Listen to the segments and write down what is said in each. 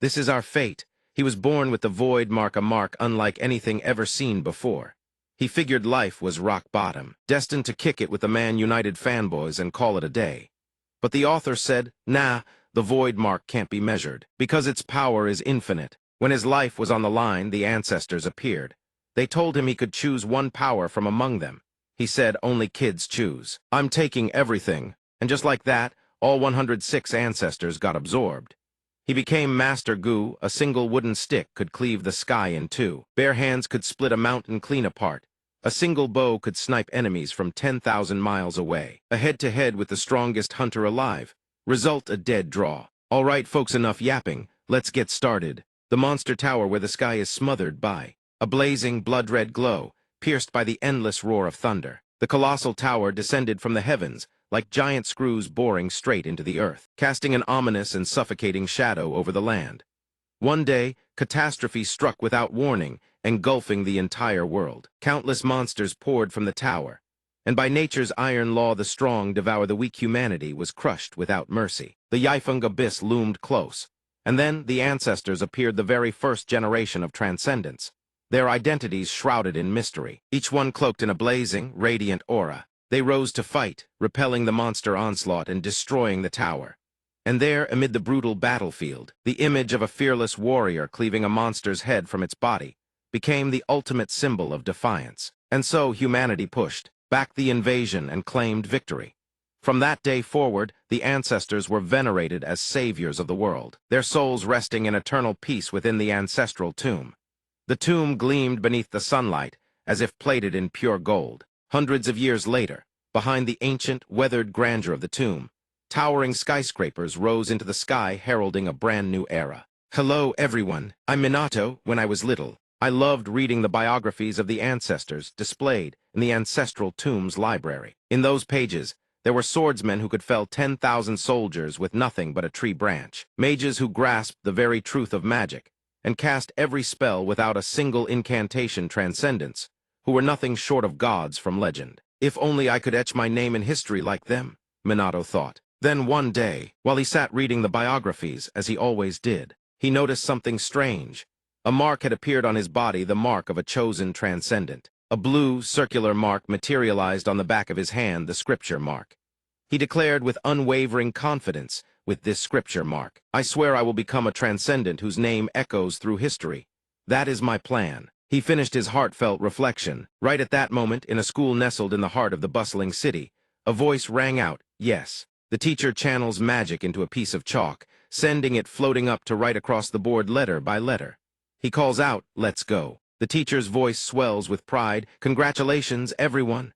This is our fate. He was born with the void mark, a mark unlike anything ever seen before. He figured life was rock bottom, destined to kick it with the Man United fanboys and call it a day. But the author said, nah, the void mark can't be measured, because its power is infinite. When his life was on the line, the ancestors appeared. They told him he could choose one power from among them. He said, only kids choose. I'm taking everything. And just like that, all 106 ancestors got absorbed. He became Master Gu. A single wooden stick could cleave the sky in two. Bare hands could split a mountain clean apart. A single bow could snipe enemies from 10,000 miles away. A head-to-head with the strongest hunter alive. Result, a dead draw. All right, folks, enough yapping. Let's get started. The monster tower where the sky is smothered by a blazing, blood-red glow, pierced by the endless roar of thunder. The colossal tower descended from the heavens, like giant screws boring straight into the earth, casting an ominous and suffocating shadow over the land. One day, catastrophe struck without warning, engulfing the entire world. Countless monsters poured from the tower, and by nature's iron law the strong devour the weak. Humanity was crushed without mercy. The Yifeng abyss loomed close, and then the ancestors appeared, the very first generation of Transcendence, their identities shrouded in mystery, each one cloaked in a blazing, radiant aura. They rose to fight, repelling the monster onslaught and destroying the tower. And there, amid the brutal battlefield, the image of a fearless warrior cleaving a monster's head from its body became the ultimate symbol of defiance. And so humanity pushed back the invasion and claimed victory. From that day forward, the ancestors were venerated as saviors of the world, their souls resting in eternal peace within the ancestral tomb. The tomb gleamed beneath the sunlight, as if plated in pure gold. Hundreds of years later, behind the ancient, weathered grandeur of the tomb, towering skyscrapers rose into the sky, heralding a brand new era. Hello, everyone. I'm Minato. When I was little, I loved reading the biographies of the ancestors displayed in the ancestral tomb's library. In those pages, there were swordsmen who could fell 10,000 soldiers with nothing but a tree branch, mages who grasped the very truth of magic and cast every spell without a single incantation, transcendence, who were nothing short of gods from legend. If only I could etch my name in history like them, Minato thought. Then one day, while he sat reading the biographies, as he always did, he noticed something strange. A mark had appeared on his body, the mark of a chosen transcendent. A blue, circular mark materialized on the back of his hand, the scripture mark. He declared with unwavering confidence, with this scripture mark, I swear I will become a transcendent whose name echoes through history. That is my plan. He finished his heartfelt reflection. Right at that moment, in a school nestled in the heart of the bustling city, a voice rang out, yes. The teacher channels magic into a piece of chalk, sending it floating up to right across the board letter by letter. He calls out, let's go. The teacher's voice swells with pride. Congratulations, everyone.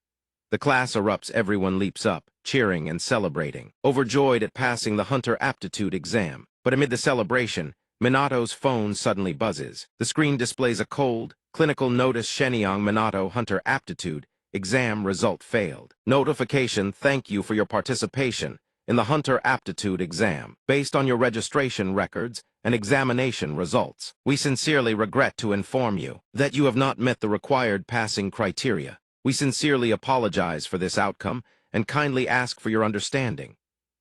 The class erupts, everyone leaps up, cheering and celebrating, overjoyed at passing the Hunter Aptitude exam. But amid the celebration, Minato's phone suddenly buzzes. The screen displays a cold, clinical notice: Shenyang Minato Hunter Aptitude exam result failed. Notification: thank you for your participation in the Hunter Aptitude exam. Based on your registration records and examination results, we sincerely regret to inform you that you have not met the required passing criteria. We sincerely apologize for this outcome and kindly ask for your understanding.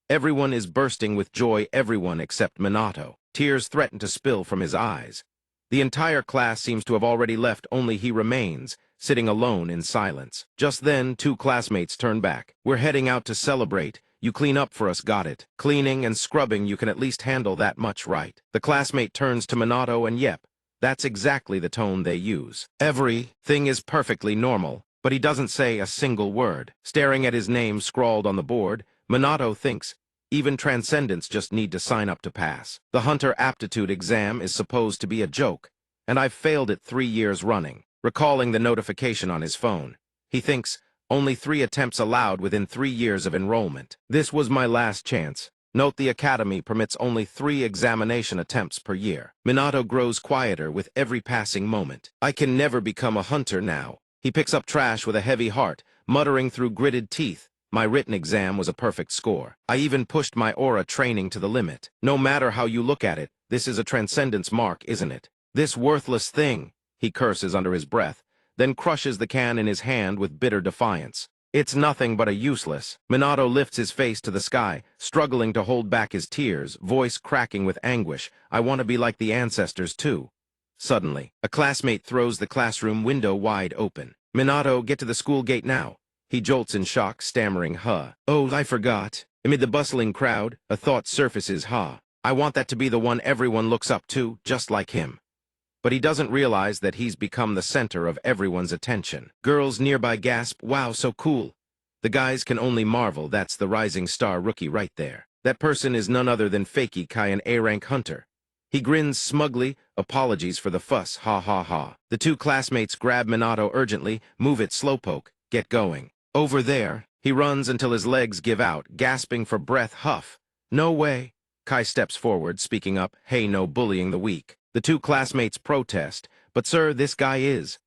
Everyone is bursting with joy, everyone except Minato. Tears threaten to spill from his eyes. The entire class seems to have already left, only he remains, sitting alone in silence. Just then, two classmates turn back. We're heading out to celebrate. You clean up for us, got it? Cleaning and scrubbing, you can at least handle that much, right? The classmate turns to Minato and yep, that's exactly the tone they use. Everything is perfectly normal, but he doesn't say a single word. Staring at his name scrawled on the board, Minato thinks, even Transcendents just need to sign up to pass. The Hunter Aptitude exam is supposed to be a joke, and I've failed it 3 years running. Recalling the notification on his phone, he thinks, only 3 attempts allowed within 3 years of enrollment. This was my last chance. Note the academy permits only 3 examination attempts per year. Minato grows quieter with every passing moment. I can never become a hunter now. He picks up trash with a heavy heart, muttering through gritted teeth. My written exam was a perfect score. I even pushed my aura training to the limit. No matter how you look at it, this is a transcendence mark, isn't it? This worthless thing, he curses under his breath, then crushes the can in his hand with bitter defiance. It's nothing but a useless. Minato lifts his face to the sky, struggling to hold back his tears, voice cracking with anguish. I want to be like the ancestors too. Suddenly, a classmate throws the classroom window wide open. Minato, get to the school gate now. He jolts in shock, stammering, huh. Oh, I forgot. Amid the bustling crowd, a thought surfaces, huh. I want that to be the one everyone looks up to, just like him. But he doesn't realize that he's become the center of everyone's attention. Girls nearby gasp, wow, so cool. The guys can only marvel, that's the rising star rookie right there. That person is none other than Fakey Kai, an A-rank hunter. He grins smugly, apologies for the fuss, ha ha ha. The two classmates grab Minato urgently, move it slowpoke, get going. Over there, he runs until his legs give out, gasping for breath, huff. No way. Kai steps forward, speaking up, hey, no bullying the weak. The two classmates protest, but sir, this guy is.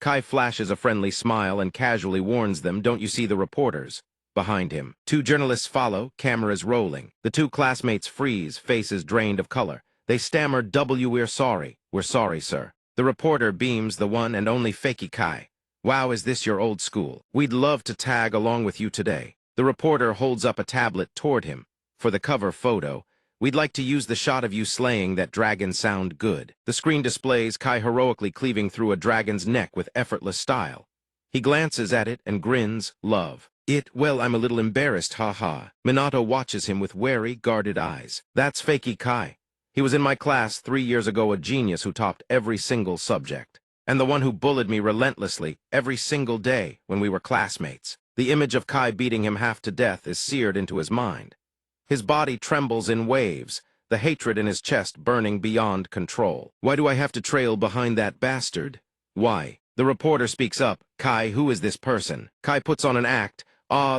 Kai flashes a friendly smile and casually warns them, don't you see the reporters? Behind him, two journalists follow, cameras rolling. The two classmates freeze, faces drained of color. They stammer, we're sorry, sir. The reporter beams the one and only Fakey Kai. Wow, is this your old school? We'd love to tag along with you today. The reporter holds up a tablet toward him. For the cover photo, we'd like to use the shot of you slaying that dragon sound good. The screen displays Kai heroically cleaving through a dragon's neck with effortless style. He glances at it and grins, love. Well, I'm a little embarrassed, ha. Minato watches him with wary, guarded eyes. That's Fakey Kai. He was in my class 3 years ago, a genius who topped every single subject. And the one who bullied me relentlessly every single day when we were classmates. The image of Kai beating him half to death is seared into his mind. His body trembles in waves, the hatred in his chest burning beyond control. Why do I have to trail behind that bastard? Why? The reporter speaks up. Kai, who is this person? Kai puts on an act.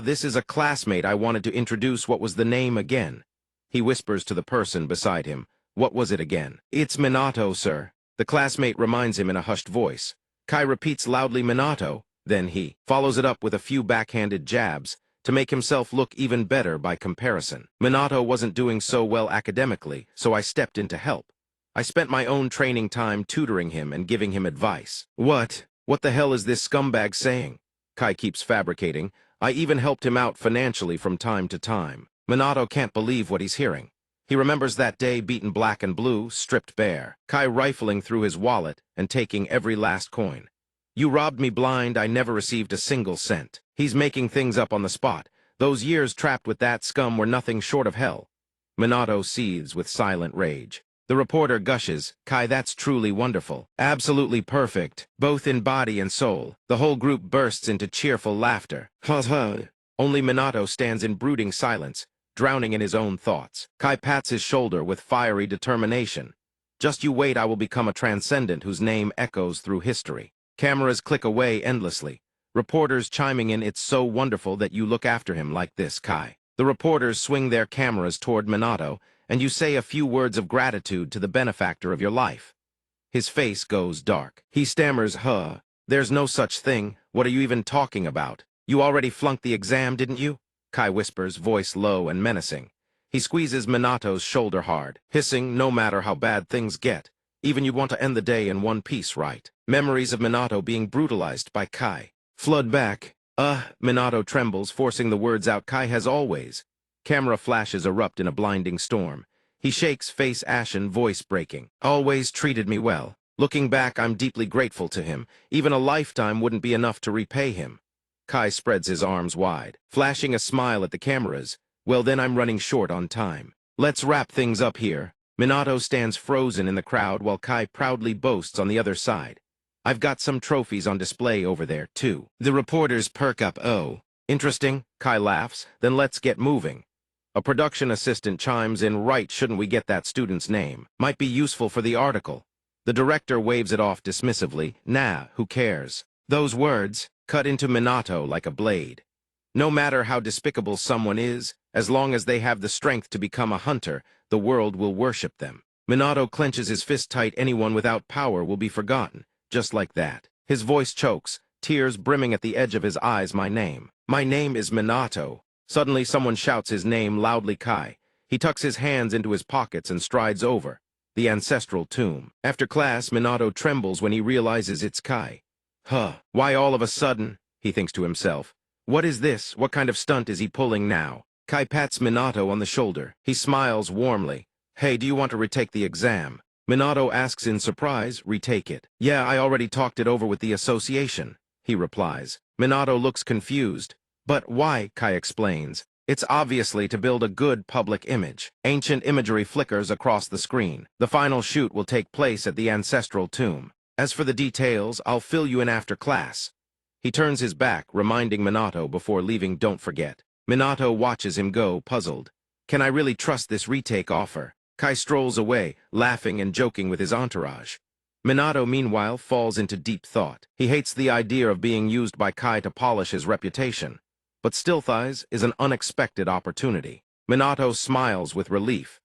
This is a classmate I wanted to introduce. What was the name again? He whispers to the person beside him. What was it again? It's Minato, sir. The classmate reminds him in a hushed voice. Kai repeats loudly, Minato. Then he follows it up with a few backhanded jabs to make himself look even better by comparison. Minato wasn't doing so well academically, so I stepped in to help. I spent my own training time tutoring him and giving him advice. What the hell is this scumbag saying? Kai keeps fabricating. I even helped him out financially from time to time. Minato can't believe what he's hearing. He remembers that day beaten black and blue, stripped bare. Kai rifling through his wallet and taking every last coin. You robbed me blind, I never received a single cent. He's making things up on the spot. Those years trapped with that scum were nothing short of hell. Minato seethes with silent rage. The reporter gushes, Kai, that's truly wonderful. Absolutely perfect, both in body and soul. The whole group bursts into cheerful laughter. Only Minato stands in brooding silence, drowning in his own thoughts. Kai pats his shoulder with fiery determination. Just you wait, I will become a transcendent whose name echoes through history. Cameras click away endlessly. Reporters chiming in, it's so wonderful that you look after him like this, Kai. The reporters swing their cameras toward Minato, and you say a few words of gratitude to the benefactor of your life. His face goes dark. He stammers, there's no such thing. What are you even talking about? You already flunked the exam, didn't you? Kai whispers, voice low and menacing. He squeezes Minato's shoulder hard, hissing, no matter how bad things get. Even you want to end the day in one piece, right? Memories of Minato being brutalized by Kai flood back. Minato trembles, forcing the words out. Kai has always. Camera flashes erupt in a blinding storm. He shakes, face ashen, voice breaking. Always treated me well. Looking back, I'm deeply grateful to him. Even a lifetime wouldn't be enough to repay him. Kai spreads his arms wide, flashing a smile at the cameras. Well, then I'm running short on time. Let's wrap things up here. Minato stands frozen in the crowd while Kai proudly boasts on the other side. I've got some trophies on display over there, too. The reporters perk up. Oh, interesting, Kai laughs. Then let's get moving. A production assistant chimes in, right, shouldn't we get that student's name? Might be useful for the article. The director waves it off dismissively. Nah, who cares? Those words cut into Minato like a blade. No matter how despicable someone is, as long as they have the strength to become a hunter, the world will worship them. Minato clenches his fist tight. Anyone without power will be forgotten. Just like that. His voice chokes, tears brimming at the edge of his eyes. My name is Minato. Suddenly someone shouts his name loudly. Kai. He tucks his hands into his pockets and strides over. The ancestral tomb. After class, Minato trembles when he realizes it's Kai. Why all of a sudden? He thinks to himself. What is this? What kind of stunt is he pulling now? Kai pats Minato on the shoulder. He smiles warmly. Hey, do you want to retake the exam? Minato asks in surprise, retake it. Yeah, I already talked it over with the association, he replies. Minato looks confused. But why? Kai explains. It's obviously to build a good public image. Ancient imagery flickers across the screen. The final shoot will take place at the ancestral tomb. As for the details, I'll fill you in after class. He turns his back, reminding Minato before leaving, don't forget. Minato watches him go, puzzled. Can I really trust this retake offer? Kai strolls away, laughing and joking with his entourage. Minato, meanwhile, falls into deep thought. He hates the idea of being used by Kai to polish his reputation. But Stealth Eyes is an unexpected opportunity. Minato smiles with relief.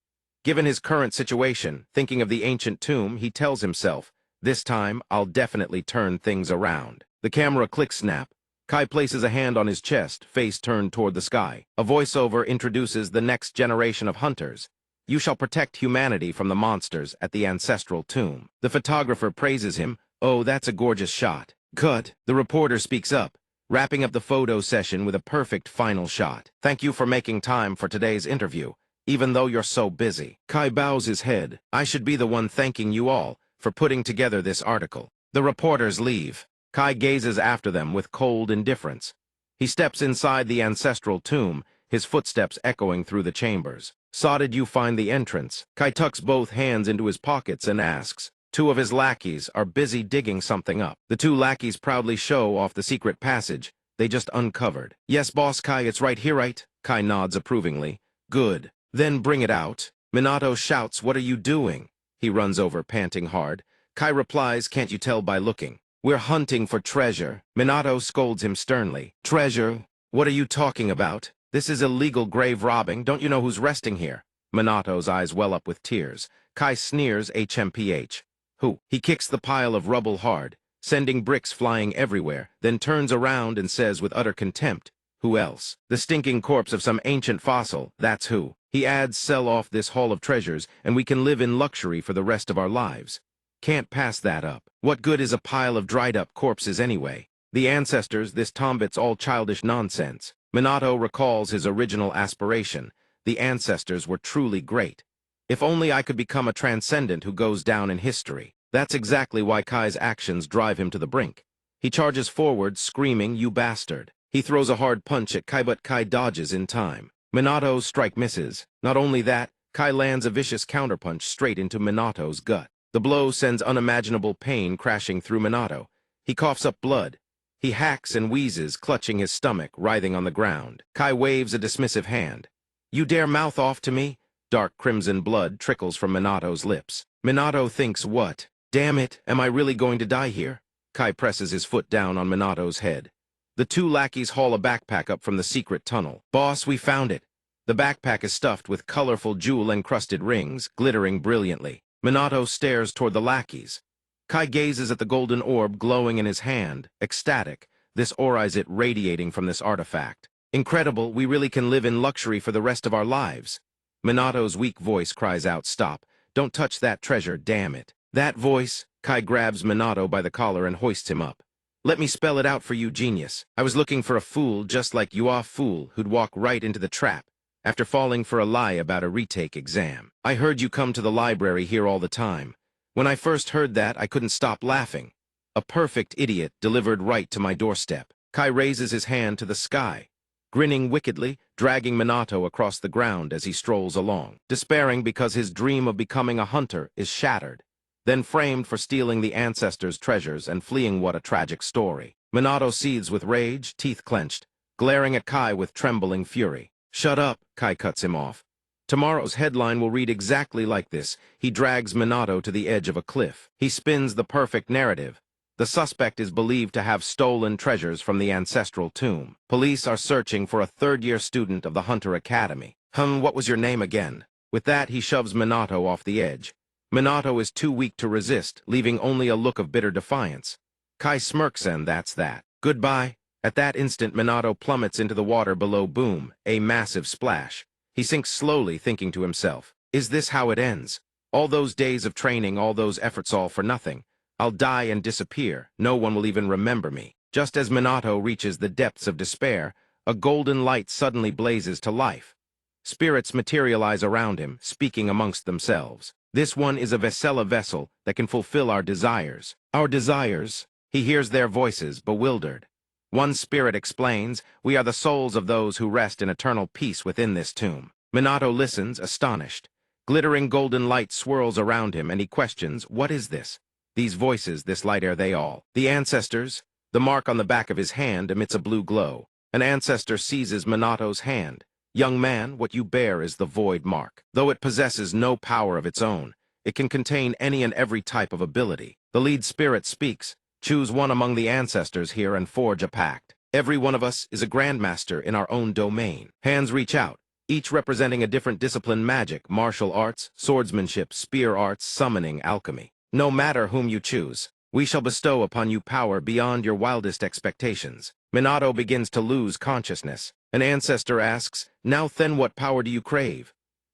Given his current situation, thinking of the ancient tomb, he tells himself, this time I'll definitely turn things around. The camera clicks snap. Kai places a hand on his chest, face turned toward the sky. A voiceover introduces the next generation of hunters. You shall protect humanity from the monsters at the ancestral tomb. The photographer praises him. Oh, that's a gorgeous shot. Cut. The reporter speaks up, wrapping up the photo session with a perfect final shot. Thank you for making time for today's interview, even though you're so busy. Kai bows his head. I should be the one thanking you all for putting together this article. The reporters leave. Kai gazes after them with cold indifference. He steps inside the ancestral tomb, his footsteps echoing through the chambers. Saw did you find the entrance? Kai tucks both hands into his pockets and asks. Two of his lackeys are busy digging something up. The two lackeys proudly show off the secret passage they just uncovered. Yes, boss Kai, it's right here, right? Kai nods approvingly. Good. Then bring it out. Minato shouts, what are you doing? He runs over, panting hard. Kai replies, can't you tell by looking? We're hunting for treasure. Minato scolds him sternly. Treasure? What are you talking about? This is illegal grave robbing. Don't you know who's resting here? Minato's eyes well up with tears. Kai sneers HMPH. Who? He kicks the pile of rubble hard, sending bricks flying everywhere, then turns around and says with utter contempt, who else? The stinking corpse of some ancient fossil, that's who. He adds, sell off this haul of treasures, and we can live in luxury for the rest of our lives. Can't pass that up. What good is a pile of dried-up corpses anyway? The ancestors, this tombit's all childish nonsense. Minato recalls his original aspiration. The ancestors were truly great. If only I could become a transcendent who goes down in history. That's exactly why Kai's actions drive him to the brink. He charges forward, screaming, you bastard. He throws a hard punch at Kai, but Kai dodges in time. Minato's strike misses. Not only that, Kai lands a vicious counterpunch straight into Minato's gut. The blow sends unimaginable pain crashing through Minato. He coughs up blood. He hacks and wheezes, clutching his stomach, writhing on the ground. Kai waves a dismissive hand. You dare mouth off to me? Dark crimson blood trickles from Minato's lips. Minato thinks, what? Damn it, am I really going to die here? Kai presses his foot down on Minato's head. The two lackeys haul a backpack up from the secret tunnel. Boss, we found it. The backpack is stuffed with colorful jewel-encrusted rings, glittering brilliantly. Minato stares toward the lackeys. Kai gazes at the golden orb glowing in his hand, ecstatic. This aura is it radiating from this artifact. Incredible, we really can live in luxury for the rest of our lives. Minato's weak voice cries out, stop. Don't touch that treasure, damn it. That voice? Kai grabs Minato by the collar and hoists him up. Let me spell it out for you, genius. I was looking for a fool just like you are fool who'd walk right into the trap after falling for a lie about a retake exam. I heard you come to the library here all the time. When I first heard that, I couldn't stop laughing. A perfect idiot delivered right to my doorstep. Kai raises his hand to the sky, grinning wickedly, dragging Minato across the ground as he strolls along, despairing because his dream of becoming a hunter is shattered. Then framed for stealing the ancestors' treasures and fleeing, what a tragic story. Minato seethes with rage, teeth clenched, glaring at Kai with trembling fury. Shut up, Kai cuts him off. Tomorrow's headline will read exactly like this. He drags Minato to the edge of a cliff. He spins the perfect narrative. The suspect is believed to have stolen treasures from the ancestral tomb. Police are searching for a third-year student of the Hunter Academy. What was your name again? With that, he shoves Minato off the edge. Minato is too weak to resist, leaving only a look of bitter defiance. Kai smirks and that's that. Goodbye. At that instant, Minato plummets into the water below. Boom, a massive splash. He sinks slowly, thinking to himself, is this how it ends? All those days of training, all those efforts, all for nothing. I'll die and disappear. No one will even remember me. Just as Minato reaches the depths of despair, a golden light suddenly blazes to life. Spirits materialize around him, speaking amongst themselves. This one is a Vesela vessel that can fulfill our desires. Our desires? He hears their voices, bewildered. One spirit explains, we are the souls of those who rest in eternal peace within this tomb. Minato listens, astonished. Glittering golden light swirls around him, and he questions, what is this? These voices, this light, are they all? The ancestors? The mark on the back of his hand emits a blue glow. An ancestor seizes Minato's hand. Young man, what you bear is the void mark. Though it possesses no power of its own, it can contain any and every type of ability. The lead spirit speaks. Choose one among the ancestors here and forge a pact. Every one of us is a grandmaster in our own domain. Hands reach out, each representing a different discipline: magic, martial arts, swordsmanship, spear arts, summoning, alchemy. No matter whom you choose, we shall bestow upon you power beyond your wildest expectations. Minato begins to lose consciousness. An ancestor asks, now then, what power do you crave?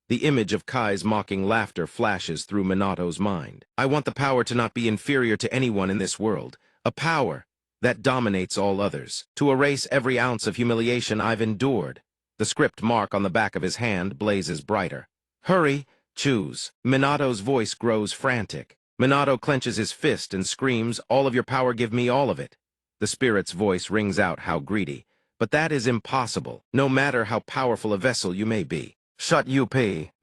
The image of Kai's mocking laughter flashes through Minato's mind. I want the power to not be inferior to anyone in this world. A power that dominates all others. To erase every ounce of humiliation I've endured. The script mark on the back of his hand blazes brighter. Hurry, choose. Minato's voice grows frantic. Minato clenches his fist and screams, all of your power, give me all of it. The spirit's voice rings out, how greedy. But that is impossible, no matter how powerful a vessel you may be. Shut up!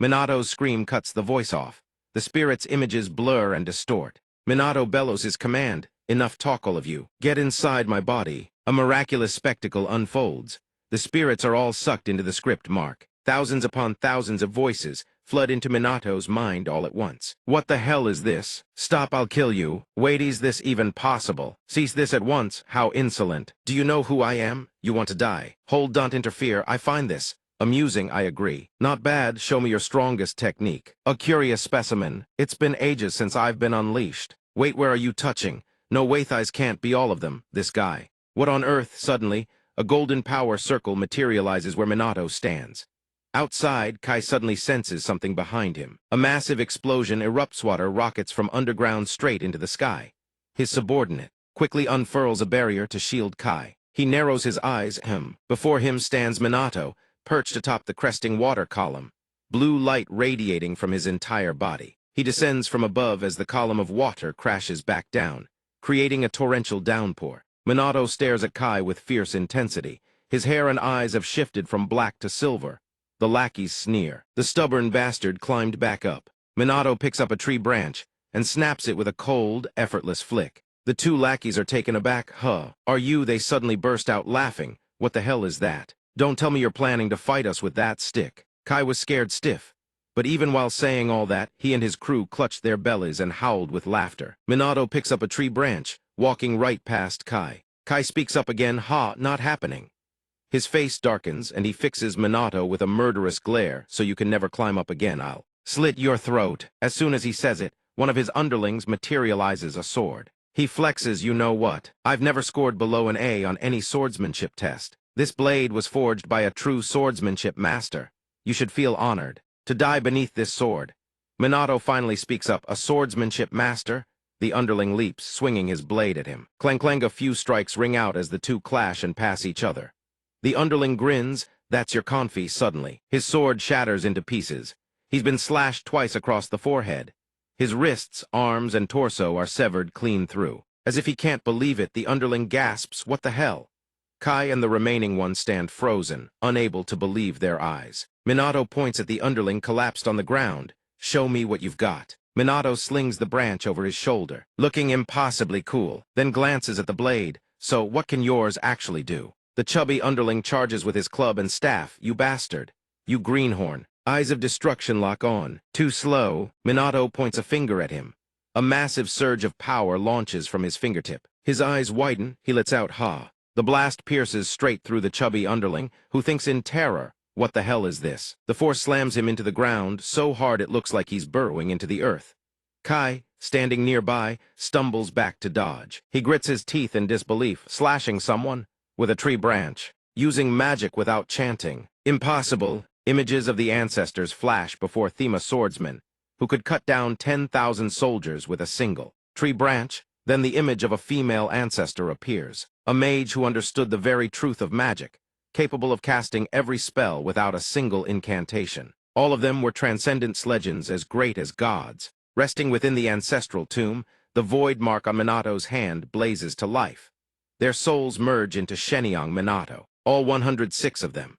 Minato's scream cuts the voice off. The spirit's images blur and distort. Minato bellows his command, enough talk, all of you. Get inside my body. A miraculous spectacle unfolds. The spirits are all sucked into the script mark. Thousands upon thousands of voices flood into Minato's mind all at once. What the hell is this? Stop, I'll kill you. Wait, is this even possible? Cease this at once. How insolent. Do you know who I am? You want to die. Hold, don't interfere. I find this amusing, I agree. Not bad, show me your strongest technique. A curious specimen. It's been ages since I've been unleashed. Wait, where are you touching? No, Waithies can't be all of them. This guy. What on earth? Suddenly, a golden power circle materializes where Minato stands. Outside, Kai suddenly senses something behind him. A massive explosion erupts. Water rockets from underground straight into the sky. His subordinate quickly unfurls a barrier to shield Kai. He narrows his eyes. Before him stands Minato, perched atop the cresting water column, blue light radiating from his entire body. He descends from above as the column of water crashes back down, creating a torrential downpour. Minato stares at Kai with fierce intensity. His hair and eyes have shifted from black to silver. The lackeys sneer. The stubborn bastard climbed back up. Minato picks up a tree branch and snaps it with a cold, effortless flick. The two lackeys are taken aback. Are you? They suddenly burst out laughing. What the hell is that? Don't tell me you're planning to fight us with that stick. Kai was scared stiff. But even while saying all that, he and his crew clutched their bellies and howled with laughter. Minato picks up a tree branch, walking right past Kai. Kai speaks up again. Not happening. His face darkens, and he fixes Minato with a murderous glare. So you can never climb up again, I'll slit your throat. As soon as he says it, one of his underlings materializes a sword. He flexes, you know what? I've never scored below an A on any swordsmanship test. This blade was forged by a true swordsmanship master. You should feel honored to die beneath this sword. Minato finally speaks up. A swordsmanship master? The underling leaps, swinging his blade at him. Clang clang, a few strikes ring out as the two clash and pass each other. The underling grins. That's your confi. Suddenly, his sword shatters into pieces. He's been slashed twice across the forehead. His wrists, arms, and torso are severed clean through. As if he can't believe it, the underling gasps, what the hell? Kai and the remaining ones stand frozen, unable to believe their eyes. Minato points at the underling collapsed on the ground. Show me what you've got. Minato slings the branch over his shoulder, looking impossibly cool, then glances at the blade. So, what can yours actually do? The chubby underling charges with his club and staff. You bastard. You greenhorn. Eyes of destruction lock on. Too slow. Minato points a finger at him. A massive surge of power launches from his fingertip. His eyes widen. He lets out ha. The blast pierces straight through the chubby underling, who thinks in terror, what the hell is this? The force slams him into the ground, so hard it looks like he's burrowing into the earth. Kai, standing nearby, stumbles back to dodge. He grits his teeth in disbelief, slashing someone with a tree branch, using magic without chanting. Impossible. Images of the ancestors flash before Thema swordsmen, who could cut down 10,000 soldiers with a single tree branch. Then the image of a female ancestor appears, a mage who understood the very truth of magic, capable of casting every spell without a single incantation. All of them were Transcendent's legends as great as gods. Resting within the ancestral tomb, the void mark on Minato's hand blazes to life. Their souls merge into Kannagi Minato, all 106 of them.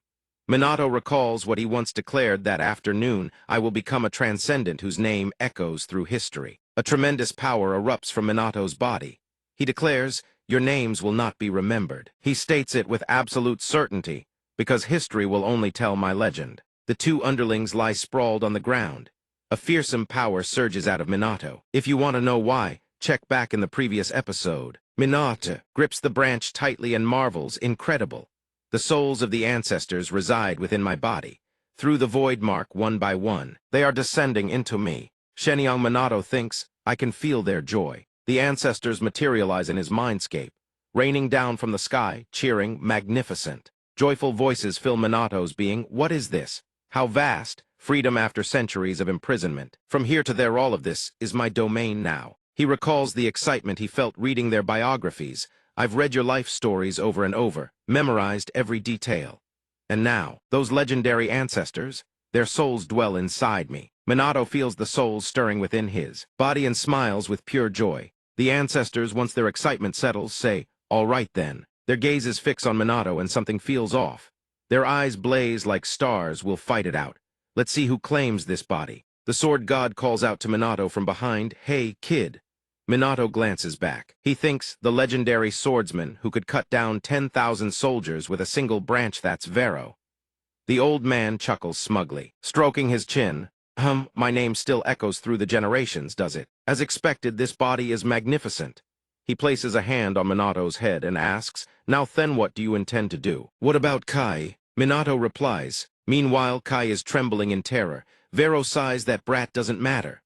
Minato recalls what he once declared that afternoon: "I will become a Transcendent whose name echoes through history." A tremendous power erupts from Minato's body. He declares, "Your names will not be remembered." He states it with absolute certainty, because history will only tell my legend. The two underlings lie sprawled on the ground. A fearsome power surges out of Minato. If you want to know why, check back in the previous episode. Minato grips the branch tightly and marvels, "Incredible. The souls of the ancestors reside within my body. Through the void mark, one by one, they are descending into me." Kannagi Minato thinks, "I can feel their joy." The ancestors materialize in his mindscape, raining down from the sky, cheering, magnificent. Joyful voices fill Minato's being. What is this? How vast, freedom after centuries of imprisonment. From here to there, all of this is my domain now. He recalls the excitement he felt reading their biographies. "I've read your life stories over and over, memorized every detail. And now, those legendary ancestors, their souls dwell inside me." Minato feels the souls stirring within his body and smiles with pure joy. The ancestors, once their excitement settles, say, "All right then." Their gazes fix on Minato and something feels off. Their eyes blaze like stars. "We'll fight it out. Let's see who claims this body." The sword god calls out to Minato from behind, "Hey, kid." Minato glances back. He thinks, the legendary swordsman who could cut down 10,000 soldiers with a single branch, that's Vero. The old man chuckles smugly, stroking his chin. My name still echoes through the generations, does it?" As expected, this body is magnificent. He places a hand on Minato's head and asks, "Now then, what do you intend to do?" "What about Kai?" Minato replies. Meanwhile, Kai is trembling in terror. Vero sighs, "That brat doesn't matter."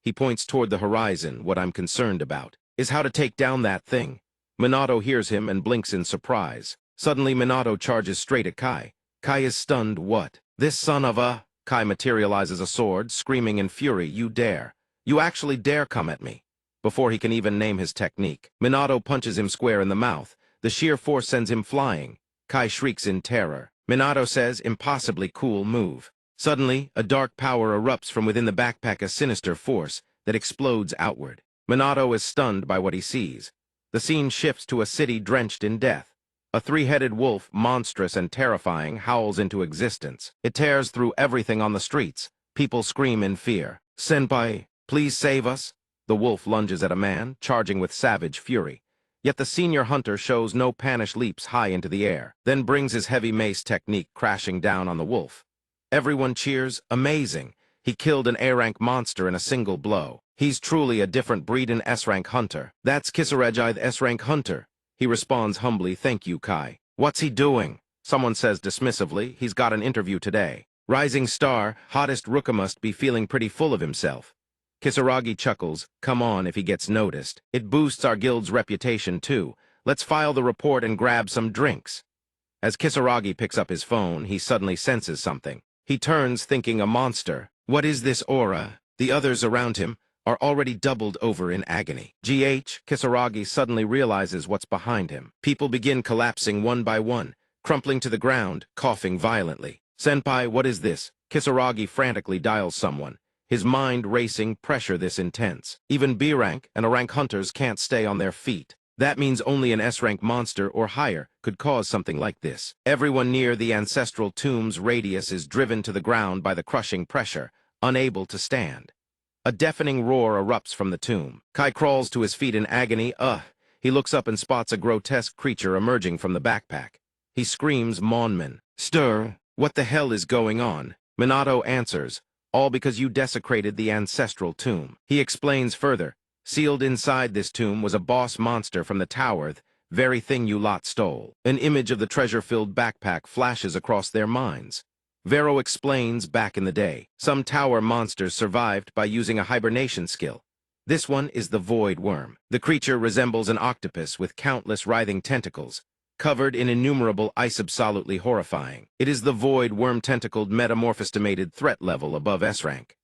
He points toward the horizon. "What I'm concerned about is how to take down that thing." Minato hears him and blinks in surprise. Suddenly, Minato charges straight at Kai. Kai is stunned. "What? This son of a—" Kai materializes a sword, screaming in fury, "You dare! You actually dare come at me!" Before he can even name his technique, Minato punches him square in the mouth. The sheer force sends him flying. Kai shrieks in terror. Minato says, "Impossibly cool move." Suddenly, a dark power erupts from within the backpack, a sinister force that explodes outward. Minato is stunned by what he sees. The scene shifts to a city drenched in death. A three-headed wolf, monstrous and terrifying, howls into existence. It tears through everything on the streets. People scream in fear. "Senpai, please save us." The wolf lunges at a man, charging with savage fury. Yet the senior hunter shows no panic, leaps high into the air, then brings his heavy mace technique crashing down on the wolf. Everyone cheers. "Amazing. He killed an A-rank monster in a single blow. He's truly a different breed, an S-rank hunter." "That's Kisaragi, the S-rank hunter." He responds humbly, "Thank you, Kai." "What's he doing?" Someone says dismissively, "He's got an interview today." Rising star, hottest Ruka must be feeling pretty full of himself. Kisaragi chuckles. "Come on, if he gets noticed. It boosts our guild's reputation, too. Let's file the report and grab some drinks." As Kisaragi picks up his phone, he suddenly senses something. He turns, thinking a monster. What is this aura? The others around him are already doubled over in agony. Kisaragi suddenly realizes what's behind him. People begin collapsing one by one, crumpling to the ground, coughing violently. "Senpai, what is this?" Kisaragi frantically dials someone. His mind racing, pressure this intense. Even B-rank and A-rank hunters can't stay on their feet. That means only an S-rank monster or higher could cause something like this. Everyone near the ancestral tomb's radius is driven to the ground by the crushing pressure, unable to stand. A deafening roar erupts from the tomb. Kai crawls to his feet in agony. He looks up and spots a grotesque creature emerging from the backpack. He screams, "Monman, stir! What the hell is going on?" Minato answers, "All because you desecrated the ancestral tomb." He explains further, "Sealed inside this tomb was a boss monster from the tower, the very thing you lot stole." An image of the treasure-filled backpack flashes across their minds. Vero explains, back in the day, some tower monsters survived by using a hibernation skill. This one is the void worm. The creature resembles an octopus with countless writhing tentacles, covered in innumerable ice, absolutely horrifying. It is the void worm-tentacled metamorphosestimated threat level above S-rank.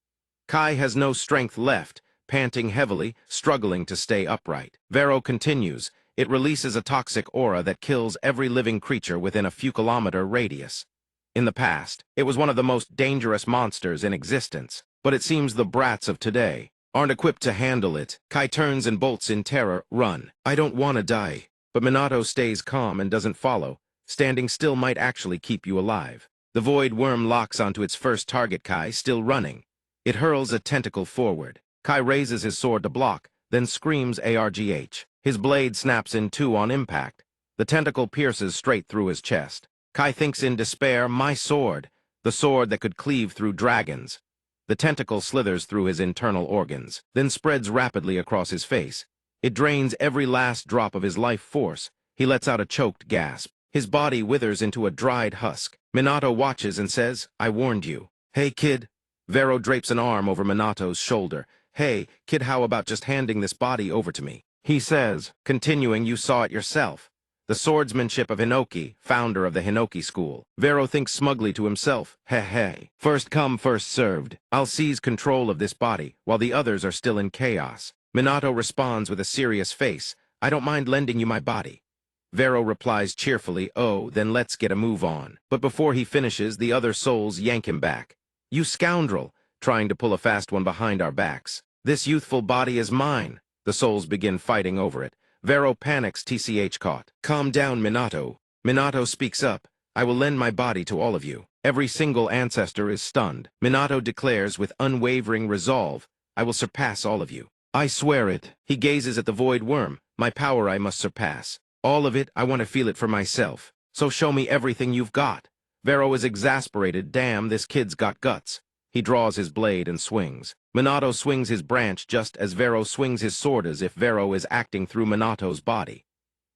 Kai has no strength left, panting heavily, struggling to stay upright. Vero continues. It releases a toxic aura that kills every living creature within a few kilometer radius. In the past, it was one of the most dangerous monsters in existence, but it seems the brats of today aren't equipped to handle it. Kai turns and bolts in terror. Run. I don't want to die. But Minato stays calm and doesn't follow. Standing still might actually keep you alive. The void worm locks onto its first target, Kai, still running. It hurls a tentacle forward. Kai raises his sword to block, then screams ARGH. His blade snaps in two on impact. The tentacle pierces straight through his chest. Kai thinks in despair, my sword, the sword that could cleave through dragons. The tentacle slithers through his internal organs, then spreads rapidly across his face. It drains every last drop of his life force. He lets out a choked gasp. His body withers into a dried husk. Minato watches and says, I warned you. Hey, kid. Vero drapes an arm over Minato's shoulder. Hey, kid, how about just handing this body over to me? He says, continuing, you saw it yourself. The swordsmanship of Hinoki, founder of the Hinoki school. Vero thinks smugly to himself, hey. First come, first served. I'll seize control of this body, while the others are still in chaos. Minato responds with a serious face, I don't mind lending you my body. Vero replies cheerfully, oh, then let's get a move on. But before he finishes, the other souls yank him back. You scoundrel, trying to pull a fast one behind our backs. This youthful body is mine. The souls begin fighting over it. Vero panics, TCH caught. Calm down, Minato. Minato speaks up. I will lend my body to all of you. Every single ancestor is stunned. Minato declares with unwavering resolve, I will surpass all of you. I swear it. He gazes at the void worm. My power I must surpass. All of it, I want to feel it for myself. So show me everything you've got. Vero is exasperated. Damn, this kid's got guts. He draws his blade and swings. Minato swings his branch just as Vero swings his sword as if Vero is acting through Minato's body.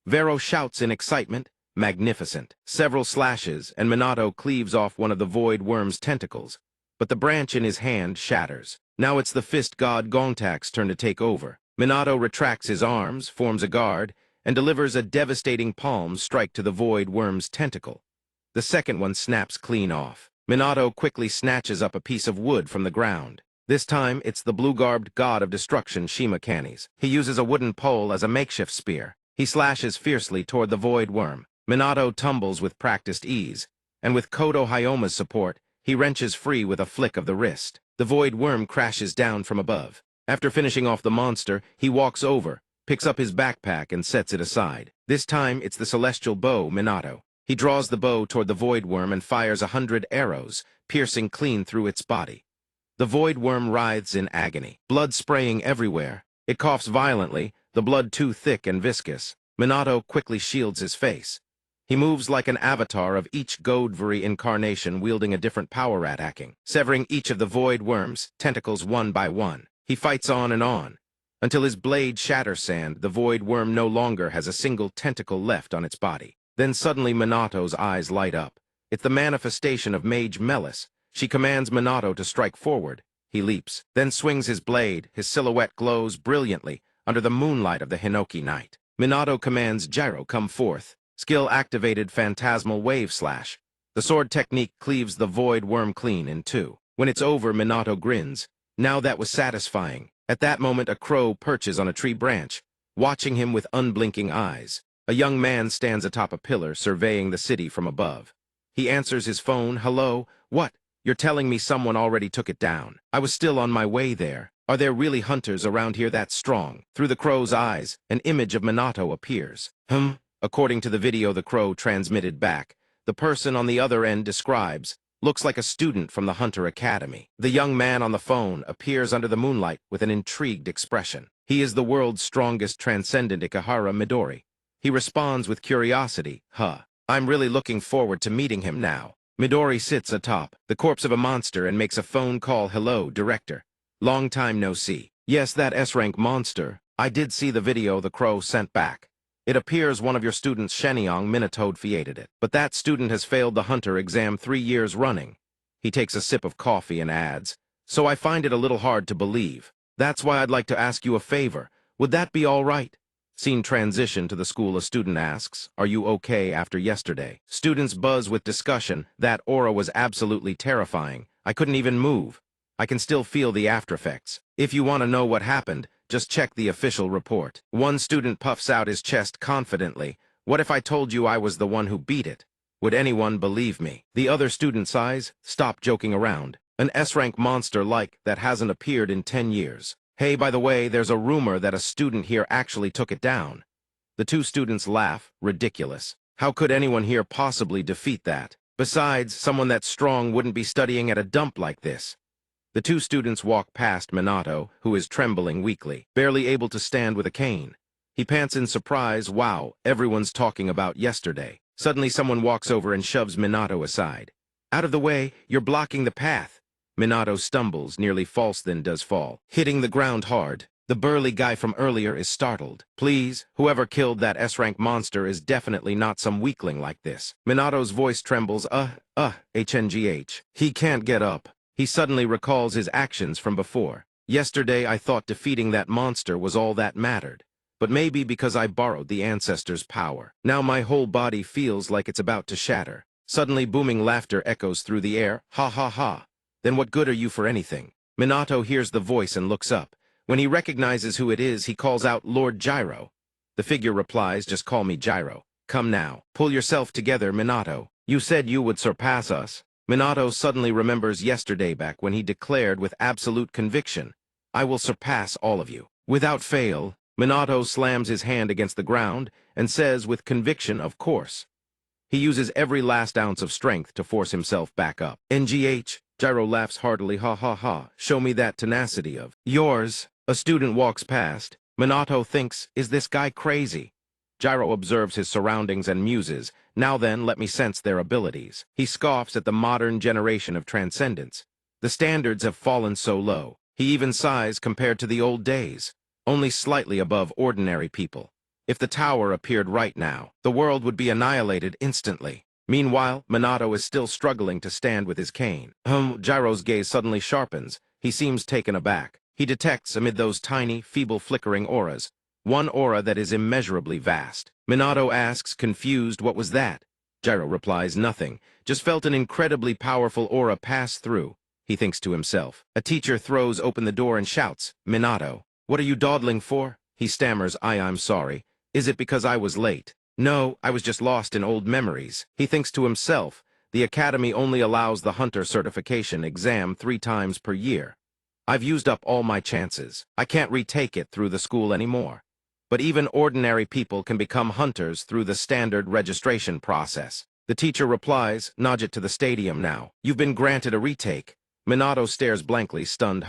Vero shouts in excitement, magnificent. Several slashes, and Minato cleaves off one of the void worm's tentacles. But the branch in his hand shatters. Now it's the fist god Gontak's turn to take over. Minato retracts his arms, forms a guard, and delivers a devastating palm strike to the void worm's tentacle. The second one snaps clean off. Minato quickly snatches up a piece of wood from the ground. This time, it's the blue-garbed god of destruction, Shimakanis. He uses a wooden pole as a makeshift spear. He slashes fiercely toward the void worm. Minato tumbles with practiced ease, and with Kodo Hyoma's support, he wrenches free with a flick of the wrist. The void worm crashes down from above. After finishing off the monster, he walks over, picks up his backpack, and sets it aside. This time, it's the celestial bow, Minato. He draws the bow toward the void worm and fires 100 arrows, piercing clean through its body. The void worm writhes in agony, blood spraying everywhere. It coughs violently, the blood too thick and viscous. Minato quickly shields his face. He moves like an avatar of each Godvari incarnation wielding a different power attacking, severing each of the void worm's tentacles one by one. He fights on, until his blade shatters sand. The void worm no longer has a single tentacle left on its body. Then suddenly Minato's eyes light up. It's the manifestation of Mage Melis. She commands Minato to strike forward. He leaps, then swings his blade. His silhouette glows brilliantly under the moonlight of the Hinoki night. Minato commands Gyro come forth. Skill-activated phantasmal wave slash. The sword technique cleaves the void worm clean in two. When it's over, Minato grins. Now that was satisfying. At that moment, a crow perches on a tree branch, watching him with unblinking eyes. A young man stands atop a pillar, surveying the city from above. He answers his phone. Hello? What? You're telling me someone already took it down? I was still on my way there. Are there really hunters around here that strong? Through the crow's eyes, an image of Minato appears. According to the video the crow transmitted back, the person on the other end describes, looks like a student from the Hunter Academy. The young man on the phone appears under the moonlight with an intrigued expression. He is the world's strongest Transcendent Ikehara Midori. He responds with curiosity, I'm really looking forward to meeting him now. Midori sits atop the corpse of a monster and makes a phone call. Hello, director. Long time no see. Yes, that S-rank monster. I did see the video the crow sent back. It appears one of your students, Shenyang Minato, created it. But that student has failed the Hunter exam 3 years running. He takes a sip of coffee and adds, so I find it a little hard to believe. That's why I'd like to ask you a favor. Would that be all right? Scene transition to the school. A student asks, are you okay after yesterday? Students buzz with discussion. That aura was absolutely terrifying. I couldn't even move. I can still feel the aftereffects. If you want to know what happened, just check the official report. One student puffs out his chest confidently. What if I told you I was the one who beat it? Would anyone believe me? The other student sighs. Stop joking around. An S-rank monster like that hasn't appeared in 10 years. Hey, by the way, there's a rumor that a student here actually took it down. The two students laugh. Ridiculous. How could anyone here possibly defeat that? Besides, someone that strong wouldn't be studying at a dump like this. The two students walk past Minato, who is trembling weakly, barely able to stand with a cane. He pants in surprise. Wow, everyone's talking about yesterday. Suddenly someone walks over and shoves Minato aside. Out of the way, you're blocking the path. Minato stumbles, nearly falls, then does fall, hitting the ground hard. The burly guy from earlier is startled. Please, whoever killed that S-rank monster is definitely not some weakling like this. Minato's voice trembles. HNGH. He can't get up. He suddenly recalls his actions from before. Yesterday I thought defeating that monster was all that mattered. But maybe because I borrowed the ancestors' power. Now my whole body feels like it's about to shatter. Suddenly booming laughter echoes through the air. Ha ha ha. Then what good are you for anything? Minato hears the voice and looks up. When he recognizes who it is, he calls out, Lord Gyro. The figure replies, just call me Gyro. Come now. Pull yourself together, Minato. You said you would surpass us. Minato suddenly remembers yesterday back when he declared with absolute conviction, I will surpass all of you. Without fail, Minato slams his hand against the ground and says with conviction, of course. He uses every last ounce of strength to force himself back up. NGH, Gyro laughs heartily, ha ha ha, show me that tenacity of yours. A student walks past. Minato thinks, is this guy crazy? Gyro observes his surroundings and muses, now then, let me sense their abilities. He scoffs at the modern generation of transcendence. The standards have fallen so low. He even sighs compared to the old days, only slightly above ordinary people. If the tower appeared right now, the world would be annihilated instantly. Meanwhile, Minato is still struggling to stand with his cane. Gyro's gaze suddenly sharpens. He seems taken aback. He detects, amid those tiny, feeble flickering auras, one aura that is immeasurably vast. Minato asks, confused, what was that? Gyro replies, nothing. Just felt an incredibly powerful aura pass through. He thinks to himself. A teacher throws open the door and shouts, Minato, what are you dawdling for? He stammers, I'm sorry. Is it because I was late? No, I was just lost in old memories. He thinks to himself, the academy only allows the hunter certification exam 3 times per year. I've used up all my chances. I can't retake it through the school anymore. But even ordinary people can become hunters through the standard registration process. The teacher replies, Najit to the stadium now. You've been granted a retake. Minato stares blankly, stunned,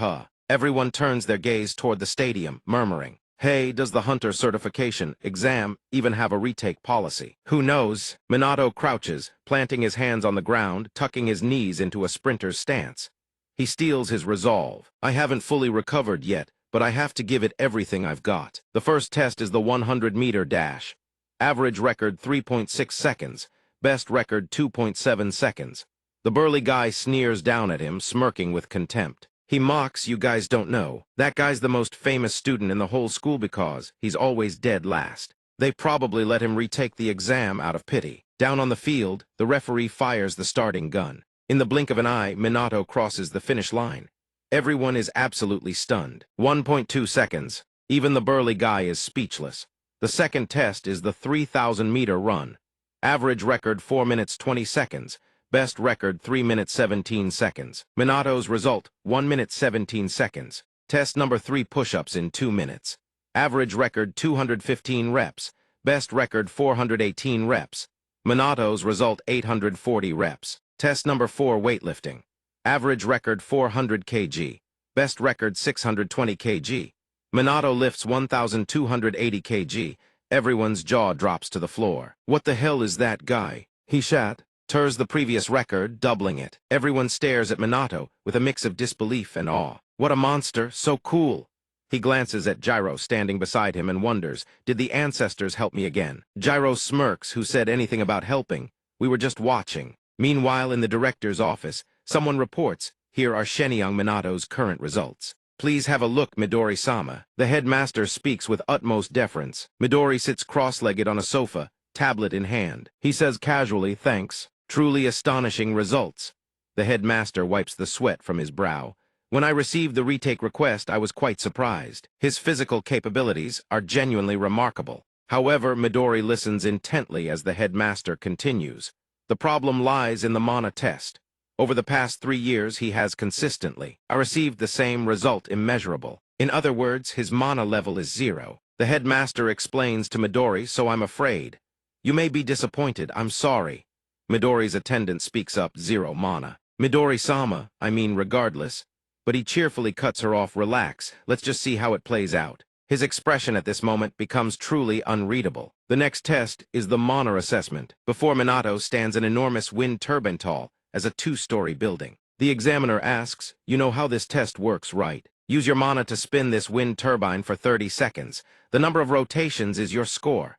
Everyone turns their gaze toward the stadium, murmuring, hey, does the hunter certification exam even have a retake policy? Who knows? Minato crouches, planting his hands on the ground, tucking his knees into a sprinter's stance. He steels his resolve. I haven't fully recovered yet, but I have to give it everything I've got. The first test is the 100-meter dash. Average record 3.6 seconds. Best record 2.7 seconds. The burly guy sneers down at him, smirking with contempt. He mocks, you guys don't know. That guy's the most famous student in the whole school because he's always dead last. They probably let him retake the exam out of pity. Down on the field, the referee fires the starting gun. In the blink of an eye, Minato crosses the finish line. Everyone is absolutely stunned. 1.2 seconds. Even the burly guy is speechless. The second test is the 3,000-meter run. Average record 4 minutes 20 seconds. Best record 3 minutes 17 seconds. Minato's result 1 minute 17 seconds. Test number 3 push-ups in 2 minutes. Average record 215 reps. Best record 418 reps. Minato's result 840 reps. Test number 4 weightlifting. Average record 400 kg. Best record 620 kg. Minato lifts 1,280 kg. Everyone's jaw drops to the floor. What the hell is that guy? He shatters the previous record, doubling it. Everyone stares at Minato with a mix of disbelief and awe. What a monster, so cool. He glances at Gyro standing beside him and wonders, did the ancestors help me again? Gyro smirks, who said anything about helping? We were just watching. Meanwhile, in the director's office, someone reports, here are Shenyang Minato's current results. Please have a look, Midori-sama. The headmaster speaks with utmost deference. Midori sits cross-legged on a sofa, tablet in hand. He says casually, thanks. Truly astonishing results. The headmaster wipes the sweat from his brow. When I received the retake request, I was quite surprised. His physical capabilities are genuinely remarkable. However, Midori listens intently as the headmaster continues. The problem lies in the mana test. Over the past 3 years, he has consistently received the same result, immeasurable. In other words, his mana level is 0. The headmaster explains to Midori, so I'm afraid. You may be disappointed, I'm sorry. Midori's attendant speaks up, 0 mana. Midori-sama, I mean regardless. But he cheerfully cuts her off, relax, let's just see how it plays out. His expression at this moment becomes truly unreadable. The next test is the mana assessment. Before Minato stands an enormous wind turbine tall as a 2-story building. The examiner asks, you know how this test works, right? Use your mana to spin this wind turbine for 30 seconds. The number of rotations is your score.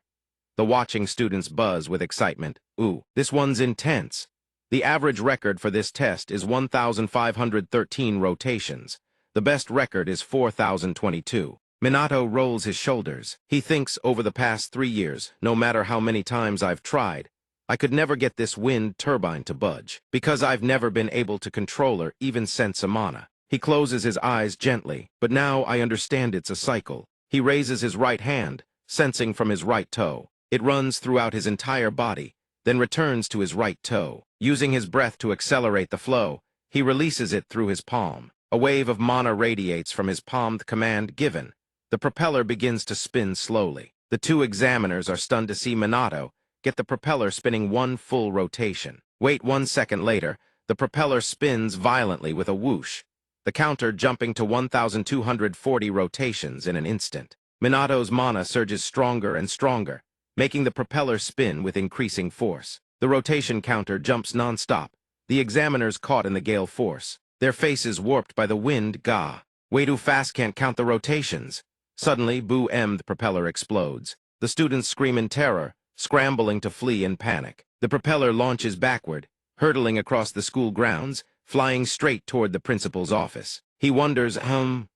The watching students buzz with excitement. Ooh, this one's intense. The average record for this test is 1,513 rotations. The best record is 4,022. Minato rolls his shoulders. He thinks over the past 3 years, no matter how many times I've tried, I could never get this wind turbine to budge, because I've never been able to control her, even sense a mana. He closes his eyes gently, but now I understand it's a cycle. He raises his right hand, sensing from his right toe. It runs throughout his entire body, then returns to his right toe. Using his breath to accelerate the flow, he releases it through his palm. A wave of mana radiates from his palmed command given. The propeller begins to spin slowly. The 2 examiners are stunned to see Minato get the propeller spinning 1 full rotation. Wait 1 second later, the propeller spins violently with a whoosh, the counter jumping to 1,240 rotations in an instant. Minato's mana surges stronger and stronger, making the propeller spin with increasing force. The rotation counter jumps non-stop, the examiners caught in the gale force. Their faces warped by the wind, Gah. Way too fast, can't count the rotations. Suddenly, Boo-M, the propeller explodes. The students scream in terror, scrambling to flee in panic. The propeller launches backward, hurtling across the school grounds, flying straight toward the principal's office. He wonders, A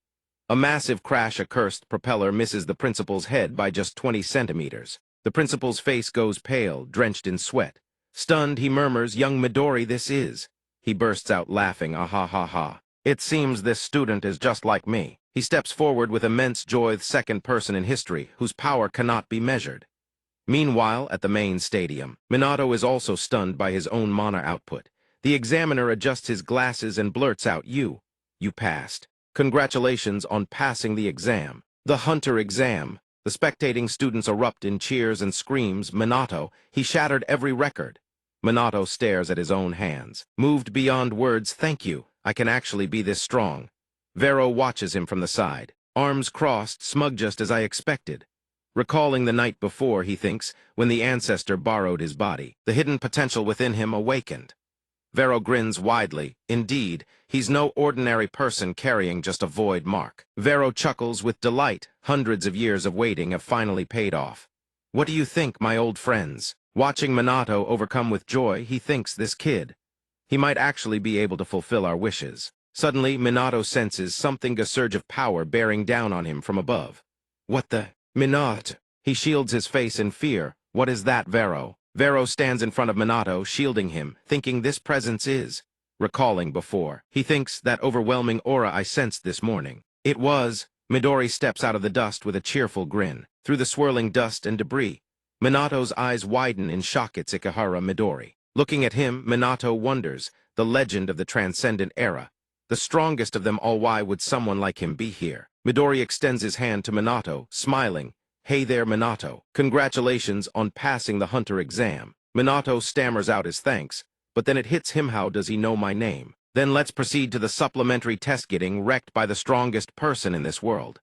massive crash occurs. The propeller misses the principal's head by just 20 centimeters. The principal's face goes pale, drenched in sweat. Stunned, he murmurs, young Midori, this is. He bursts out laughing, ah ha ha ha. It seems this student is just like me. He steps forward with immense joy, the second person in history whose power cannot be measured. Meanwhile, at the main stadium, Minato is also stunned by his own mana output. The examiner adjusts his glasses and blurts out, you passed. Congratulations on passing the exam. The Hunter exam. The spectating students erupt in cheers and screams, Minato, he shattered every record. Minato stares at his own hands. Moved beyond words, thank you, I can actually be this strong. Vero watches him from the side. Arms crossed, smug just as I expected. Recalling the night before, he thinks, when the ancestor borrowed his body, the hidden potential within him awakened. Vero grins widely. Indeed, he's no ordinary person carrying just a void mark. Vero chuckles with delight. Hundreds of years of waiting have finally paid off. What do you think, my old friends? Watching Minato overcome with joy, he thinks this kid. He might actually be able to fulfill our wishes. Suddenly, Minato senses something, a surge of power bearing down on him from above. What the? Minato! He shields his face in fear. What is that, Vero? Vero stands in front of Minato, shielding him, thinking this presence is. Recalling before. He thinks that overwhelming aura I sensed this morning. It was. Midori steps out of the dust with a cheerful grin. Through the swirling dust and debris, Minato's eyes widen in shock at Ikehara Midori. Looking at him, Minato wonders, the legend of the Transcendent era. The strongest of them all, why would someone like him be here? Midori extends his hand to Minato, smiling. Hey there, Minato. Congratulations on passing the Hunter exam. Minato stammers out his thanks, but then it hits him, how does he know my name? Then let's proceed to the supplementary test, getting wrecked by the strongest person in this world.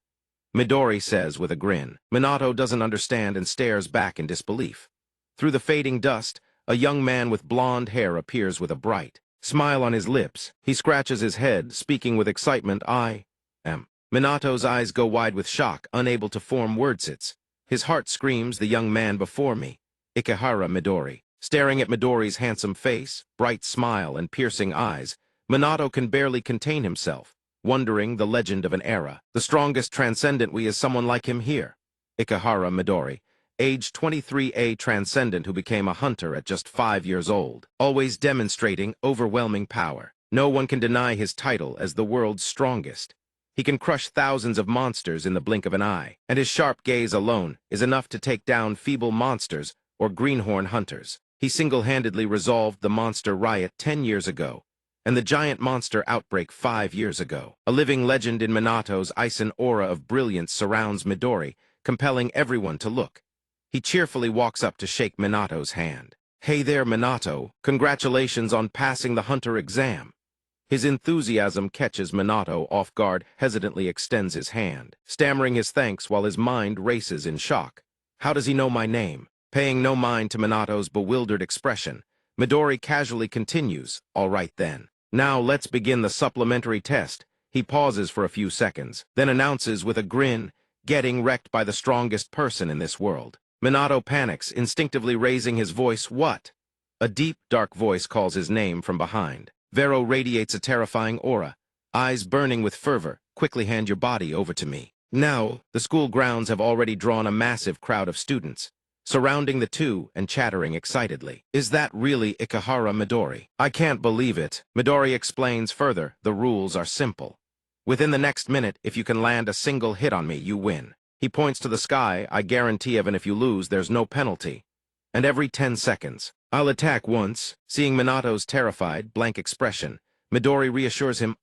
Midori says with a grin. Minato doesn't understand and stares back in disbelief. Through the fading dust, a young man with blonde hair appears with a bright smile on his lips. He scratches his head, speaking with excitement, I am. Minato's eyes go wide with shock, unable to form wordsits. His heart screams, the young man before me, Ikehara Midori. Staring at Midori's handsome face, bright smile, and piercing eyes, Minato can barely contain himself, wondering the legend of an era. The strongest Transcendent is someone like him here. Ikehara Midori, age 23, a Transcendent who became a hunter at just 5 years old, always demonstrating overwhelming power. No one can deny his title as the world's strongest. He can crush thousands of monsters in the blink of an eye, and his sharp gaze alone is enough to take down feeble monsters or greenhorn hunters. He single-handedly resolved the monster riot 10 years ago, and the giant monster outbreak 5 years ago. A living legend in Minato's ice, an aura of brilliance surrounds Midori, compelling everyone to look. He cheerfully walks up to shake Minato's hand. "Hey there, Minato. Congratulations on passing the hunter exam." His enthusiasm catches Minato off guard, hesitantly extends his hand, stammering his thanks while his mind races in shock. How does he know my name? Paying no mind to Minato's bewildered expression, Midori casually continues, "All right then. Now let's begin the supplementary test." He pauses for a few seconds, then announces with a grin, "Getting wrecked by the strongest person in this world." Minato panics, instinctively raising his voice. "What?" A deep, dark voice calls his name from behind. Vero radiates a terrifying aura, eyes burning with fervor. "Quickly hand your body over to me." Now, the school grounds have already drawn a massive crowd of students, surrounding the two and chattering excitedly. "Is that really Ikehara Midori?" "I can't believe it." Midori explains further, "The rules are simple. Within the next minute, if you can land a single hit on me, you win." He points to the sky. "I guarantee even if you lose, there's no penalty. And every 10 seconds. I'll attack once." Seeing Minato's terrified, blank expression, Midori reassures him,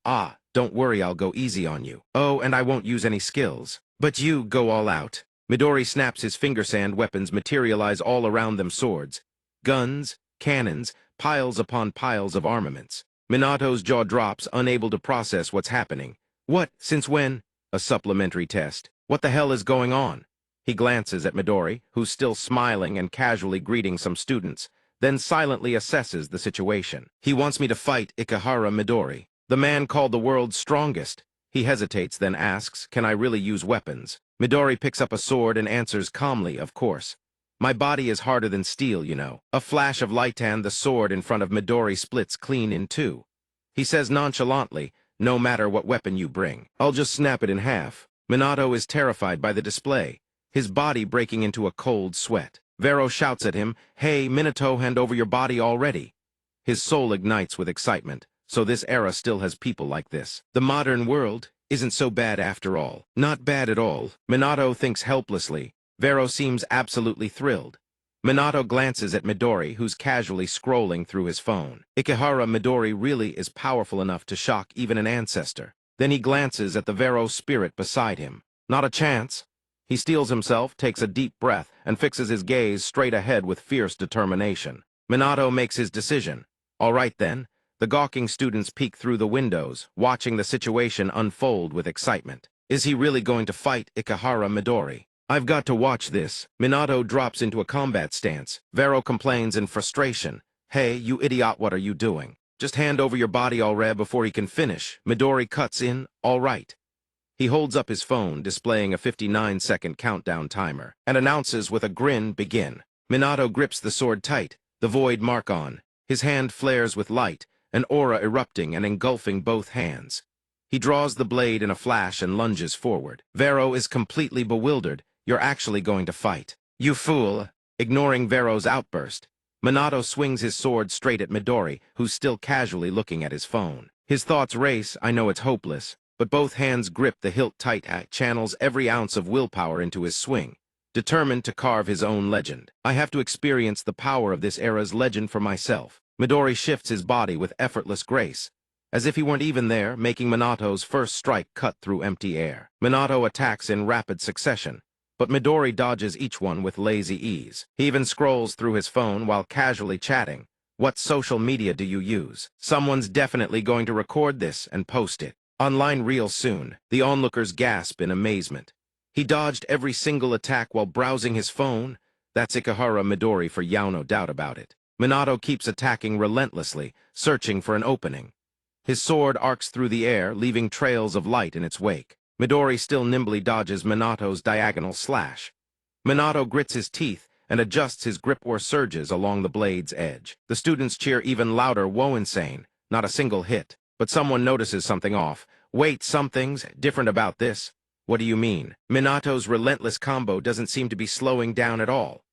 "Don't worry, I'll go easy on you. Oh, and I won't use any skills. But you go all out." Midori snaps his finger, sand weapons materialize all around them, swords, guns, cannons, piles upon piles of armaments. Minato's jaw drops, unable to process what's happening. "What? Since when?" "A supplementary test. What the hell is going on?" He glances at Midori, who's still smiling and casually greeting some students, then silently assesses the situation. "He wants me to fight Ikehara Midori, the man called the world's strongest." He hesitates, then asks, "Can I really use weapons?" Midori picks up a sword and answers calmly, "Of course. My body is harder than steel, you know." A flash of light and the sword in front of Midori splits clean in two. He says nonchalantly, "No matter what weapon you bring, I'll just snap it in half." Minato is terrified by the display, his body breaking into a cold sweat. Vero shouts at him, "Hey, Minato, hand over your body already." His soul ignites with excitement. So this era still has people like this. The modern world isn't so bad after all. Not bad at all. Minato thinks helplessly. Vero seems absolutely thrilled. Minato glances at Midori, who's casually scrolling through his phone. Ikehara Midori really is powerful enough to shock even an ancestor. Then he glances at the Vero spirit beside him. Not a chance. He steels himself, takes a deep breath, and fixes his gaze straight ahead with fierce determination. Minato makes his decision. All right then. The gawking students peek through the windows, watching the situation unfold with excitement. Is he really going to fight Ikehara Midori? "I've got to watch this." Minato drops into a combat stance. Vero complains in frustration. "Hey, you idiot, what are you doing? Just hand over your body already before he can finish." Midori cuts in, "All right." He holds up his phone, displaying a 59-second countdown timer, and announces with a grin, "Begin." Minato grips the sword tight, the void mark on. His hand flares with light, an aura erupting and engulfing both hands. He draws the blade in a flash and lunges forward. Vero is completely bewildered. "You're actually going to fight?" "You fool!" Ignoring Vero's outburst, Minato swings his sword straight at Midori, who's still casually looking at his phone. His thoughts race. I know it's hopeless, but both hands grip the hilt tight. Channels every ounce of willpower into his swing, determined to carve his own legend. "I have to experience the power of this era's legend for myself." Midori shifts his body with effortless grace, as if he weren't even there, making Minato's first strike cut through empty air. Minato attacks in rapid succession, but Midori dodges each one with lazy ease. He even scrolls through his phone while casually chatting. "What social media do you use? Someone's definitely going to record this and post it online real soon." The onlookers gasp in amazement. He dodged every single attack while browsing his phone. That's Ikehara Midori for Yao, no doubt about it. Minato keeps attacking relentlessly, searching for an opening. His sword arcs through the air, leaving trails of light in its wake. Midori still nimbly dodges Minato's diagonal slash. Minato grits his teeth and adjusts his grip or surges along the blade's edge. The students cheer even louder. Whoa, insane. Not a single hit. But someone notices something off. "Wait, something's different about this." "What do you mean?" Minato's relentless combo doesn't seem to be slowing down at all.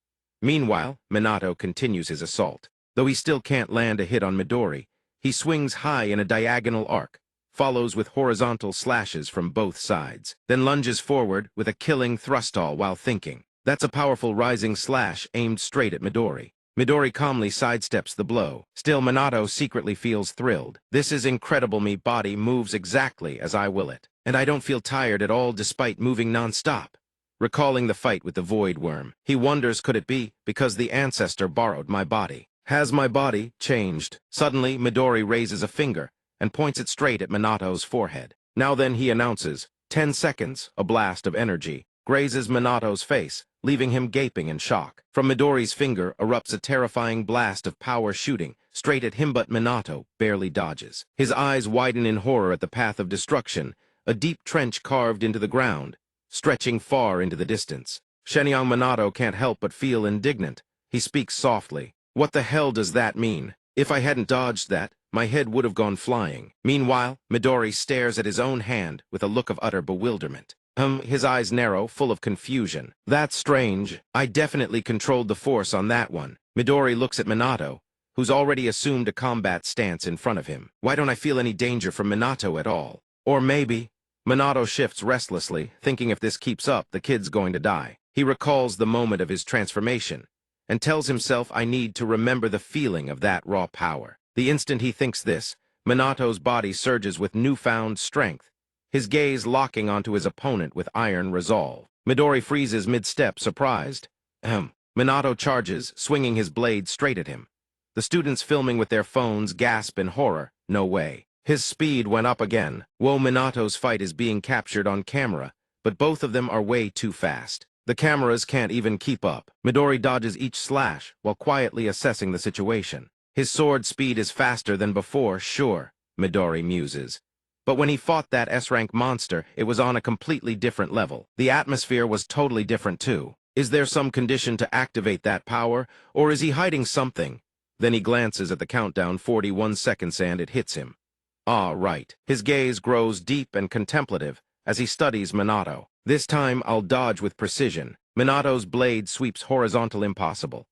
Meanwhile, Minato continues his assault. Though he still can't land a hit on Midori, He swings high in a diagonal arc, follows with horizontal slashes from both sides, then lunges forward with a killing thrust-all while thinking. That's a powerful rising slash aimed straight at Midori. Midori calmly sidesteps the blow. Still, Minato secretly feels thrilled. This is incredible. Me body moves exactly as I will it. And I don't feel tired at all despite moving non-stop. Recalling the fight with the Void Worm, he wonders, could it be because the ancestor borrowed my body? Has my body changed? Suddenly, Midori raises a finger and points it straight at Minato's forehead. Now then, he announces, 10 seconds, a blast of energy grazes Minato's face, leaving him gaping in shock. From Midori's finger erupts a terrifying blast of power shooting straight at him, but Minato barely dodges. His eyes widen in horror at the path of destruction, a deep trench carved into the ground, stretching far into the distance. Shenyang Minato can't help but feel indignant. He speaks softly. What the hell does that mean? If I hadn't dodged that, my head would have gone flying. Meanwhile, Midori stares at his own hand with a look of utter bewilderment. His eyes narrow, full of confusion. That's strange. I definitely controlled the force on that one. Midori looks at Minato, who's already assumed a combat stance in front of him. Why don't I feel any danger from Minato at all? Or maybe... Minato shifts restlessly, thinking if this keeps up, the kid's going to die. He recalls the moment of his transformation, and tells himself, I need to remember the feeling of that raw power. The instant he thinks this, Minato's body surges with newfound strength, his gaze locking onto his opponent with iron resolve. Midori freezes mid-step, surprised. Minato charges, swinging his blade straight at him. The students filming with their phones gasp in horror. No way. His speed went up again. Minato's fight is being captured on camera, but both of them are way too fast. The cameras can't even keep up. Midori dodges each slash while quietly assessing the situation. His sword speed is faster than before, sure, Midori muses. But when he fought that S-rank monster, it was on a completely different level. The atmosphere was totally different too. Is there some condition to activate that power, or is he hiding something? Then he glances at the countdown, 41 seconds, and it hits him. Ah, right. His gaze grows deep and contemplative as he studies Minato. This time, I'll dodge with precision. Minato's blade sweeps horizontal, impossible.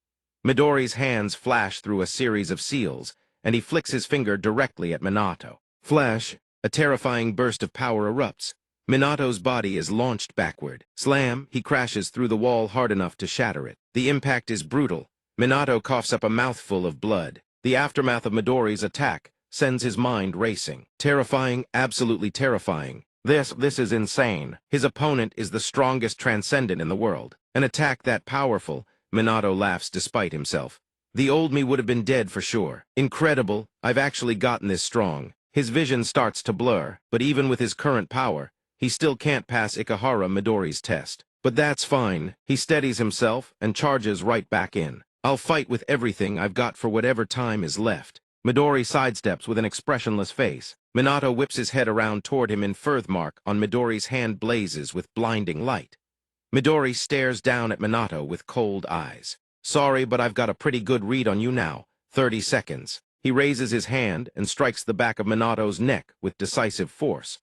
Midori's hands flash through a series of seals, and he flicks his finger directly at Minato. Flash, a terrifying burst of power erupts. Minato's body is launched backward. Slam, he crashes through the wall hard enough to shatter it. The impact is brutal. Minato coughs up a mouthful of blood. The aftermath of Midori's attack sends his mind racing. Terrifying, absolutely terrifying. This is insane. His opponent is the strongest Transcendent in the world. An attack that powerful, Minato laughs despite himself. The old me would have been dead for sure. Incredible, I've actually gotten this strong. His vision starts to blur, but even with his current power, he still can't pass Ikehara Midori's test. But that's fine. He steadies himself and charges right back in. I'll fight with everything I've got for whatever time is left. Midori sidesteps with an expressionless face. Minato whips his head around toward him, and birthmark on Midori's hand blazes with blinding light. Midori stares down at Minato with cold eyes. Sorry, but I've got a pretty good read on you now. 30 seconds. He raises his hand and strikes the back of Minato's neck with decisive force.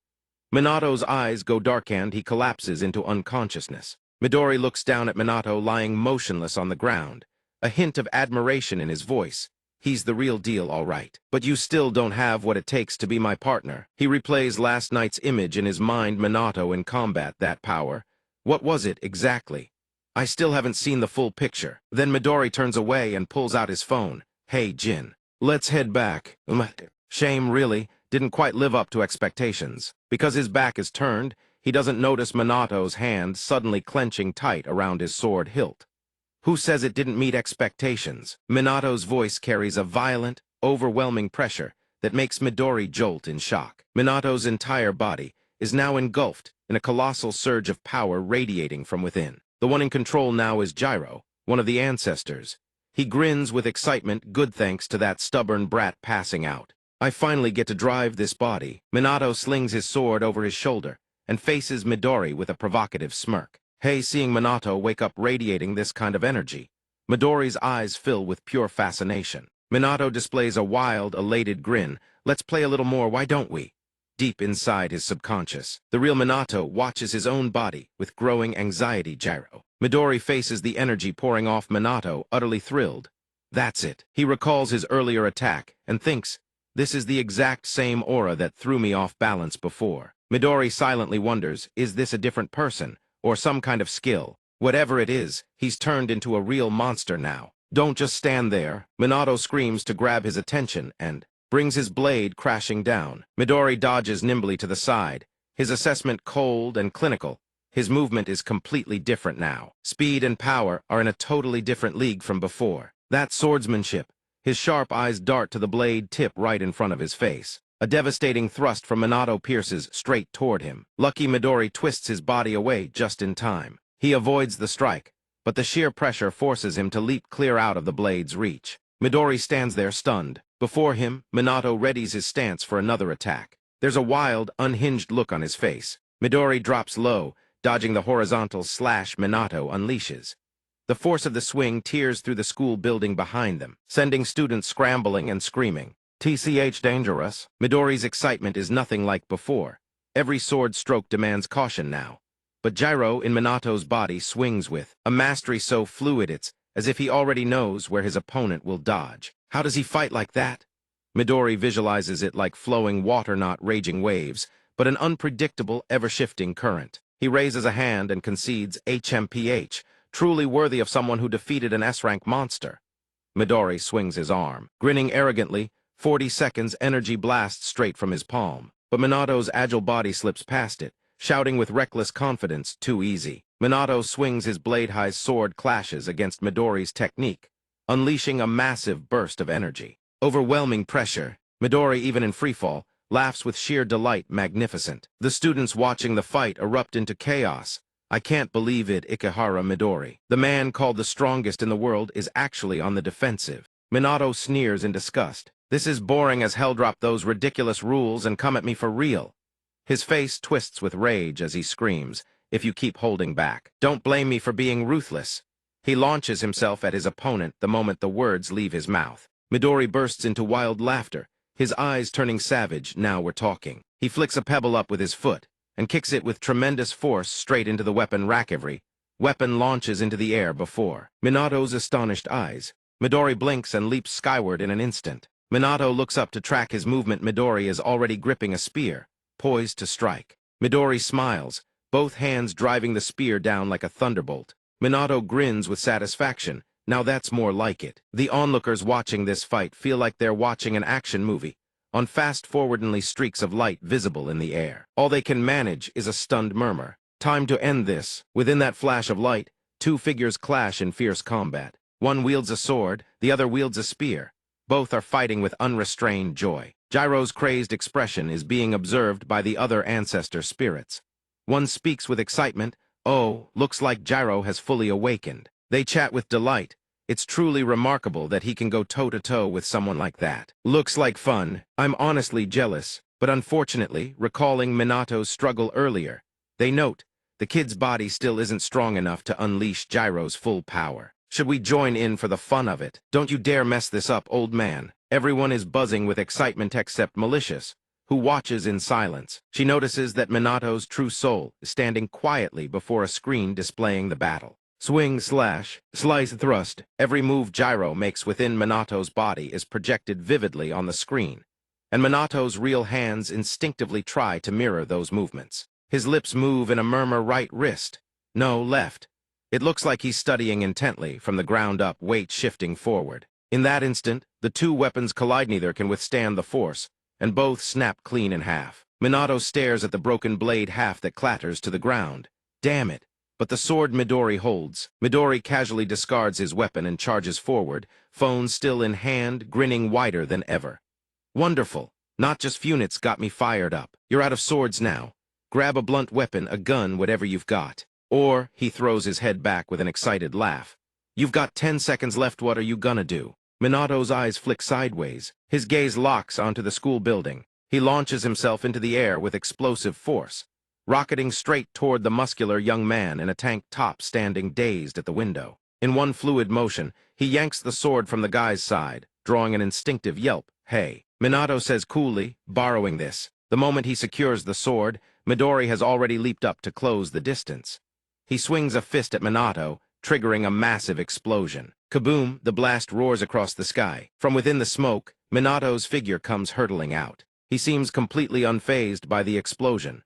Minato's eyes go dark and he collapses into unconsciousness. Midori looks down at Minato lying motionless on the ground, a hint of admiration in his voice. He's the real deal, all right. But you still don't have what it takes to be my partner. He replays last night's image in his mind, Minato in combat, that power. What was it exactly? I still haven't seen the full picture. Then Midori turns away and pulls out his phone. Hey, Jin. Let's head back. Shame, really. Didn't quite live up to expectations. Because his back is turned, he doesn't notice Minato's hand suddenly clenching tight around his sword hilt. Who says it didn't meet expectations? Minato's voice carries a violent, overwhelming pressure that makes Midori jolt in shock. Minato's entire body is now engulfed in a colossal surge of power radiating from within. The one in control now is Gyro, one of the ancestors. He grins with excitement, good thanks to that stubborn brat passing out. I finally get to drive this body. Minato slings his sword over his shoulder and faces Midori with a provocative smirk. Hey, seeing Minato wake up radiating this kind of energy, Midori's eyes fill with pure fascination. Minato displays a wild, elated grin. Let's play a little more, why don't we? Deep inside his subconscious, the real Minato watches his own body with growing anxiety. Gyro. Midori faces the energy pouring off Minato, utterly thrilled. That's it. He recalls his earlier attack and thinks, This is the exact same aura that threw me off balance before. Midori silently wonders, is this a different person, or some kind of skill? Whatever it is, he's turned into a real monster now. Don't just stand there. Minato screams to grab his attention and brings his blade crashing down. Midori dodges nimbly to the side, his assessment cold and clinical. His movement is completely different now. Speed and power are in a totally different league from before. That swordsmanship. His sharp eyes dart to the blade tip right in front of his face. A devastating thrust from Minato pierces straight toward him. Lucky Midori twists his body away just in time. He avoids the strike, but the sheer pressure forces him to leap clear out of the blade's reach. Midori stands there stunned. Before him, Minato readies his stance for another attack. There's a wild, unhinged look on his face. Midori drops low, dodging the horizontal slash Minato unleashes. The force of the swing tears through the school building behind them, sending students scrambling and screaming. TCH dangerous. Midori's excitement is nothing like before. Every sword stroke demands caution now. But gyro in Minato's body swings with a mastery so fluid it's as if he already knows where his opponent will dodge. How does he fight like that? Midori visualizes it like flowing water, not raging waves, but an unpredictable, ever-shifting current. He raises a hand and concedes HMPH, truly worthy of someone who defeated an S-rank monster. Midori swings his arm. Grinning arrogantly, 40 seconds energy blasts straight from his palm. But Minato's agile body slips past it, shouting with reckless confidence, too easy. Minato swings his blade-high sword clashes against Midori's technique, unleashing a massive burst of energy. Overwhelming pressure. Midori, even in freefall, laughs with sheer delight, magnificent. The students watching the fight erupt into chaos. I can't believe it, Ikehara Midori. The man called the strongest in the world is actually on the defensive. Minato sneers in disgust. This is boring as hell. Drop those ridiculous rules and come at me for real. His face twists with rage as he screams, if you keep holding back. Don't blame me for being ruthless. He launches himself at his opponent the moment the words leave his mouth. Midori bursts into wild laughter, his eyes turning savage. Now we're talking. He flicks a pebble up with his foot and kicks it with tremendous force straight into the weapon rack. Every weapon launches into the air before Minato's astonished eyes. Midori blinks and leaps skyward in an instant. Minato looks up to track his movement. Midori is already gripping a spear, poised to strike. Midori smiles, both hands driving the spear down like a thunderbolt. Minato grins with satisfaction. Now that's more like it. The onlookers watching this fight feel like they're watching an action movie, on fast-forwardingly streaks of light visible in the air. All they can manage is a stunned murmur. Time to end this. Within that flash of light, two figures clash in fierce combat. One wields a sword, the other wields a spear. Both are fighting with unrestrained joy. Gyro's crazed expression is being observed by the other ancestor spirits. One speaks with excitement. Oh, looks like Gyro has fully awakened. They chat with delight. It's truly remarkable that he can go toe-to-toe with someone like that. Looks like fun. I'm honestly jealous, but unfortunately, recalling Minato's struggle earlier, they note the kid's body still isn't strong enough to unleash Gyro's full power. Should we join in for the fun of it? Don't you dare mess this up, old man. Everyone is buzzing with excitement except Malicious, who watches in silence. She notices that Minato's true soul is standing quietly before a screen displaying the battle. Swing, slash, slice, thrust. Every move Gyro makes within Minato's body is projected vividly on the screen, and Minato's real hands instinctively try to mirror those movements. His lips move in a murmur. Right wrist. No, left. It looks like he's studying intently, from the ground up, weight shifting forward. In that instant, the two weapons collide. Neither can withstand the force, and both snap clean in half. Minato stares at the broken blade half that clatters to the ground. Damn it. But the sword Midori holds. Midori casually discards his weapon and charges forward, phone still in hand, grinning wider than ever. Wonderful. Not just Funits got me fired up. You're out of swords now. Grab a blunt weapon, a gun, whatever you've got. Or, he throws his head back with an excited laugh. You've got 10 seconds left. What are you gonna do? Minato's eyes flick sideways. His gaze locks onto the school building. He launches himself into the air with explosive force, rocketing straight toward the muscular young man in a tank top standing dazed at the window. In one fluid motion, he yanks the sword from the guy's side, drawing an instinctive yelp. Hey. Minato says coolly, borrowing this. The moment he secures the sword, Midori has already leaped up to close the distance. He swings a fist at Minato, triggering a massive explosion. Kaboom! The blast roars across the sky. From within the smoke, Minato's figure comes hurtling out. He seems completely unfazed by the explosion.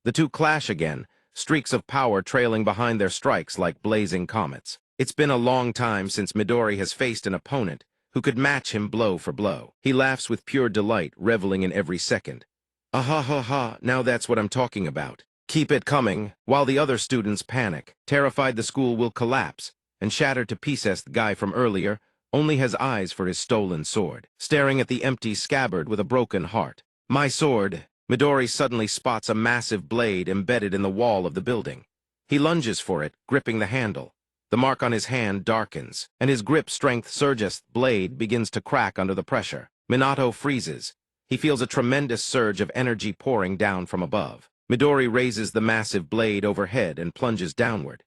The two clash again, streaks of power trailing behind their strikes like blazing comets. It's been a long time since Midori has faced an opponent who could match him blow for blow. He laughs with pure delight, reveling in every second. Ah ha ha ha, now that's what I'm talking about. Keep it coming, while the other students panic, terrified the school will collapse, and shattered to pieces. The guy from earlier only has eyes for his stolen sword, staring at the empty scabbard with a broken heart. My sword! Midori suddenly spots a massive blade embedded in the wall of the building. He lunges for it, gripping the handle. The mark on his hand darkens, and his grip strength surges. Blade begins to crack under the pressure. Minato freezes. He feels a tremendous surge of energy pouring down from above. Midori raises the massive blade overhead and plunges downward.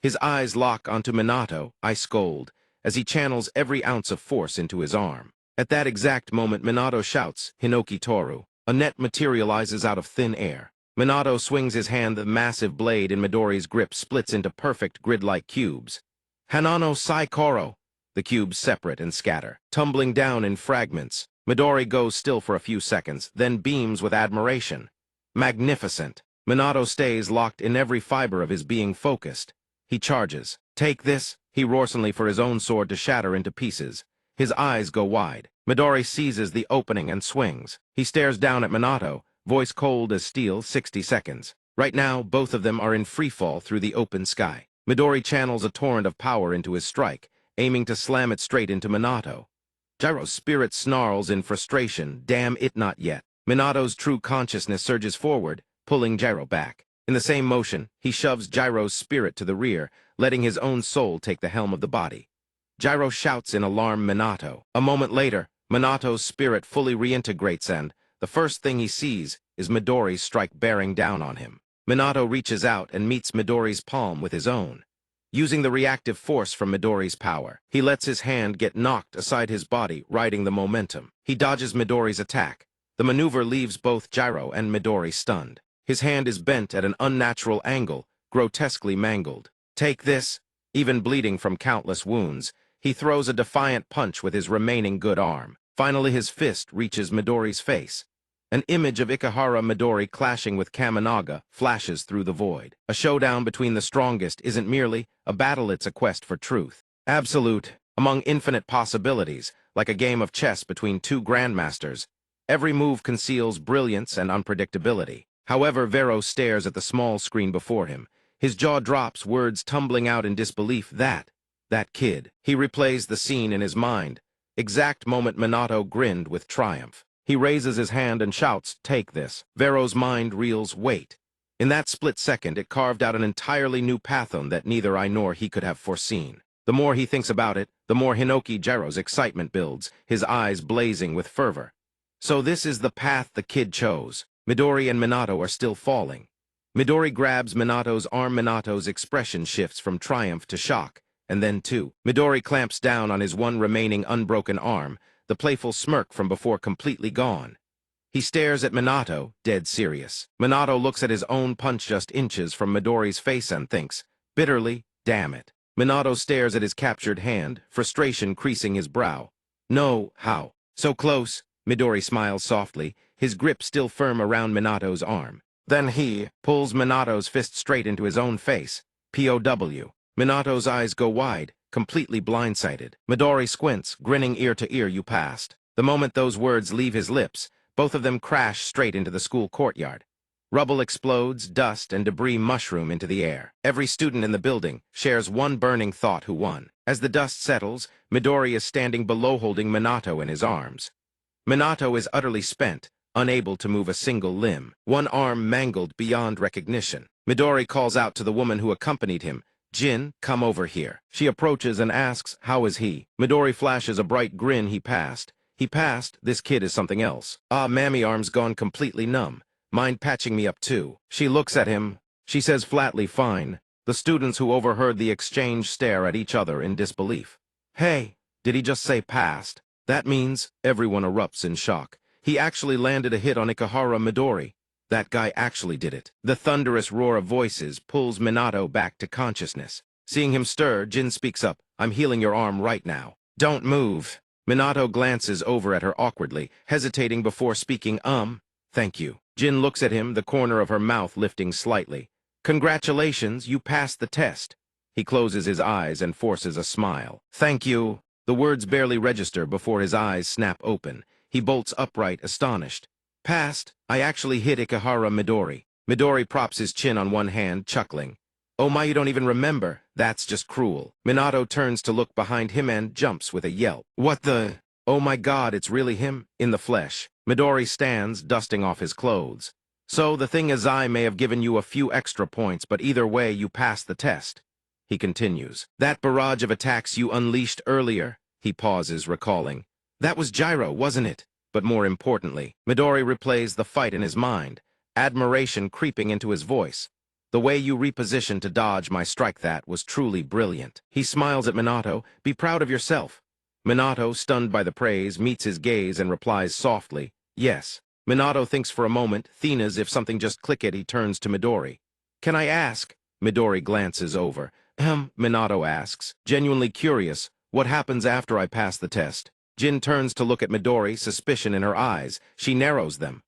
His eyes lock onto Minato, ice cold, as he channels every ounce of force into his arm. At that exact moment, Minato shouts, "Hinoki Toru." A net materializes out of thin air. Minato swings his hand. The massive blade in Midori's grip splits into perfect grid-like cubes. Hanano Saikoro! The cubes separate and scatter, tumbling down in fragments. Midori goes still for a few seconds, then beams with admiration. Magnificent! Minato stays locked in every fiber of his being, focused. He charges. Take this! He roars suddenly for his own sword to shatter into pieces. His eyes go wide. Midori seizes the opening and swings. He stares down at Minato, voice cold as steel. 60 seconds. Right now, both of them are in freefall through the open sky. Midori channels a torrent of power into his strike, aiming to slam it straight into Minato. Jiro's spirit snarls in frustration. Damn it, not yet. Minato's true consciousness surges forward, pulling Jiro back. In the same motion, he shoves Jiro's spirit to the rear, letting his own soul take the helm of the body. Jiro shouts in alarm, Minato. A moment later, Minato's spirit fully reintegrates and, the first thing he sees is Midori's strike bearing down on him. Minato reaches out and meets Midori's palm with his own. Using the reactive force from Midori's power, he lets his hand get knocked aside his body, riding the momentum. He dodges Midori's attack. The maneuver leaves both Jiro and Midori stunned. His hand is bent at an unnatural angle, grotesquely mangled. Take this! Even bleeding from countless wounds, he throws a defiant punch with his remaining good arm. Finally, his fist reaches Midori's face. An image of Ikehara Midori clashing with Kaminaga flashes through the void. A showdown between the strongest isn't merely a battle, it's a quest for truth. Absolute, among infinite possibilities, like a game of chess between two grandmasters. Every move conceals brilliance and unpredictability. However, Vero stares at the small screen before him. His jaw drops, words tumbling out in disbelief. That kid. He replays the scene in his mind. Exact moment Minato grinned with triumph. He raises his hand and shouts, "Take this." Vero's mind reels, wait. In that split second, it carved out an entirely new pantheon that neither I nor he could have foreseen. The more he thinks about it, the more Hinoki Jiro's excitement builds, his eyes blazing with fervor. So this is the path the kid chose. Midori and Minato are still falling. Midori grabs Minato's arm. Minato's expression shifts from triumph to shock, and then Midori clamps down on his one remaining unbroken arm, the playful smirk from before completely gone. He stares at Minato, dead serious. Minato looks at his own punch just inches from Midori's face and thinks, bitterly, damn it. Minato stares at his captured hand, frustration creasing his brow. No, how? So close. Midori smiles softly, his grip still firm around Minato's arm. Then he pulls Minato's fist straight into his own face. POW. Minato's eyes go wide, completely blindsided. Midori squints, grinning ear to ear. You passed. The moment those words leave his lips, both of them crash straight into the school courtyard. Rubble explodes, dust and debris mushroom into the air. Every student in the building shares one burning thought: who won? As the dust settles, Midori is standing below, holding Minato in his arms. Minato is utterly spent, unable to move a single limb, one arm mangled beyond recognition. Midori calls out to the woman who accompanied him, "Jin, come over here." She approaches and asks, "How is he?" Midori flashes a bright grin. He passed. He passed. This kid is something else. Ah, mammy arm's gone completely numb. Mind patching me up too. She looks at him. She says flatly, "Fine." The students who overheard the exchange stare at each other in disbelief. Hey, did he just say passed? That means everyone erupts in shock. He actually landed a hit on Ikehara Midori. That guy actually did it. The thunderous roar of voices pulls Minato back to consciousness. Seeing him stir, Jin speaks up. I'm healing your arm right now. Don't move. Minato glances over at her awkwardly, hesitating before speaking. Thank you. Jin looks at him, the corner of her mouth lifting slightly. Congratulations, you passed the test. He closes his eyes and forces a smile. Thank you. The words barely register before his eyes snap open. He bolts upright, astonished. Passed? I actually hit Ikehara Midori. Midori props his chin on one hand, chuckling. Oh my, you don't even remember. That's just cruel. Minato turns to look behind him and jumps with a yelp. What the? Oh my god, it's really him? In the flesh. Midori stands, dusting off his clothes. So the thing is, I may have given you a few extra points, but either way you passed the test. He continues. That barrage of attacks you unleashed earlier? He pauses, recalling. That was Gyro, wasn't it? But more importantly, Midori replays the fight in his mind, admiration creeping into his voice. The way you repositioned to dodge my strike, that was truly brilliant. He smiles at Minato. Be proud of yourself. Minato, stunned by the praise, meets his gaze and replies softly, yes. Minato thinks for a moment, then as if something just clicked, he turns to Midori. Can I ask? Midori glances over. Minato asks, genuinely curious, what happens after I pass the test? Jin turns to look at Midori, suspicion in her eyes. She narrows them.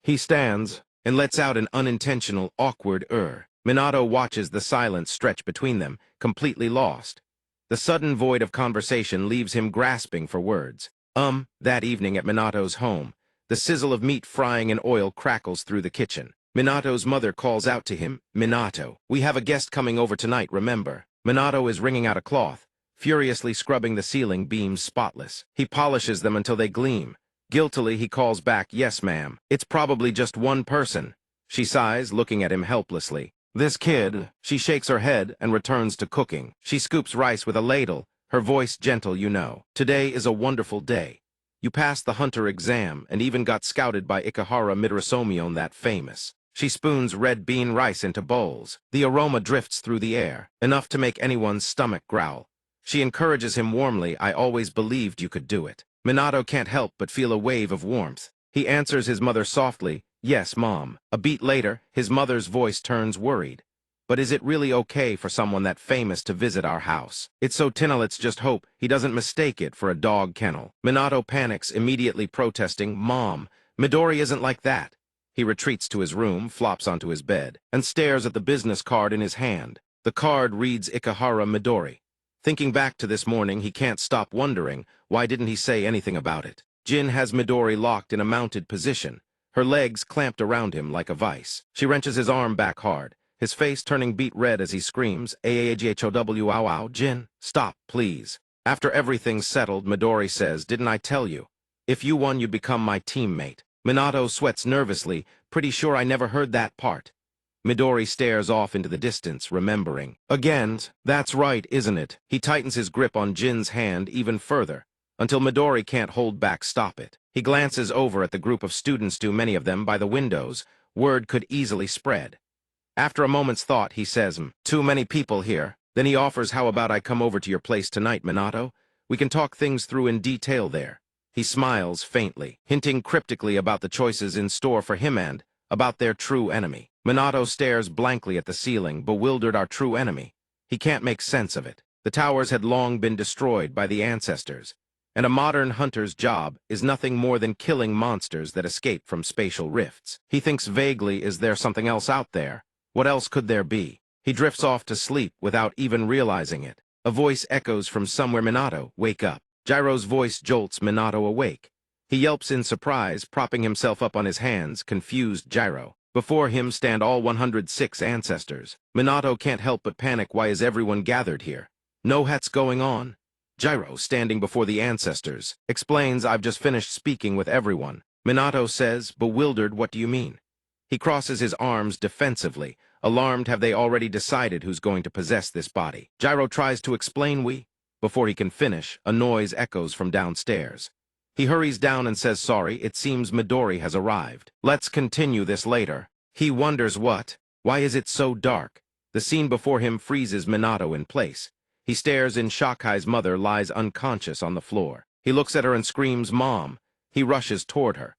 He stands and lets out an unintentional, awkward Minato watches the silence stretch between them, completely lost. The sudden void of conversation leaves him grasping for words. That evening at Minato's home, the sizzle of meat frying in oil crackles through the kitchen. Minato's mother calls out to him, Minato, we have a guest coming over tonight, remember? Minato is wringing out a cloth, furiously scrubbing the ceiling beams spotless. He polishes them until they gleam. Guiltily, he calls back, yes, ma'am. It's probably just one person. She sighs, looking at him helplessly. This kid. She shakes her head and returns to cooking. She scoops rice with a ladle, her voice gentle, you know. Today is a wonderful day. You passed the hunter exam and even got scouted by Ikehara Midorisomion, that famous. She spoons red bean rice into bowls. The aroma drifts through the air, enough to make anyone's stomach growl. She encourages him warmly, I always believed you could do it. Minato can't help but feel a wave of warmth. He answers his mother softly, yes, Mom. A beat later, his mother's voice turns worried. But is it really okay for someone that famous to visit our house? It's so let's just hope he doesn't mistake it for a dog kennel. Minato panics, immediately protesting, Mom, Midori isn't like that. He retreats to his room, flops onto his bed, and stares at the business card in his hand. The card reads Ikehara Midori. Thinking back to this morning, he can't stop wondering, why didn't he say anything about it? Jin has Midori locked in a mounted position, her legs clamped around him like a vice. She wrenches his arm back hard, his face turning beet red as he screams, AAGHOW, ow, ow, Jin, stop, please. After everything's settled, Midori says, didn't I tell you? If you won, you'd become my teammate. Minato sweats nervously, pretty sure I never heard that part. Midori stares off into the distance, remembering. Again, that's right, isn't it? He tightens his grip on Jin's hand even further, until Midori can't hold back, stop it. He glances over at the group of students, too many of them by the windows. Word could easily spread. After a moment's thought, he says, too many people here. Then he offers, how about I come over to your place tonight, Minato? We can talk things through in detail there. He smiles faintly, hinting cryptically about the choices in store for him and about their true enemy. Minato stares blankly at the ceiling, bewildered. Our true enemy. He can't make sense of it. The towers had long been destroyed by the ancestors, and a modern hunter's job is nothing more than killing monsters that escape from spatial rifts. He thinks vaguely, is there something else out there? What else could there be? He drifts off to sleep without even realizing it. A voice echoes from somewhere, Minato, wake up. Gyro's voice jolts Minato awake. He yelps in surprise, propping himself up on his hands, confused Gyro. Before him stand all 106 ancestors. Minato can't help but panic. Why is everyone gathered here? Know what's going on? Gyro, standing before the ancestors, explains, I've just finished speaking with everyone. Minato says, bewildered, what do you mean? He crosses his arms defensively, alarmed. Have they already decided who's going to possess this body? Gyro tries to explain. Before he can finish, a noise echoes from downstairs. He hurries down and says, sorry, it seems Midori has arrived. Let's continue this later. He wonders what? Why is it so dark? The scene before him freezes Minato in place. He stares in shock. His mother lies unconscious on the floor. He looks at her and screams, Mom. He rushes toward her.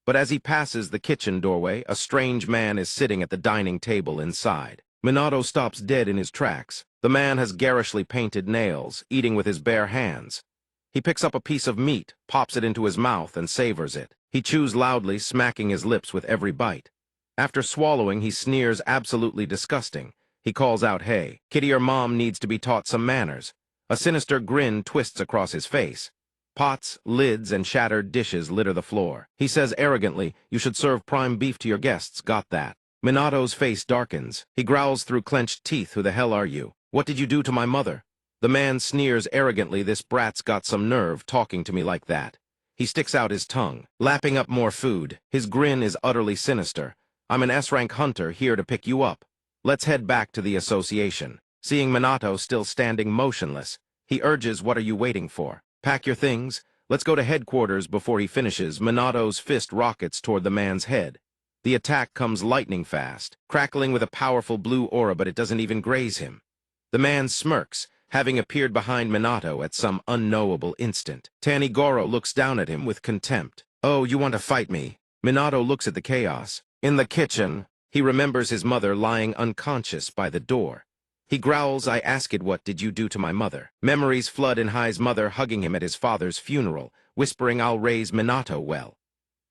But as he passes the kitchen doorway, a strange man is sitting at the dining table inside. Minato stops dead in his tracks. The man has garishly painted nails, eating with his bare hands. He picks up a piece of meat, pops it into his mouth, and savors it. He chews loudly, smacking his lips with every bite. After swallowing, he sneers, absolutely disgusting. He calls out, "Hey, kitty or mom needs to be taught some manners." A sinister grin twists across his face. Pots, lids, and shattered dishes litter the floor. He says arrogantly, "You should serve prime beef to your guests, got that?" Minato's face darkens. He growls through clenched teeth, "Who the hell are you? What did you do to my mother?" The man sneers arrogantly, "This brat's got some nerve talking to me like that." He sticks out his tongue, lapping up more food. His grin is utterly sinister. "I'm an S-rank hunter here to pick you up. Let's head back to the association." Seeing Minato still standing motionless, he urges, "What are you waiting for? Pack your things. Let's go to headquarters." Before he finishes, Minato's fist rockets toward the man's head. The attack comes lightning fast, crackling with a powerful blue aura, but it doesn't even graze him. The man smirks, having appeared behind Minato at some unknowable instant. Tanigoro looks down at him with contempt. "Oh, you want to fight me?" Minato looks at the chaos. In the kitchen, he remembers his mother lying unconscious by the door. He growls, "I asked, what did you do to my mother?" Memories flood in Hai's mother hugging him at his father's funeral, whispering, "I'll raise Minato well."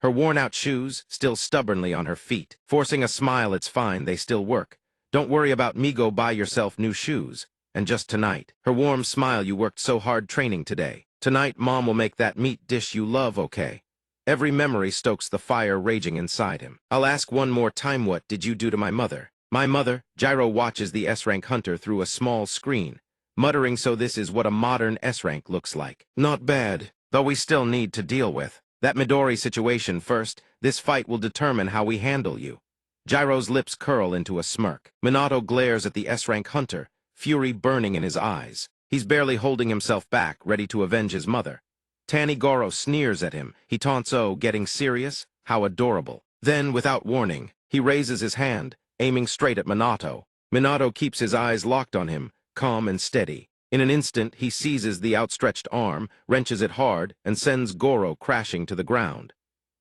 Her worn-out shoes, still stubbornly on her feet. Forcing a smile, "It's fine, they still work. Don't worry about me, go buy yourself new shoes. And just tonight." Her warm smile, "You worked so hard training today. Tonight, Mom will make that meat dish you love, okay?" Every memory stokes the fire raging inside him. "I'll ask one more time, what did you do to my mother?" "My mother?" Gyro watches the S-rank hunter through a small screen, muttering, "So this is what a modern S-rank looks like. Not bad, though we still need to deal with that Midori situation first. This fight will determine how we handle you." Gyro's lips curl into a smirk. Minato glares at the S-rank hunter, fury burning in his eyes. He's barely holding himself back, ready to avenge his mother. Tanigoro sneers at him. He taunts, "Oh, getting serious? How adorable." Then, without warning, he raises his hand, aiming straight at Minato. Minato keeps his eyes locked on him, calm and steady. In an instant, he seizes the outstretched arm, wrenches it hard, and sends Goro crashing to the ground.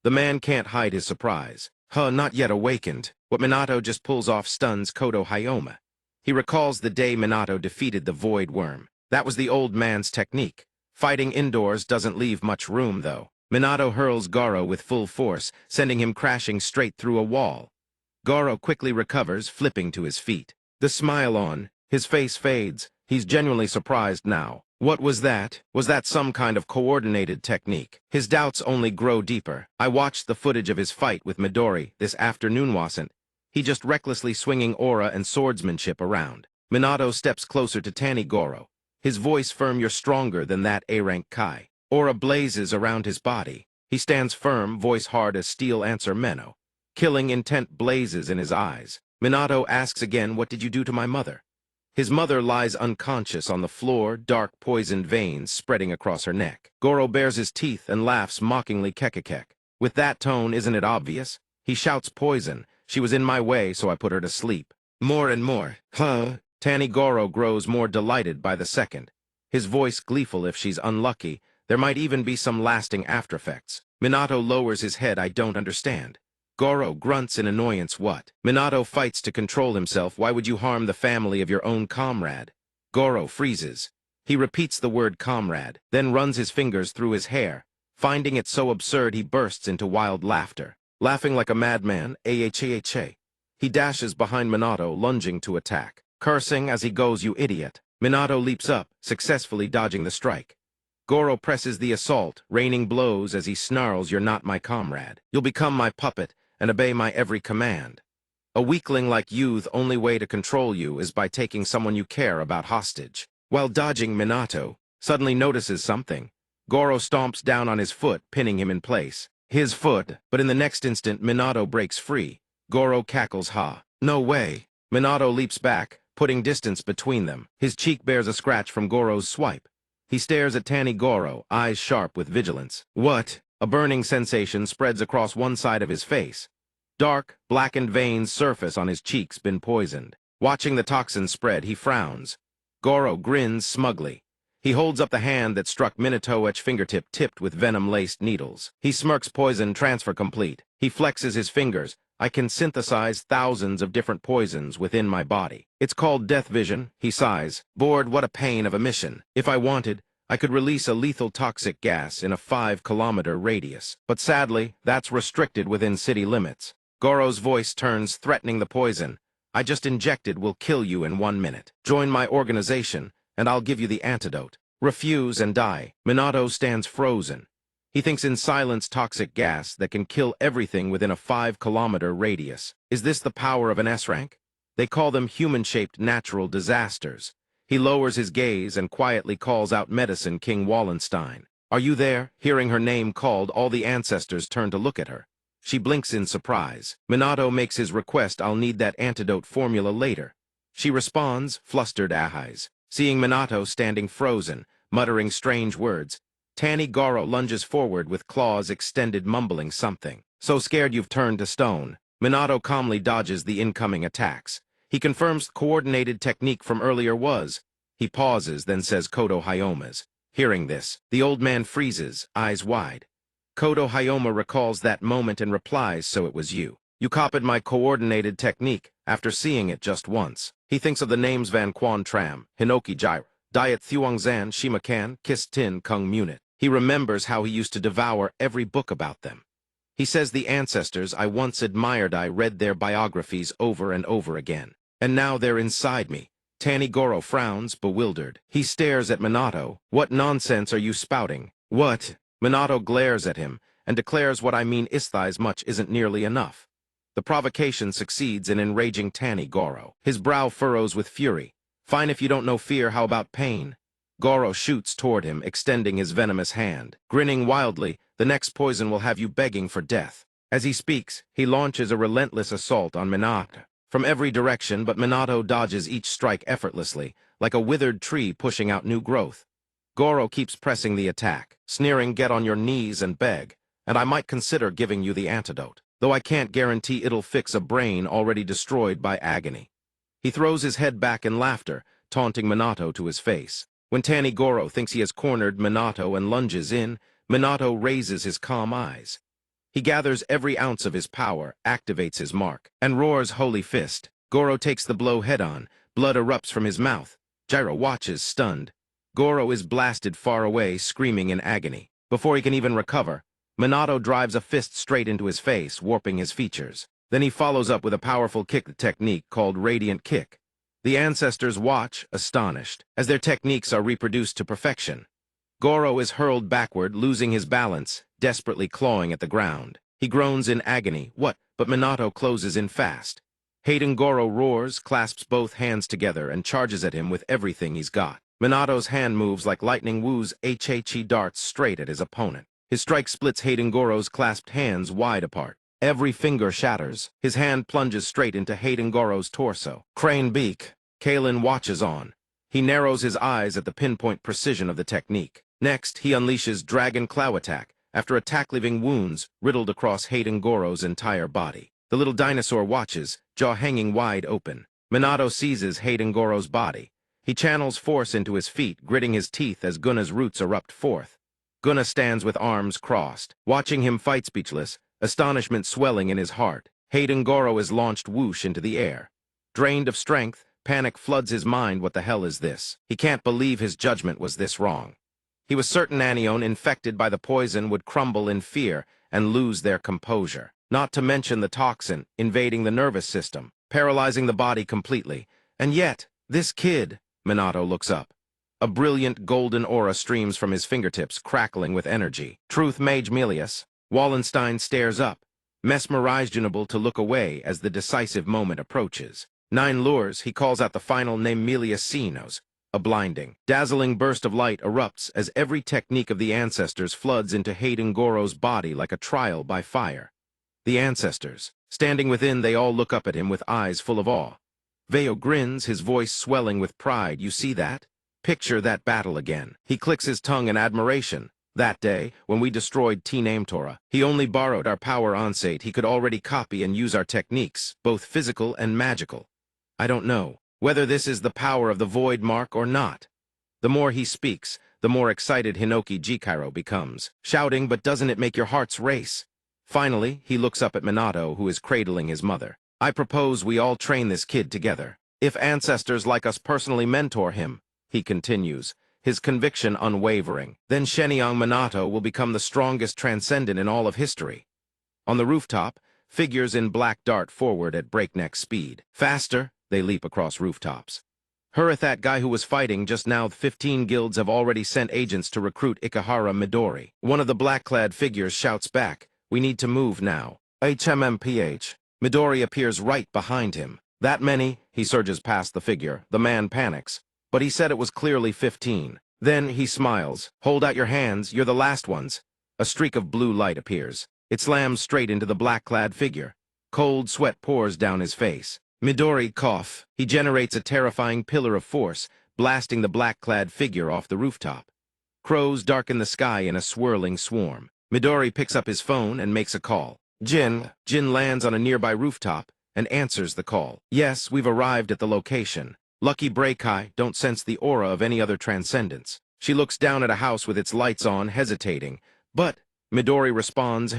The man can't hide his surprise. Not yet awakened. What Minato just pulls off stuns Kodo Hyoma. He recalls the day Minato defeated the Void Worm. That was the old man's technique. Fighting indoors doesn't leave much room, though. Minato hurls Goro with full force, sending him crashing straight through a wall. Goro quickly recovers, flipping to his feet. The smile on his face fades. He's genuinely surprised now. What was that? Was that some kind of coordinated technique? His doubts only grow deeper. "I watched the footage of his fight with Midori this afternoon, wasn't he just recklessly swinging aura and swordsmanship around?" Minato steps closer to Tanigoro. His voice firm, "You're stronger than that A-rank Kai." Aura blazes around his body. He stands firm, voice hard as steel, answer Menno. Killing intent blazes in his eyes. Minato asks again, "What did you do to my mother?" His mother lies unconscious on the floor, dark poisoned veins spreading across her neck. Goro bares his teeth and laughs mockingly, kekekek. With that tone, isn't it obvious? He shouts, "Poison. She was in my way, so I put her to sleep." More and more. Tanigoro grows more delighted by the second. His voice gleeful. "If she's unlucky, there might even be some lasting aftereffects." Minato lowers his head, "I don't understand." Goro grunts in annoyance, "What?" Minato fights to control himself. "Why would you harm the family of your own comrade?" Goro freezes. He repeats the word comrade, then runs his fingers through his hair. Finding it so absurd, he bursts into wild laughter. Laughing like a madman, "Ahaha." He dashes behind Minato, lunging to attack. Cursing as he goes, "You idiot." Minato leaps up, successfully dodging the strike. Goro presses the assault, raining blows as he snarls, "You're not my comrade. You'll become my puppet and obey my every command. A weakling like you, the only way to control you is by taking someone you care about hostage." While dodging, Minato suddenly notices something. Goro stomps down on his foot, pinning him in place. His foot, but in the next instant, Minato breaks free. Goro cackles, "Ha. No way." Minato leaps back, putting distance between them. His cheek bears a scratch from Goro's swipe. He stares at Tanigoro, eyes sharp with vigilance. "What?" A burning sensation spreads across one side of his face. Dark, blackened veins surface on his cheeks, been poisoned. Watching the toxin spread, he frowns. Goro grins smugly. He holds up the hand that struck Minato's fingertip, tipped with venom-laced needles. He smirks, "Poison transfer complete." He flexes his fingers. I can synthesize thousands of different poisons within my body. It's called death vision, he sighs. Bored, what a pain of a mission. If I wanted, I could release a lethal toxic gas in a 5-kilometer radius. But sadly, that's restricted within city limits. Goro's voice turns, threatening the poison. I just injected will kill you in 1 minute. Join my organization, and I'll give you the antidote. Refuse and die. Minato stands frozen. He thinks in silence toxic gas that can kill everything within a 5-kilometer radius. Is this the power of an S-rank? They call them human-shaped natural disasters. He lowers his gaze and quietly calls out Medicine King Wallenstein. Are you there? Hearing her name called, all the ancestors turn to look at her. She blinks in surprise. Minato makes his request, I'll need that antidote formula later. She responds, flustered eyes. Seeing Minato standing frozen, muttering strange words, Goro lunges forward with claws extended, mumbling something. So scared you've turned to stone. Minato calmly dodges the incoming attacks. He confirms coordinated technique from earlier was. He pauses, then says Kodo Hyoma's. Hearing this, the old man freezes, eyes wide. Kodo Hyoma recalls that moment and replies, so it was you. You copied my coordinated technique after seeing it just once. He thinks of the names Van Quan Tram, Hinoki Jaira, Diet Thuongzan, Shimakan, Kiss Tin Kung Munit. He remembers how he used to devour every book about them. He says the ancestors I once admired, I read their biographies over and over again. And now they're inside me. Tanigoro frowns, bewildered. He stares at Minato. What nonsense are you spouting? What? Minato glares at him and declares what I mean Isthai's much isn't nearly enough. The provocation succeeds in enraging Tanigoro. His brow furrows with fury. Fine if you don't know fear, how about pain? Goro shoots toward him, extending his venomous hand. Grinning wildly, the next poison will have you begging for death. As he speaks, he launches a relentless assault on Minato. From every direction, but Minato dodges each strike effortlessly, like a withered tree pushing out new growth. Goro keeps pressing the attack, sneering, get on your knees and beg, and I might consider giving you the antidote, though I can't guarantee it'll fix a brain already destroyed by agony. He throws his head back in laughter, taunting Minato to his face. When Tanigoro thinks he has cornered Minato and lunges in, Minato raises his calm eyes. He gathers every ounce of his power, activates his mark, and roars Holy Fist. Goro takes the blow head-on. Blood erupts from his mouth. Jairo watches, stunned. Goro is blasted far away, screaming in agony. Before he can even recover, Minato drives a fist straight into his face, warping his features. Then he follows up with a powerful kick technique called Radiant Kick. The ancestors watch, astonished, as their techniques are reproduced to perfection. Goro is hurled backward, losing his balance, desperately clawing at the ground. He groans in agony. What? But Minato closes in fast. Hayden Goro roars, clasps both hands together, and charges at him with everything he's got. Minato's hand moves like lightning woos HHE darts straight at his opponent. His strike splits Hayden Goro's clasped hands wide apart. Every finger shatters. His hand plunges straight into Hayden Goro's torso. Crane beak. Kalen watches on. He narrows his eyes at the pinpoint precision of the technique. Next, he unleashes Dragon Claw Attack, after attack leaving wounds riddled across Hayden Goro's entire body. The little dinosaur watches, jaw hanging wide open. Minato seizes Hayden Goro's body. He channels force into his feet, gritting his teeth as Gunna's roots erupt forth. Gunna stands with arms crossed, watching him fight speechless, astonishment swelling in his heart. Hayden Goro is launched whoosh into the air. Drained of strength, panic floods his mind. What the hell is this? He can't believe his judgment was this wrong. He was certain Anion, infected by the poison, would crumble in fear and lose their composure. Not to mention the toxin invading the nervous system, paralyzing the body completely. And yet, this kid... Minato looks up. A brilliant golden aura streams from his fingertips, crackling with energy. Truth Mage Melius. Wallenstein stares up, mesmerized, unable to look away as the decisive moment approaches. 9 lures, he calls out the final name Melius Sinos. A blinding, dazzling burst of light erupts as every technique of the ancestors floods into Hayden Goro's body like a trial by fire. The ancestors. Standing within, they all look up at him with eyes full of awe. Veo grins, his voice swelling with pride. You see that? Picture that battle again. He clicks his tongue in admiration. That day, when we destroyed T-Name Torah, he only borrowed our power onsate. He could already copy and use our techniques, both physical and magical. I don't know whether this is the power of the Void Mark or not. The more he speaks, the more excited Hinoki Jikiro becomes, shouting, but doesn't it make your hearts race? Finally, he looks up at Minato, who is cradling his mother. I propose we all train this kid together. If ancestors like us personally mentor him, he continues, his conviction unwavering, then Shenyang Minato will become the strongest Transcendent in all of history. On the rooftop, figures in black dart forward at breakneck speed. Faster, they leap across rooftops. That guy who was fighting just now. 15 guilds have already sent agents to recruit Ikehara Midori. One of the black-clad figures shouts back, we need to move now. HMMPH. Midori appears right behind him. That many? He surges past the figure. The man panics. But he said it was clearly 15. Then he smiles. Hold out your hands, you're the last ones. A streak of blue light appears. It slams straight into the black-clad figure. Cold sweat pours down his face. Midori cough. He generates a terrifying pillar of force, blasting the black-clad figure off the rooftop. Crows darken the sky in a swirling swarm. Midori picks up his phone and makes a call. Jin lands on a nearby rooftop and answers the call. Yes, we've arrived at the location. Lucky Breikai don't sense the aura of any other transcendence. She looks down at a house with its lights on, hesitating. But, Midori responds,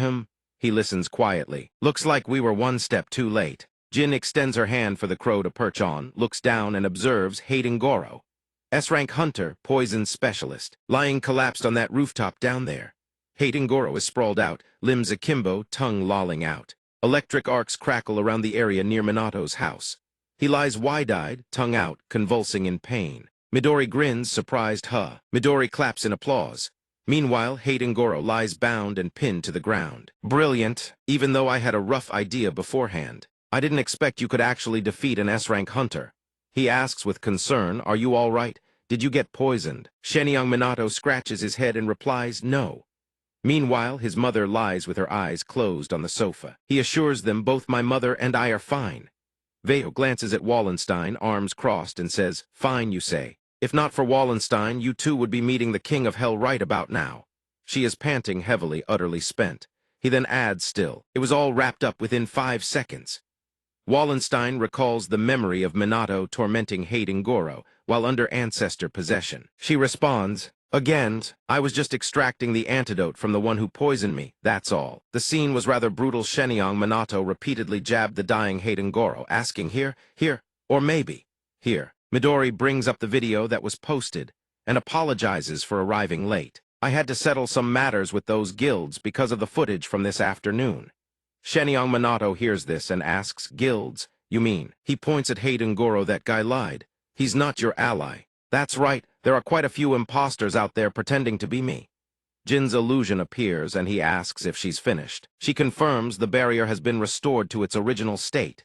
He listens quietly. Looks like we were one step too late. Jin extends her hand for the crow to perch on, looks down and observes Hayden Goro. S-rank hunter, poison specialist, lying collapsed on that rooftop down there. Hayden Goro is sprawled out, limbs akimbo, tongue lolling out. Electric arcs crackle around the area near Minato's house. He lies wide-eyed, tongue out, convulsing in pain. Midori grins, surprised, Midori claps in applause. Meanwhile, Hayden Goro lies bound and pinned to the ground. Brilliant, even though I had a rough idea beforehand. I didn't expect you could actually defeat an S-rank hunter. He asks with concern, are you all right? Did you get poisoned? Shenyang Minato scratches his head and replies, no. Meanwhile, his mother lies with her eyes closed on the sofa. He assures them both my mother and I are fine. Veo glances at Wallenstein, arms crossed, and says, fine, you say. If not for Wallenstein, you two would be meeting the king of hell right about now. She is panting heavily, utterly spent. He then adds still, it was all wrapped up within 5 seconds. Wallenstein recalls the memory of Minato tormenting Hayden Goro while under ancestor possession. She responds, again, I was just extracting the antidote from the one who poisoned me, that's all. The scene was rather brutal. Shenyang Minato repeatedly jabbed the dying Hayden Goro, asking here, or maybe, here. Midori brings up the video that was posted and apologizes for arriving late. I had to settle some matters with those guilds because of the footage from this afternoon. Shenyang Minato hears this and asks, guilds, you mean? He points at Hayden Goro. That guy lied. He's not your ally. That's right, there are quite a few imposters out there pretending to be me. Jin's illusion appears and he asks if she's finished. She confirms the barrier has been restored to its original state.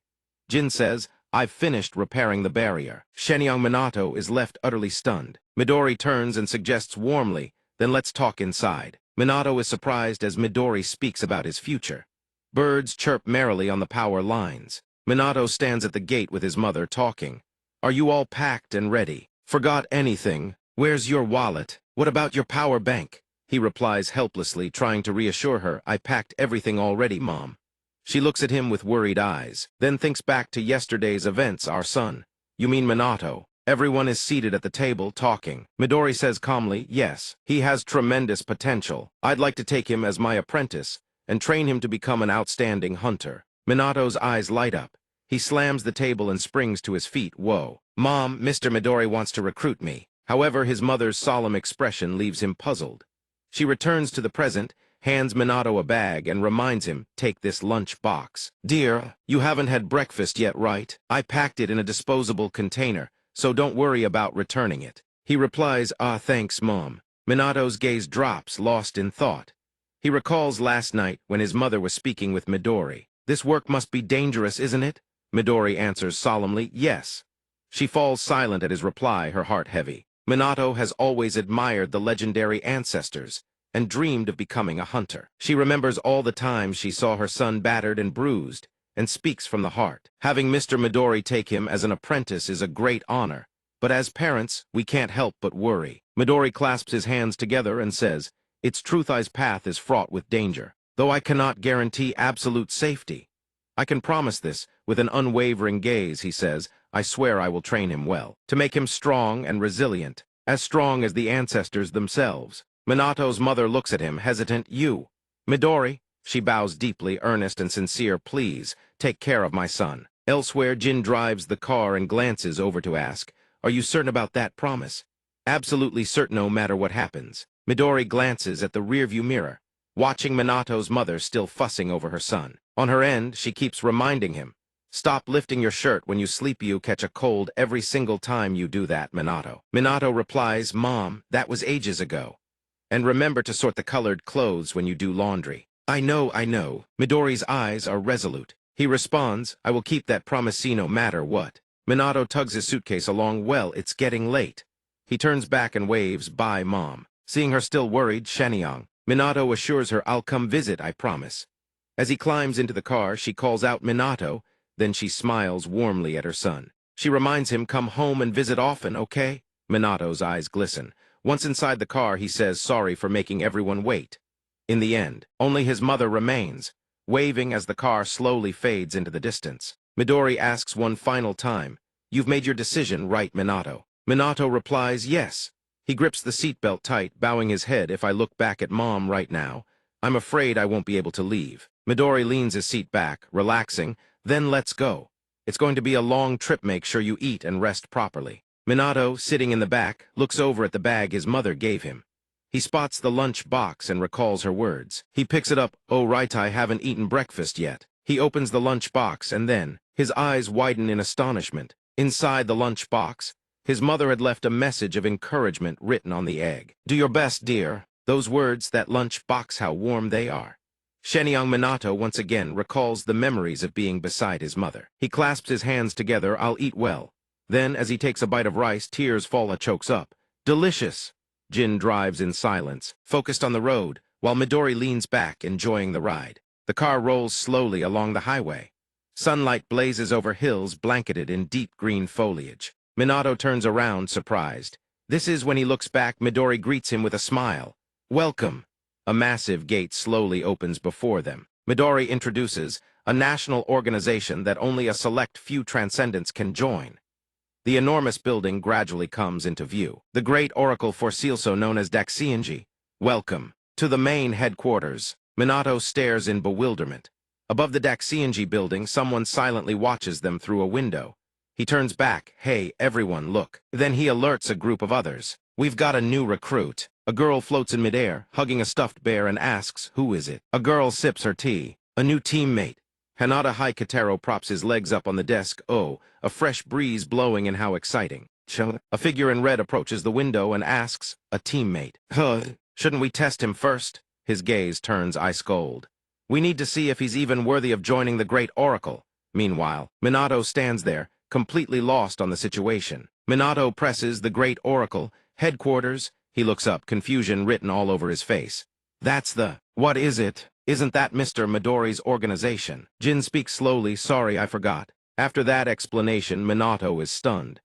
Jin says, I've finished repairing the barrier. Shenyang Minato is left utterly stunned. Midori turns and suggests warmly, then let's talk inside. Minato is surprised as Midori speaks about his future. Birds chirp merrily on the power lines. Minato stands at the gate with his mother talking. Are you all packed and ready? Forgot anything? Where's your wallet? What about your power bank? He replies helplessly, trying to reassure her, I packed everything already, Mom. She looks at him with worried eyes, then thinks back to yesterday's events. Our son. You mean Minato? Everyone is seated at the table, talking. Midori says calmly, yes, he has tremendous potential. I'd like to take him as my apprentice and train him to become an outstanding hunter. Minato's eyes light up. He slams the table and springs to his feet. Whoa. Mom, Mr. Midori wants to recruit me. However, his mother's solemn expression leaves him puzzled. She returns to the present, hands Minato a bag, and reminds him, take this lunch box. Dear, you haven't had breakfast yet, right? I packed it in a disposable container, so don't worry about returning it. He replies, thanks, Mom. Minato's gaze drops, lost in thought. He recalls last night when his mother was speaking with Midori. This work must be dangerous, isn't it? Midori answers solemnly, yes. She falls silent at his reply, her heart heavy. Minato has always admired the legendary ancestors and dreamed of becoming a hunter. She remembers all the times she saw her son battered and bruised, and speaks from the heart. Having Mr. Midori take him as an apprentice is a great honor, but as parents, we can't help but worry. Midori clasps his hands together and says, it's Truth-Eye's path is fraught with danger, though I cannot guarantee absolute safety. I can promise this, with an unwavering gaze, he says, I swear I will train him well, to make him strong and resilient, as strong as the ancestors themselves. Minato's mother looks at him, hesitant. You. Midori, She bows deeply, earnest and sincere. Please, take care of my son. Elsewhere, Jin drives the car and glances over to ask, are you certain about that promise? Absolutely certain no matter what happens. Midori glances at the rearview mirror, watching Minato's mother still fussing over her son. On her end, she keeps reminding him, stop lifting your shirt when you sleep. You catch a cold every single time you do that, Minato. Minato replies, Mom, that was ages ago. And remember to sort the colored clothes when you do laundry. I know. Midori's eyes are resolute. He responds, I will keep that promise no matter what. Minato tugs his suitcase along. Well, it's getting late. He turns back and waves, bye, Mom. Seeing her still worried, Shenyang, Minato assures her, I'll come visit, I promise. As he climbs into the car, she calls out, Minato. Then she smiles warmly at her son. She reminds him, come home and visit often, okay? Minato's eyes glisten. Once inside the car, he says sorry for making everyone wait. In the end, only his mother remains, waving as the car slowly fades into the distance. Midori asks one final time, you've made your decision, right, Minato? Minato replies, yes. He grips the seatbelt tight, bowing his head. If I look back at Mom right now, I'm afraid I won't be able to leave. Midori leans his seat back, relaxing, then let's go. It's going to be a long trip. Make sure you eat and rest properly. Minato, sitting in the back, looks over at the bag his mother gave him. He spots the lunch box and recalls her words. He picks it up. Oh right, I haven't eaten breakfast yet. He opens the lunch box and then, his eyes widen in astonishment. Inside the lunch box, his mother had left a message of encouragement written on the egg. Do your best, dear. Those words, that lunch box, how warm they are. Shenyang Minato once again recalls the memories of being beside his mother. He clasps his hands together. I'll eat well. Then, as he takes a bite of rice, tears fall. Chokes up. Delicious. Jin drives in silence, focused on the road, while Midori leans back, enjoying the ride. The car rolls slowly along the highway. Sunlight blazes over hills blanketed in deep green foliage. Minato turns around, surprised. This is when he looks back. Midori greets him with a smile. Welcome. A massive gate slowly opens before them. Midori introduces a national organization that only a select few Transcendents can join. The enormous building gradually comes into view. The great oracle for Sealso, known as Daxianji. Welcome to the main headquarters. Minato stares in bewilderment. Above the Daxianji building, someone silently watches them through a window. He turns back. Hey, everyone, look. Then he alerts a group of others. We've got a new recruit. A girl floats in midair, hugging a stuffed bear, and asks, who is it? A girl sips her tea. A new teammate. Hanada Hikataro props his legs up on the desk. Oh, a fresh breeze blowing, and how exciting. A figure in red approaches the window and asks, a teammate. Shouldn't we test him first? His gaze turns ice cold. We need to see if he's even worthy of joining the great oracle. Meanwhile, Minato stands there, completely lost on the situation. Minato presses the great oracle, headquarters. He looks up, confusion written all over his face. That's the... What is it? Isn't that Mr. Midori's organization? Jin speaks slowly. Sorry, I forgot. After that explanation, Minato is stunned.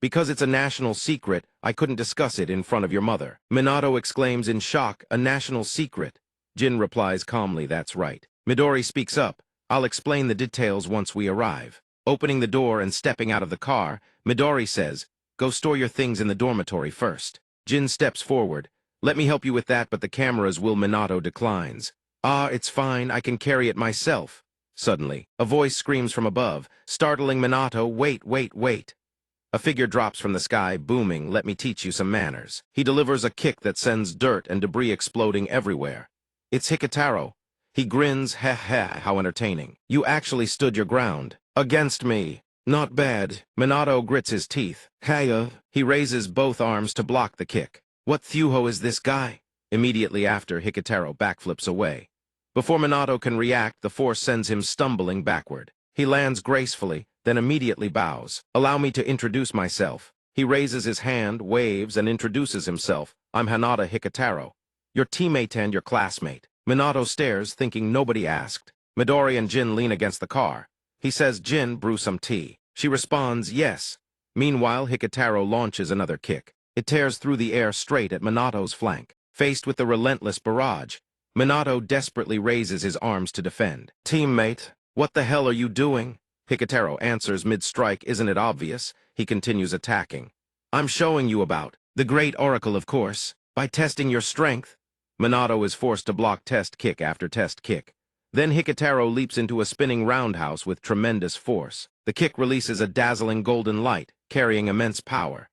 Because it's a national secret, I couldn't discuss it in front of your mother. Minato exclaims in shock, a national secret. Jin replies calmly, that's right. Midori speaks up. I'll explain the details once we arrive. Opening the door and stepping out of the car, Midori says, go store your things in the dormitory first. Jin steps forward. Let me help you with that, but the cameras will. Minato declines. Ah, it's fine, I can carry it myself. Suddenly, a voice screams from above, startling Minato. Wait. A figure drops from the sky, booming, let me teach you some manners. He delivers a kick that sends dirt and debris exploding everywhere. It's Hikataro. He grins, how entertaining. You actually stood your ground. Against me. Not bad. Minato grits his teeth. He raises both arms to block the kick. What Thuho is this guy? Immediately after, Hikataro backflips away. Before Minato can react, the force sends him stumbling backward. He lands gracefully, then immediately bows. Allow me to introduce myself. He raises his hand, waves, and introduces himself. I'm Hanada Hikataro, your teammate and your classmate. Minato stares, thinking nobody asked. Midori and Jin lean against the car. He says, Jin, brew some tea. She responds, yes. Meanwhile, Hikataro launches another kick. It tears through the air straight at Minato's flank. Faced with the relentless barrage, Minato desperately raises his arms to defend. Teammate, what the hell are you doing? Hikataro answers mid-strike. Isn't it obvious? He continues attacking. I'm showing you about the great oracle, of course. By testing your strength. Minato is forced to block test kick after test kick. Then Hikitaro leaps into a spinning roundhouse with tremendous force. The kick releases a dazzling golden light, carrying immense power.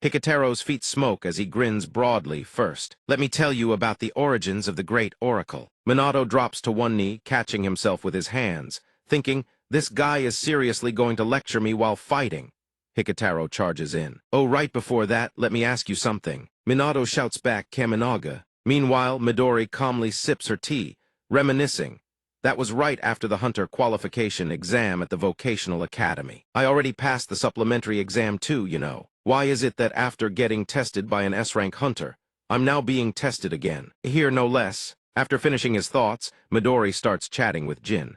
Hikitaro's feet smoke as he grins broadly. First, let me tell you about the origins of the great oracle. Minato drops to one knee, catching himself with his hands, thinking, this guy is seriously going to lecture me while fighting. Hikitaro charges in. Oh, right before that, let me ask you something. Minato shouts back Kaminaga. Meanwhile, Midori calmly sips her tea, reminiscing. That was right after the hunter qualification exam at the vocational academy. I already passed the supplementary exam too, you know. Why is it that after getting tested by an S-rank hunter, I'm now being tested again? Here no less. After finishing his thoughts, Midori starts chatting with Jin.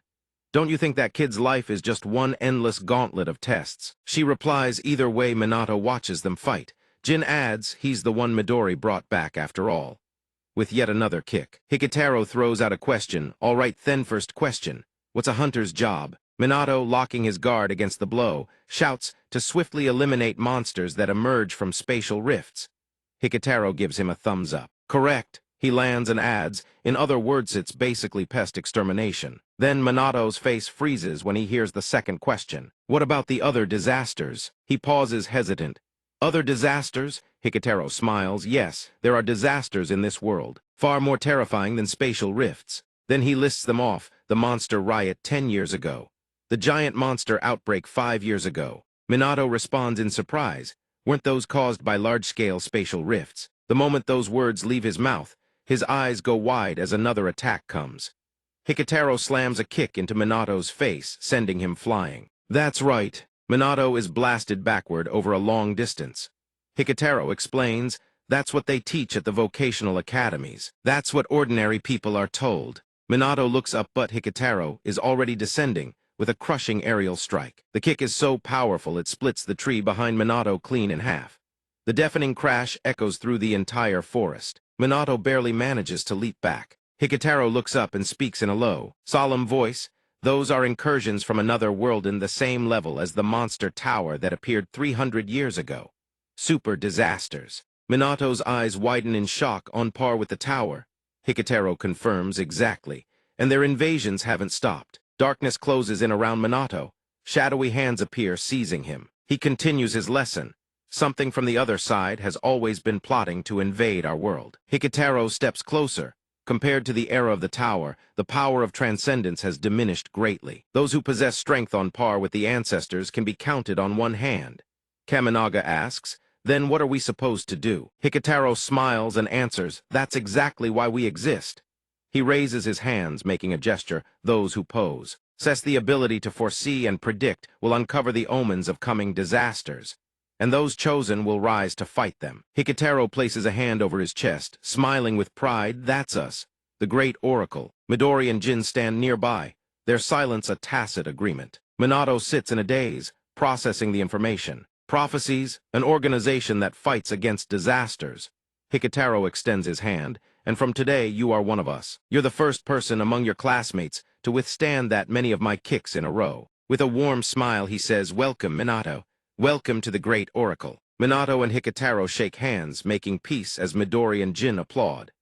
Don't you think that kid's life is just one endless gauntlet of tests? She replies either way. Minato watches them fight. Jin adds he's the one Midori brought back after all. With yet another kick, Hikitaro throws out a question. All right then, first question. What's a hunter's job? Minato, locking his guard against the blow, shouts to swiftly eliminate monsters that emerge from spatial rifts. Hikitaro gives him a thumbs up. Correct, he lands and adds, in other words it's basically pest extermination. Then Minato's face freezes when he hears the second question. What about the other disasters? He pauses hesitant. Other disasters? Hikitaro smiles. Yes, there are disasters in this world, far more terrifying than spatial rifts. Then he lists them off. The monster riot 10 years ago. The giant monster outbreak 5 years ago. Minato responds in surprise. Weren't those caused by large-scale spatial rifts? The moment those words leave his mouth, his eyes go wide as another attack comes. Hikitaro slams a kick into Minato's face, sending him flying. That's right. Minato is blasted backward over a long distance. Hikitaro explains, that's what they teach at the vocational academies. That's what ordinary people are told. Minato looks up, but Hikitaro is already descending with a crushing aerial strike. The kick is so powerful it splits the tree behind Minato clean in half. The deafening crash echoes through the entire forest. Minato barely manages to leap back. Hikitaro looks up and speaks in a low, solemn voice. Those are incursions from another world in the same level as the monster tower that appeared 300 years ago. Super disasters. Minato's eyes widen in shock, on par with the tower. Hikitaro confirms exactly, and their invasions haven't stopped. Darkness closes in around Minato. Shadowy hands appear, seizing him. He continues his lesson. Something from the other side has always been plotting to invade our world. Hikitaro steps closer. Compared to the era of the tower, the power of transcendence has diminished greatly. Those who possess strength on par with the ancestors can be counted on one hand. Kaminaga asks, then what are we supposed to do? Hikitaro smiles and answers, that's exactly why we exist. He raises his hands, making a gesture, those who pose. Says the ability to foresee and predict will uncover the omens of coming disasters, and those chosen will rise to fight them. Hikitaro places a hand over his chest, smiling with pride. That's us, the great oracle. Midori and Jin stand nearby, their silence a tacit agreement. Minato sits in a daze, processing the information. Prophecies, an organization that fights against disasters. Hikitaro extends his hand, and from today you are one of us. You're the first person among your classmates to withstand that many of my kicks in a row. With a warm smile he says, welcome, Minato. Welcome to the great oracle. Minato and Hikitaro shake hands, making peace as Midori and Jin applaud.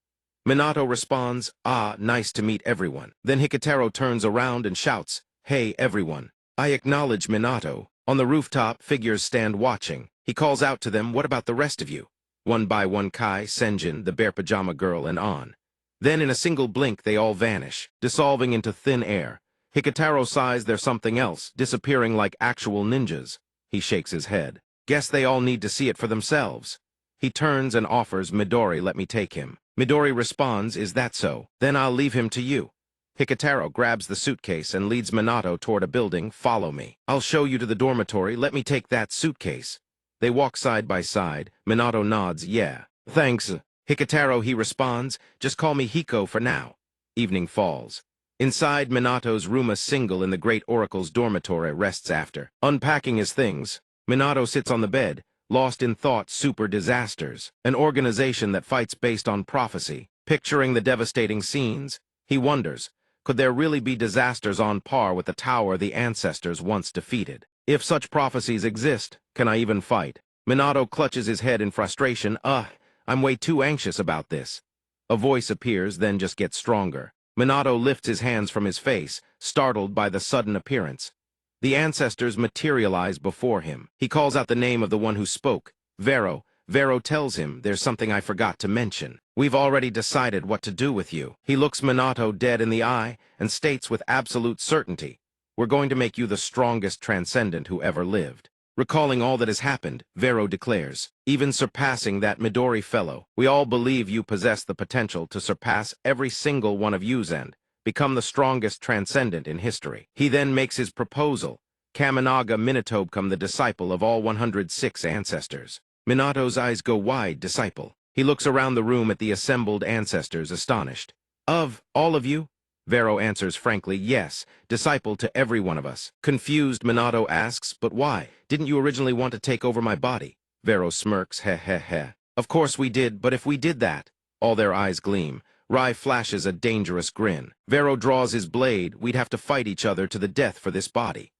Minato responds, ah, nice to meet everyone. Then Hikitaro turns around and shouts, hey, everyone. I acknowledge Minato. On the rooftop, figures stand watching. He calls out to them, what about the rest of you? One by one, Kai, Senjin, the bear pajama girl, and on. Then in a single blink they all vanish, dissolving into thin air. Hikitaro sighs there's something else, disappearing like actual ninjas. He shakes his head. Guess they all need to see it for themselves. He turns and offers Midori, let me take him. Midori responds, is that so? Then I'll leave him to you. Hikitaro grabs the suitcase and leads Minato toward a building. Follow me. I'll show you to the dormitory. Let me take that suitcase. They walk side by side. Minato nods, yeah. Thanks. Hikitaro, he responds, just call me Hiko for now. Evening falls. Inside Minato's room, a single in the great oracle's dormitory rests after. Unpacking his things, Minato sits on the bed, lost in thought. Super disasters, an organization that fights based on prophecy. Picturing the devastating scenes, he wonders, could there really be disasters on par with the tower the ancestors once defeated? If such prophecies exist, can I even fight? Minato clutches his head in frustration. I'm way too anxious about this. A voice appears, then just gets stronger. Minato lifts his hands from his face, startled by the sudden appearance. The ancestors materialize before him. He calls out the name of the one who spoke, Vero. Vero tells him, "There's something I forgot to mention. We've already decided what to do with you." He looks Minato dead in the eye and states with absolute certainty, "We're going to make you the strongest Transcendent who ever lived." Recalling all that has happened, Vero declares, "Even surpassing that Midori fellow, we all believe you possess the potential to surpass every single one of yous and become the strongest Transcendent in history." He then makes his proposal. Kannagi Minato become the disciple of all 106 ancestors. Minato's eyes go wide. Disciple. He looks around the room at the assembled ancestors, astonished. "Of all of you?" Vero answers frankly, "Yes, disciple to every one of us." Confused, Minato asks, "But why? Didn't you originally want to take over my body?" Vero smirks, "Heh heh heh. Of course we did, but if we did that..." All their eyes gleam. Rai flashes a dangerous grin. Vero draws his blade. "We'd have to fight each other to the death for this body."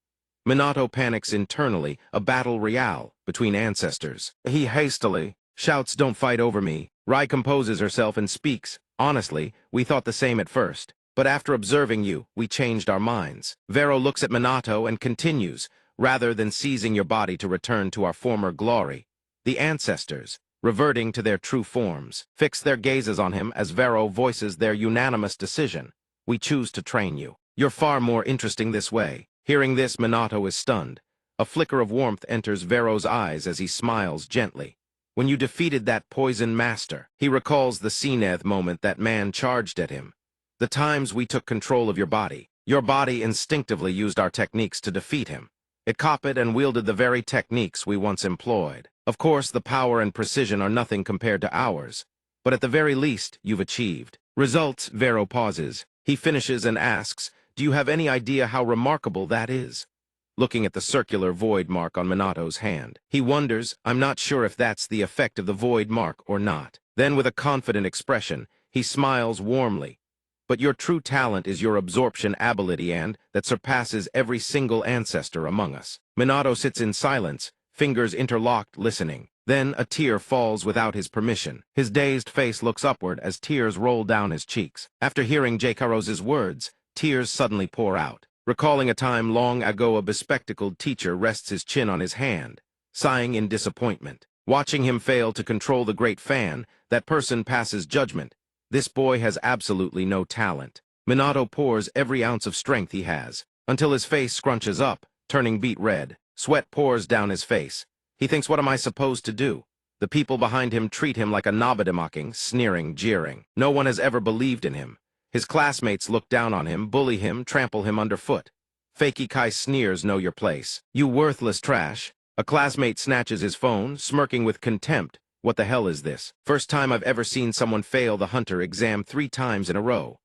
Minato panics internally, a battle royale between ancestors. He hastily shouts, "Don't fight over me." Rai composes herself and speaks, "Honestly, we thought the same at first. But after observing you, we changed our minds." Vero looks at Minato and continues, "Rather than seizing your body to return to our former glory, the ancestors, reverting to their true forms, fix their gazes on him as Vero voices their unanimous decision. We choose to train you. You're far more interesting this way." Hearing this, Minato is stunned. A flicker of warmth enters Vero's eyes as he smiles gently. "When you defeated that poison master," he recalls the Sineth moment that man charged at him. "The times we took control of your body instinctively used our techniques to defeat him. It copied and wielded the very techniques we once employed. Of course, the power and precision are nothing compared to ours, but at the very least, you've achieved results." Vero pauses. He finishes and asks, "Do you have any idea how remarkable that is?" Looking at the circular void mark on Minato's hand, he wonders, "I'm not sure if that's the effect of the void mark or not." Then with a confident expression, he smiles warmly. "But your true talent is your absorption ability and that surpasses every single ancestor among us." Minato sits in silence, fingers interlocked, listening. Then a tear falls without his permission. His dazed face looks upward as tears roll down his cheeks. After hearing Jeikaros's words, tears suddenly pour out. Recalling a time long ago, a bespectacled teacher rests his chin on his hand, sighing in disappointment. Watching him fail to control the great fan, that person passes judgment. This boy has absolutely no talent. Minato pours every ounce of strength he has, until his face scrunches up, turning beet red. Sweat pours down his face. He thinks, "What am I supposed to do?" The people behind him treat him like a nobody, mocking, sneering, jeering. No one has ever believed in him. His classmates look down on him, bully him, trample him underfoot. Fakey Kai sneers, "Know your place. You worthless trash." A classmate snatches his phone, smirking with contempt. "What the hell is this? First time I've ever seen someone fail the hunter exam 3 times in a row."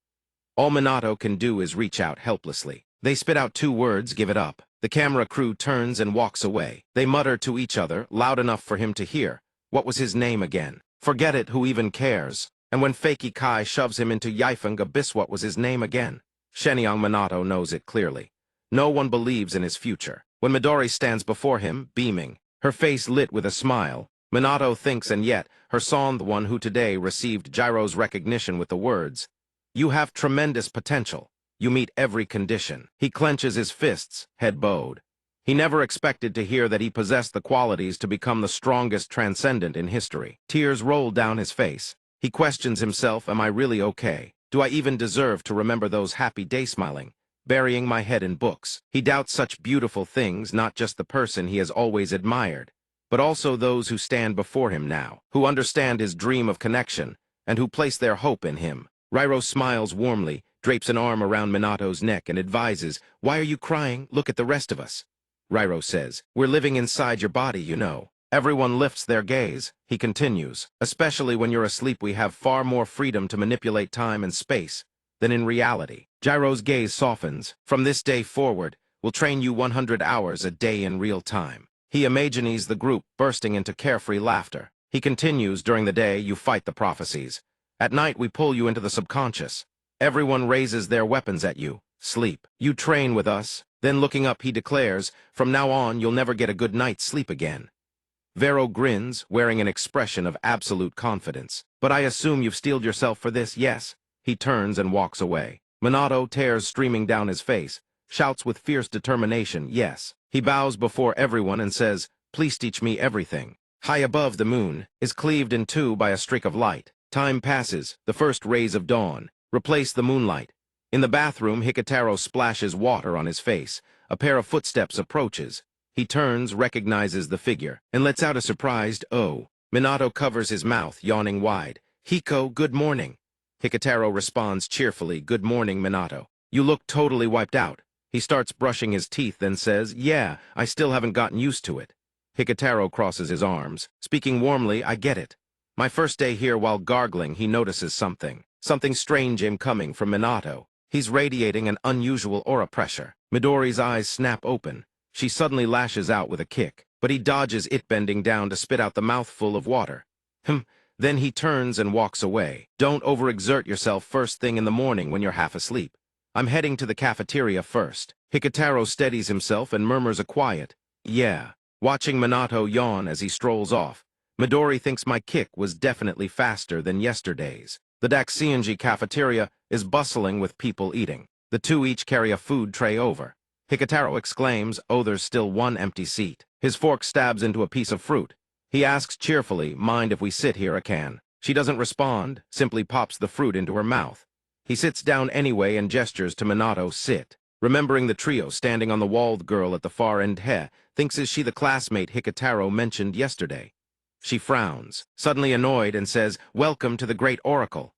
All Minato can do is reach out helplessly. They spit out 2 words, "Give it up." The camera crew turns and walks away. They mutter to each other, loud enough for him to hear. What was his name again? Forget it, who even cares? And when Fakey Kai shoves him into Yifeng Abyss, what was his name again? Shenyang Minato knows it clearly. No one believes in his future. When Midori stands before him, beaming, her face lit with a smile, Minato thinks, and yet, her son, the one who today received Jiro's recognition with the words, "You have tremendous potential. You meet every condition." He clenches his fists, head bowed. He never expected to hear that he possessed the qualities to become the strongest Transcendent in history. Tears roll down his face. He questions himself, "Am I really okay? Do I even deserve to remember those happy days?" Smiling, burying my head in books. He doubts such beautiful things, not just the person he has always admired, but also those who stand before him now, who understand his dream of connection, and who place their hope in him. Rairo smiles warmly, drapes an arm around Minato's neck, and advises, "Why are you crying? Look at the rest of us." Rairo says, "We're living inside your body, you know." Everyone lifts their gaze. He continues, "Especially when you're asleep, we have far more freedom to manipulate time and space than in reality." Jiro's gaze softens. "From this day forward, we'll train you 100 hours a day in real time." He imagines the group bursting into carefree laughter. He continues, "During the day, you fight the prophecies. At night, we pull you into the subconscious. Everyone raises their weapons at you. Sleep. You train with us." Then looking up, he declares, "From now on, you'll never get a good night's sleep again." Vero grins, wearing an expression of absolute confidence. "But I assume you've steeled yourself for this, yes?" He turns and walks away. Minato, tears streaming down his face, shouts with fierce determination, yes. He bows before everyone and says, please teach me everything. High above, the moon is cleaved in two by a streak of light. Time passes, the first rays of dawn replace the moonlight. In the bathroom, Hikitaro splashes water on his face. A pair of footsteps approaches. He turns, recognizes the figure, and lets out a surprised "oh." Minato covers his mouth, yawning wide. Hiko, good morning. Hikitaro responds cheerfully, good morning, Minato. You look totally wiped out. He starts brushing his teeth, then says, yeah, I still haven't gotten used to it. Hikitaro crosses his arms. Speaking warmly, I get it. My first day here, while gargling, he notices something. Something strange coming from Minato. He's radiating an unusual aura pressure. Midori's eyes snap open. She suddenly lashes out with a kick, but he dodges it, bending down to spit out the mouthful of water. Then he turns and walks away. Don't overexert yourself first thing in the morning when you're half asleep. I'm heading to the cafeteria first. Hikitaro steadies himself and murmurs a quiet, yeah, watching Minato yawn as he strolls off. Midori thinks my kick was definitely faster than yesterday's. The Daxianji cafeteria is bustling with people eating. The two each carry a food tray over. Hikitaro exclaims, oh, there's still one empty seat. His fork stabs into a piece of fruit. He asks cheerfully, mind if we sit here a can? She doesn't respond, simply pops the fruit into her mouth. He sits down anyway and gestures to Minato, sit. Remembering the trio standing on the wall, the girl at the far end, thinks is she the classmate Hikitaro mentioned yesterday. She frowns, suddenly annoyed, and says, welcome to the great oracle.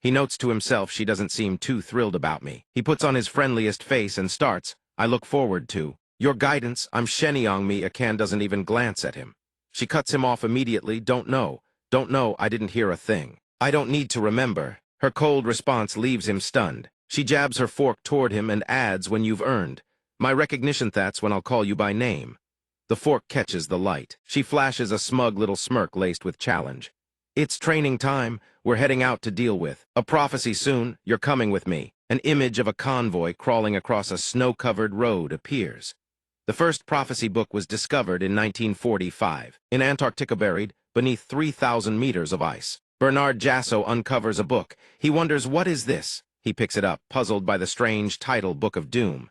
He notes to himself she doesn't seem too thrilled about me. He puts on his friendliest face and starts, I look forward to your guidance. I'm Shenyang me. Akan doesn't even glance at him. She cuts him off immediately, don't know, I didn't hear a thing. I don't need to remember. Her cold response leaves him stunned. She jabs her fork toward him and adds, when you've earned my recognition, that's when I'll call you by name. The fork catches the light. She flashes a smug little smirk laced with challenge. It's training time. We're heading out to deal with a prophecy soon. You're coming with me. An image of a convoy crawling across a snow-covered road appears. The first prophecy book was discovered in 1945, in Antarctica, buried beneath 3,000 meters of ice. Bernard Jasso uncovers a book. He wonders, what is this? He picks it up, puzzled by the strange title, Book of Doom.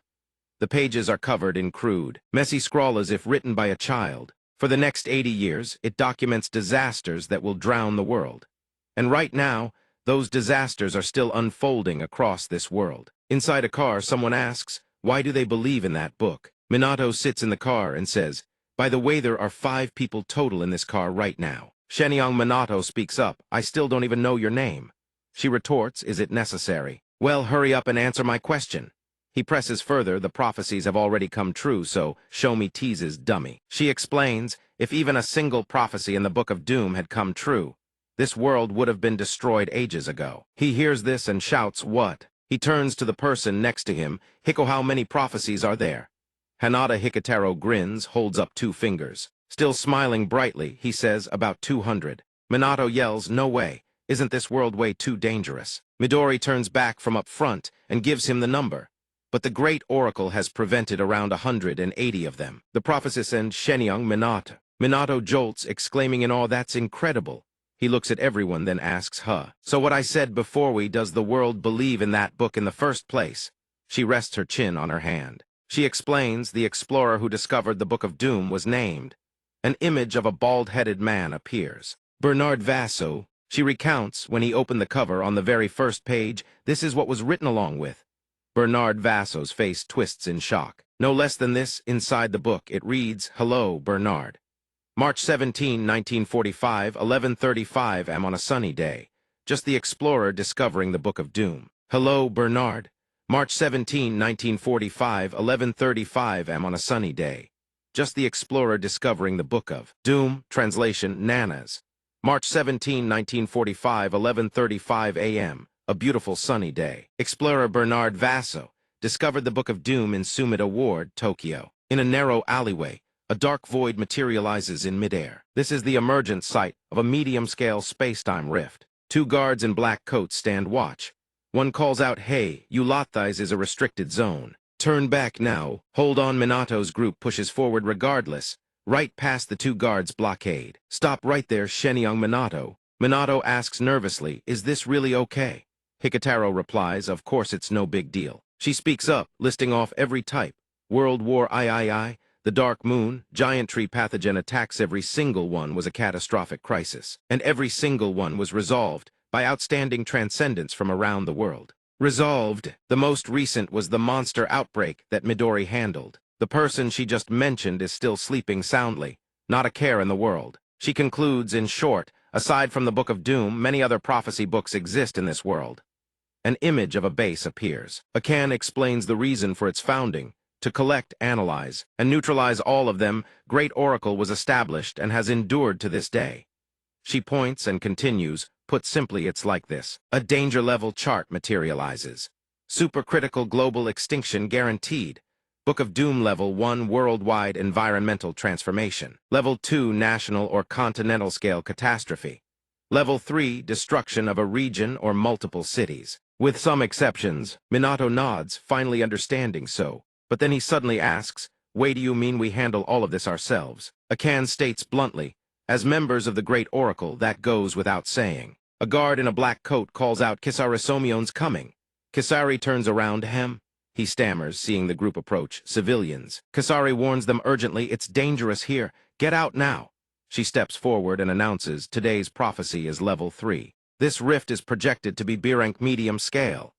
The pages are covered in crude, messy scrawl as if written by a child. For the next 80 years, it documents disasters that will drown the world. And right now, those disasters are still unfolding across this world. Inside a car, someone asks, why do they believe in that book? Minato sits in the car and says, by the way, there are 5 people total in this car right now. Shenyang Minato speaks up, I still don't even know your name. She retorts, is it necessary? Well, hurry up and answer my question. He presses further, the prophecies have already come true, so show me teases, dummy. She explains, if even a single prophecy in the Book of Doom had come true, this world would have been destroyed ages ago. He hears this and shouts, what? He turns to the person next to him, Hiko, how many prophecies are there? Hanada. Hikitaro grins, holds up 2 fingers. Still smiling brightly, he says, about 200. Minato yells, no way. Isn't this world way too dangerous? Midori turns back from up front and gives him the number. But the great oracle has prevented around 180 of them. The prophetess and Shenyang Minato. Minato jolts, exclaiming in awe, that's incredible. He looks at everyone, then asks, so what I said before, does the world believe in that book in the first place? She rests her chin on her hand. She explains, the explorer who discovered the Book of Doom was named. An image of a bald-headed man appears. Bernard Vasso. She recounts, when he opened the cover on the very first page, this is what was written along with. Bernard Vasso's face twists in shock. No less than this, inside the book, it reads, hello, Bernard. March 17, 1945, 11:35 am on a sunny day. Just the explorer discovering the Book of Doom. Hello, Bernard. March 17, 1945, 11:35 am on a sunny day. Just the explorer discovering the Book of Doom. Translation, Nanas. March 17, 1945, 11:35 a.m. A beautiful sunny day. Explorer Bernard Vasso discovered the Book of Doom in Sumida Ward, Tokyo. In a narrow alleyway, a dark void materializes in midair. This is the emergent site of a medium-scale space-time rift. 2 guards in black coats stand watch. One calls out, hey, you Lothais is a restricted zone. Turn back now. Hold on. Minato's group pushes forward regardless, right past the 2 guards' blockade. Stop right there, Shenyang Minato. Minato asks nervously, is this really okay? Hikitaro replies, of course it's no big deal. She speaks up, listing off every type. World War III, the Dark Moon, giant tree pathogen attacks. Every single one was a catastrophic crisis, and every single one was resolved by outstanding transcendence from around the world. Resolved, the most recent was the monster outbreak that Midori handled. The person she just mentioned is still sleeping soundly, not a care in the world. She concludes, in short, aside from the Book of Doom, many other prophecy books exist in this world. An image of a base appears. Akan explains the reason for its founding. To collect, analyze, and neutralize all of them, Great Oracle was established and has endured to this day. She points and continues, put simply it's like this. A danger level chart materializes. Supercritical global extinction guaranteed. Book of Doom Level 1 worldwide environmental transformation. Level 2 national or continental scale catastrophe. Level 3 destruction of a region or multiple cities. With some exceptions, Minato nods, finally understanding so. But then he suddenly asks, "Wait, do you mean we handle all of this ourselves?" Akan states bluntly, "As members of the Great Oracle, that goes without saying." A guard in a black coat calls out, "Kisari Somion's coming." Kisari turns around, he stammers, seeing the group approach, civilians. Kisari warns them urgently, "It's dangerous here. Get out now." She steps forward and announces, "Today's prophecy is level 3. This rift is projected to be B-rank medium scale."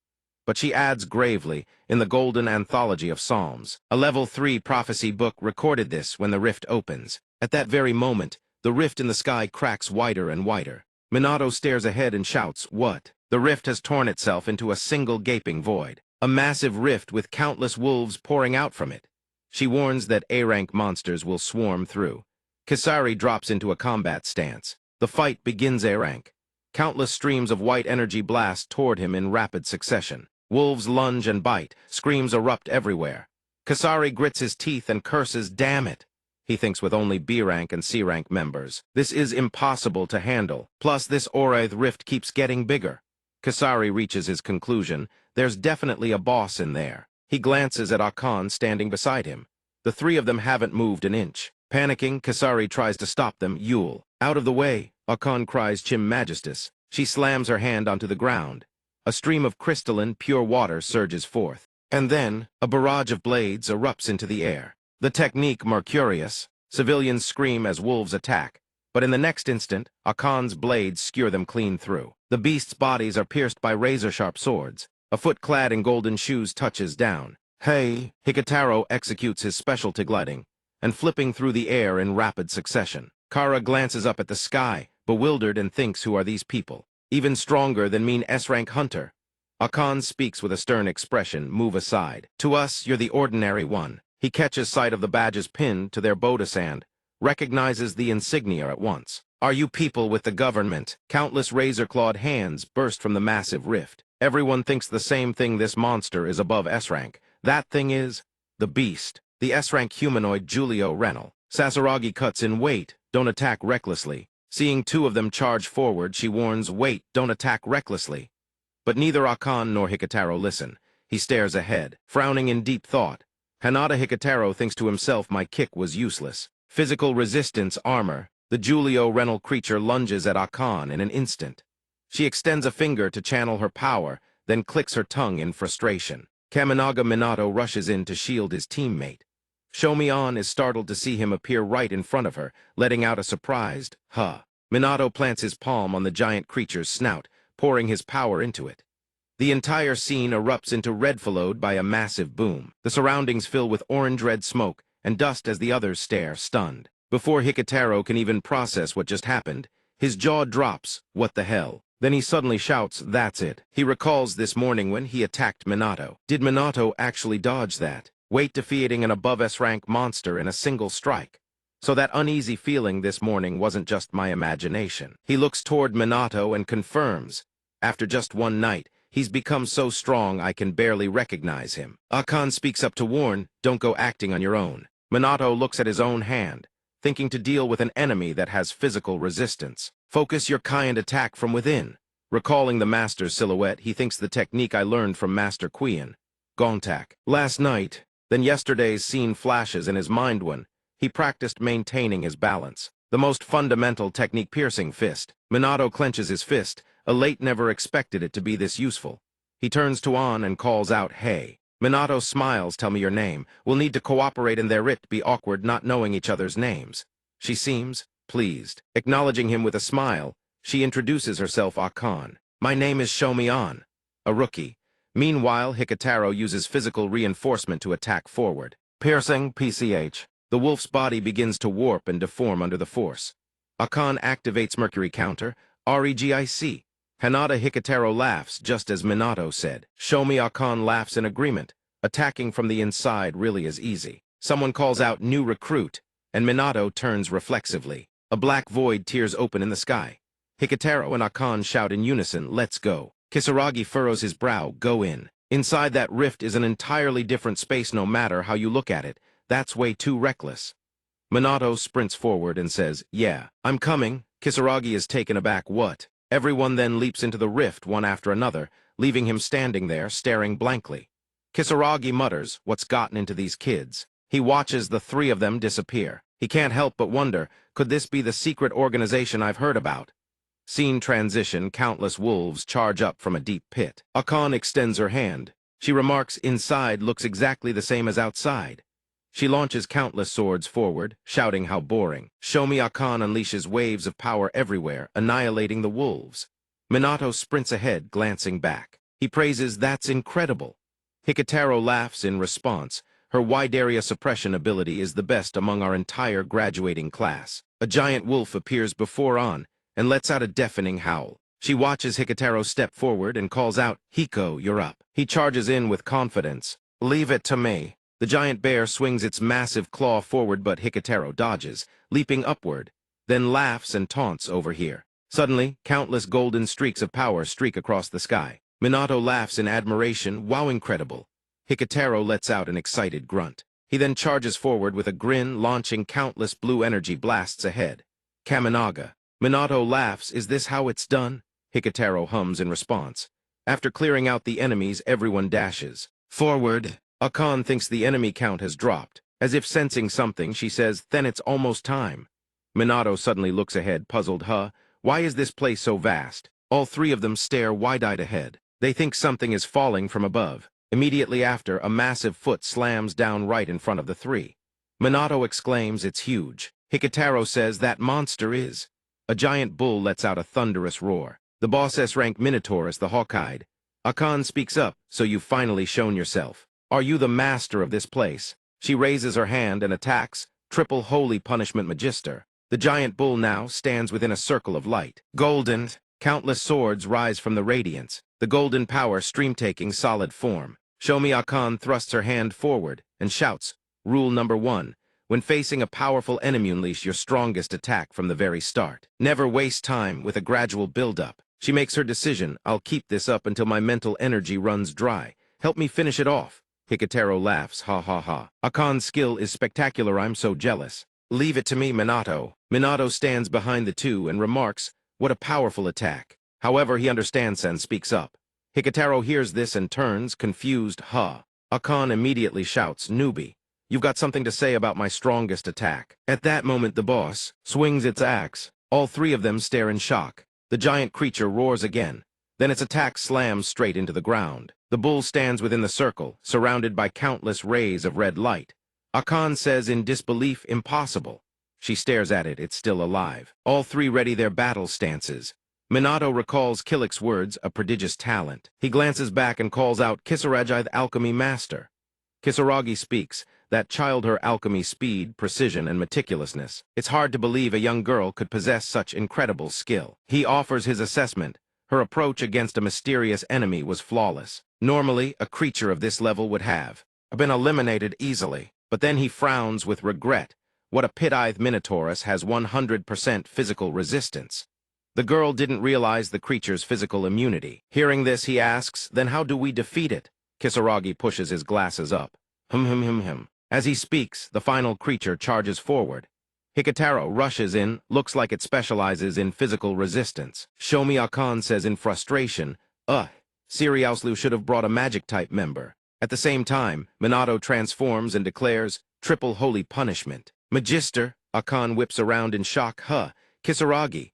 But she adds gravely, in the Golden Anthology of Psalms, a level 3 prophecy book recorded this when the rift opens. At that very moment, the rift in the sky cracks wider and wider. Minato stares ahead and shouts, "What?" The rift has torn itself into a single gaping void. A massive rift with countless wolves pouring out from it. She warns that A-rank monsters will swarm through. Kisari drops into a combat stance. The fight begins. A-rank. Countless streams of white energy blast toward him in rapid succession. Wolves lunge and bite, screams erupt everywhere. Kisari grits his teeth and curses, "Damn it." He thinks with only B-rank and C-rank members. This is impossible to handle. Plus, this Oraith rift keeps getting bigger. Kisari reaches his conclusion. There's definitely a boss in there. He glances at Akan standing beside him. The three of them haven't moved an inch. Panicking, Kisari tries to stop them. "Yule, out of the way," Akan cries, "Chim Majestus." She slams her hand onto the ground. A stream of crystalline, pure water surges forth. And then, a barrage of blades erupts into the air. The technique miraculous. Civilians scream as wolves attack. But in the next instant, Akan's blades skewer them clean through. The beasts' bodies are pierced by razor-sharp swords. A foot clad in golden shoes touches down. "Hey!" Hikitaro executes his specialty gliding, and flipping through the air in rapid succession. Kara glances up at the sky, bewildered, and thinks, who are these people? Even stronger than mean S-rank hunter. Akan speaks with a stern expression, "Move aside. To us, you're the ordinary one." He catches sight of the badges pinned to their bodasand, recognizes the insignia at once. "Are you people with the government?" Countless razor-clawed hands burst from the massive rift. Everyone thinks the same thing: this monster is above S-rank. That thing is the beast. The S-rank humanoid Giulio Renal. Sasaragi cuts in, "Wait, don't attack recklessly." Seeing two of them charge forward, she warns, "Wait, don't attack recklessly." But neither Akan nor Hikitaro listen. He stares ahead, frowning in deep thought. Hanada Hikitaro thinks to himself, "My kick was useless." Physical resistance armor. The Giulio Renal creature lunges at Akan in an instant. She extends a finger to channel her power, then clicks her tongue in frustration. Kannagi Minato rushes in to shield his teammate. Shomion is startled to see him appear right in front of her, letting out a surprised, "Huh." Minato plants his palm on the giant creature's snout, pouring his power into it. The entire scene erupts into red, followed by a massive boom. The surroundings fill with orange-red smoke and dust as the others stare, stunned. Before Hikitaro can even process what just happened, his jaw drops. What the hell? Then he suddenly shouts, "That's it." He recalls this morning when he attacked Minato. Did Minato actually dodge that? Wait, defeating an above S-rank monster in a single strike. So that uneasy feeling this morning wasn't just my imagination. He looks toward Minato and confirms. After just one night, he's become so strong I can barely recognize him. Akan speaks up to warn, "Don't go acting on your own." Minato looks at his own hand, thinking to deal with an enemy that has physical resistance. "Focus your Kai and attack from within." Recalling the master's silhouette, he thinks the technique I learned from Master Quian. Gontak. Last night, then yesterday's scene flashes in his mind when he practiced maintaining his balance. The most fundamental technique, piercing fist. Minato clenches his fist, A late never expected it to be this useful. He turns to An and calls out, "Hey." Minato smiles, "Tell me your name. We'll need to cooperate and there it be awkward not knowing each other's names." She seems pleased. Acknowledging him with a smile, she introduces herself, Akan. "My name is Shomi An," a rookie. Meanwhile, Hikitaro uses physical reinforcement to attack forward. Piercing, PCH. The wolf's body begins to warp and deform under the force. Akan activates Mercury counter, REGIC. Hanada Hikitaro laughs, just as Minato said. Shomi Akan laughs in agreement. Attacking from the inside really is easy. Someone calls out, "New recruit," and Minato turns reflexively. A black void tears open in the sky. Hikitaro and Akan shout in unison, "Let's go." Kisaragi furrows his brow, "Go in." Inside that rift is an entirely different space no matter how you look at it. That's way too reckless. Minato sprints forward and says, "Yeah, I'm coming." Kisaragi is taken aback. "What?" Everyone then leaps into the rift one after another, leaving him standing there, staring blankly. Kisaragi mutters, "What's gotten into these kids?" He watches the three of them disappear. He can't help but wonder, could this be the secret organization I've heard about? Scene transition, countless wolves charge up from a deep pit. Akan extends her hand. She remarks, "Inside looks exactly the same as outside." She launches countless swords forward, shouting how boring. Shomi Akan unleashes waves of power everywhere, annihilating the wolves. Minato sprints ahead, glancing back. He praises, "That's incredible." Hikitaro laughs in response. Her wide area suppression ability is the best among our entire graduating class. A giant wolf appears before An and lets out a deafening howl. She watches Hikitaro step forward and calls out, "Hiko, you're up." He charges in with confidence. "Leave it to me." The giant bear swings its massive claw forward, but Hikitaro dodges, leaping upward, then laughs and taunts over here. Suddenly, countless golden streaks of power streak across the sky. Minato laughs in admiration, "Wow, incredible." Hikitaro lets out an excited grunt. He then charges forward with a grin, launching countless blue energy blasts ahead. Kaminaga. Minato laughs, "Is this how it's done?" Hikitaro hums in response. After clearing out the enemies, everyone dashes forward. Akan thinks the enemy count has dropped. As if sensing something, she says, "Then it's almost time." Minato suddenly looks ahead, puzzled. Why is this place so vast?" All three of them stare wide-eyed ahead. They think something is falling from above. Immediately after, a massive foot slams down right in front of the three. Minato exclaims, "It's huge." Hikitaro says, "That monster is." A giant bull lets out a thunderous roar. The boss S-rank Minotaur is the hawk-eyed. Akan speaks up, "So you've finally shown yourself. Are you the master of this place?" She raises her hand and attacks, triple holy punishment magister. The giant bull now stands within a circle of light. Golden, countless swords rise from the radiance, the golden power stream-taking solid form. Shomi Akan thrusts her hand forward and shouts, "Rule number 1. When facing a powerful enemy, unleash your strongest attack from the very start. Never waste time with a gradual build-up." She makes her decision, "I'll keep this up until my mental energy runs dry. Help me finish it off." Hikitaro laughs, "Ha ha ha. Akan's skill is spectacular, I'm so jealous." "Leave it to me, Minato." Minato stands behind the two and remarks, "What a powerful attack." However, he understands and speaks up. Hikitaro hears this and turns, confused, Akan immediately shouts, "Newbie, you've got something to say about my strongest attack." At that moment, the boss swings its axe. All three of them stare in shock. The giant creature roars again. Then its attack slams straight into the ground. The bull stands within the circle, surrounded by countless rays of red light. Akan says in disbelief, "Impossible." She stares at it, it's still alive. All three ready their battle stances. Minato recalls Killick's words, "a prodigious talent." He glances back and calls out, "Kisaragi, the alchemy master." Kisaragi speaks, "That child, her alchemy speed, precision, and meticulousness. It's hard to believe a young girl could possess such incredible skill." He offers his assessment. Her approach against a mysterious enemy was flawless. Normally, a creature of this level would have been eliminated easily. But then he frowns with regret. What a pit-eyed Minotaurus has 100% physical resistance. The girl didn't realize the creature's physical immunity. Hearing this, he asks, "Then how do we defeat it?" Kisaragi pushes his glasses up. Hum. As he speaks, the final creature charges forward. Hikitaro rushes in, looks like it specializes in physical resistance. Shomi Akan says in frustration, Siriauslu should have brought a magic-type member." At the same time, Minato transforms and declares, "Triple holy punishment." "Magister," Akan whips around in shock, Kisaragi."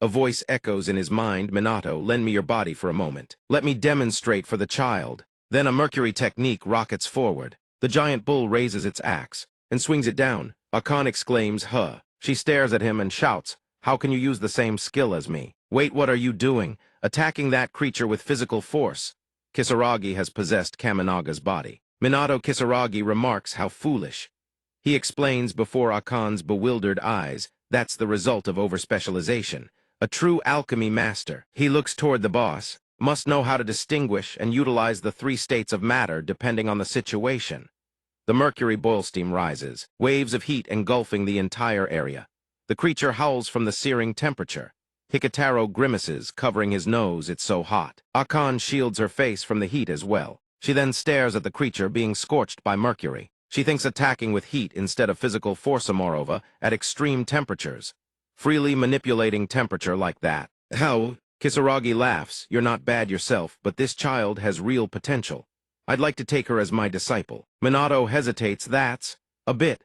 A voice echoes in his mind, Minato, lend me your body for a moment. Let me demonstrate for the child. Then a Mercury technique rockets forward. The giant bull raises its axe and swings it down. Akane exclaims, huh. She stares at him and shouts, how can you use the same skill as me? Wait, what are you doing? Attacking that creature with physical force. Kisaragi has possessed Kaminaga's body. Minato Kisaragi remarks how foolish. He explains before Akane's bewildered eyes, that's the result of overspecialization. A true alchemy master. He looks toward the boss, must know how to distinguish and utilize the three states of matter depending on the situation. The mercury boil steam rises, waves of heat engulfing the entire area. The creature howls from the searing temperature. Hikitaro grimaces, covering his nose, it's so hot. Akane shields her face from the heat as well. She then stares at the creature being scorched by mercury. She thinks attacking with heat instead of physical force, moreover, at extreme temperatures. Freely manipulating temperature like that. How? Kisaragi laughs, you're not bad yourself, but this child has real potential. I'd like to take her as my disciple. Minato hesitates, that's a bit.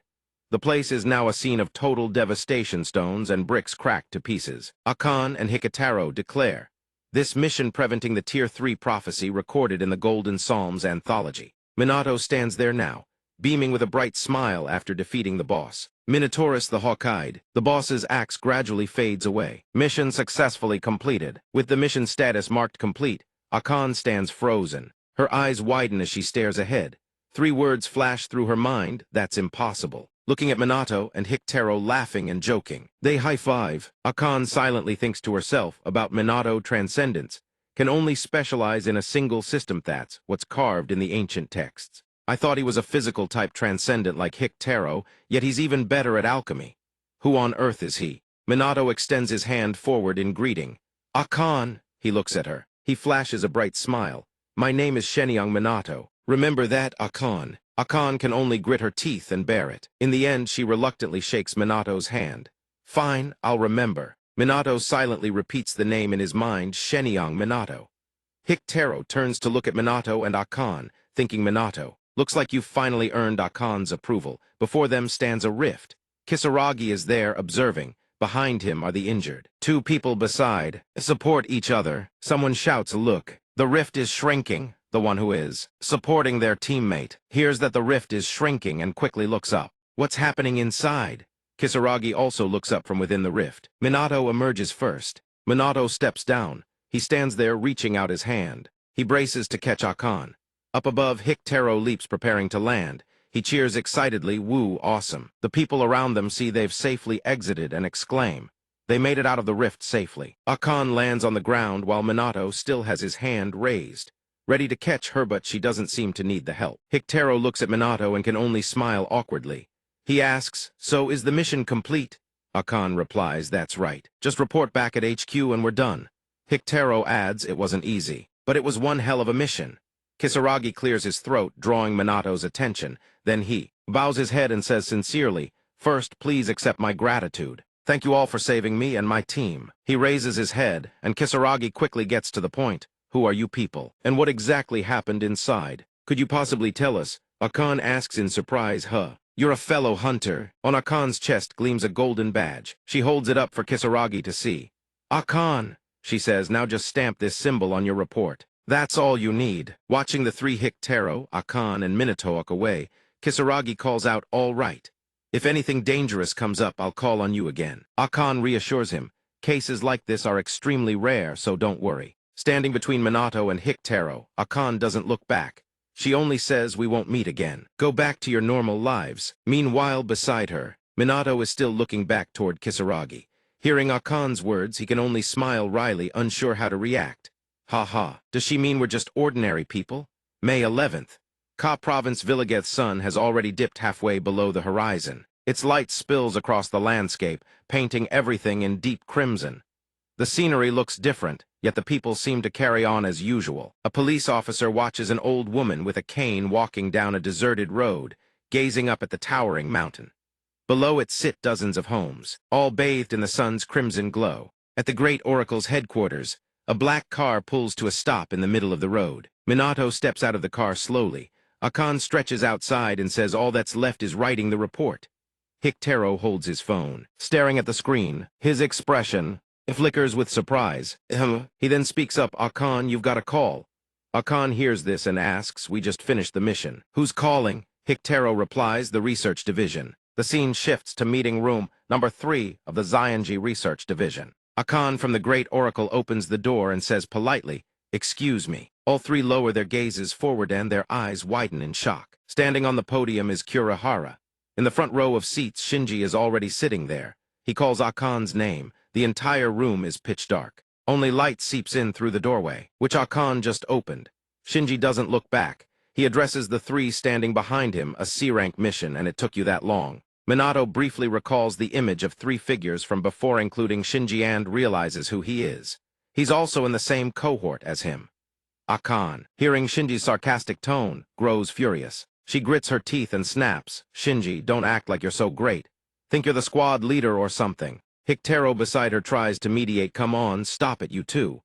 The place is now a scene of total devastation, stones and bricks cracked to pieces. Akane and Hikitaro declare, this mission preventing the Tier 3 prophecy recorded in the Golden Psalms anthology. Minato stands there now, beaming with a bright smile after defeating the boss. Minotaurus the hawk-eyed, the boss's axe gradually fades away. Mission successfully completed. With the mission status marked complete, Akane stands frozen. Her eyes widen as she stares ahead. 3 words flash through her mind, that's impossible. Looking at Minato and Hikitaro laughing and joking. They high-five. Akane silently thinks to herself about Minato Transcendence. Can only specialize in a single system, that's what's carved in the ancient texts. I thought he was a physical type transcendent like Hikitaro, yet he's even better at alchemy. Who on earth is he? Minato extends his hand forward in greeting. Akane, he looks at her. He flashes a bright smile. My name is Shenyang Minato. Remember that, Akane. Akane can only grit her teeth and bear it. In the end, she reluctantly shakes Minato's hand. Fine, I'll remember. Minato silently repeats the name in his mind, Shenyang Minato. Hikitaro turns to look at Minato and Akane, thinking Minato. Looks like you've finally earned Akane's approval. Before them stands a rift. Kisaragi is there, observing. Behind him are the injured. 2 people beside support each other. Someone shouts, look. The rift is shrinking. The one who is supporting their teammate hears that the rift is shrinking and quickly looks up. What's happening inside? Kisaragi also looks up from within the rift. Minato emerges first. Minato steps down. He stands there reaching out his hand. He braces to catch Akane. Up above, Hikitaro leaps preparing to land. He cheers excitedly, woo, awesome. The people around them see they've safely exited and exclaim. They made it out of the rift safely. Akane lands on the ground while Minato still has his hand raised, ready to catch her, but she doesn't seem to need the help. Hikitaro looks at Minato and can only smile awkwardly. He asks, so is the mission complete? Akane replies, that's right. Just report back at HQ and we're done. Hikitaro adds, it wasn't easy, but it was one hell of a mission. Kisaragi clears his throat, drawing Minato's attention. Then he bows his head and says sincerely, first, please accept my gratitude. Thank you all for saving me and my team. He raises his head, and Kisaragi quickly gets to the point. Who are you people? And what exactly happened inside? Could you possibly tell us? Akane asks in surprise, huh? You're a fellow hunter. On Akane's chest gleams a golden badge. She holds it up for Kisaragi to see. Akane, she says, now just stamp this symbol on your report. That's all you need. Watching the 3 Hikitaro, Akane, and Minato walk away, Kisaragi calls out, all right. If anything dangerous comes up, I'll call on you again. Akane reassures him. Cases like this are extremely rare, so don't worry. Standing between Minato and Hikitaro, Akane doesn't look back. She only says we won't meet again. Go back to your normal lives. Meanwhile, beside her, Minato is still looking back toward Kisaragi. Hearing Akane's words, he can only smile wryly, unsure how to react. Ha ha, does she mean we're just ordinary people? May 11th. Ka Province Villigeth's sun has already dipped halfway below the horizon. Its light spills across the landscape, painting everything in deep crimson. The scenery looks different, yet the people seem to carry on as usual. A police officer watches an old woman with a cane walking down a deserted road, gazing up at the towering mountain. Below it sit dozens of homes, all bathed in the sun's crimson glow. At the great oracle's headquarters, a black car pulls to a stop in the middle of the road. Minato steps out of the car slowly. Akane stretches outside and says all that's left is writing the report. Hikitaro holds his phone, staring at the screen, his expression flickers with surprise. He then speaks up, Akan, you've got a call. Akan hears this and asks, we just finished the mission. Who's calling? Hictero replies, the research division. The scene shifts to meeting room number 3 of the Zionji Research Division. Akan from the Great Oracle opens the door and says politely, excuse me. All three lower their gazes forward and their eyes widen in shock. Standing on the podium is Kurihara. In the front row of seats, Shinji is already sitting there. He calls Akan's name. The entire room is pitch dark. Only light seeps in through the doorway, which Akan just opened. Shinji doesn't look back. He addresses the three standing behind him, a C-rank mission, and it took you that long. Minato briefly recalls the image of 3 figures from before, including Shinji, and realizes who he is. He's also in the same cohort as him. Akan, hearing Shinji's sarcastic tone, grows furious. She grits her teeth and snaps, Shinji, don't act like you're so great. Think you're the squad leader or something. Hictero beside her tries to mediate, come on, stop it, you two.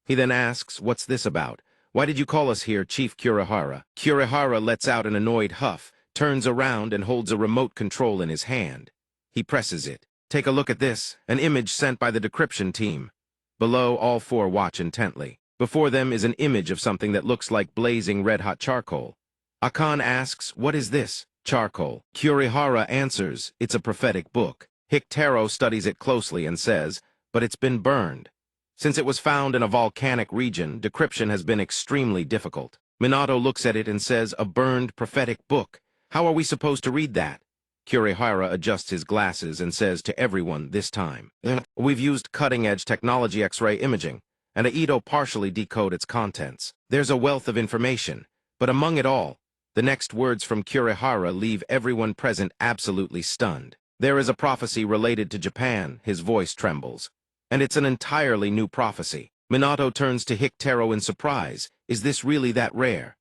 He then asks, what's this about? Why did you call us here, Chief Kurihara? Kurihara lets out an annoyed huff, turns around and holds a remote control in his hand. He presses it. Take a look at this, an image sent by the decryption team. Below, all 4 watch intently. Before them is an image of something that looks like blazing red-hot charcoal. Akan asks, what is this? Charcoal. Kurihara answers, it's a prophetic book. Hictero studies it closely and says, but it's been burned. Since it was found in a volcanic region, decryption has been extremely difficult. Minato looks at it and says, a burned prophetic book. How are we supposed to read that? Kurihara adjusts his glasses and says to everyone this time, we've used cutting-edge technology X-ray imaging, and Aido partially decode its contents. There's a wealth of information, but among it all, the next words from Kurihara leave everyone present absolutely stunned. There is a prophecy related to Japan, his voice trembles. And it's an entirely new prophecy. Minato turns to Hictero in surprise. Is this really that rare?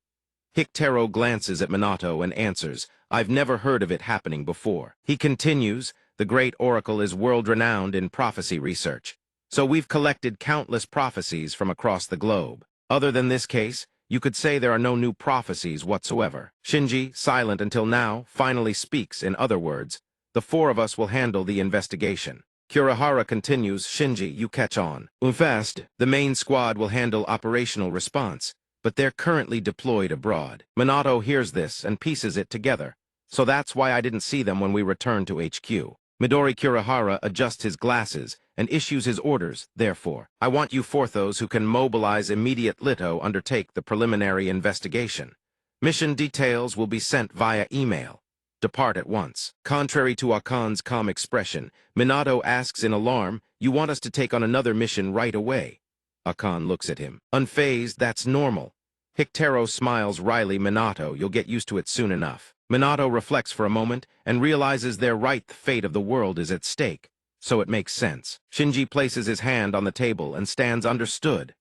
Hictero glances at Minato and answers, I've never heard of it happening before. He continues, the Great Oracle is world-renowned in prophecy research. So we've collected countless prophecies from across the globe. Other than this case, you could say there are no new prophecies whatsoever. Shinji, silent until now, finally speaks. In other words, the 4 of us will handle the investigation. Kurihara continues, Shinji, you catch on. Fast, the main squad will handle operational response, but they're currently deployed abroad. Minato hears this and pieces it together. So that's why I didn't see them when we returned to HQ. Midori Kurihara adjusts his glasses and issues his orders, therefore. I want you Forthos who can mobilize immediate Lito undertake the preliminary investigation. Mission details will be sent via email. Depart at once. Contrary to Akan's calm expression, Minato asks in alarm, you want us to take on another mission right away? Akan looks at him. Unfazed, that's normal. Hictero smiles wryly, Minato, you'll get used to it soon enough. Minato reflects for a moment and realizes they're right, the fate of the world is at stake. So it makes sense. Shinji places his hand on the table and stands understood.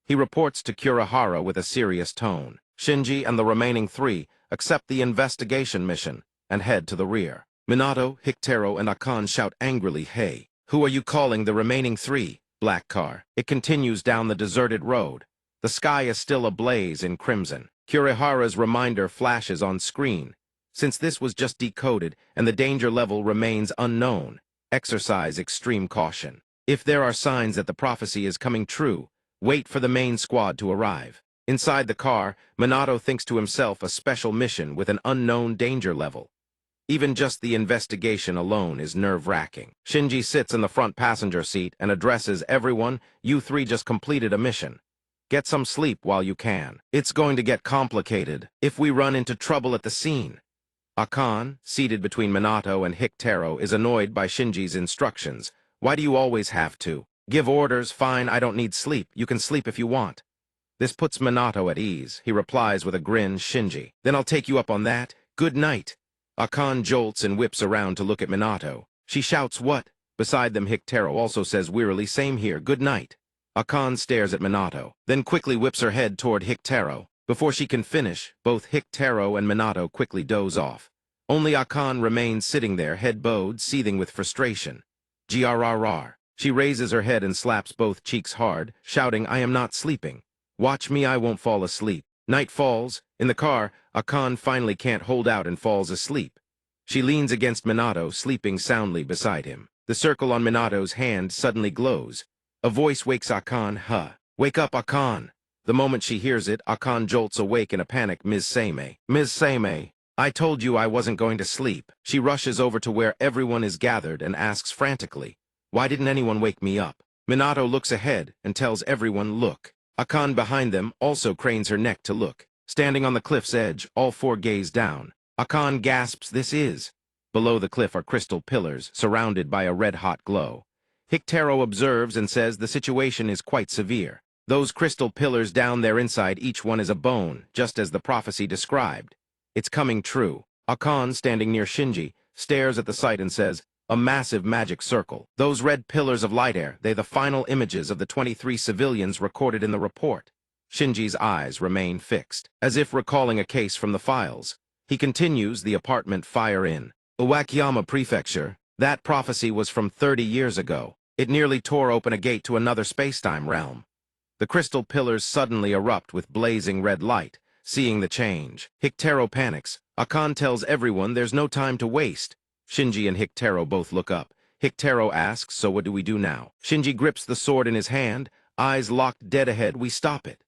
He reports to Kurihara with a serious tone. Shinji and the remaining 3 accept the investigation mission and head to the rear. Minato, Hictero, and Akan shout angrily, hey, who are you calling the remaining 3? Black car. It continues down the deserted road. The sky is still ablaze in crimson. Kurihara's reminder flashes on screen. Since this was just decoded and the danger level remains unknown, exercise extreme caution. If there are signs that the prophecy is coming true, wait for the main squad to arrive. Inside the car, Minato thinks to himself a special mission with an unknown danger level. Even just the investigation alone is nerve-wracking. Shinji sits in the front passenger seat and addresses everyone, you 3 just completed a mission. Get some sleep while you can. It's going to get complicated if we run into trouble at the scene. Akan, seated between Minato and Hictero, is annoyed by Shinji's instructions. Why do you always have to? Give orders, fine, I don't need sleep. You can sleep if you want. This puts Minato at ease. He replies with a grin, Shinji. Then I'll take you up on that. Good night. Akan jolts and whips around to look at Minato. She shouts, what? Beside them, Hictero also says wearily, same here, good night. Akan stares at Minato, then quickly whips her head toward Hictero. Before she can finish, both Hictero and Minato quickly doze off. Only Akan remains sitting there, head bowed, seething with frustration. Grrr. She raises her head and slaps both cheeks hard, shouting, I am not sleeping. Watch me, I won't fall asleep. Night falls. In the car, Akan finally can't hold out and falls asleep. She leans against Minato, sleeping soundly beside him. The circle on Minato's hand suddenly glows. A voice wakes Akan. Huh. Wake up, Akan. The moment she hears it, Akan jolts awake in a panic. Ms. Seimei. Ms. Seimei. I told you I wasn't going to sleep. She rushes over to where everyone is gathered and asks frantically, why didn't anyone wake me up? Minato looks ahead and tells everyone, look. Akan behind them also cranes her neck to look. Standing on the cliff's edge, all four gaze down. Akan gasps, this is. Below the cliff are crystal pillars, surrounded by a red-hot glow. Hictaro observes and says the situation is quite severe. Those crystal pillars down there inside, each one is a bone, just as the prophecy described. It's coming true. Akan, standing near Shinji, stares at the sight and says, a massive magic circle. Those red pillars of light air, they the final images of the 23 civilians recorded in the report. Shinji's eyes remain fixed, as if recalling a case from the files. He continues the apartment fire in Iwakiyama Prefecture. That prophecy was from 30 years ago. It nearly tore open a gate to another space-time realm. The crystal pillars suddenly erupt with blazing red light. Seeing the change, Hictaro panics. Akan tells everyone there's no time to waste. Shinji and Hictaro both look up. Hictaro asks, so what do we do now? Shinji grips the sword in his hand, eyes locked dead ahead. We stop it.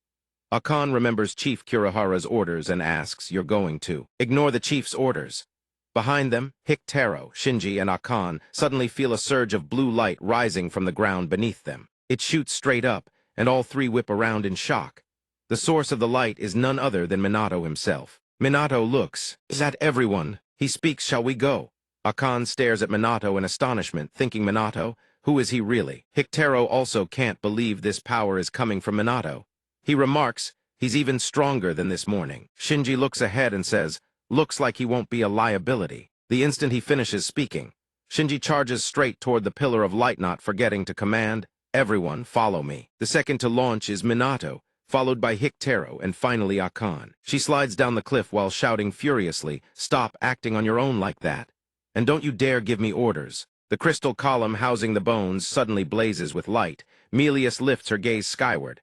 Akan remembers Chief Kurihara's orders and asks, you're going to ignore the chief's orders. Behind them, Hictaro, Shinji, and Akan suddenly feel a surge of blue light rising from the ground beneath them. It shoots straight up, and all three whip around in shock. The source of the light is none other than Minato himself. Minato looks. Is that everyone? He speaks, shall we go? Akan stares at Minato in astonishment, thinking Minato, who is he really? Hictaro also can't believe this power is coming from Minato. He remarks, he's even stronger than this morning. Shinji looks ahead and says, looks like he won't be a liability. The instant he finishes speaking, Shinji charges straight toward the pillar of light, not forgetting to command, everyone follow me. The second to launch is Minato, followed by Hictaro and finally Akan. She slides down the cliff while shouting furiously, stop acting on your own like that. And don't you dare give me orders. The crystal column housing the bones suddenly blazes with light. Melius lifts her gaze skyward.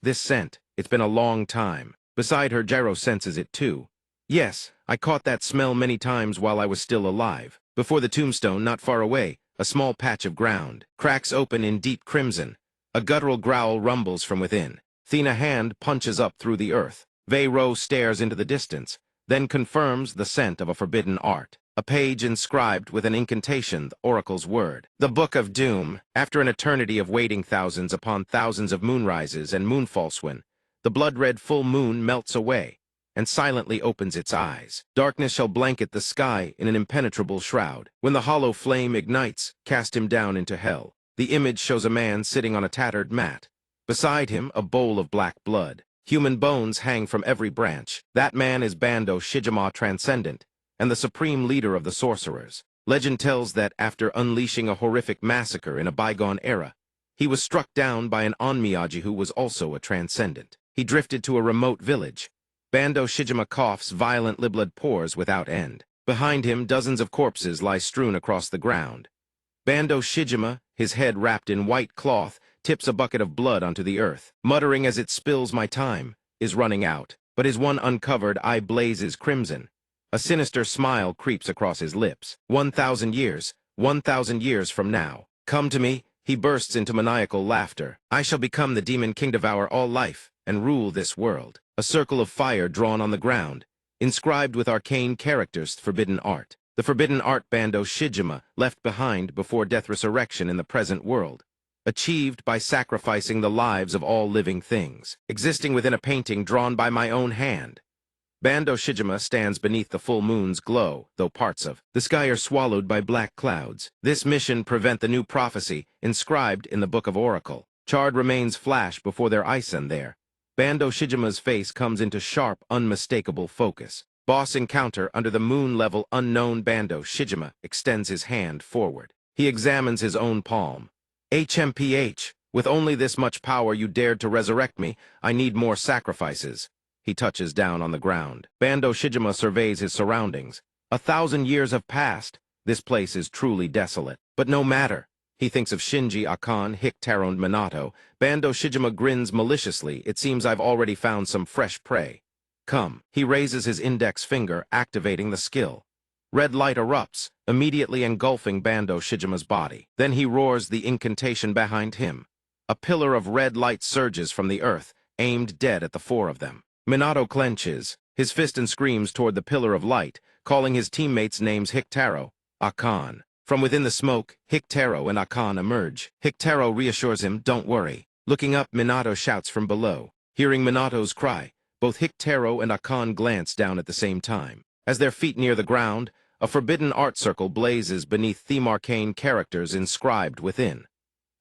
This scent. It's been a long time. Beside her, Gyro senses it too. Yes, I caught that smell many times while I was still alive. Before the tombstone, not far away, a small patch of ground cracks open in deep crimson. A guttural growl rumbles from within. Thena hand punches up through the earth. Vei-Ro stares into the distance, then confirms the scent of a forbidden art. A page inscribed with an incantation, the oracle's word. The Book of Doom. After an eternity of waiting, thousands upon thousands of moonrises and moonfalls, when the blood-red full moon melts away and silently opens its eyes. Darkness shall blanket the sky in an impenetrable shroud. When the hollow flame ignites, cast him down into hell. The image shows a man sitting on a tattered mat. Beside him, a bowl of black blood. Human bones hang from every branch. That man is Bando Shijima Transcendent, and the supreme leader of the sorcerers. Legend tells that after unleashing a horrific massacre in a bygone era, he was struck down by an Onmyaji who was also a transcendent. He drifted to a remote village. Bando Shijima coughs, violent blood pours without end. Behind him, dozens of corpses lie strewn across the ground. Bando Shijima, his head wrapped in white cloth, tips a bucket of blood onto the earth, muttering as it spills, my time is running out. But his one uncovered eye blazes crimson. A sinister smile creeps across his lips. 1,000 years from now. Come to me, he bursts into maniacal laughter. I shall become the demon king, devour all life, and rule this world. A circle of fire drawn on the ground, inscribed with arcane characters, forbidden art. The forbidden art Bando Shijima left behind before death, resurrection in the present world. Achieved by sacrificing the lives of all living things. Existing within a painting drawn by my own hand. Bando Shijima stands beneath the full moon's glow, though parts of the sky are swallowed by black clouds. This mission prevent the new prophecy inscribed in the Book of Oracle. Charred remains flash before their eyes, and there, Bando Shijima's face comes into sharp, unmistakable focus. Boss encounter under the moon level unknown. Bando Shijima extends his hand forward. He examines his own palm. HMPH, with only this much power you dared to resurrect me. I need more sacrifices. He touches down on the ground. Bando Shijima surveys his surroundings. 1,000 years have passed. This place is truly desolate. But no matter. He thinks of Shinji, Akan, Hictaro, and Minato. Bando Shijima grins maliciously. It seems I've already found some fresh prey. Come. He raises his index finger, activating the skill. Red light erupts, immediately engulfing Bando Shijima's body. Then he roars the incantation behind him. A pillar of red light surges from the earth, aimed dead at the four of them. Minato clenches, his fist and screams toward the pillar of light, calling his teammates names Hikitaro, Akan. From within the smoke, Hikitaro and Akan emerge. Hikitaro reassures him, "Don't worry." Looking up, Minato shouts from below. Hearing Minato's cry, both Hikitaro and Akan glance down at the same time. As their feet near the ground, a forbidden art circle blazes beneath theme arcane characters inscribed within.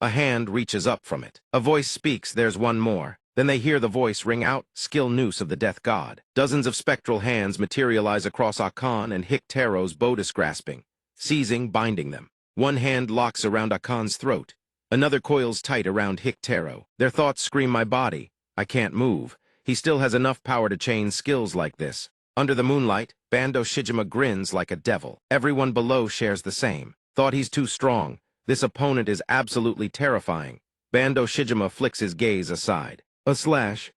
A hand reaches up from it. A voice speaks, "There's one more." Then they hear the voice ring out, "Skill noose of the death god." Dozens of spectral hands materialize across Akan and Hikitaro's bodice grasping, seizing, binding them. One hand locks around Akan's throat. Another coils tight around Hikitaro. Their thoughts scream, "My body. I can't move." He still has enough power to chain skills like this. Under the moonlight, Bando Shijima grins like a devil. Everyone below shares the same. Thought he's too strong. This opponent is absolutely terrifying. Bando Shijima flicks his gaze aside.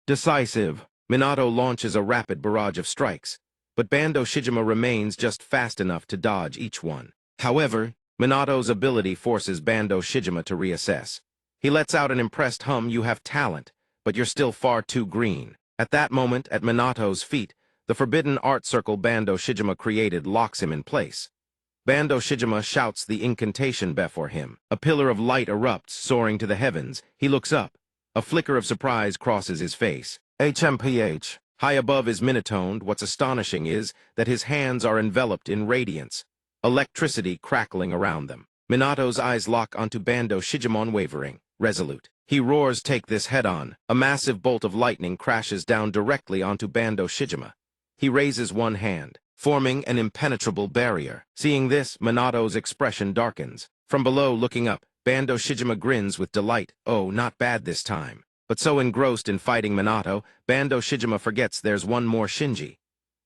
Decisive. Minato launches a rapid barrage of strikes, but Bando Shijima remains just fast enough to dodge each one. However, Minato's ability forces Bando Shijima to reassess. He lets out an impressed hum, "You have talent, but you're still far too green." At that moment, at Minato's feet, the forbidden art circle Bando Shijima created locks him in place. Bando Shijima shouts the incantation before him. A pillar of light erupts, soaring to the heavens. He looks up. A flicker of surprise crosses his face. HMPH. High above is Minatoned. What's astonishing is that his hands are enveloped in radiance, electricity crackling around them. Minato's eyes lock onto Bando Shijima, unwavering, resolute. He roars, "Take this head-on." A massive bolt of lightning crashes down directly onto Bando Shijima. He raises one hand, forming an impenetrable barrier. Seeing this, Minato's expression darkens. From below, looking up, Bando Shijima grins with delight. Oh, not bad this time. But so engrossed in fighting Minato, Bando Shijima forgets there's one more Shinji.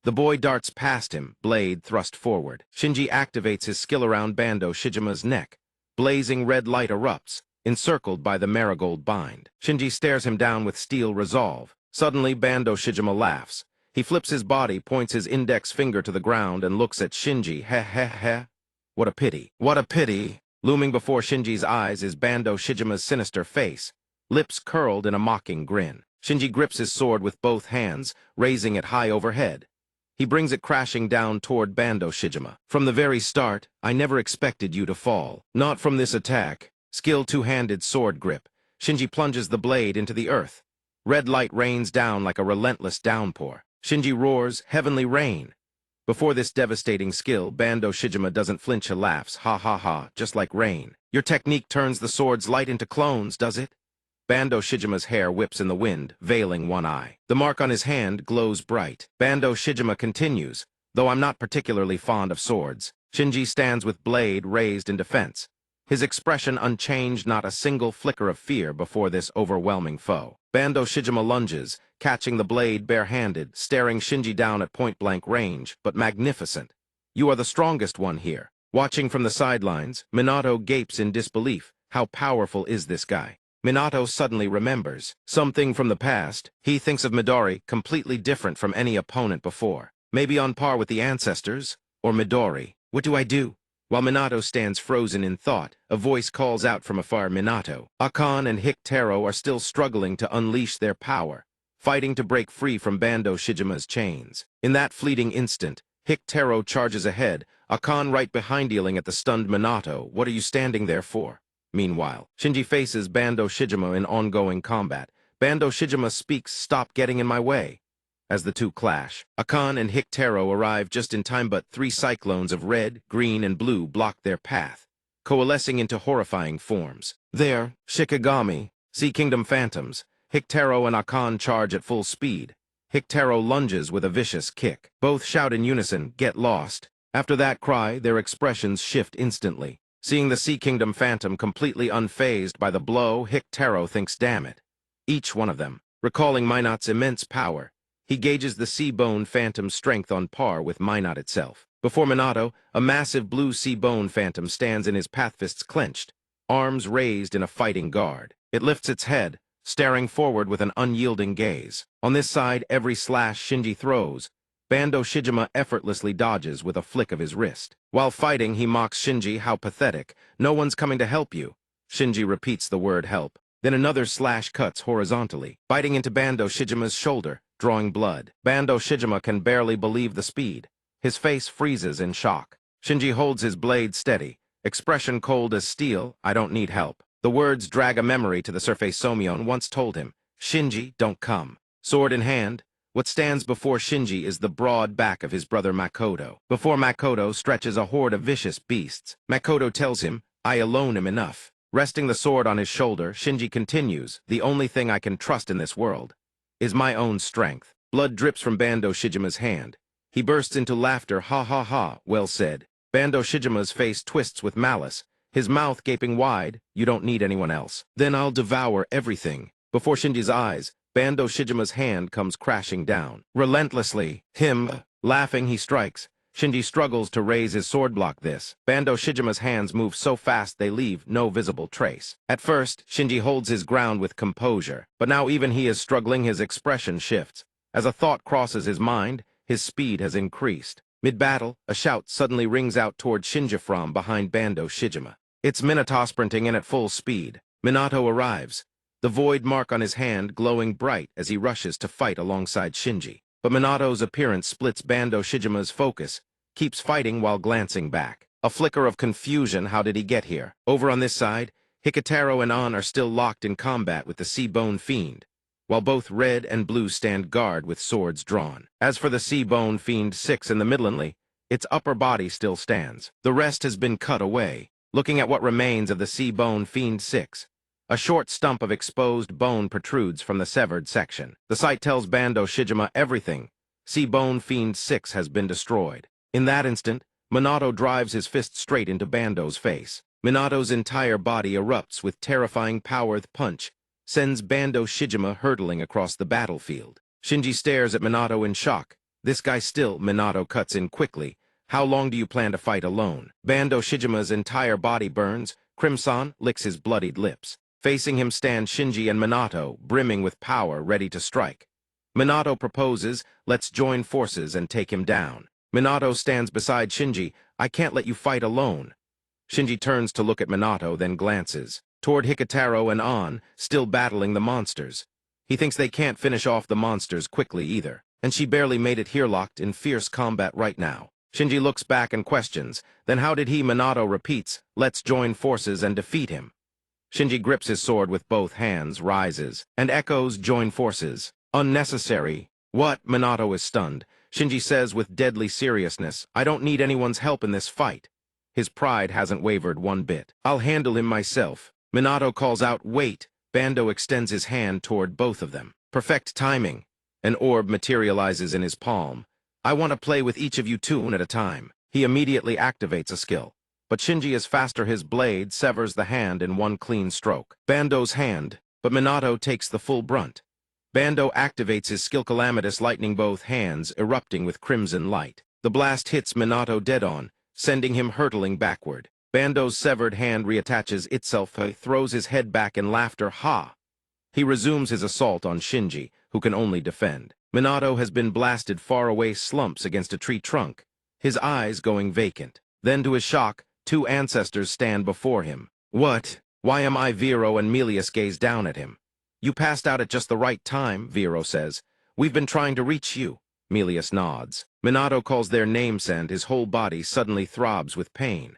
The boy darts past him, blade thrust forward. Shinji activates his skill around Bando Shijima's neck. Blazing red light erupts, encircled by the marigold bind. Shinji stares him down with steel resolve. Suddenly, Bando Shijima laughs. He flips his body, points his index finger to the ground, and looks at Shinji. Heh heh heh. What a pity. What a pity. Looming before Shinji's eyes is Bando Shijima's sinister face, lips curled in a mocking grin. Shinji grips his sword with both hands, raising it high overhead. He brings it crashing down toward Bando Shijima. "From the very start, I never expected you to fall. Not from this attack." Skill two-handed sword grip. Shinji plunges the blade into the earth. Red light rains down like a relentless downpour. Shinji roars, "Heavenly rain." Before this devastating skill, Bando Shijima doesn't flinch and laughs. "Ha ha ha, just like rain. Your technique turns the sword's light into clones, does it?" Bando Shijima's hair whips in the wind, veiling one eye. The mark on his hand glows bright. Bando Shijima continues, "Though I'm not particularly fond of swords." Shinji stands with blade raised in defense, his expression unchanged, not a single flicker of fear before this overwhelming foe. Bando Shijima lunges, catching the blade barehanded, staring Shinji down at point-blank range, but magnificent. "You are the strongest one here." Watching from the sidelines, Minato gapes in disbelief. How powerful is this guy? Minato suddenly remembers something from the past. He thinks of Midori, completely different from any opponent before. Maybe on par with the ancestors, or Midori. What do I do? While Minato stands frozen in thought, a voice calls out from afar, "Minato." Akan and Hikitaro are still struggling to unleash their power, fighting to break free from Bando Shijima's chains. In that fleeting instant, Hikitaro charges ahead, Akan right behind, dealing at the stunned Minato. "What are you standing there for?" Meanwhile, Shinji faces Bando Shijima in ongoing combat. Bando Shijima speaks, "Stop getting in my way." As the two clash, Akan and Hikitaro arrive just in time, but three cyclones of red, green, and blue block their path, coalescing into horrifying forms. There, Shikigami, Sea Kingdom Phantoms. Hikitaro and Akan charge at full speed. Hikitaro lunges with a vicious kick. Both shout in unison, "Get lost." After that cry, their expressions shift instantly. Seeing the Sea Kingdom Phantom completely unfazed by the blow, Hikitaro thinks, "Damn it." Each one of them, recalling Minot's immense power, he gauges the Sea-Bone Phantom's strength on par with Minot itself. Before Minato, a massive blue Sea-Bone Phantom stands in his pathfists clenched, arms raised in a fighting guard. It lifts its head, staring forward with an unyielding gaze. On this side, every slash Shinji throws, Bando Shijima effortlessly dodges with a flick of his wrist. While fighting, he mocks Shinji, "How pathetic. No one's coming to help you." Shinji repeats the word help. Then another slash cuts horizontally, biting into Bando Shijima's shoulder, drawing blood. Bando Shijima can barely believe the speed. His face freezes in shock. Shinji holds his blade steady, expression cold as steel. "I don't need help." The words drag a memory to the surface Somyeon once told him. "Shinji, don't come." Sword in hand, what stands before Shinji is the broad back of his brother Makoto. Before Makoto stretches a horde of vicious beasts. Makoto tells him, "I alone am enough." Resting the sword on his shoulder, Shinji continues, "The only thing I can trust in this world is my own strength." Blood drips from Bando Shijima's hand. He bursts into laughter. "Ha ha ha, well said." Bando Shijima's face twists with malice, his mouth gaping wide. "You don't need anyone else. Then I'll devour everything." Before Shinji's eyes, Bando Shijima's hand comes crashing down. Relentlessly, laughing, he strikes. Shinji struggles to raise his sword block this. Bando Shijima's hands move so fast they leave no visible trace. At first, Shinji holds his ground with composure, but now even he is struggling. His expression shifts. As a thought crosses his mind, his speed has increased. Mid-battle, a shout suddenly rings out toward Shinji from behind Bando Shijima. It's Minato sprinting in at full speed. Minato arrives, the void mark on his hand glowing bright as he rushes to fight alongside Shinji. But Minato's appearance splits Bando Shijima's focus, keeps fighting while glancing back. A flicker of confusion. How did he get here? Over on this side, Hikitaro and An are still locked in combat with the Sea-Bone Fiend, while both Red and Blue stand guard with swords drawn. As for the Sea-Bone Fiend 6 in the midlandly, its upper body still stands. The rest has been cut away. Looking at what remains of the Sea-Bone Fiend 6, a short stump of exposed bone protrudes from the severed section. The sight tells Bando Shijima everything. Sea-Bone Fiend 6 has been destroyed. In that instant, Minato drives his fist straight into Bando's face. Minato's entire body erupts with terrifying power. The punch sends Bando Shijima hurtling across the battlefield. Shinji stares at Minato in shock. "This guy still," Minato cuts in quickly. "How long do you plan to fight alone?" Bando Shijima's entire body burns. Crimson licks his bloodied lips. Facing him stand Shinji and Minato, brimming with power, ready to strike. Minato proposes, "Let's join forces and take him down." Minato stands beside Shinji. "I can't let you fight alone." Shinji turns to look at Minato, then glances toward Hikitaro and An, still battling the monsters. He thinks they can't finish off the monsters quickly either, and she barely made it here, locked in fierce combat right now. Shinji looks back and questions, "Then how did he?" Minato repeats, "Let's join forces and defeat him." Shinji grips his sword with both hands, rises, and echoes, "Join forces." "Unnecessary." "What?" Minato is stunned. Shinji says with deadly seriousness, "I don't need anyone's help in this fight." His pride hasn't wavered one bit. "I'll handle him myself." Minato calls out, "Wait." Bando extends his hand toward both of them. Perfect timing. An orb materializes in his palm. "I want to play with each of you two at a time." He immediately activates a skill. But Shinji is faster. His blade severs the hand in one clean stroke. Bando's hand, but Minato takes the full brunt. Bando activates his skill Calamitous Lightning, both hands erupting with crimson light. The blast hits Minato dead on, sending him hurtling backward. Bando's severed hand reattaches itself. He throws his head back in laughter. "Ha!" He resumes his assault on Shinji, who can only defend. Minato has been blasted far away, slumps against a tree trunk, his eyes going vacant. Then, to his shock, two ancestors stand before him. "What? Why am I?" Vero and Melius gaze down at him. "You passed out at just the right time," Vero says. "We've been trying to reach you." Melius nods. Minato calls their names and his whole body suddenly throbs with pain.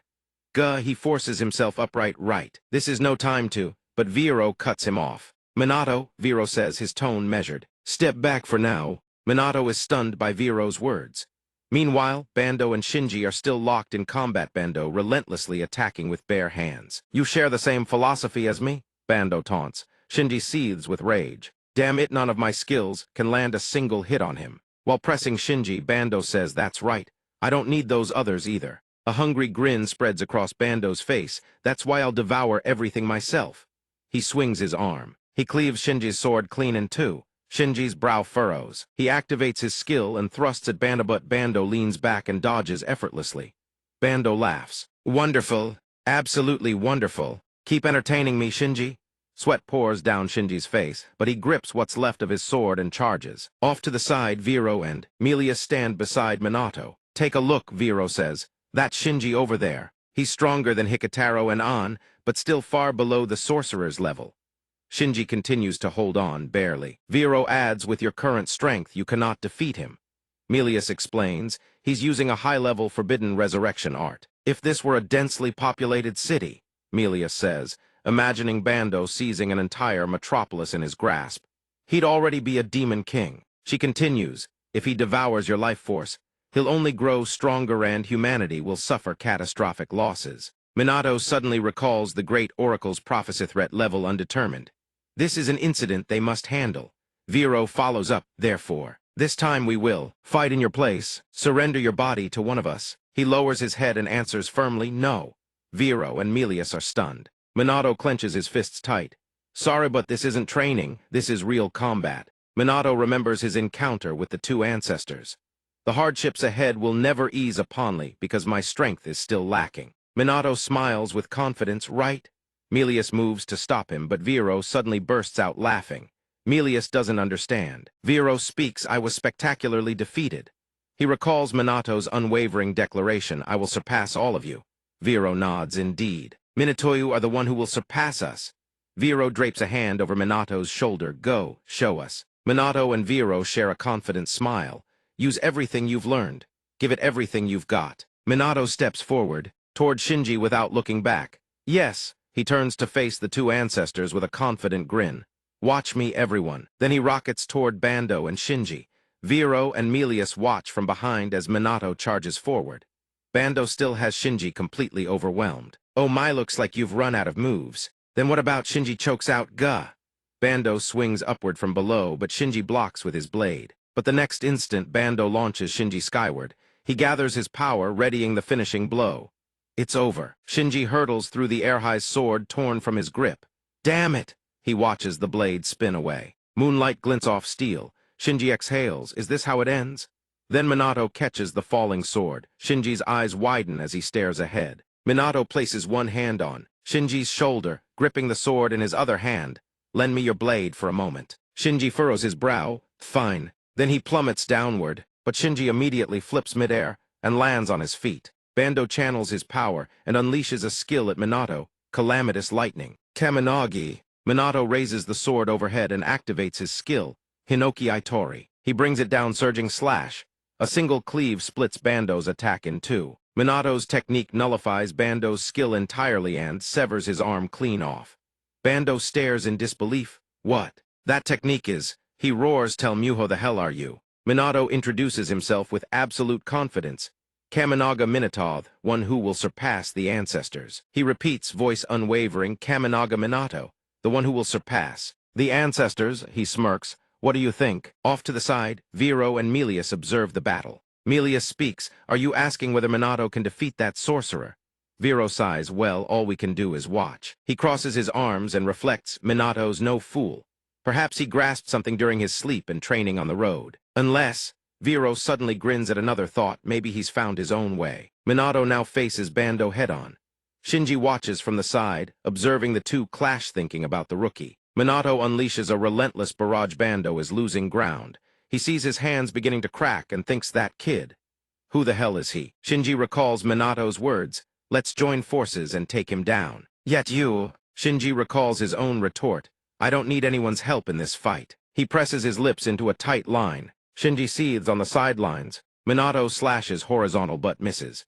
"Gah!" He forces himself upright. "Right. This is no time to..." But Vero cuts him off. "Minato," Vero says, his tone measured. "Step back for now." Minato is stunned by Vero's words. Meanwhile, Bando and Shinji are still locked in combat. Bando relentlessly attacking with bare hands. "You share the same philosophy as me?" Bando taunts. Shinji seethes with rage. "Damn it, none of my skills can land a single hit on him." While pressing Shinji, Bando says, "That's right. I don't need those others either." A hungry grin spreads across Bando's face. "That's why I'll devour everything myself." He swings his arm. He cleaves Shinji's sword clean in two. Shinji's brow furrows. He activates his skill and thrusts at Bando, but Bando leans back and dodges effortlessly. Bando laughs. "Wonderful. Absolutely wonderful. Keep entertaining me, Shinji." Sweat pours down Shinji's face, but he grips what's left of his sword and charges. Off to the side, Vero and Melia stand beside Minato. Take a look, Vero says. That's Shinji over there. He's stronger than Hikitaro and An, but still far below the sorcerer's level. Shinji continues to hold on, barely. Vero adds, with your current strength, you cannot defeat him. Melius explains, he's using a high-level forbidden resurrection art. If this were a densely populated city, Melius says, imagining Bando seizing an entire metropolis in his grasp, he'd already be a demon king. She continues, if he devours your life force, he'll only grow stronger and humanity will suffer catastrophic losses. Minato suddenly recalls the great oracle's prophecy threat level undetermined. This is an incident they must handle. Vero follows up, therefore. This time we will. Fight in your place. Surrender your body to one of us. He lowers his head and answers firmly, no. Vero and Melius are stunned. Minato clenches his fists tight. Sorry, but this isn't training. This is real combat. Minato remembers his encounter with the two ancestors. The hardships ahead will never ease upon me because my strength is still lacking. Minato smiles with confidence, right? Melius moves to stop him, but Vero suddenly bursts out laughing. Melius doesn't understand. Vero speaks, I was spectacularly defeated. He recalls Minato's unwavering declaration, I will surpass all of you. Vero nods, indeed. Minato are the one who will surpass us. Vero drapes a hand over Minato's shoulder. Go, show us. Minato and Vero share a confident smile. Use everything you've learned. Give it everything you've got. Minato steps forward, toward Shinji without looking back. Yes, he turns to face the two ancestors with a confident grin. Watch me, everyone. Then he rockets toward Bando and Shinji. Vero and Melius watch from behind as Minato charges forward. Bando still has Shinji completely overwhelmed. Oh my, looks like you've run out of moves. Then what about Shinji chokes out, Gah? Bando swings upward from below, but Shinji blocks with his blade. But the next instant, Bando launches Shinji skyward. He gathers his power, readying the finishing blow. It's over. Shinji hurtles through the air-high sword torn from his grip. Damn it! He watches the blade spin away. Moonlight glints off steel. Shinji exhales. Is this how it ends? Then Minato catches the falling sword. Shinji's eyes widen as he stares ahead. Minato places one hand on Shinji's shoulder, gripping the sword in his other hand. Lend me your blade for a moment. Shinji furrows his brow. Fine. Then he plummets downward, but Shinji immediately flips midair and lands on his feet. Bando channels his power and unleashes a skill at Minato, calamitous lightning. Kannagi. Minato raises the sword overhead and activates his skill, Hinoki Itori. He brings it down, surging slash. A single cleave splits Bando's attack in two. Minato's technique nullifies Bando's skill entirely and severs his arm clean off. Bando stares in disbelief. What? That technique is... He roars, tell Muho the hell are you? Minato introduces himself with absolute confidence. Kannagi Minato, one who will surpass the ancestors. He repeats, voice unwavering, Kannagi Minato, the one who will surpass. The ancestors, he smirks. What do you think? Off to the side, Vero and Melius observe the battle. Melius speaks, are you asking whether Minato can defeat that sorcerer? Vero sighs, well, all we can do is watch. He crosses his arms and reflects, Minato's no fool. Perhaps he grasped something during his sleep and training on the road. Unless, Vero suddenly grins at another thought, maybe he's found his own way. Minato now faces Bando head-on. Shinji watches from the side, observing the two clash, thinking about the rookie. Minato unleashes a relentless barrage. Bando is losing ground. He sees his hands beginning to crack and thinks, that kid. Who the hell is he? Shinji recalls Minato's words, let's join forces and take him down. Yet you... Shinji recalls his own retort, I don't need anyone's help in this fight. He presses his lips into a tight line. Shinji seethes on the sidelines. Minato slashes horizontal but misses.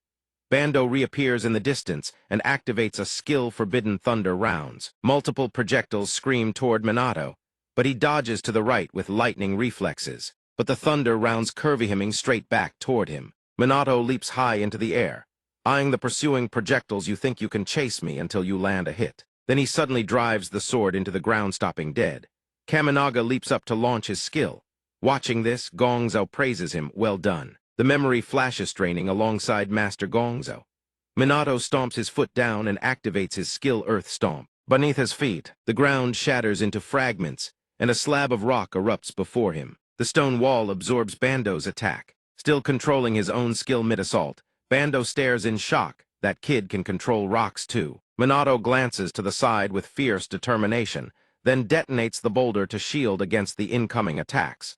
Bando reappears in the distance and activates a skill forbidden thunder rounds. Multiple projectiles scream toward Minato, but he dodges to the right with lightning reflexes. But the thunder rounds curve him straight back toward him. Minato leaps high into the air. Eyeing the pursuing projectiles, you think you can chase me until you land a hit. Then he suddenly drives the sword into the ground, stopping dead. Kannagi leaps up to launch his skill. Watching this, Gongzo praises him, well done. The memory flashes training alongside Master Gongzo. Minato stomps his foot down and activates his skill Earth Stomp. Beneath his feet, the ground shatters into fragments, and a slab of rock erupts before him. The stone wall absorbs Bando's attack. Still controlling his own skill mid-assault, Bando stares in shock. That kid can control rocks too. Minato glances to the side with fierce determination, then detonates the boulder to shield against the incoming attacks.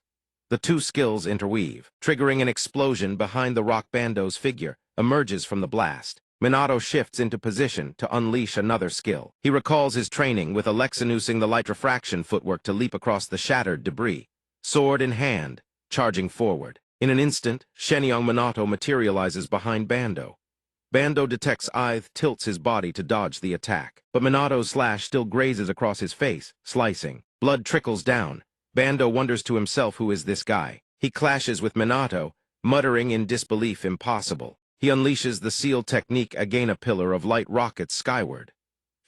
The two skills interweave, triggering an explosion behind the rock bando's figure, emerges from the blast. Minato shifts into position to unleash another skill. He recalls his training with Alexin using the light refraction footwork to leap across the shattered debris, sword in hand, charging forward. In an instant, Shenyang Minato materializes behind Bando. Bando detects Ith tilts his body to dodge the attack, but Minato's slash still grazes across his face, slicing. Blood trickles down. Bando wonders to himself who is this guy. He clashes with Minato, muttering in disbelief impossible. He unleashes the seal technique again, a pillar of light rockets skyward.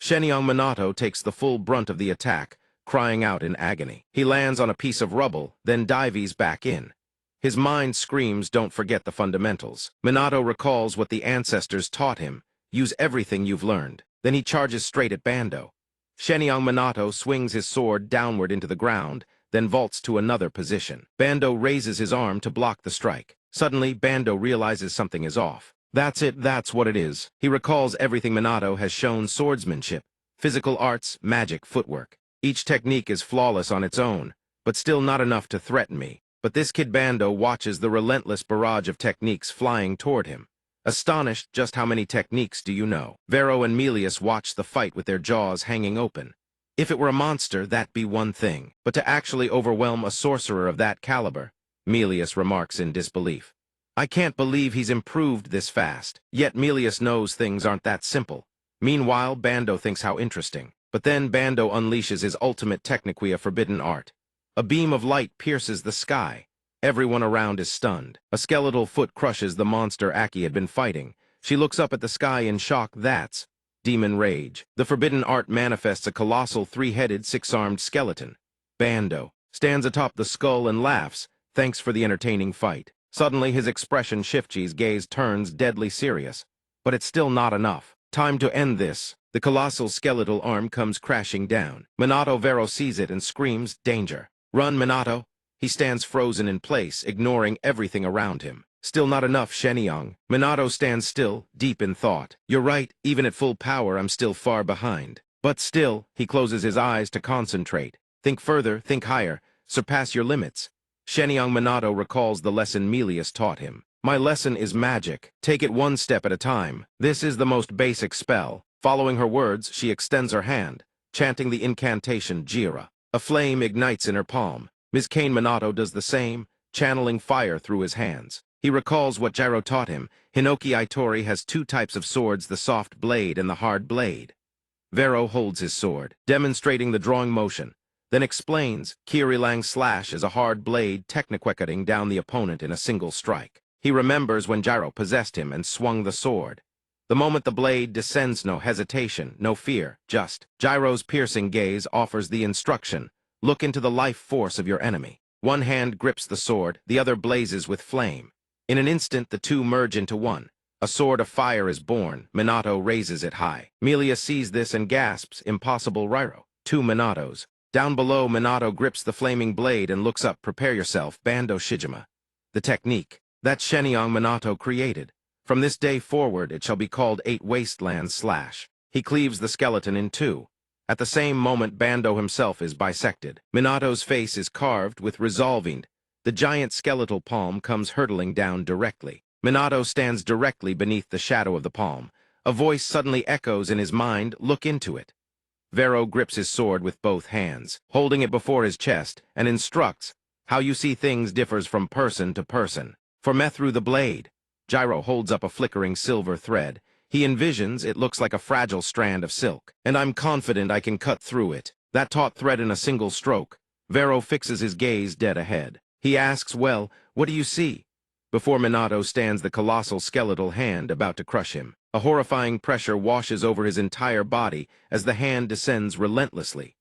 Shenyang Minato takes the full brunt of the attack, crying out in agony. He lands on a piece of rubble, then dives back in. His mind screams, don't forget the fundamentals. Minato recalls what the ancestors taught him. Use everything you've learned. Then he charges straight at Bando. Shenyang Minato swings his sword downward into the ground, then vaults to another position. Bando raises his arm to block the strike. Suddenly, Bando realizes something is off. That's it, that's what it is. He recalls everything Minato has shown: swordsmanship, physical arts, magic, footwork. Each technique is flawless on its own, but still not enough to threaten me. But this kid Bando watches the relentless barrage of techniques flying toward him. Astonished, just how many techniques do you know? Vero and Melius watch the fight with their jaws hanging open. If it were a monster, that'd be one thing. But to actually overwhelm a sorcerer of that caliber, Melius remarks in disbelief. I can't believe he's improved this fast. Yet Melius knows things aren't that simple. Meanwhile, Bando thinks how interesting. But then Bando unleashes his ultimate technique, a forbidden art. A beam of light pierces the sky. Everyone around is stunned. A skeletal foot crushes the monster Aki had been fighting. She looks up at the sky in shock. That's demon rage. The forbidden art manifests a colossal three-headed, six-armed skeleton. Bando stands atop the skull and laughs. Thanks for the entertaining fight. Suddenly his expression shifts, his gaze turns deadly serious. But it's still not enough. Time to end this. The colossal skeletal arm comes crashing down. Minato Vero sees it and screams, danger. Run, Minato. He stands frozen in place, ignoring everything around him. Still not enough, Shenyang. Minato stands still, deep in thought. You're right, even at full power I'm still far behind. But still, he closes his eyes to concentrate. Think further, think higher, surpass your limits. Shenyang Minato recalls the lesson Melius taught him. My lesson is magic. Take it one step at a time. This is the most basic spell. Following her words, she extends her hand, chanting the incantation Jira. A flame ignites in her palm. Ms. Kane Minato does the same, channeling fire through his hands. He recalls what Jiro taught him. Hinoki Itori has two types of swords, the soft blade and the hard blade. Vero holds his sword, demonstrating the drawing motion, then explains Kirilang slash is a hard blade techniquecting down the opponent in a single strike. He remembers when Jiro possessed him and swung the sword. The moment the blade descends, no hesitation, no fear, just. Jiro's piercing gaze offers the instruction. Look into the life force of your enemy. One hand grips the sword, the other blazes with flame. In an instant, the two merge into one. A sword of fire is born. Minato raises it high. Melia sees this and gasps, impossible, Riro. Two Minatos. Down below, Minato grips the flaming blade and looks up. Prepare yourself, Bando Shijima. The technique that Shenyang Minato created. From this day forward, it shall be called 8 Wastelands slash. He cleaves the skeleton in two. At the same moment, Bando himself is bisected. Minato's face is carved with resolving. The giant skeletal palm comes hurtling down directly. Minato stands directly beneath the shadow of the palm. A voice suddenly echoes in his mind, look into it. Vero grips his sword with both hands, holding it before his chest, and instructs, how you see things differs from person to person. For me through the blade. Jiro holds up a flickering silver thread. He envisions it looks like a fragile strand of silk, and I'm confident I can cut through it. That taut thread in a single stroke. Vero fixes his gaze dead ahead. He asks, well, what do you see? Before Minato stands the colossal skeletal hand about to crush him. A horrifying pressure washes over his entire body as the hand descends relentlessly.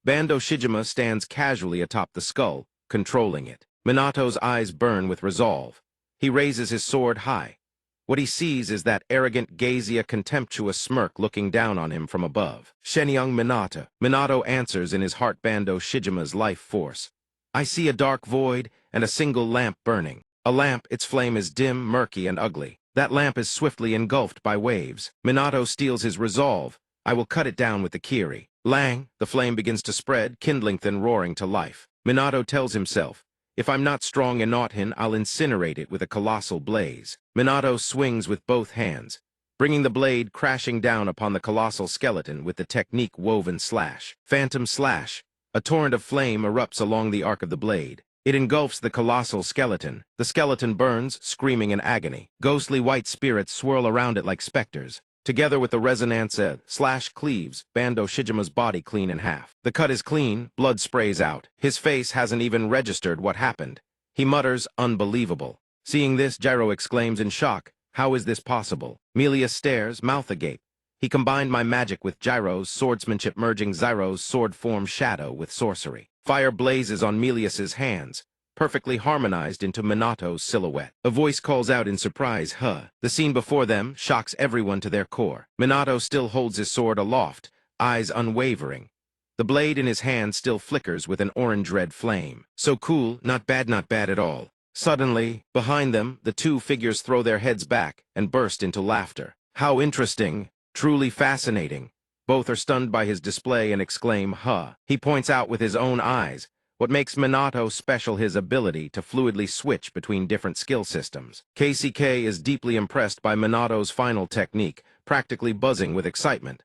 Bando Shijima stands casually atop the skull, controlling it. Minato's eyes burn with resolve. He raises his sword high. What he sees is that arrogant, gazy, contemptuous smirk looking down on him from above. Shenyang Minato. Minato answers in his heart Bando Shijima's life force. I see a dark void and a single lamp burning. A lamp, its flame is dim, murky, and ugly. That lamp is swiftly engulfed by waves. Minato steals his resolve, I will cut it down with the kiri. Lang, the flame begins to spread, kindling then roaring to life. Minato tells himself, if I'm not strong in Naughtin, I'll incinerate it with a colossal blaze. Minato swings with both hands, bringing the blade crashing down upon the colossal skeleton with the technique woven slash. Phantom slash. A torrent of flame erupts along the arc of the blade. It engulfs the colossal skeleton. The skeleton burns, screaming in agony. Ghostly white spirits swirl around it like specters. Together with the resonance slash cleaves Bando Shijima's body clean in half. The cut is clean, blood sprays out. His face hasn't even registered what happened. He mutters, unbelievable. Seeing this, Gyro exclaims in shock, how is this possible? Melia stares, mouth agape. He combined my magic with Gyro's swordsmanship, merging Zyro's sword form shadow with sorcery. Fire blazes on Melius's hands, perfectly harmonized into Minato's silhouette. A voice calls out in surprise, huh? The scene before them shocks everyone to their core. Minato still holds his sword aloft, eyes unwavering. The blade in his hand still flickers with an orange-red flame. So cool, not bad at all. Suddenly, behind them, the two figures throw their heads back and burst into laughter. How interesting, truly fascinating. Both are stunned by his display and exclaim, huh. He points out with his own eyes, what makes Minato special his ability to fluidly switch between different skill systems. KCK is deeply impressed by Minato's final technique, practically buzzing with excitement.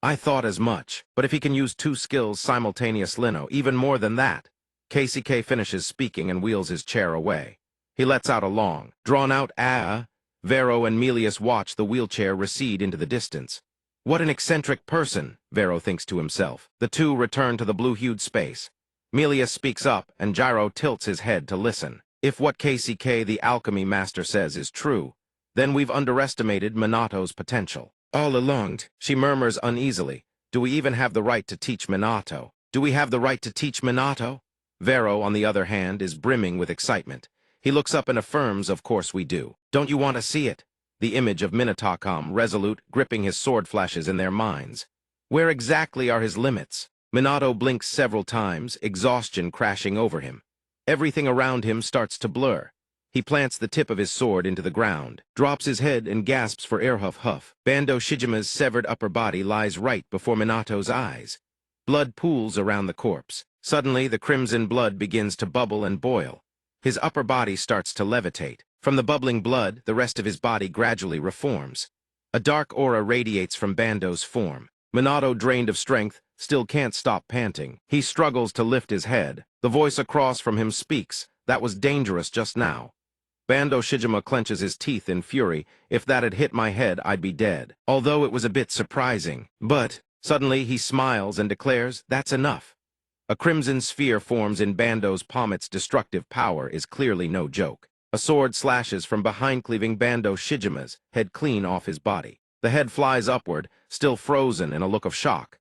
I thought as much, but if he can use two skills simultaneously, even more than that. KCK finishes speaking and wheels his chair away. He lets out a long, drawn-out ah. Vero and Melius watch the wheelchair recede into the distance. What an eccentric person, Vero thinks to himself. The two return to the blue-hued space. Melius speaks up, and Gyro tilts his head to listen. If what KCK, the alchemy master, says is true, then we've underestimated Minato's potential. All along, she murmurs uneasily, do we even have the right to teach Minato? Do we have the right to teach Minato? Vero, on the other hand, is brimming with excitement. He looks up and affirms, of course we do. Don't you want to see it? The image of Minato, resolute, gripping his sword flashes in their minds. Where exactly are his limits? Minato blinks several times, exhaustion crashing over him. Everything around him starts to blur. He plants the tip of his sword into the ground, drops his head and gasps for air huff. Bando Shijima's severed upper body lies right before Minato's eyes. Blood pools around the corpse. Suddenly, the crimson blood begins to bubble and boil. His upper body starts to levitate. From the bubbling blood, the rest of his body gradually reforms. A dark aura radiates from Bando's form. Minato, drained of strength, still can't stop panting. He struggles to lift his head. The voice across from him speaks, that was dangerous just now. Bando Shijima clenches his teeth in fury. If that had hit my head, I'd be dead. Although it was a bit surprising. But, suddenly he smiles and declares, that's enough. A crimson sphere forms in Bando's palm. Its destructive power is clearly no joke. A sword slashes from behind, cleaving Bando Shijima's head clean off his body. The head flies upward, still frozen in a look of shock.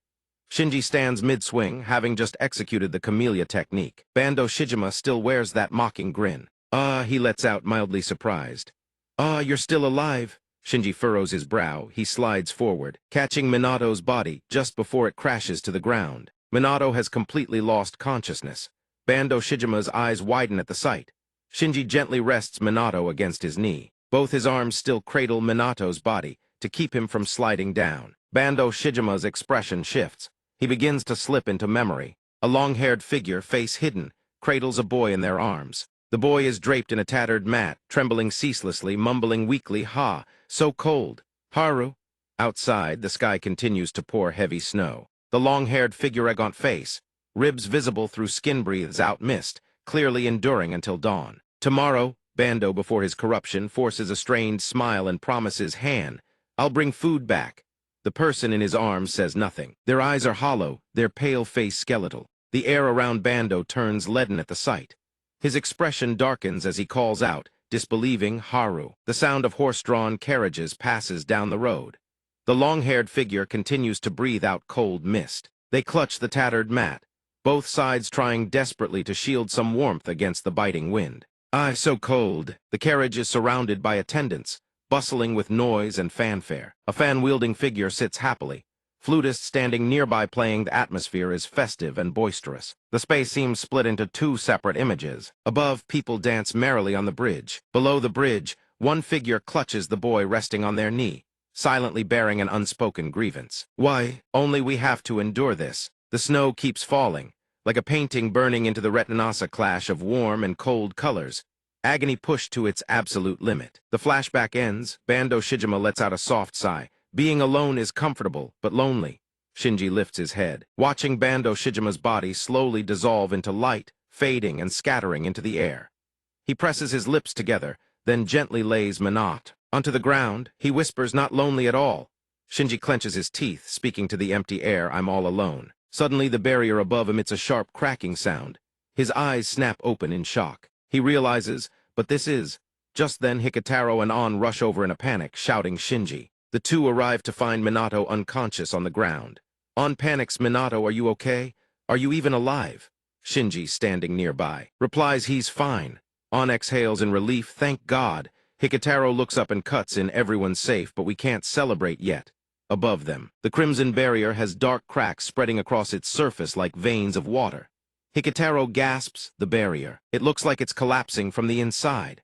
Shinji stands mid-swing, having just executed the camellia technique. Bando Shijima still wears that mocking grin. Ah, he lets out, mildly surprised. Ah, you're still alive. Shinji furrows his brow. He slides forward, catching Minato's body just before it crashes to the ground. Minato has completely lost consciousness. Bando Shijima's eyes widen at the sight. Shinji gently rests Minato against his knee. Both his arms still cradle Minato's body to keep him from sliding down. Bando Shijima's expression shifts. He begins to slip into memory. A long-haired figure, face hidden, cradles a boy in their arms. The boy is draped in a tattered mat, trembling ceaselessly, mumbling weakly, ha, so cold. Haru. Outside, the sky continues to pour heavy snow. The long-haired figure, a gaunt face, ribs visible through skin, breathes out mist, clearly enduring until dawn. Tomorrow, Bando, before his corruption, forces a strained smile and promises, Han, I'll bring food back. The person in his arms says nothing. Their eyes are hollow, their pale face skeletal. The air around Bando turns leaden at the sight. His expression darkens as he calls out, disbelieving, Haru. The sound of horse-drawn carriages passes down the road. The long-haired figure continues to breathe out cold mist. They clutch the tattered mat, both sides trying desperately to shield some warmth against the biting wind. Ah, so cold. The carriage is surrounded by attendants, bustling with noise and fanfare. A fan-wielding figure sits happily. Flutists standing nearby playing. The atmosphere is festive and boisterous. The space seems split into two separate images. Above, people dance merrily on the bridge. Below the bridge, one figure clutches the boy resting on their knee. silently bearing an unspoken grievance. Why, only we have to endure this. The snow keeps falling, like a painting burning into the retinasa clash of warm and cold colors. Agony pushed to its absolute limit. The flashback ends. Bando Shijima lets out a soft sigh. Being alone is comfortable, but lonely. Shinji lifts his head, watching Bando Shijima's body slowly dissolve into light, fading and scattering into the air. He presses his lips together, then gently lays Minato onto the ground. He whispers, "Not lonely at all." Shinji clenches his teeth, speaking to the empty air. "I'm all alone." Suddenly, the barrier above emits a sharp cracking sound. His eyes snap open in shock. He realizes, but this is... Just then, Hikitaro and An rush over in a panic, shouting Shinji. The two arrive to find Minato unconscious on the ground. An panics, "Minato, are you okay? Are you even alive?" Shinji, standing nearby, replies he's fine. An exhales in relief, "Thank God." Hikitaro looks up and cuts in, "Everyone's safe, but we can't celebrate yet." Above them, the crimson barrier has dark cracks spreading across its surface like veins of water. Hikitaro gasps, "The barrier. It looks like it's collapsing from the inside."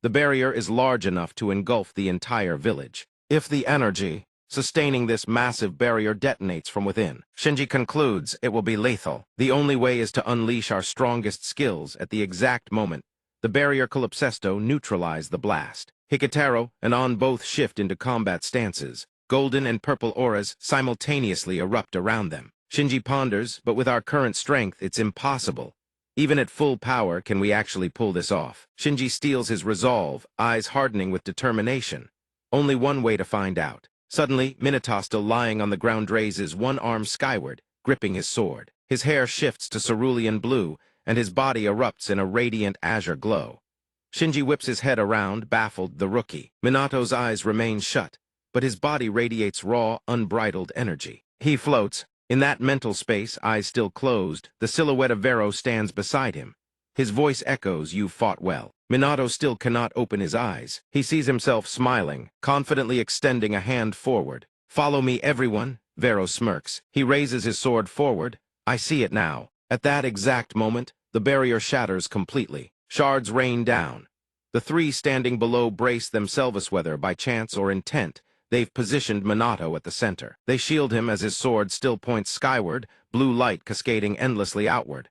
The barrier is large enough to engulf the entire village. If the energy sustaining this massive barrier detonates from within, Shinji concludes it will be lethal. The only way is to unleash our strongest skills at the exact moment. The barrier collapsesto neutralize the blast. Hikitaro and An both shift into combat stances. Golden and purple auras simultaneously erupt around them. Shinji ponders, but with our current strength, it's impossible. Even at full power, can we actually pull this off? Shinji steels his resolve, eyes hardening with determination. Only one way to find out. Suddenly, Minato, still lying on the ground, raises one arm skyward, gripping his sword. His hair shifts to cerulean blue, and his body erupts in a radiant azure glow. Shinji whips his head around, baffled. The rookie. Minato's eyes remain shut, but his body radiates raw, unbridled energy. He floats. In that mental space, eyes still closed, the silhouette of Vero stands beside him. His voice echoes, "You fought well." Minato still cannot open his eyes. He sees himself smiling, confidently extending a hand forward. "Follow me, everyone." Vero smirks. He raises his sword forward. "I see it now." At that exact moment, the barrier shatters completely. Shards rain down. The three standing below brace themselves, whether by chance or intent. They've positioned Minato at the center. They shield him as his sword still points skyward, blue light cascading endlessly outward.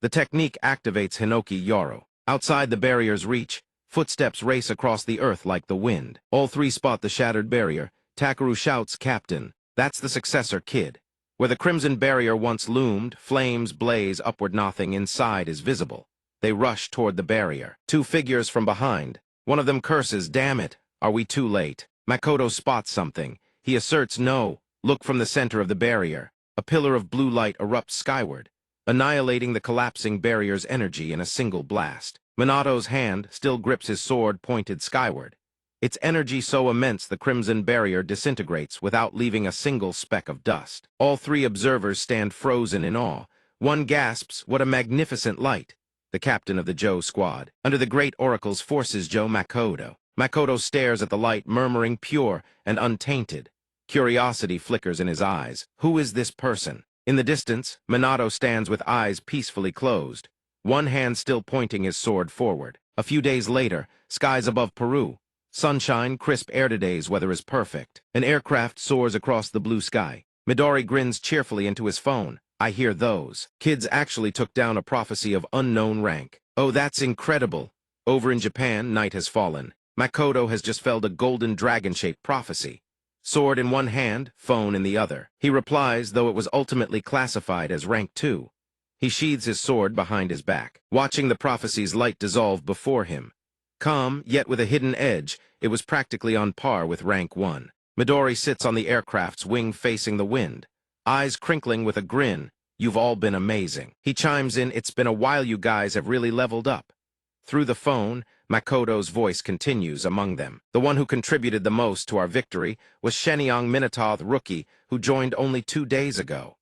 The technique activates Hinoki Yoro. Outside the barrier's reach, footsteps race across the earth like the wind. All three spot the shattered barrier. Takeru shouts, "Captain, that's the successor kid." Where the crimson barrier once loomed, flames blaze upward. Nothing inside is visible. They rush toward the barrier. Two figures from behind. One of them curses, "Damn it, are we too late?" Makoto spots something. He asserts, "No, look from the center of the barrier." A pillar of blue light erupts skyward, annihilating the collapsing barrier's energy in a single blast. Minato's hand still grips his sword pointed skyward. Its energy so immense the crimson barrier disintegrates without leaving a single speck of dust. All three observers stand frozen in awe. One gasps, "What a magnificent light!" The captain of the Joe squad. Under the great oracle's forces, Joe Makoto. Makoto stares at the light, murmuring, "Pure and untainted." Curiosity flickers in his eyes. Who is this person? In the distance, Minato stands with eyes peacefully closed, one hand still pointing his sword forward. A few days later, skies above Peru. Sunshine, crisp air. Today's weather is perfect. An aircraft soars across the blue sky. Midori grins cheerfully into his phone. "I hear those kids actually took down a prophecy of unknown rank. Oh, that's incredible. Over in Japan, night has fallen. Makoto has just felled a golden dragon-shaped prophecy. Sword in one hand, phone in the other." He replies, though it was ultimately classified as rank 2. He sheathes his sword behind his back, watching the prophecy's light dissolve before him. Calm, yet with a hidden edge, it was practically on par with rank 1. Midori sits on the aircraft's wing facing the wind, eyes crinkling with a grin. "You've all been amazing." He chimes in, "It's been a while. You guys have really leveled up." Through the phone, Makoto's voice continues among them. "The one who contributed the most to our victory was Shenyang Minato, the rookie, who joined only 2 days ago."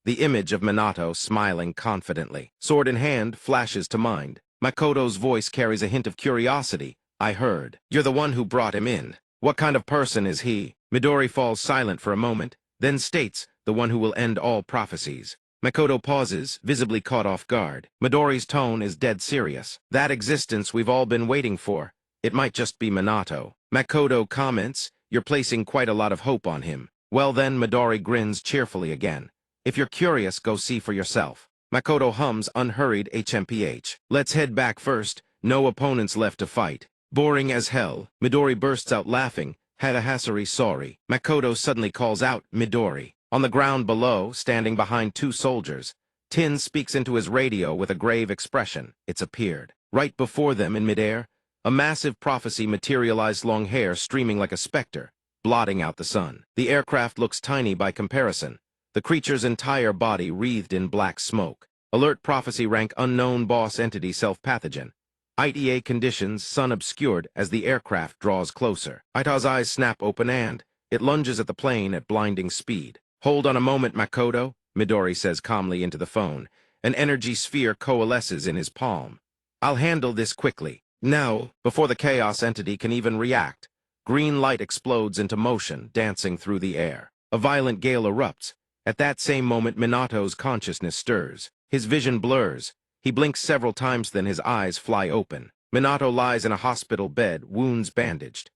The image of Minato smiling confidently, sword in hand, flashes to mind. Makoto's voice carries a hint of curiosity. "I heard. You're the one who brought him in. What kind of person is he?" Midori falls silent for a moment, then states, "The one who will end all prophecies." Makoto pauses, visibly caught off guard. Midori's tone is dead serious. "That existence we've all been waiting for. It might just be Minato." Makoto comments, You're placing quite a lot of hope on him. Well then, Midori grins cheerfully again. If you're curious, go see for yourself. Makoto hums unhurried HMPH. Let's head back first. No opponents left to fight. Boring as hell. Midori bursts out laughing. Hadahasari sorry. Makoto suddenly calls out, Midori. On the ground below, standing behind two soldiers, Tin speaks into his radio with a grave expression. It's appeared. Right before them in midair, a massive prophecy materialized, long hair streaming like a specter, blotting out the sun. The aircraft looks tiny by comparison, the creature's entire body wreathed in black smoke. Alert prophecy rank unknown boss entity self-pathogen. ITA conditions sun obscured as the aircraft draws closer. Ita's eyes snap open and it lunges at the plane at blinding speed. Hold on a moment, Makoto, Midori says calmly into the phone. An energy sphere coalesces in his palm. I'll handle this quickly. Now, before the chaos entity can even react, green light explodes into motion, dancing through the air. A violent gale erupts. At that same moment, Minato's consciousness stirs. His vision blurs. He blinks several times, then his eyes fly open. Minato lies in a hospital bed, wounds bandaged.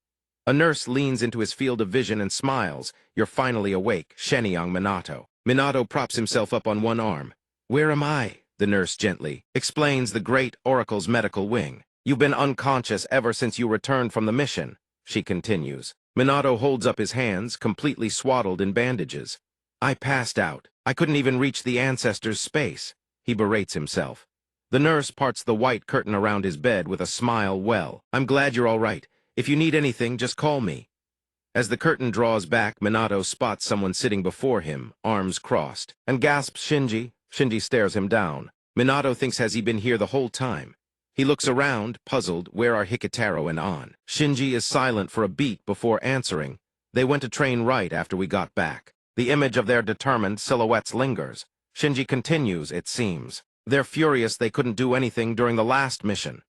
A nurse leans into his field of vision and smiles. You're finally awake, Shenyang Minato. Minato props himself up on one arm. Where am I? The nurse gently explains the great oracle's medical wing. You've been unconscious ever since you returned from the mission, she continues. Minato holds up his hands, completely swaddled in bandages. I passed out. I couldn't even reach the ancestors' space. He berates himself. The nurse parts the white curtain around his bed with a smile. Well, I'm glad you're all right. If you need anything, just call me. As the curtain draws back, Minato spots someone sitting before him, arms crossed, and gasps, Shinji. Shinji stares him down. Minato thinks, has he been here the whole time? He looks around, puzzled. Where are Hikitaro and An? Shinji is silent for a beat before answering. They went to train right after we got back. The image of their determined silhouettes lingers. Shinji continues, it seems. They're furious they couldn't do anything during the last mission.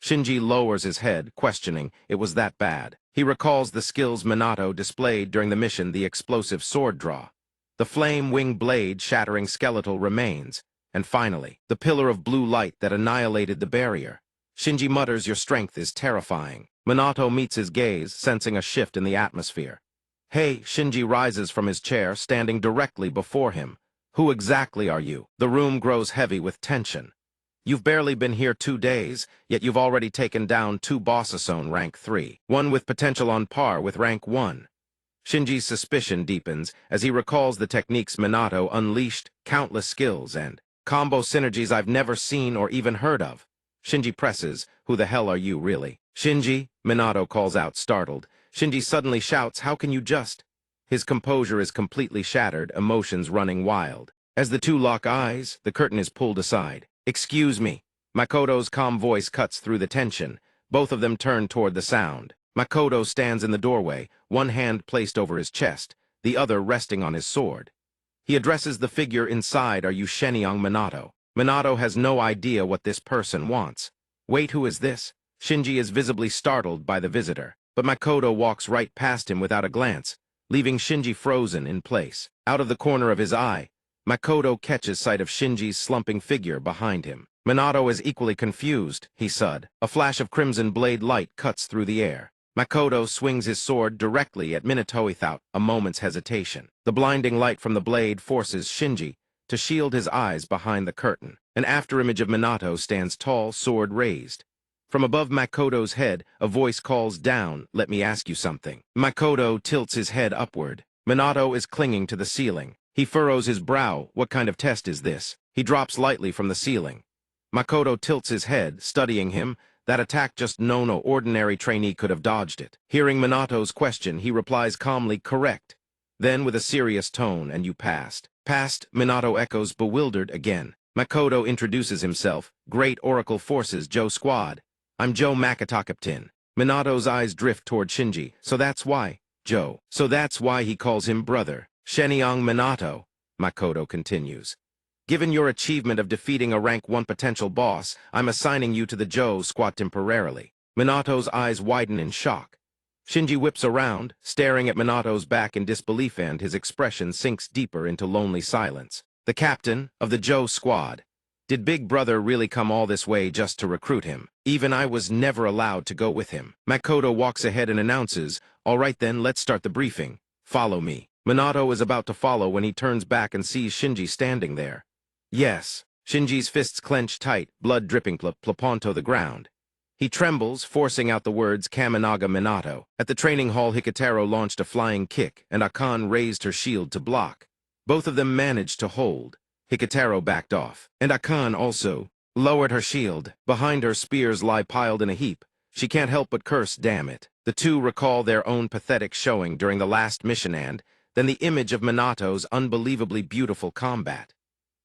Shinji lowers his head, questioning. It was that bad. He recalls the skills Minato displayed during the mission, the explosive sword draw, the flame-wing blade shattering skeletal remains, and finally, the pillar of blue light that annihilated the barrier. Shinji mutters, your strength is terrifying. Minato meets his gaze, sensing a shift in the atmosphere. Hey, Shinji rises from his chair, standing directly before him. Who exactly are you? The room grows heavy with tension. You've barely been here 2 days, yet you've already taken down 2 Bossasone rank 3, one with potential on par with rank 1. Shinji's suspicion deepens as he recalls the techniques Minato unleashed, countless skills and combo synergies I've never seen or even heard of. Shinji presses, who the hell are you really? Shinji, Minato calls out, startled. Shinji suddenly shouts, how can you just? His composure is completely shattered, emotions running wild. As the two lock eyes, the curtain is pulled aside. Excuse me. Makoto's calm voice cuts through the tension. Both of them turn toward the sound. Makoto stands in the doorway, one hand placed over his chest, the other resting on his sword. He addresses the figure inside. Are you Shenyang Minato? Minato has no idea what this person wants. Wait, who is this? Shinji is visibly startled by the visitor, but Makoto walks right past him without a glance, leaving Shinji frozen in place. Out of the corner of his eye, Makoto catches sight of Shinji's slumping figure behind him. Minato is equally confused, he said. A flash of crimson blade light cuts through the air. Makoto swings his sword directly at Minato without a moment's hesitation. The blinding light from the blade forces Shinji to shield his eyes behind the curtain. An afterimage of Minato stands tall, sword raised. From above Makoto's head, a voice calls down, let me ask you something. Makoto tilts his head upward. Minato is clinging to the ceiling. He furrows his brow. What kind of test is this? He drops lightly from the ceiling. Makoto tilts his head, studying him. That attack just no ordinary trainee could have dodged it. Hearing Minato's question, he replies calmly, correct. Then with a serious tone, and you passed. Passed, Minato echoes, bewildered again. Makoto introduces himself. Great Oracle Forces, Joe Squad. I'm Joe Makatakaptin. Minato's eyes drift toward Shinji. So that's why, Joe. So that's why he calls him brother. Shenyang Minato, Makoto continues. Given your achievement of defeating a rank 1 potential boss, I'm assigning you to the Joe Squad temporarily. Minato's eyes widen in shock. Shinji whips around, staring at Minato's back in disbelief, and his expression sinks deeper into lonely silence. The captain of the Joe Squad. Did Big Brother really come all this way just to recruit him? Even I was never allowed to go with him. Makoto walks ahead and announces, "All right then, let's start the briefing. Follow me." Minato is about to follow when he turns back and sees Shinji standing there. Yes, Shinji's fists clench tight, blood dripping onto the ground. He trembles, forcing out the words Kannagi Minato. At the training hall, Hikitaro launched a flying kick, and Akane raised her shield to block. Both of them managed to hold. Hikitaro backed off, and Akane also lowered her shield. Behind her, spears lie piled in a heap. She can't help but curse, damn it. The two recall their own pathetic showing during the last mission and then the image of Minato's unbelievably beautiful combat.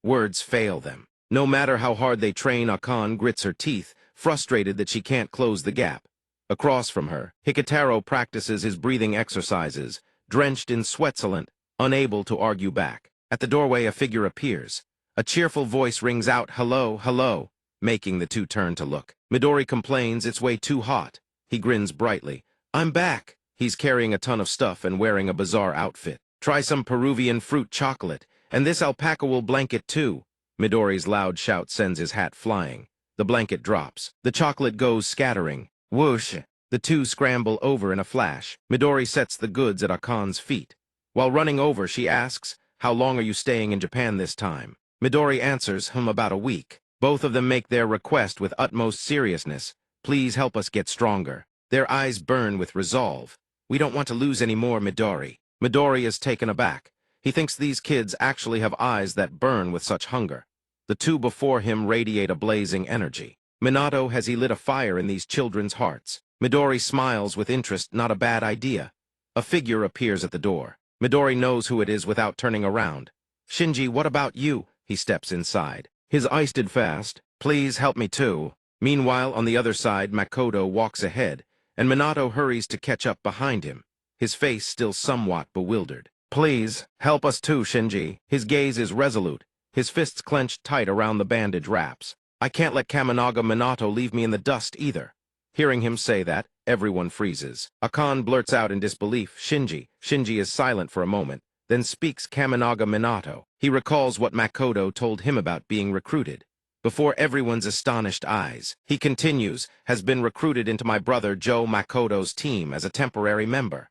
Words fail them. No matter how hard they train, Akane grits her teeth, frustrated that she can't close the gap. Across from her, Hikitaro practices his breathing exercises, drenched in sweatsulant, unable to argue back. At the doorway, a figure appears. A cheerful voice rings out, "Hello, hello," making the two turn to look. Midori complains it's way too hot. He grins brightly. "I'm back." He's carrying a ton of stuff and wearing a bizarre outfit. "Try some Peruvian fruit chocolate, and this alpaca will blanket too." Midori's loud shout sends his hat flying. The blanket drops. The chocolate goes scattering. Whoosh! The two scramble over in a flash. Midori sets the goods at Akane's feet. While running over, she asks, "How long are you staying in Japan this time?" Midori answers, "About a week." Both of them make their request with utmost seriousness. "Please help us get stronger." Their eyes burn with resolve. "We don't want to lose any more, Midori." Midori is taken aback. He thinks these kids actually have eyes that burn with such hunger. The two before him radiate a blazing energy. Minato, has he lit a fire in these children's hearts? Midori smiles with interest, not a bad idea. A figure appears at the door. Midori knows who it is without turning around. "Shinji, what about you?" He steps inside. His eyes did fast. "Please help me too." Meanwhile, on the other side, Makoto walks ahead, and Minato hurries to catch up behind him, his face still somewhat bewildered. "Please, help us too, Shinji." His gaze is resolute, his fists clenched tight around the bandage wraps. "I can't let Kannagi Minato leave me in the dust either." Hearing him say that, everyone freezes. Akane blurts out in disbelief, "Shinji." Shinji is silent for a moment, then speaks Kannagi Minato. He recalls what Makoto told him about being recruited. Before everyone's astonished eyes, he continues, "Has been recruited into my brother Joe Makoto's team as a temporary member."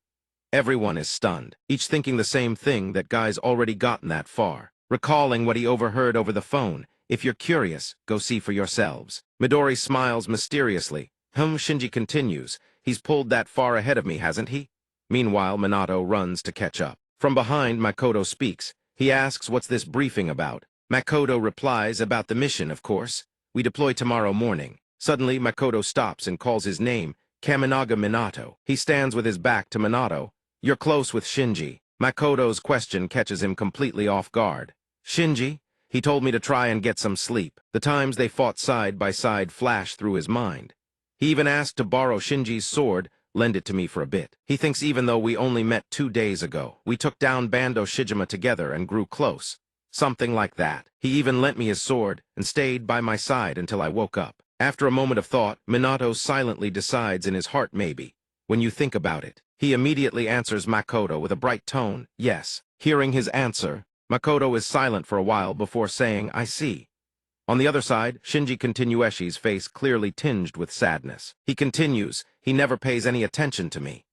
Everyone is stunned, each thinking the same thing, that guy's already gotten that far. Recalling what he overheard over the phone, "If you're curious, go see for yourselves." Midori smiles mysteriously. Shinji continues, "He's pulled that far ahead of me, hasn't he?" Meanwhile, Minato runs to catch up. From behind, Makoto speaks. He asks, "What's this briefing about?" Makoto replies, "About the mission, of course. We deploy tomorrow morning." Suddenly, Makoto stops and calls his name, Kannagi Minato. He stands with his back to Minato. "You're close with Shinji." Makoto's question catches him completely off guard. "Shinji?" He told me to try and get some sleep. The times they fought side by side flash through his mind. He even asked to borrow Shinji's sword, lend it to me for a bit. He thinks even though we only met 2 days ago, we took down Bando Shijima together and grew close. Something like that. He even lent me his sword and stayed by my side until I woke up. After a moment of thought, Minato silently decides in his heart, "Maybe. When you think about it." He immediately answers Makoto with a bright tone, "Yes." Hearing his answer, Makoto is silent for a while before saying, "I see." On the other side, Shinji Continueshi's face clearly tinged with sadness. He continues, "He never pays any attention to me."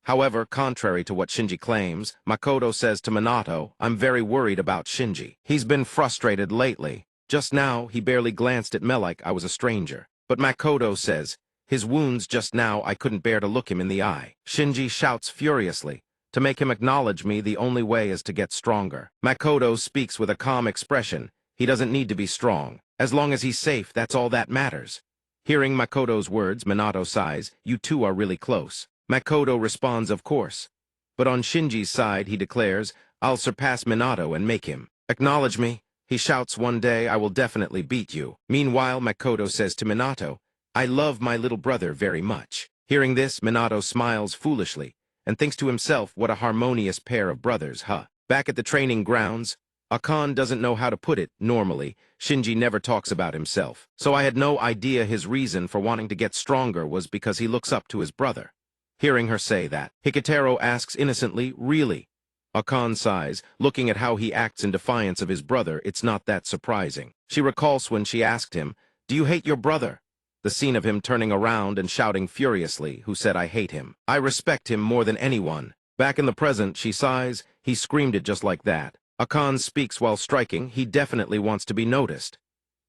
However, contrary to what Shinji claims, Makoto says to Minato, "I'm very worried about Shinji. He's been frustrated lately. Just now, he barely glanced at me like I was a stranger." But Makoto says, "His wounds just now, I couldn't bear to look him in the eye." Shinji shouts furiously, "To make him acknowledge me, the only way is to get stronger." Makoto speaks with a calm expression. He doesn't need to be strong. As long as he's safe, that's all that matters. Hearing Makoto's words, Minato sighs, "You two are really close." Makoto responds, "Of course." But on Shinji's side, he declares, "I'll surpass Minato and make him acknowledge me." He shouts, "One day I will definitely beat you." Meanwhile, Makoto says to Minato, "I love my little brother very much." Hearing this, Minato smiles foolishly and thinks to himself, what a harmonious pair of brothers, huh? Back at the training grounds, Akane doesn't know how to put it. Normally, Shinji never talks about himself, so I had no idea his reason for wanting to get stronger was because he looks up to his brother. Hearing her say that, Hikitaro asks innocently, "Really?" Akan sighs, looking at how he acts in defiance of his brother. It's not that surprising. She recalls when she asked him, "Do you hate your brother?" The scene of him turning around and shouting furiously, "Who said I hate him? I respect him more than anyone." Back in the present, she sighs, "He screamed it just like that." Akan speaks while striking. He definitely wants to be noticed.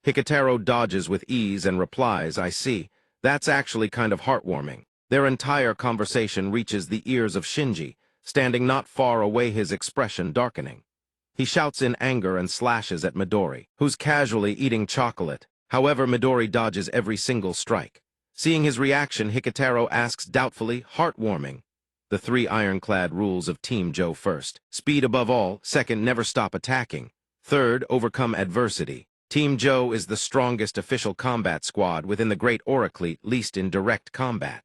Hikitaro dodges with ease and replies, "I see. That's actually kind of heartwarming." Their entire conversation reaches the ears of Shinji, standing not far away, his expression darkening. He shouts in anger and slashes at Midori, who's casually eating chocolate. However, Midori dodges every single strike. Seeing his reaction, Hikitaro asks doubtfully, "Heartwarming?" The three ironclad rules of Team Joe: first, speed above all; second, never stop attacking; third, overcome adversity. Team Joe is the strongest official combat squad within the Great Oraclete, least in direct combat.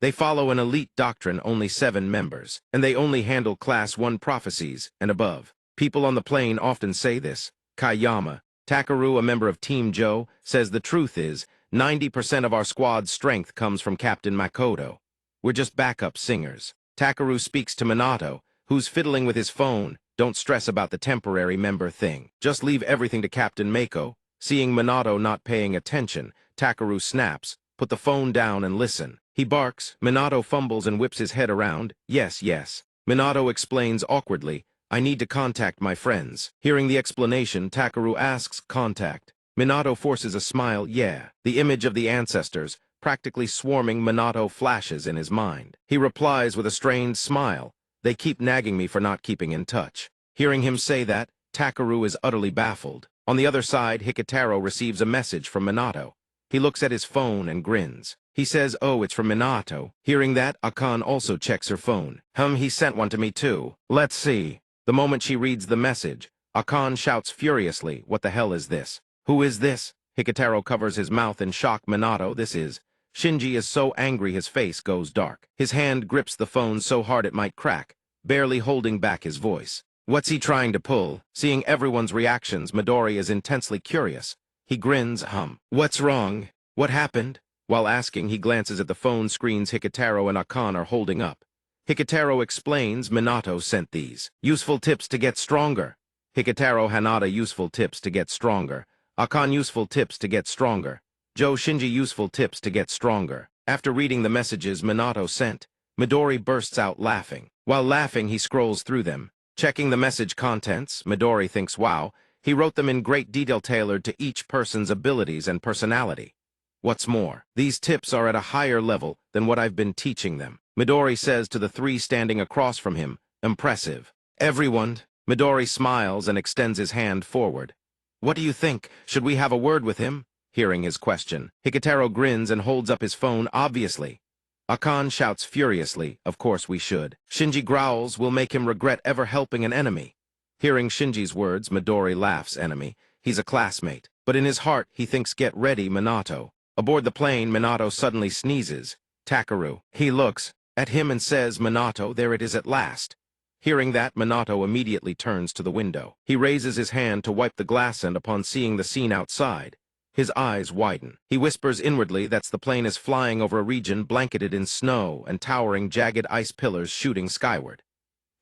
They follow an elite doctrine, only 7 members, and they only handle Class 1 prophecies and above. People on the plane often say this. Kayama, Takaru, a member of Team Joe, says the truth is 90% of our squad's strength comes from Captain Makoto. We're just backup singers. Takaru speaks to Minato, who's fiddling with his phone. "Don't stress about the temporary member thing. Just leave everything to Captain Mako." Seeing Minato not paying attention, Takaru snaps, "Put the phone down and listen." He barks. Minato fumbles and whips his head around. "Yes, yes." Minato explains awkwardly, "I need to contact my friends." Hearing the explanation, Takaru asks, "Contact?" Minato forces a smile. "Yeah." The image of the ancestors, practically swarming Minato, flashes in his mind. He replies with a strained smile, "They keep nagging me for not keeping in touch." Hearing him say that, Takaru is utterly baffled. On the other side, Hikitaro receives a message from Minato. He looks at his phone and grins. He says, "Oh, it's from Minato." Hearing that, Akan also checks her phone. He sent one to me too. Let's see." The moment she reads the message, Akan shouts furiously, "What the hell is this? Who is this?" Hikitaro covers his mouth in shock. "Minato, this is..." Shinji is so angry his face goes dark. His hand grips the phone so hard it might crack, barely holding back his voice. What's he trying to pull? Seeing everyone's reactions, Midori is intensely curious. He grins, "What's wrong? What happened?" While asking, he glances at the phone screens Hikitaro and Akan are holding up. Hikitaro explains, "Minato sent these. Useful tips to get stronger." Hikitaro: Hanada, useful tips to get stronger. Akan: useful tips to get stronger. Joe: Shinji: useful tips to get stronger. After reading the messages Minato sent, Midori bursts out laughing. While laughing, he scrolls through them. Checking the message contents, Midori thinks, wow, he wrote them in great detail, tailored to each person's abilities and personality. What's more, these tips are at a higher level than what I've been teaching them. Midori says to the 3 standing across from him, "Impressive." "Everyone." Midori smiles and extends his hand forward. "What do you think? Should we have a word with him?" Hearing his question, Hikitaro grins and holds up his phone, obviously. Akan shouts furiously, "Of course we should." Shinji growls, "We'll make him regret ever helping an enemy." Hearing Shinji's words, Midori laughs. Enemy? He's a classmate. But in his heart, he thinks, "Get ready, Minato." Aboard the plane, Minato suddenly sneezes. Takaru. He looks at him and says, "Minato, there it is at last." Hearing that, Minato immediately turns to the window. He raises his hand to wipe the glass, and upon seeing the scene outside, his eyes widen. He whispers inwardly that the plane is flying over a region blanketed in snow and towering jagged ice pillars shooting skyward.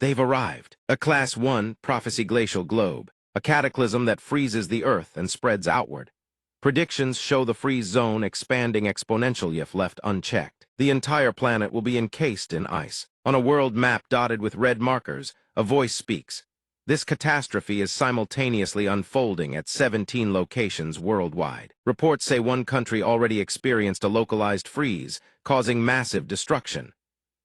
They've arrived. A Class 1 prophecy glacial globe, a cataclysm that freezes the Earth and spreads outward. Predictions show the freeze zone expanding exponentially if left unchecked. The entire planet will be encased in ice. On a world map dotted with red markers, a voice speaks. This catastrophe is simultaneously unfolding at 17 locations worldwide. Reports say one country already experienced a localized freeze, causing massive destruction.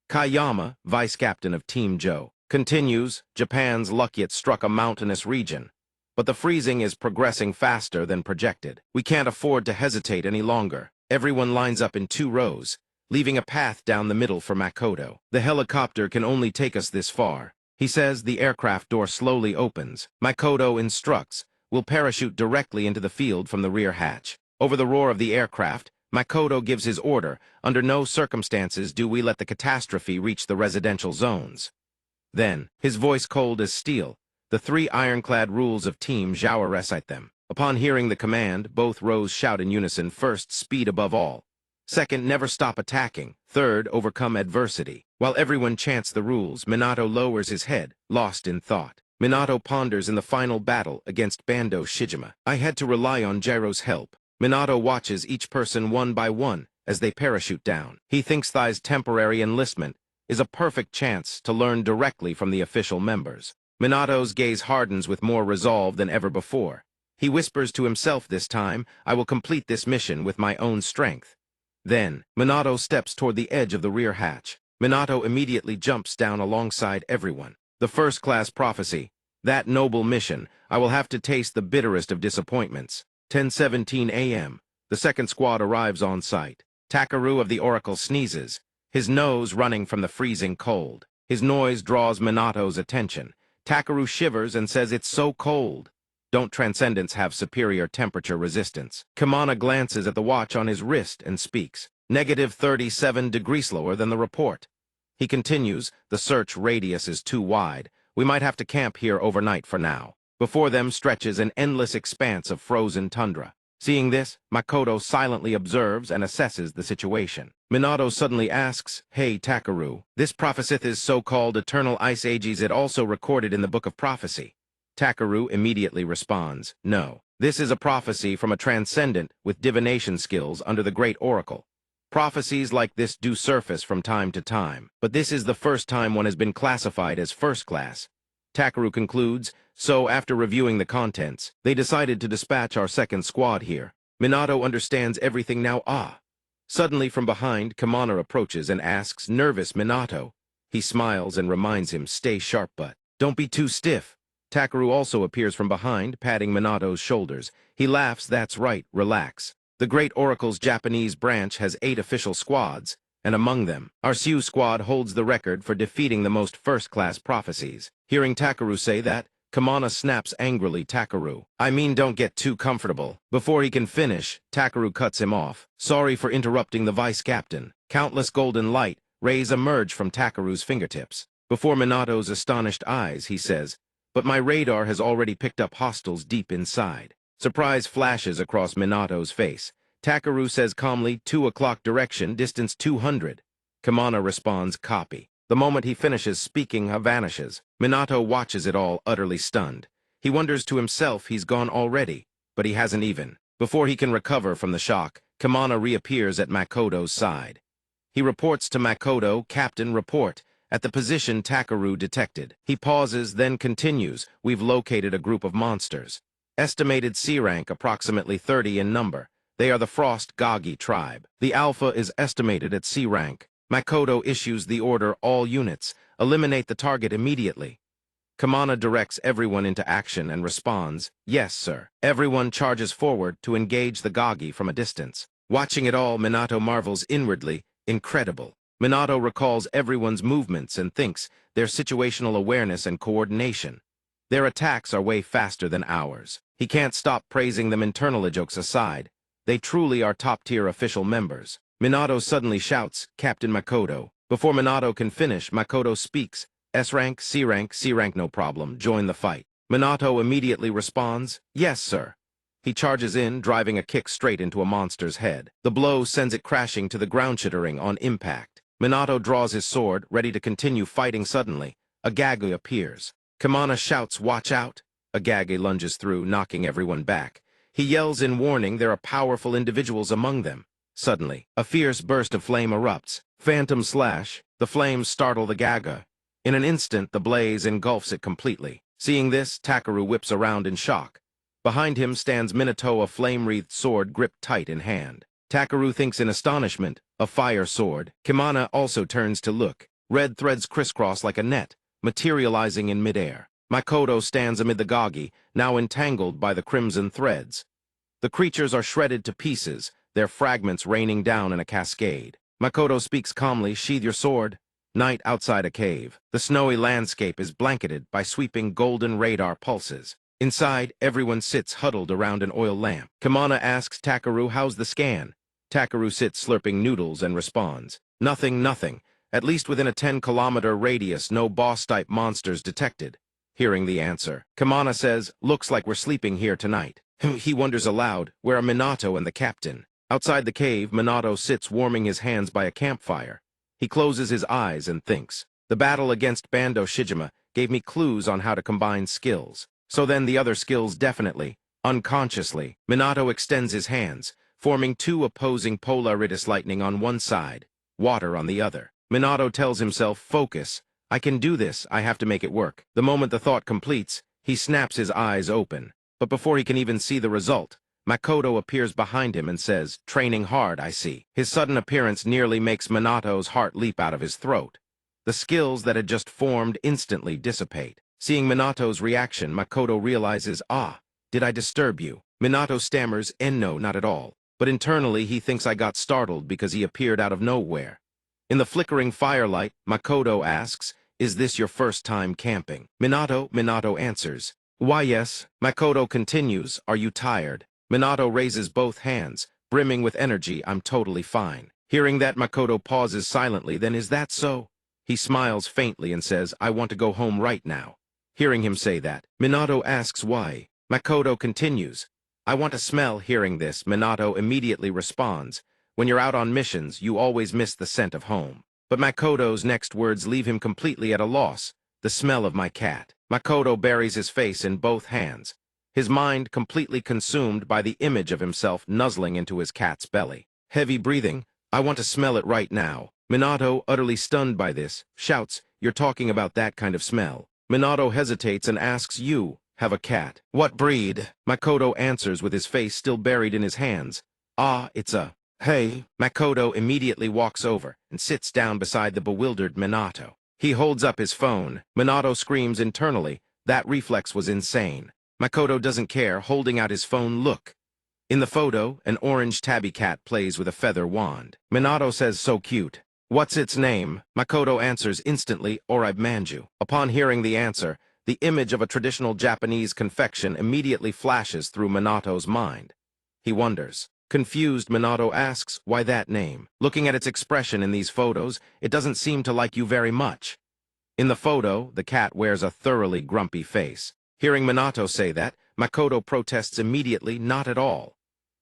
Kayama, vice captain of Team Joe, continues, "Japan's lucky it struck a mountainous region. But the freezing is progressing faster than projected. We can't afford to hesitate any longer." Everyone lines up in 2 rows, leaving a path down the middle for Makoto. "The helicopter can only take us this far." He says. The aircraft door slowly opens. Makoto instructs, "We'll parachute directly into the field from the rear hatch." Over the roar of the aircraft, Makoto gives his order, "Under no circumstances do we let the catastrophe reach the residential zones." Then, his voice cold as steel, the 3 ironclad rules of Team Zhao recite them. Upon hearing the command, both rows shout in unison. First, speed above all. Second, never stop attacking. Third, overcome adversity. While everyone chants the rules, Minato lowers his head, lost in thought. Minato ponders in the final battle against Bando Shijima. I had to rely on Jiro's help. Minato watches each person one by one as they parachute down. He thinks Thai's temporary enlistment is a perfect chance to learn directly from the official members. Minato's gaze hardens with more resolve than ever before. He whispers to himself this time, I will complete this mission with my own strength. Then, Minato steps toward the edge of the rear hatch. Minato immediately jumps down alongside everyone. The first-class prophecy. That noble mission, I will have to taste the bitterest of disappointments. 10:17 a.m. The second squad arrives on site. Takaru of the Oracle sneezes, his nose running from the freezing cold. His noise draws Minato's attention. Takaru shivers and says it's so cold. Don't Transcendents have superior temperature resistance? Kamana glances at the watch on his wrist and speaks. -37 degrees lower than the report. He continues, the search radius is too wide. We might have to camp here overnight for now. Before them stretches an endless expanse of frozen tundra. Seeing this, Makoto silently observes and assesses the situation. Minato suddenly asks, Hey Takaru, this prophesith is so-called eternal ice ages it also recorded in the Book of Prophecy. Takaru immediately responds, No, this is a prophecy from a transcendent with divination skills under the Great Oracle. Prophecies like this do surface from time to time, but this is the first time one has been classified as first class. Takaru concludes, so after reviewing the contents, they decided to dispatch our second squad here. Minato understands everything now. Suddenly from behind, Kamana approaches and asks, nervous Minato. He smiles and reminds him, stay sharp but don't be too stiff. Takaru also appears from behind, patting Minato's shoulders. He laughs, that's right, relax. The Great Oracle's Japanese branch has 8 official squads, and among them, our Sioux squad holds the record for defeating the most first-class prophecies. Hearing Takaru say that, Kamana snaps angrily, Takaru, I mean don't get too comfortable. Before he can finish, Takaru cuts him off. Sorry for interrupting the vice-captain. Countless golden light rays emerge from Takaru's fingertips. Before Minato's astonished eyes, he says, but my radar has already picked up hostiles deep inside. Surprise flashes across Minato's face. Takaru says calmly, 2 o'clock direction, distance 200. Kamana responds, copy. The moment he finishes speaking, vanishes. Minato watches it all, utterly stunned. He wonders to himself he's gone already, but he hasn't even. Before he can recover from the shock, Kamana reappears at Makoto's side. He reports to Makoto, Captain, report, at the position Takaru detected. He pauses, then continues, we've located a group of monsters. Estimated C rank approximately 30 in number. They are the Frost Gagi tribe. The Alpha is estimated at C rank. Makoto issues the order, all units, eliminate the target immediately. Kamana directs everyone into action and responds, yes, sir. Everyone charges forward to engage the Gagi from a distance. Watching it all, Minato marvels inwardly, incredible. Minato recalls everyone's movements and thinks their situational awareness and coordination. Their attacks are way faster than ours. He can't stop praising them. Internal jokes aside. They truly are top-tier official members. Minato suddenly shouts, Captain Makoto. Before Minato can finish, Makoto speaks, S rank, C rank, no problem, join the fight. Minato immediately responds, yes, sir. He charges in, driving a kick straight into a monster's head. The blow sends it crashing to the ground, chittering on impact. Minato draws his sword, ready to continue fighting. Suddenly, a Gagi appears. Kamana shouts, watch out. A Gagi lunges through, knocking everyone back. He yells in warning there are powerful individuals among them. Suddenly, a fierce burst of flame erupts. Phantom slash. The flames startle the Gagi. In an instant, the blaze engulfs it completely. Seeing this, Takaru whips around in shock. Behind him stands Minato, a flame-wreathed sword gripped tight in hand. Takaru thinks in astonishment, a fire sword. Kamana also turns to look. Red threads crisscross like a net, materializing in midair. Makoto stands amid the Gagi, now entangled by the crimson threads. The creatures are shredded to pieces, their fragments raining down in a cascade. Makoto speaks calmly, sheathe your sword. Night outside a cave. The snowy landscape is blanketed by sweeping golden radar pulses. Inside, everyone sits huddled around an oil lamp. Kamana asks Takaru, how's the scan? Takaru sits slurping noodles and responds, nothing. At least within a 10-kilometer radius, no boss-type monsters detected. Hearing the answer, Kamana says, looks like we're sleeping here tonight. He wonders aloud, where are Minato and the captain? Outside the cave, Minato sits warming his hands by a campfire. He closes his eyes and thinks. The battle against Bando Shijima gave me clues on how to combine skills. So then the other skills definitely, unconsciously. Minato extends his hands, forming two opposing polaritis lightning on one side, water on the other. Minato tells himself, focus. I can do this, I have to make it work. The moment the thought completes, he snaps his eyes open. But before he can even see the result, Makoto appears behind him and says, training hard, I see. His sudden appearance nearly makes Minato's heart leap out of his throat. The skills that had just formed instantly dissipate. Seeing Minato's reaction, Makoto realizes, did I disturb you? Minato stammers, no, not at all. But internally he thinks I got startled because he appeared out of nowhere. In the flickering firelight, Makoto asks, is this your first time camping? Minato answers, why yes. Makoto continues, are you tired? Minato raises both hands, brimming with energy, I'm totally fine. Hearing that, Makoto pauses silently, then is that so? He smiles faintly and says, I want to go home right now. Hearing him say that, Minato asks why. Makoto continues, I want to smell. Hearing this, Minato immediately responds, when you're out on missions, you always miss the scent of home. But Makoto's next words leave him completely at a loss, the smell of my cat. Makoto buries his face in both hands, his mind completely consumed by the image of himself nuzzling into his cat's belly. Heavy breathing, I want to smell it right now. Minato, utterly stunned by this, shouts, you're talking about that kind of smell. Minato hesitates and asks, you have a cat. What breed? Makoto answers with his face still buried in his hands. It's a... Hey. Makoto immediately walks over and sits down beside the bewildered Minato. He holds up his phone. Minato screams internally, that reflex was insane. Makoto doesn't care, holding out his phone, look. In the photo, an orange tabby cat plays with a feather wand. Minato says, so cute. What's its name? Makoto answers instantly, Oraibe Manju. Upon hearing the answer, the image of a traditional Japanese confection immediately flashes through Minato's mind. He wonders. Confused, Minato asks, why that name? Looking at its expression in these photos, it doesn't seem to like you very much. In the photo, the cat wears a thoroughly grumpy face. Hearing Minato say that, Makoto protests immediately, not at all.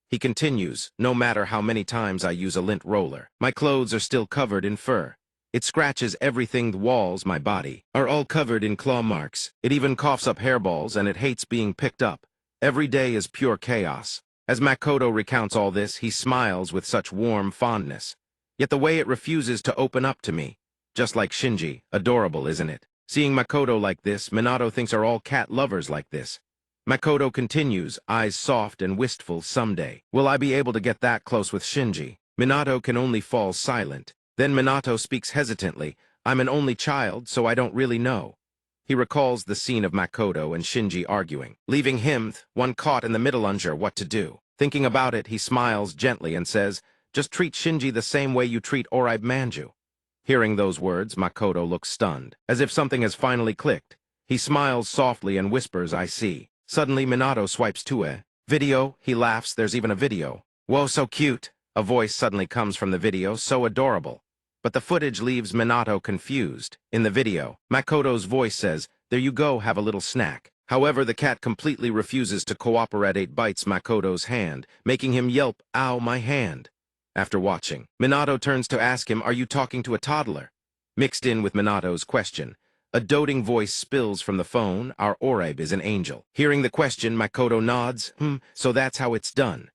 He continues, no matter how many times I use a lint roller, my clothes are still covered in fur. It scratches everything, the walls, my body, are all covered in claw marks. It even coughs up hairballs and it hates being picked up. Every day is pure chaos. As Makoto recounts all this, he smiles with such warm fondness. Yet the way it refuses to open up to me. Just like Shinji, adorable, isn't it? Seeing Makoto like this, Minato thinks are all cat lovers like this. Makoto continues, eyes soft and wistful, someday. Will I be able to get that close with Shinji? Minato can only fall silent. Then Minato speaks hesitantly, I'm an only child, so I don't really know. He recalls the scene of Makoto and Shinji arguing, leaving him, one caught in the middle, unsure what to do. Thinking about it, he smiles gently and says, just treat Shinji the same way you treat Oraibe Manju. Hearing those words, Makoto looks stunned, as if something has finally clicked. He smiles softly and whispers, I see. Suddenly, Minato swipes to a video. He laughs, there's even a video. Whoa, so cute. A voice suddenly comes from the video, so adorable. But the footage leaves Minato confused. In the video, Makoto's voice says, there you go, have a little snack. However, the cat completely refuses to cooperate. It bites Makoto's hand, making him yelp, ow, my hand. After watching, Minato turns to ask him, are you talking to a toddler? Mixed in with Minato's question, a doting voice spills from the phone, our Oraibe is an angel. Hearing the question, Makoto nods, so that's how it's done.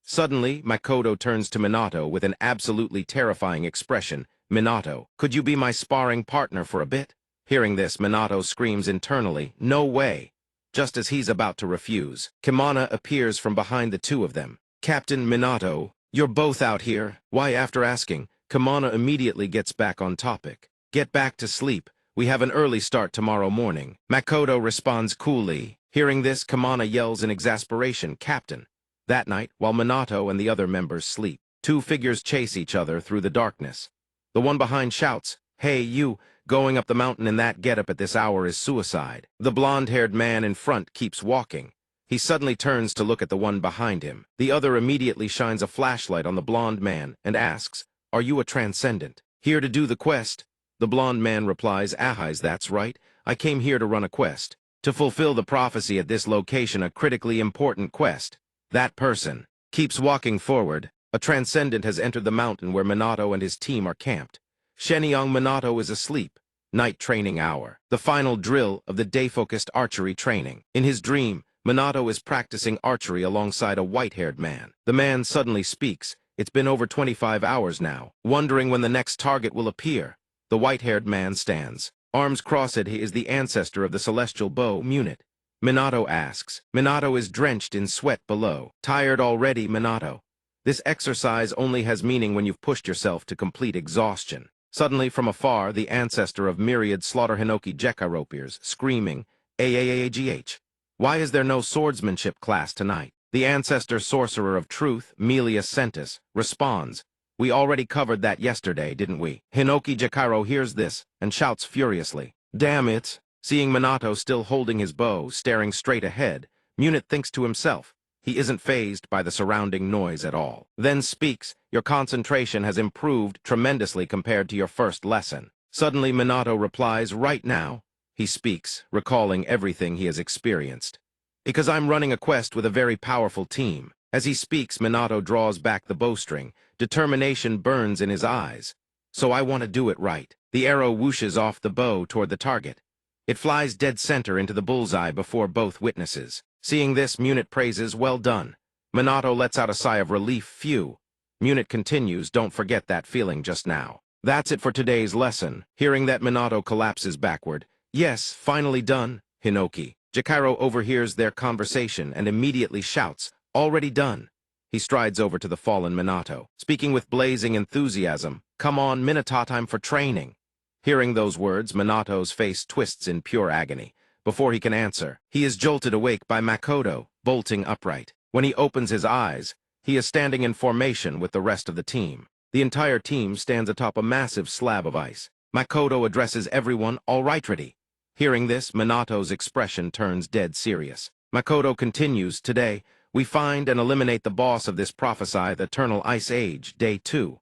Suddenly, Makoto turns to Minato with an absolutely terrifying expression. Minato, could you be my sparring partner for a bit? Hearing this, Minato screams internally, no way. Just as he's about to refuse, Kimana appears from behind the two of them. Captain Minato, you're both out here. Why? After asking, Kimana immediately gets back on topic. Get back to sleep. We have an early start tomorrow morning. Makoto responds coolly. Hearing this, Kimana yells in exasperation, Captain. That night, while Minato and the other members sleep, two figures chase each other through the darkness. The one behind shouts, hey, you, going up the mountain in that getup at this hour is suicide. The blonde-haired man in front keeps walking. He suddenly turns to look at the one behind him. The other immediately shines a flashlight on the blonde man and asks, are you a Transcendent? Here to do the quest? The blonde man replies, that's right. I came here to run a quest. To fulfill the prophecy at this location, a critically important quest. That person keeps walking forward. A Transcendent has entered the mountain where Minato and his team are camped. Shenyang Minato is asleep. Night training hour. The final drill of the day-focused archery training. In his dream, Minato is practicing archery alongside a white-haired man. The man suddenly speaks. It's been over 25 hours now. Wondering when the next target will appear. The white-haired man stands. Arms crossed, he is the ancestor of the celestial bow, Munit. Minato asks. Minato is drenched in sweat below. Tired already, Minato. This exercise only has meaning when you've pushed yourself to complete exhaustion. Suddenly, from afar, the ancestor of myriad slaughter Hinoki Jekaro appears, screaming, AAAGH. Why is there no swordsmanship class tonight? The ancestor sorcerer of truth, Melius Centus, responds, we already covered that yesterday, didn't we? Hinoki Jekaro hears this and shouts furiously, damn it! Seeing Minato still holding his bow, staring straight ahead, Munit thinks to himself, he isn't fazed by the surrounding noise at all. Then speaks, your concentration has improved tremendously compared to your first lesson. Suddenly Minato replies, right now. He speaks, recalling everything he has experienced. Because I'm running a quest with a very powerful team. As he speaks, Minato draws back the bowstring. Determination burns in his eyes. So I want to do it right. The arrow whooshes off the bow toward the target. It flies dead center into the bullseye before both witnesses. Seeing this, Munit praises, well done. Minato lets out a sigh of relief, phew. Munit continues, don't forget that feeling just now. That's it for today's lesson. Hearing that, Minato collapses backward. Yes, finally done, Hinoki. Jekaro overhears their conversation and immediately shouts, already done. He strides over to the fallen Minato, speaking with blazing enthusiasm, come on, Minato, time for training. Hearing those words, Minato's face twists in pure agony. Before he can answer, he is jolted awake by Makoto, bolting upright. When he opens his eyes, he is standing in formation with the rest of the team. The entire team stands atop a massive slab of ice. Makoto addresses everyone, all right, ready. Hearing this, Minato's expression turns dead serious. Makoto continues, today, we find and eliminate the boss of this prophesied eternal ice age, day 2.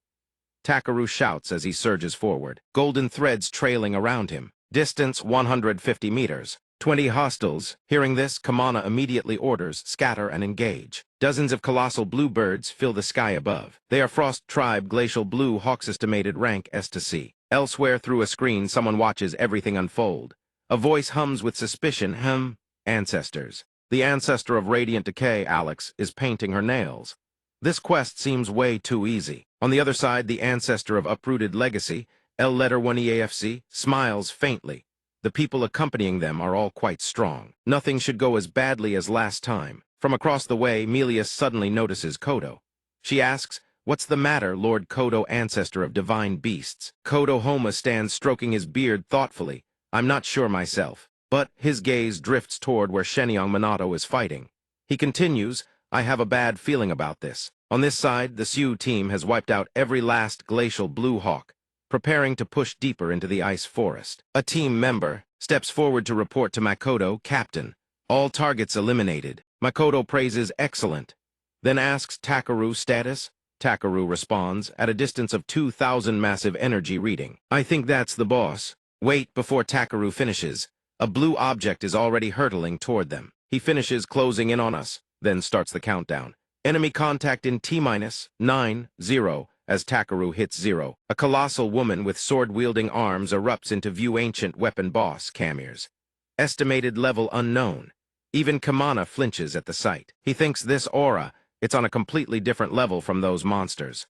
Takeru shouts as he surges forward, golden threads trailing around him. Distance 150 meters. 20 hostiles. Hearing this, Kamana immediately orders, scatter and engage. Dozens of colossal bluebirds fill the sky above. They are Frost Tribe Glacial Blue Hawk's estimated rank S to C. Elsewhere through a screen, someone watches everything unfold. A voice hums with suspicion, ancestors. The ancestor of Radiant Decay, Alex, is painting her nails. This quest seems way too easy. On the other side, the ancestor of Uprooted Legacy, L letter 1 EAFC, smiles faintly. The people accompanying them are all quite strong. Nothing should go as badly as last time. From across the way, Melius suddenly notices Kodo. She asks, what's the matter, Lord Kodo, ancestor of divine beasts? Kodo Homa stands stroking his beard thoughtfully. I'm not sure myself. But his gaze drifts toward where Shenyang Minato is fighting. He continues, I have a bad feeling about this. On this side, the Sioux team has wiped out every last glacial blue hawk, preparing to push deeper into the ice forest. A team member steps forward to report to Makoto, Captain. All targets eliminated. Makoto praises excellent. Then asks Takeru status. Takeru responds, at a distance of 2,000 massive energy reading. I think that's the boss. Wait, before Takeru finishes. A blue object is already hurtling toward them. He finishes, closing in on us, then starts the countdown. Enemy contact in T-9, 0. As Takeru hits 0, a colossal woman with sword-wielding arms erupts into view ancient weapon boss, Kamirs. Estimated level unknown. Even Kamana flinches at the sight. He thinks this aura, it's on a completely different level from those monsters.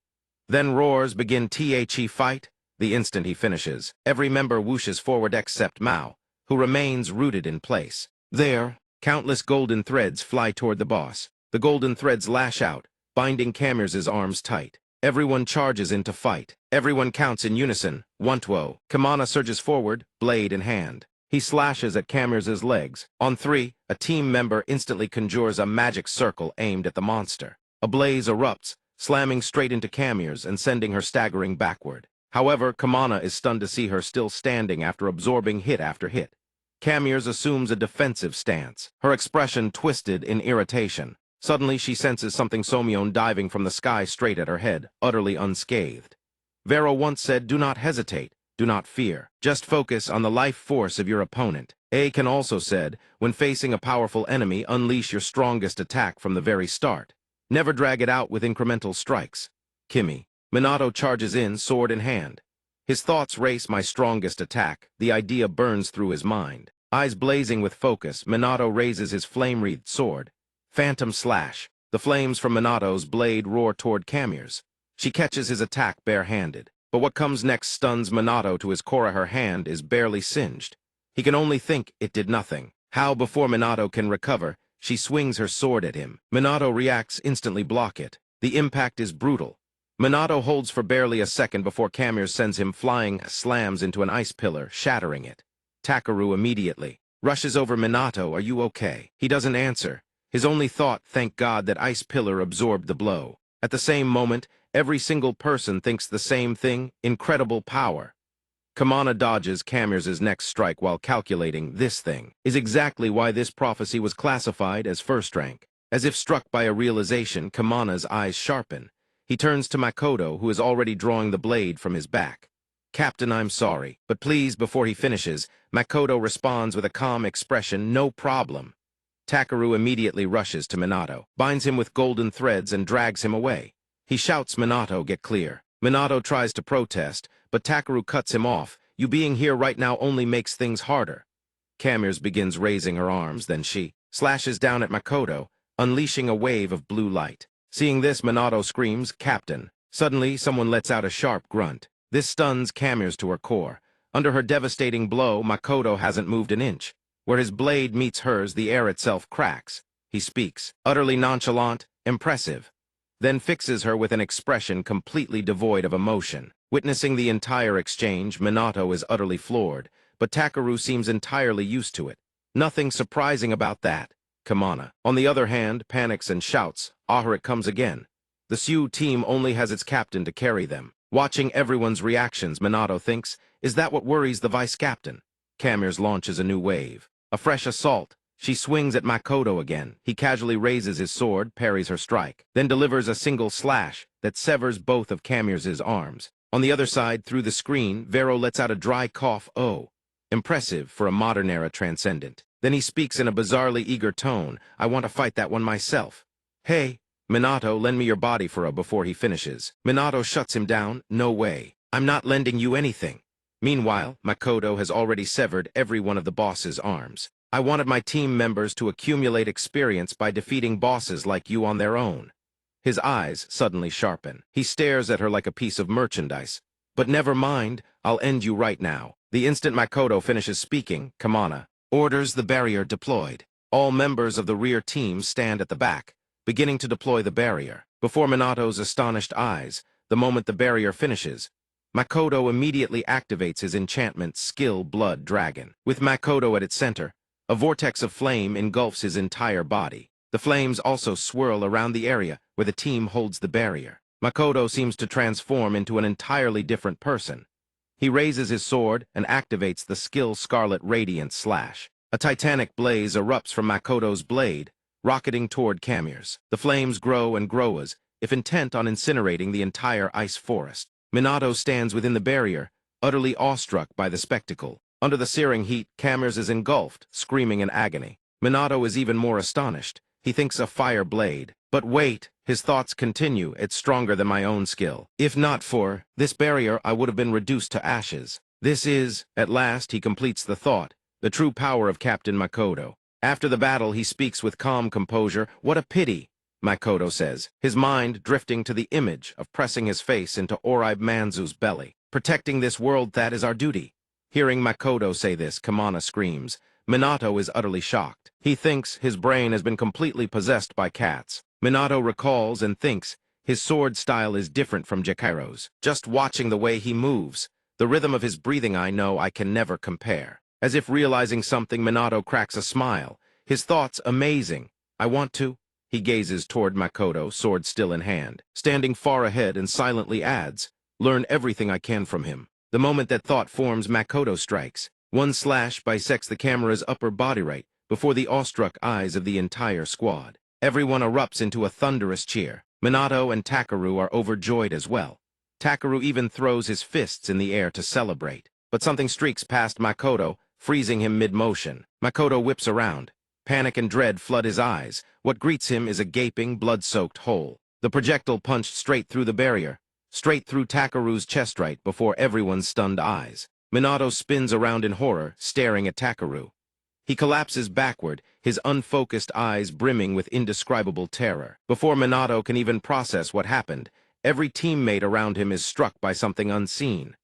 Then roars begin THE fight. The instant he finishes, every member whooshes forward except Mao, who remains rooted in place. There, countless golden threads fly toward the boss. The golden threads lash out, binding Kamirs' arms tight. Everyone charges into fight. Everyone counts in unison. 1-2. Kamana surges forward, blade in hand. He slashes at Kamirs' legs. On 3, a team member instantly conjures a magic circle aimed at the monster. A blaze erupts, slamming straight into Kamirs and sending her staggering backward. However, Kamana is stunned to see her still standing after absorbing hit after hit. Kamirs assumes a defensive stance, her expression twisted in irritation. Suddenly, she senses something Somyeon diving from the sky straight at her head, utterly unscathed. Vero once said, do not hesitate, do not fear. Just focus on the life force of your opponent. Aiken also said, when facing a powerful enemy, unleash your strongest attack from the very start. Never drag it out with incremental strikes. Kimi. Minato charges in, sword in hand. His thoughts race my strongest attack. The idea burns through his mind. Eyes blazing with focus, Minato raises his flame-wreathed sword. Phantom slash. The flames from Minato's blade roar toward Kamir's. She catches his attack bare-handed. But what comes next stuns Minato to his core. Her hand is barely singed. He can only think it did nothing. How, before Minato can recover, she swings her sword at him. Minato reacts, instantly block it. The impact is brutal. Minato holds for barely a second before Kamir sends him flying, slams into an ice pillar, shattering it. Takeru immediately rushes over Minato. Are you okay? He doesn't answer. His only thought, thank God that ice pillar absorbed the blow. At the same moment, every single person thinks the same thing, incredible power. Kamana dodges Kamir's next strike while calculating this thing is exactly why this prophecy was classified as first rank. As if struck by a realization, Kamana's eyes sharpen. He turns to Makoto, who is already drawing the blade from his back. Captain, I'm sorry, but please, before he finishes, Makoto responds with a calm expression, no problem. Takeru immediately rushes to Minato, binds him with golden threads and drags him away. He shouts, Minato, get clear. Minato tries to protest, but Takeru cuts him off. You being here right now only makes things harder. Kamir's begins raising her arms, then she slashes down at Makoto, unleashing a wave of blue light. Seeing this, Minato screams, Captain. Suddenly, someone lets out a sharp grunt. This stuns Kamir's to her core. Under her devastating blow, Makoto hasn't moved an inch. Where his blade meets hers, the air itself cracks. He speaks, utterly nonchalant, impressive, then fixes her with an expression completely devoid of emotion. Witnessing the entire exchange, Minato is utterly floored, but Takeru seems entirely used to it. Nothing surprising about that. Kamana, on the other hand, panics and shouts, here it comes again. The Sioux team only has its captain to carry them. Watching everyone's reactions, Minato thinks, is that what worries the vice-captain? Kamir's launches a new wave. A fresh assault. She swings at Makoto again. He casually raises his sword, parries her strike, then delivers a single slash that severs both of Kamir's arms. On the other side, through the screen, Vero lets out a dry cough, oh. Impressive for a modern-era Transcendent. Then he speaks in a bizarrely eager tone, I want to fight that one myself. Hey, Minato, lend me your body for a before he finishes. Minato shuts him down, no way. I'm not lending you anything. Meanwhile, Makoto has already severed every one of the boss's arms. I wanted my team members to accumulate experience by defeating bosses like you on their own. His eyes suddenly sharpen. He stares at her like a piece of merchandise. But never mind, I'll end you right now. The instant Makoto finishes speaking, Kamana orders the barrier deployed. All members of the rear team stand at the back, beginning to deploy the barrier. Before Minato's astonished eyes, the moment the barrier finishes, Makoto immediately activates his enchantment Skill Blood Dragon. With Makoto at its center, a vortex of flame engulfs his entire body. The flames also swirl around the area where the team holds the barrier. Makoto seems to transform into an entirely different person. He raises his sword and activates the skill Scarlet Radiant Slash. A titanic blaze erupts from Makoto's blade, rocketing toward Kamir's. The flames grow and grow as if intent on incinerating the entire ice forest. Minato stands within the barrier, utterly awestruck by the spectacle. Under the searing heat, Kamir's is engulfed, screaming in agony. Minato is even more astonished. He thinks a fire blade. But wait, his thoughts continue, it's stronger than my own skill. If not for this barrier, I would have been reduced to ashes. This is, at last, he completes the thought, the true power of Captain Makoto. After the battle, he speaks with calm composure. What a pity, Makoto says, his mind drifting to the image of pressing his face into Oribe Manzu's belly. Protecting this world, that is our duty. Hearing Makoto say this, Kamana screams. Minato is utterly shocked. He thinks his brain has been completely possessed by cats. Minato recalls and thinks his sword style is different from Jakiro's. Just watching the way he moves, the rhythm of his breathing, I know I can never compare. As if realizing something, Minato cracks a smile. His thoughts amazing. I want to. He gazes toward Makoto, sword still in hand, standing far ahead, and silently adds, learn everything I can from him. The moment that thought forms, Makoto strikes. One slash bisects the camera's upper body right before the awestruck eyes of the entire squad. Everyone erupts into a thunderous cheer. Minato and Takeru are overjoyed as well. Takeru even throws his fists in the air to celebrate. But something streaks past Makoto, freezing him mid-motion. Makoto whips around. Panic and dread flood his eyes. What greets him is a gaping, blood-soaked hole. The projectile punched straight through the barrier, straight through Takaru's chest right before everyone's stunned eyes. Minato spins around in horror, staring at Takaru. He collapses backward, his unfocused eyes brimming with indescribable terror. Before Minato can even process what happened, every teammate around him is struck by something unseen.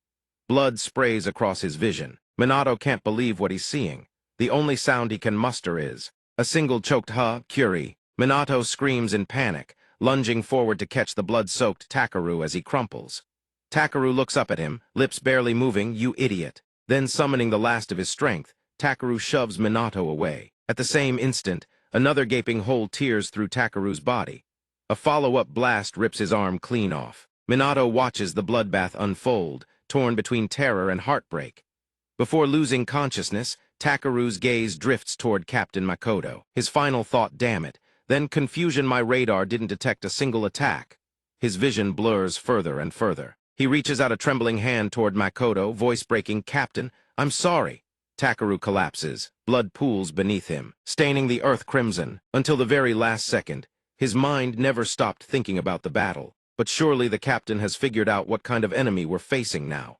Blood sprays across his vision. Minato can't believe what he's seeing. The only sound he can muster is a single choked "Curie." Minato screams in panic, lunging forward to catch the blood-soaked Takaru as he crumples. Takaru looks up at him, lips barely moving, "You idiot." Then, summoning the last of his strength, Takaru shoves Minato away. At the same instant, another gaping hole tears through Takaru's body. A follow-up blast rips his arm clean off. Minato watches the bloodbath unfold, torn between terror and heartbreak. Before losing consciousness, Takaru's gaze drifts toward Captain Makoto. His final thought, "Damn it." Then confusion, my radar didn't detect a single attack. His vision blurs further and further. He reaches out a trembling hand toward Makoto, voice breaking, "Captain, I'm sorry." Takaru collapses. Blood pools beneath him, staining the earth crimson. Until the very last second, his mind never stopped thinking about the battle. But surely the captain has figured out what kind of enemy we're facing now.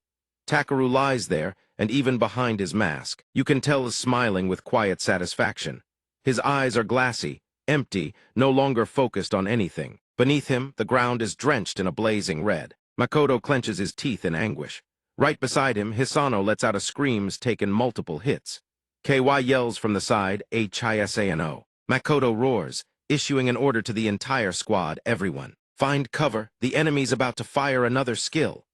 Takaru lies there, and even behind his mask, you can tell is smiling with quiet satisfaction. His eyes are glassy, empty, no longer focused on anything. Beneath him, the ground is drenched in a blazing red. Makoto clenches his teeth in anguish. Right beside him, Hisano lets out a scream taken multiple hits. KY yells from the side, "Hisano." Makoto roars, issuing an order to the entire squad, "Everyone, find cover, the enemy's about to fire another skill."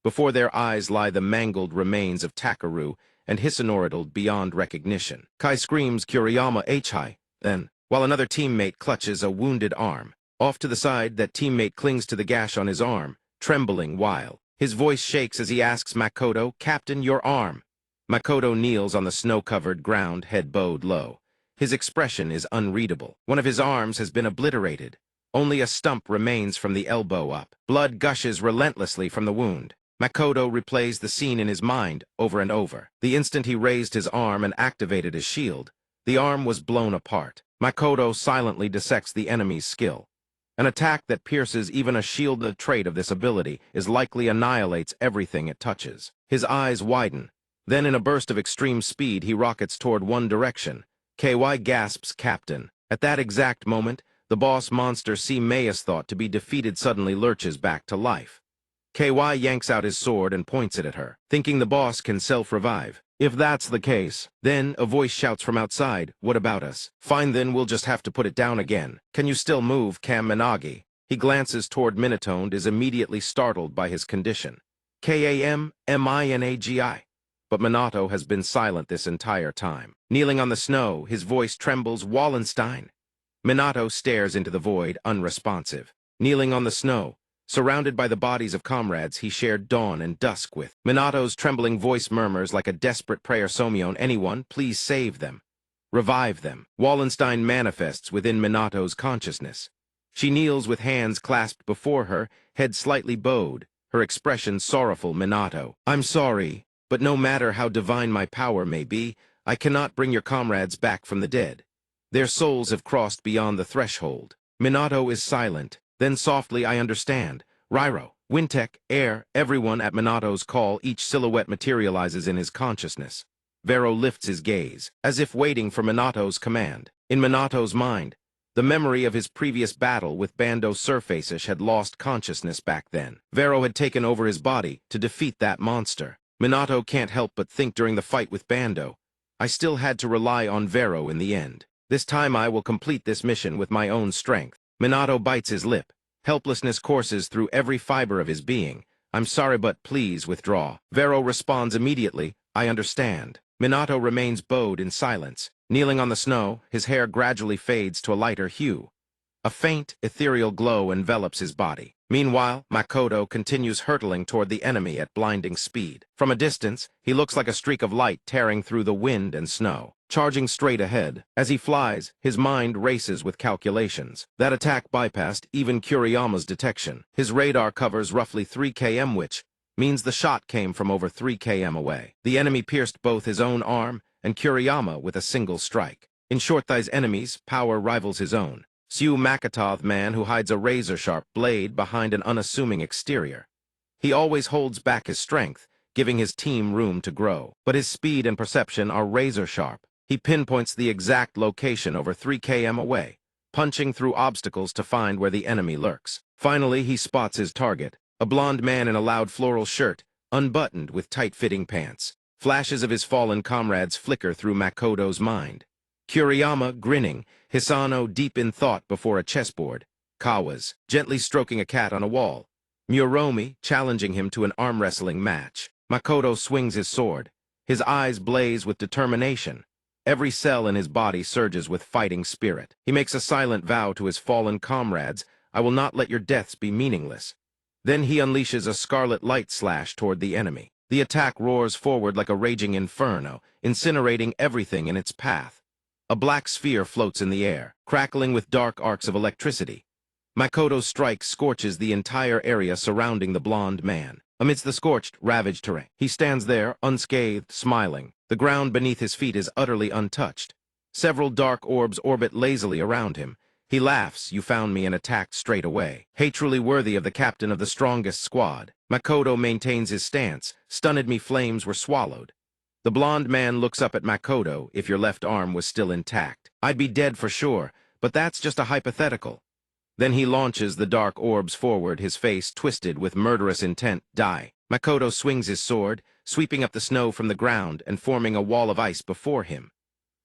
Before their eyes lie the mangled remains of Takaru and Hisanoridled beyond recognition. Kai screams, "Kuriyama Hi." Then, while another teammate clutches a wounded arm, off to the side, that teammate clings to the gash on his arm, trembling while his voice shakes as he asks Makoto, "Captain, your arm." Makoto kneels on the snow-covered ground, head bowed low. His expression is unreadable. One of his arms has been obliterated. Only a stump remains from the elbow up. Blood gushes relentlessly from the wound. Makoto replays the scene in his mind over and over. The instant he raised his arm and activated his shield, the arm was blown apart. Makoto silently dissects the enemy's skill. An attack that pierces even a shielded trait of this ability likely annihilates everything it touches. His eyes widen. Then in a burst of extreme speed, he rockets toward one direction. KY gasps, "Captain." At that exact moment, the boss monster Mayas thought to be defeated suddenly lurches back to life. KY yanks out his sword and points it at her, thinking the boss can self-revive. If that's the case, then a voice shouts from outside, "What about us?" "Fine, then we'll just have to put it down again. Can you still move, Kannagi?" He glances toward Minato and is immediately startled by his condition. "Kamminagi." But Minato has been silent this entire time. Kneeling on the snow, his voice trembles, "Wallenstein." Minato stares into the void, unresponsive. Kneeling on the snow, surrounded by the bodies of comrades he shared dawn and dusk with, Minato's trembling voice murmurs like a desperate prayer, "Somion, anyone, please save them. Revive them." Wallenstein manifests within Minato's consciousness. She kneels with hands clasped before her, head slightly bowed, her expression sorrowful. "Minato, I'm sorry, but no matter how divine my power may be, I cannot bring your comrades back from the dead. Their souls have crossed beyond the threshold." Minato is silent. Then softly, "I understand. Rairo, Wintek, Air," everyone at Minato's call, each silhouette materializes in his consciousness. Vero lifts his gaze, as if waiting for Minato's command. In Minato's mind, the memory of his previous battle with Bando Surfacish had lost consciousness back then. Vero had taken over his body to defeat that monster. Minato can't help but think during the fight with Bando, "I still had to rely on Vero in the end. This time I will complete this mission with my own strength." Minato bites his lip. Helplessness courses through every fiber of his being. "I'm sorry, but please withdraw." Vero responds immediately, "I understand." Minato remains bowed in silence. Kneeling on the snow, his hair gradually fades to a lighter hue. A faint, ethereal glow envelops his body. Meanwhile, Makoto continues hurtling toward the enemy at blinding speed. From a distance, he looks like a streak of light tearing through the wind and snow, charging straight ahead. As he flies, his mind races with calculations. That attack bypassed even Kuriyama's detection. His radar covers roughly 3 km, which means the shot came from over 3 km away. The enemy pierced both his own arm and Kuriyama with a single strike. In Short Thigh's enemies, power rivals his own. Su Makatoth man who hides a razor-sharp blade behind an unassuming exterior. He always holds back his strength, giving his team room to grow. But his speed and perception are razor-sharp. He pinpoints the exact location over 3 km away, punching through obstacles to find where the enemy lurks. Finally, he spots his target, a blond man in a loud floral shirt, unbuttoned with tight-fitting pants. Flashes of his fallen comrades flicker through Makoto's mind. Kuriyama grinning, Hisano deep in thought before a chessboard, Kawa's gently stroking a cat on a wall, Muromi challenging him to an arm-wrestling match. Makoto swings his sword. His eyes blaze with determination. Every cell in his body surges with fighting spirit. He makes a silent vow to his fallen comrades, "I will not let your deaths be meaningless." Then he unleashes a scarlet light slash toward the enemy. The attack roars forward like a raging inferno, incinerating everything in its path. A black sphere floats in the air, crackling with dark arcs of electricity. Makoto's strike scorches the entire area surrounding the blond man. Amidst the scorched, ravaged terrain, he stands there, unscathed, smiling. The ground beneath his feet is utterly untouched. Several dark orbs orbit lazily around him. He laughs, "You found me and attacked straight away." Hey, truly worthy of the captain of the strongest squad. Makoto maintains his stance. "Stunned me flames were swallowed." The blond man looks up at Makoto. "If your left arm was still intact, I'd be dead for sure, but that's just a hypothetical." Then he launches the dark orbs forward, his face twisted with murderous intent. "Die." Makoto swings his sword, sweeping up the snow from the ground and forming a wall of ice before him.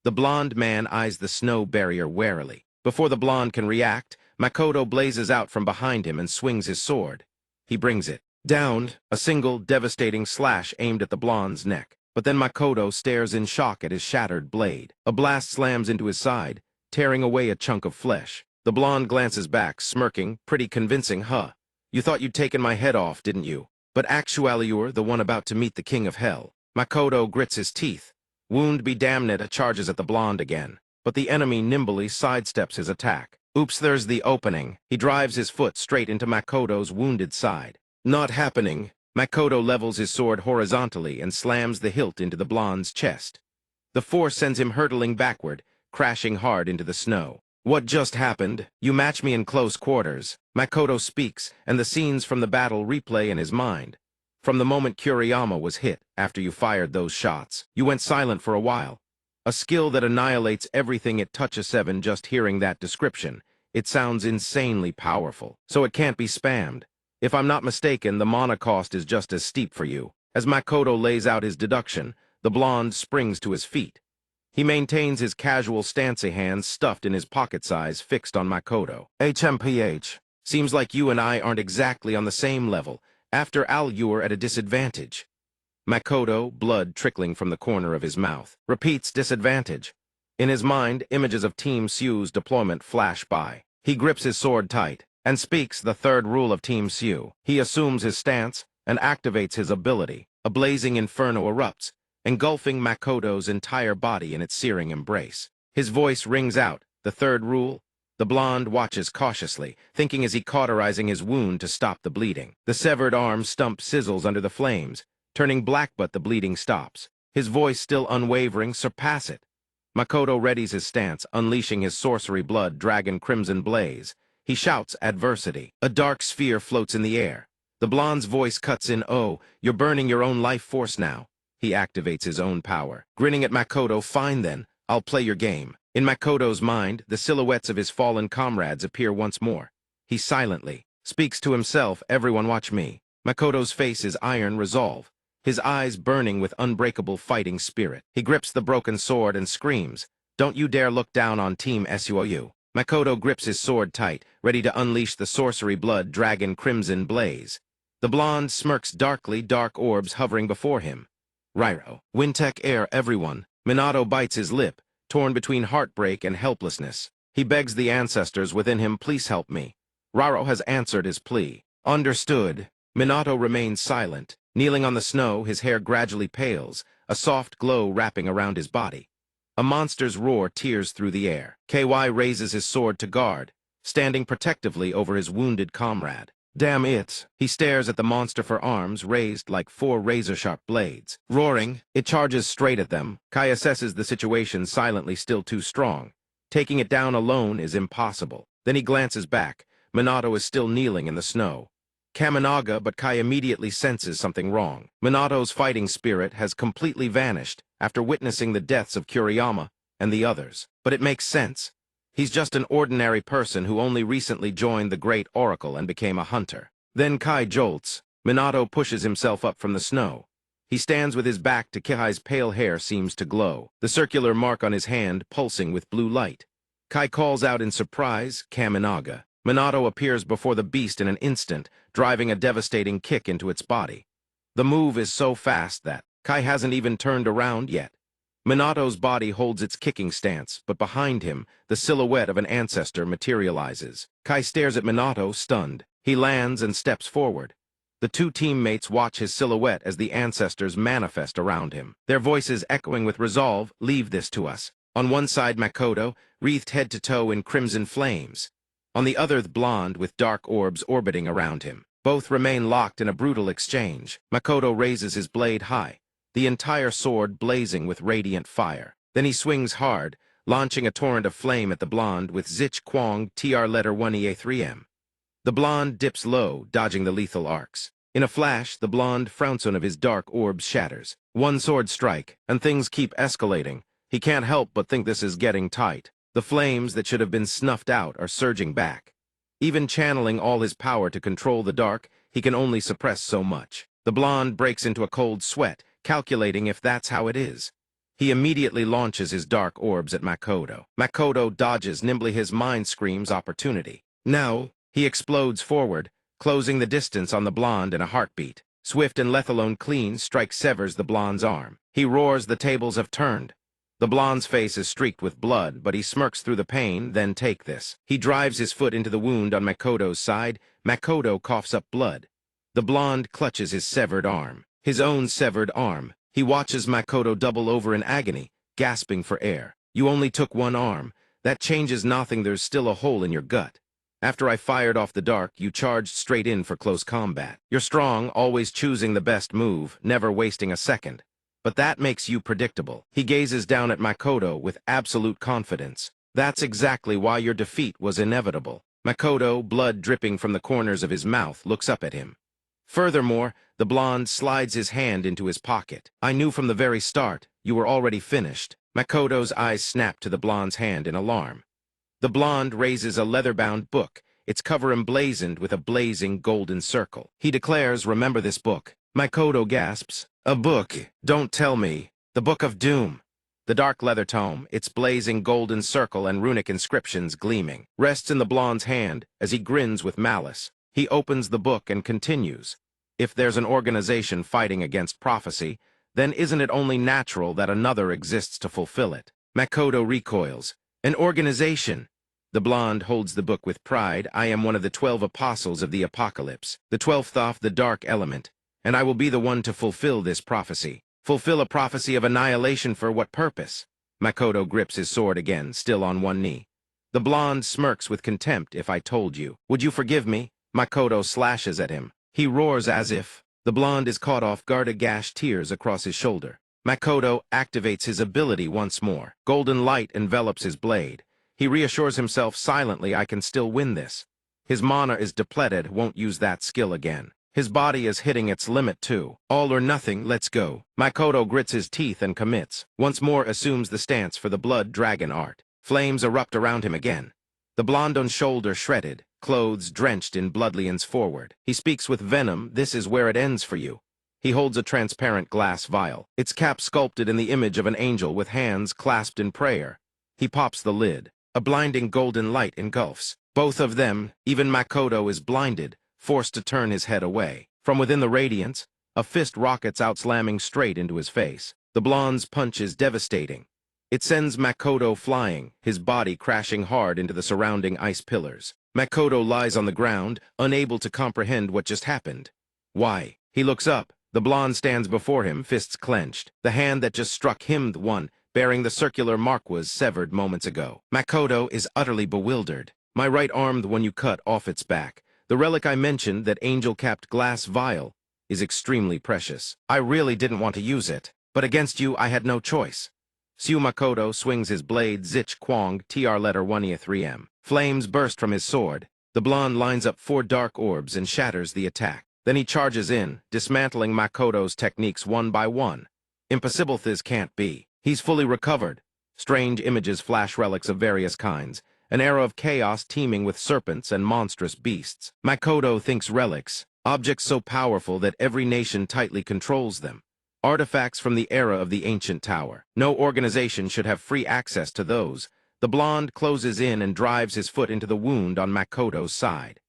The blond man eyes the snow barrier warily. Before the blonde can react, Makoto blazes out from behind him and swings his sword. He brings it down, a single, devastating slash aimed at the blonde's neck. But then Makoto stares in shock at his shattered blade. A blast slams into his side, tearing away a chunk of flesh. The blonde glances back, smirking, "Pretty convincing, huh? You thought you'd taken my head off, didn't you? But actually you're the one about to meet the king of hell." Makoto grits his teeth. Wound be damned, it charges at the blonde again. But the enemy nimbly sidesteps his attack. Oops, there's the opening. He drives his foot straight into Makoto's wounded side. Not happening. Makoto levels his sword horizontally and slams the hilt into the blonde's chest. The force sends him hurtling backward, crashing hard into the snow. "What just happened? You match me in close quarters." Makoto speaks, and the scenes from the battle replay in his mind. "From the moment Kuriyama was hit, after you fired those shots, you went silent for a while. A skill that annihilates everything it touches." Seven, just hearing that description. It sounds insanely powerful, so it can't be spammed. "If I'm not mistaken, the mana cost is just as steep for you." As Makoto lays out his deduction, the blonde springs to his feet. He maintains his casual stance, hands stuffed in his pocket size, fixed on Makoto. "HMPH, seems like you and I aren't exactly on the same level. After all, you're at a disadvantage." Makoto, blood trickling from the corner of his mouth, repeats disadvantage. In his mind, images of Team Siu's deployment flash by. He grips his sword tight and speaks the third rule of Team Siu. He assumes his stance and activates his ability. A blazing inferno erupts, engulfing Makoto's entire body in its searing embrace. His voice rings out, "The third rule." The blonde watches cautiously, thinking as he cauterizing his wound to stop the bleeding. The severed arm stump sizzles under the flames, turning black, but the bleeding stops. His voice still unwavering, "Surpass it." Makoto readies his stance, unleashing his sorcery blood dragon crimson blaze. He shouts adversity. A dark sphere floats in the air. The blonde's voice cuts in, "Oh, you're burning your own life force now." He activates his own power. Grinning at Makoto, "Fine then, I'll play your game." In Makoto's mind, the silhouettes of his fallen comrades appear once more. He silently speaks to himself, "Everyone watch me." Makoto's face is iron resolve, his eyes burning with unbreakable fighting spirit. He grips the broken sword and screams, "Don't you dare look down on Team Siu." Makoto grips his sword tight, ready to unleash the sorcery blood dragon crimson blaze. The blonde smirks darkly, dark orbs hovering before him. "Rairo, Wintech air, everyone." Minato bites his lip, torn between heartbreak and helplessness. He begs the ancestors within him, "Please help me." Rairo has answered his plea. "Understood." Minato remains silent. Kneeling on the snow, his hair gradually pales, a soft glow wrapping around his body. A monster's roar tears through the air. KY raises his sword to guard, standing protectively over his wounded comrade. "Damn it." He stares at the monster for arms raised like 4 razor-sharp blades. Roaring, it charges straight at them. Kai assesses the situation silently, still too strong. Taking it down alone is impossible. Then he glances back. Minato is still kneeling in the snow. Kaminaga, but Kai immediately senses something wrong. Minato's fighting spirit has completely vanished after witnessing the deaths of Kuriyama and the others. But it makes sense. He's just an ordinary person who only recently joined the Great Oracle and became a hunter. Then Kai jolts. Minato pushes himself up from the snow. He stands with his back to Kai's pale hair seems to glow, the circular mark on his hand pulsing with blue light. Kai calls out in surprise, Kaminaga. Minato appears before the beast in an instant, driving a devastating kick into its body. The move is so fast that Kai hasn't even turned around yet. Minato's body holds its kicking stance, but behind him, the silhouette of an ancestor materializes. Kai stares at Minato, stunned. He lands and steps forward. The two teammates watch his silhouette as the ancestors manifest around him. Their voices echoing with resolve, "Leave this to us." On one side, Makoto, wreathed head to toe in crimson flames. On the other, the blonde with dark orbs orbiting around him. Both remain locked in a brutal exchange. Makoto raises his blade high, the entire sword blazing with radiant fire. Then he swings hard, launching a torrent of flame at the blonde with Zich Kwong TR letter 1EA3M. The blonde dips low, dodging the lethal arcs. In a flash, the blonde frownson of his dark orbs shatters. One sword strike, and things keep escalating. He can't help but think this is getting tight. The flames that should have been snuffed out are surging back. Even channeling all his power to control the dark, he can only suppress so much. The blonde breaks into a cold sweat, calculating if that's how it is. He immediately launches his dark orbs at Makoto. Makoto dodges nimbly, his mind screams opportunity. Now, he explodes forward, closing the distance on the blonde in a heartbeat. Swift and let-alone clean strike severs the blonde's arm. He roars, the tables have turned. The blonde's face is streaked with blood, but he smirks through the pain, then take this. He drives his foot into the wound on Makoto's side. Makoto coughs up blood. The blonde clutches his severed arm. His own severed arm. He watches Makoto double over in agony, gasping for air. "You only took one arm. That changes nothing, there's still a hole in your gut. After I fired off the dark, you charged straight in for close combat. You're strong, always choosing the best move, never wasting a second. But that makes you predictable." He gazes down at Makoto with absolute confidence. "That's exactly why your defeat was inevitable." Makoto, blood dripping from the corners of his mouth, looks up at him. Furthermore, the blonde slides his hand into his pocket. "I knew from the very start, you were already finished." Makoto's eyes snap to the blonde's hand in alarm. The blonde raises a leather-bound book, its cover emblazoned with a blazing golden circle. He declares, "Remember this book." Makoto gasps, "A book? Don't tell me. The Book of Doom." The dark leather tome, its blazing golden circle and runic inscriptions gleaming, rests in the blonde's hand as he grins with malice. He opens the book and continues. "If there's an organization fighting against prophecy, then isn't it only natural that another exists to fulfill it?" Makoto recoils. "An organization?" The blonde holds the book with pride. "I am one of the 12 apostles of the apocalypse, the 12th of the dark element, and I will be the one to fulfill this prophecy." "Fulfill a prophecy of annihilation for what purpose?" Makoto grips his sword again, still on one knee. The blonde smirks with contempt. "If I told you, would you forgive me?" Makoto slashes at him. He roars as if. The blonde is caught off guard, a gash tears across his shoulder. Makoto activates his ability once more. Golden light envelops his blade. He reassures himself silently, "I can still win this." His mana is depleted, won't use that skill again. His body is hitting its limit too. "All or nothing, let's go." Makoto grits his teeth and commits. Once more assumes the stance for the blood dragon art. Flames erupt around him again. The blonde's shoulder shredded, clothes drenched in blood, leans forward. He speaks with venom. "This is where it ends for you." He holds a transparent glass vial, its cap sculpted in the image of an angel with hands clasped in prayer. He pops the lid. A blinding golden light engulfs. Both of them, even Makoto, is blinded, forced to turn his head away. From within the radiance, a fist rockets out, slamming straight into his face. The blonde's punch is devastating. It sends Makoto flying, his body crashing hard into the surrounding ice pillars. Makoto lies on the ground, unable to comprehend what just happened. Why? He looks up. The blonde stands before him, fists clenched. The hand that just struck him, the one bearing the circular mark, was severed moments ago. Makoto is utterly bewildered. "My right arm, the one you cut off its back. The relic I mentioned, that angel-capped glass vial, is extremely precious. I really didn't want to use it, but against you I had no choice." Sue Makoto swings his blade, Zich Kwong TR letter 1E3M. Flames burst from his sword. The blonde lines up 4 dark orbs and shatters the attack. Then he charges in, dismantling Makoto's techniques one by one. Impossible this can't be. He's fully recovered. Strange images flash relics of various kinds, an era of chaos teeming with serpents and monstrous beasts. Makoto thinks relics, objects so powerful that every nation tightly controls them. Artifacts from the era of the ancient tower. No organization should have free access to those. The blonde closes in and drives his foot into the wound on Makoto's side.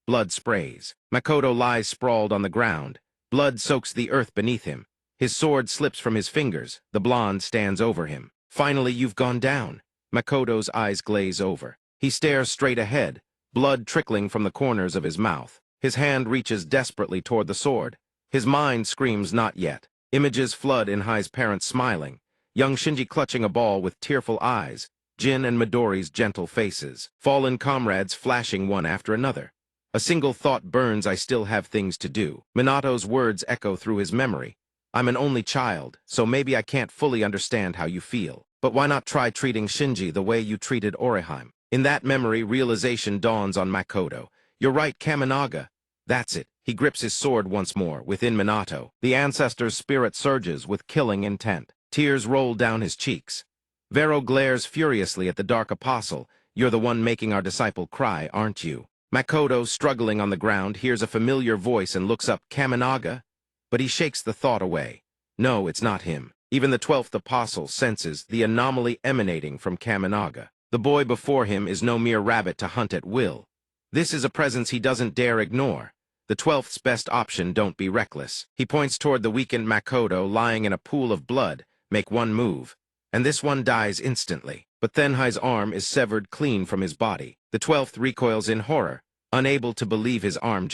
Blood sprays. Makoto lies sprawled on the ground. Blood soaks the earth beneath him. His sword slips from his fingers. The blonde stands over him. Finally, you've gone down. Makoto's eyes glaze over. He stares straight ahead, blood trickling from the corners of his mouth. His hand reaches desperately toward the sword. His mind screams not yet. Images flood in Hai's parents smiling. Young Shinji clutching a ball with tearful eyes. Jin and Midori's gentle faces. Fallen comrades flashing one after another. A single thought burns, I still have things to do. Minato's words echo through his memory. I'm an only child, so maybe I can't fully understand how you feel. But why not try treating Shinji the way you treated Orihime? In that memory, realization dawns on Makoto. You're right, Kaminaga. That's it. He grips his sword once more, within Minato. The ancestor's spirit surges with killing intent. Tears roll down his cheeks. Vero glares furiously at the Dark Apostle. You're the one making our disciple cry, aren't you? Makoto, struggling on the ground, hears a familiar voice and looks up. Kaminaga? But he shakes the thought away. No, it's not him. Even the 12th apostle senses the anomaly emanating from Kaminaga. The boy before him is no mere rabbit to hunt at will. This is a presence he doesn't dare ignore. The 12th's best option, don't be reckless. He points toward the weakened Makoto lying in a pool of blood. Make one move, and this one dies instantly. But Hai's arm is severed clean from his body. The 12th recoils in horror, unable to believe his arm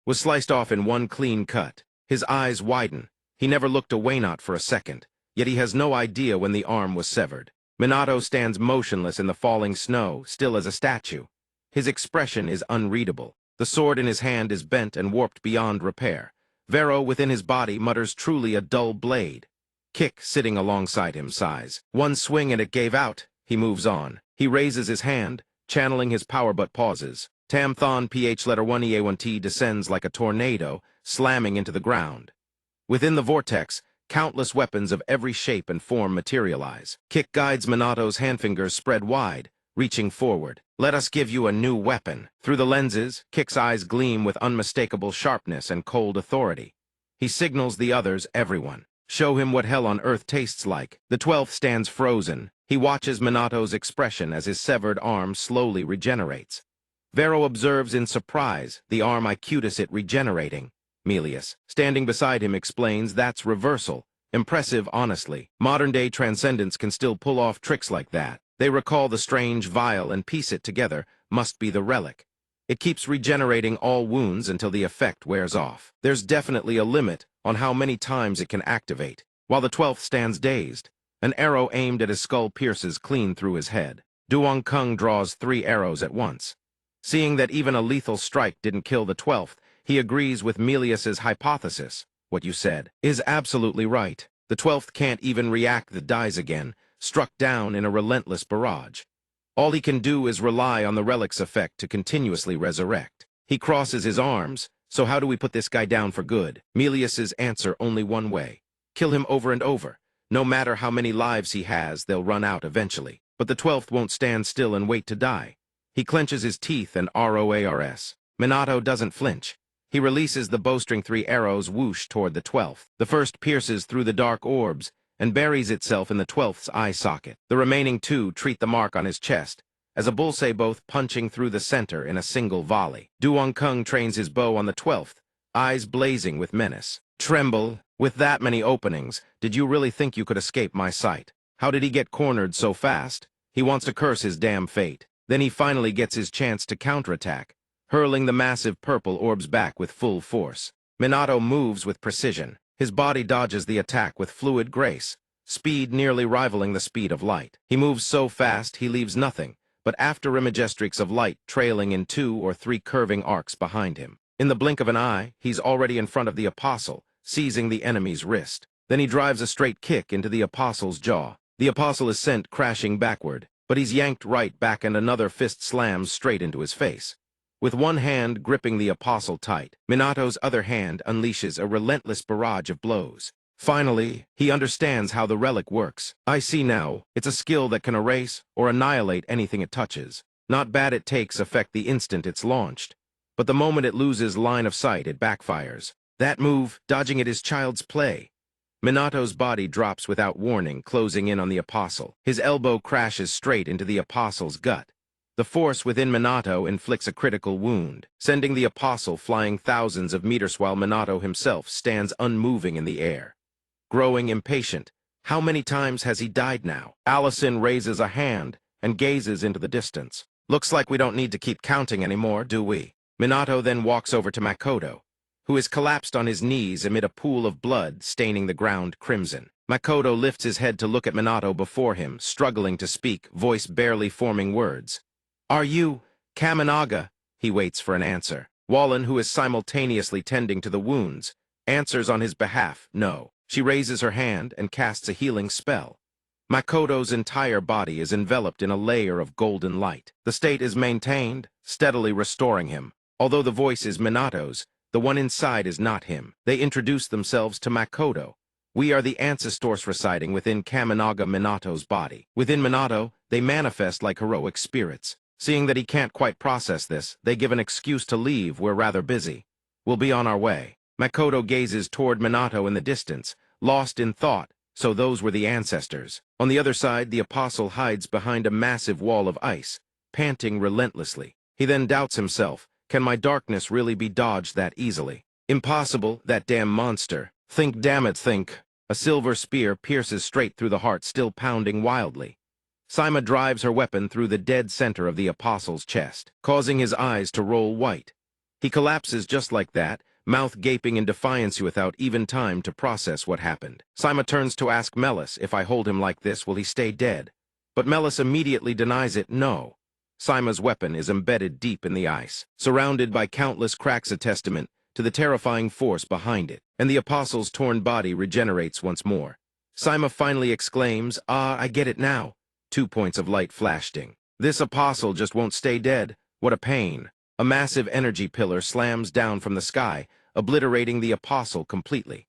was sliced off in one clean cut. His eyes widen. He never looked away, not for a second, yet he has no idea when the arm was severed. Minato stands motionless in the falling snow, still as a statue. His expression is unreadable. The sword in his hand is bent and warped beyond repair. Vero within his body mutters, truly a dull blade. Kick, sitting alongside him, sighs. One swing and it gave out. He moves on. He raises his hand, channeling his power, but pauses. Tamthon PH letter 1 EA1T descends like a tornado, slamming into the ground. Within the vortex, countless weapons of every shape and form materialize. Kick guides Minato's handfingers spread wide, reaching forward. Let us give you a new weapon. Through the lenses, Kick's eyes gleam with unmistakable sharpness and cold authority. He signals the others, everyone. Show him what hell on earth tastes like. The 12th stands frozen. He watches Minato's expression as his severed arm slowly regenerates. Vero observes in surprise, the arm Icutus it regenerating. Melius, standing beside him, explains that's reversal. Impressive, honestly. Modern-day Transcendents can still pull off tricks like that. They recall the strange vial and piece it together. Must be the relic. It keeps regenerating all wounds until the effect wears off. There's definitely a limit on how many times it can activate. While the 12th stands dazed, an arrow aimed at his skull pierces clean through his head. Duong Kung draws 3 arrows at once. Seeing that even a lethal strike didn't kill the 12th, he agrees with Melius's hypothesis. What you said is absolutely right. The 12th can't even react, that dies again, struck down in a relentless barrage. All he can do is rely on the relic's effect to continuously resurrect. He crosses his arms. So how do we put this guy down for good? Melius's answer, only one way. Kill him over and over. No matter how many lives he has, they'll run out eventually. But the 12th won't stand still and wait to die. He clenches his teeth and ROARS. Minato doesn't flinch. He releases the bowstring. 3 arrows whoosh toward the 12th. The first pierces through the dark orbs and buries itself in the 12th's eye socket. The remaining 2 treat the mark on his chest, as a bullseye, both punching through the center in a single volley. Duong Kung trains his bow on the 12th, eyes blazing with menace. Tremble, with that many openings, did you really think you could escape my sight? How did he get cornered so fast? He wants to curse his damn fate. Then he finally gets his chance to counterattack, hurling the massive purple orbs back with full force. Minato moves with precision. His body dodges the attack with fluid grace, speed nearly rivaling the speed of light. He moves so fast he leaves nothing but after-imagestrics of light trailing in 2 or 3 curving arcs behind him. In the blink of an eye, he's already in front of the Apostle, seizing the enemy's wrist. Then he drives a straight kick into the Apostle's jaw. The Apostle is sent crashing backward, but he's yanked right back and another fist slams straight into his face. With one hand gripping the apostle tight, Minato's other hand unleashes a relentless barrage of blows. Finally, he understands how the relic works. I see now, it's a skill that can erase or annihilate anything it touches. Not bad it takes effect the instant it's launched. But the moment it loses line of sight, it backfires. That move, dodging it, is child's play. Minato's body drops without warning, closing in on the apostle. His elbow crashes straight into the apostle's gut. The force within Minato inflicts a critical wound, sending the apostle flying thousands of meters while Minato himself stands unmoving in the air. Growing impatient, how many times has he died now? Allison raises a hand and gazes into the distance. Looks like we don't need to keep counting anymore, do we? Minato then walks over to Makoto, who is collapsed on his knees amid a pool of blood staining the ground crimson. Makoto lifts his head to look at Minato before him, struggling to speak, voice barely forming words. Are you Kaminaga? He waits for an answer. Wallen, who is simultaneously tending to the wounds, answers on his behalf, no. She raises her hand and casts a healing spell. Makoto's entire body is enveloped in a layer of golden light. The state is maintained, steadily restoring him. Although the voice is Minato's, the one inside is not him. They introduce themselves to Makoto. We are the ancestors residing within Kaminaga Minato's body. Within Minato, they manifest like heroic spirits. Seeing that he can't quite process this, they give an excuse to leave. We're rather busy. We'll be on our way. Makoto gazes toward Minato in the distance, lost in thought, so those were the ancestors. On the other side, the apostle hides behind a massive wall of ice, panting relentlessly. He then doubts himself. Can my darkness really be dodged that easily? Impossible, that damn monster. Think, damn it, think. A silver spear pierces straight through the heart, still pounding wildly. Saima drives her weapon through the dead center of the apostle's chest, causing his eyes to roll white. He collapses just like that, mouth gaping in defiance without even time to process what happened. Saima turns to ask Melis, if I hold him like this, will he stay dead? But Melis immediately denies it, no. Saima's weapon is embedded deep in the ice, surrounded by countless cracks, a testament to the terrifying force behind it, and the apostle's torn body regenerates once more. Saima finally exclaims, "Ah, I get it now." 2 points of light flashing. This apostle just won't stay dead. What a pain. A massive energy pillar slams down from the sky, obliterating the apostle completely.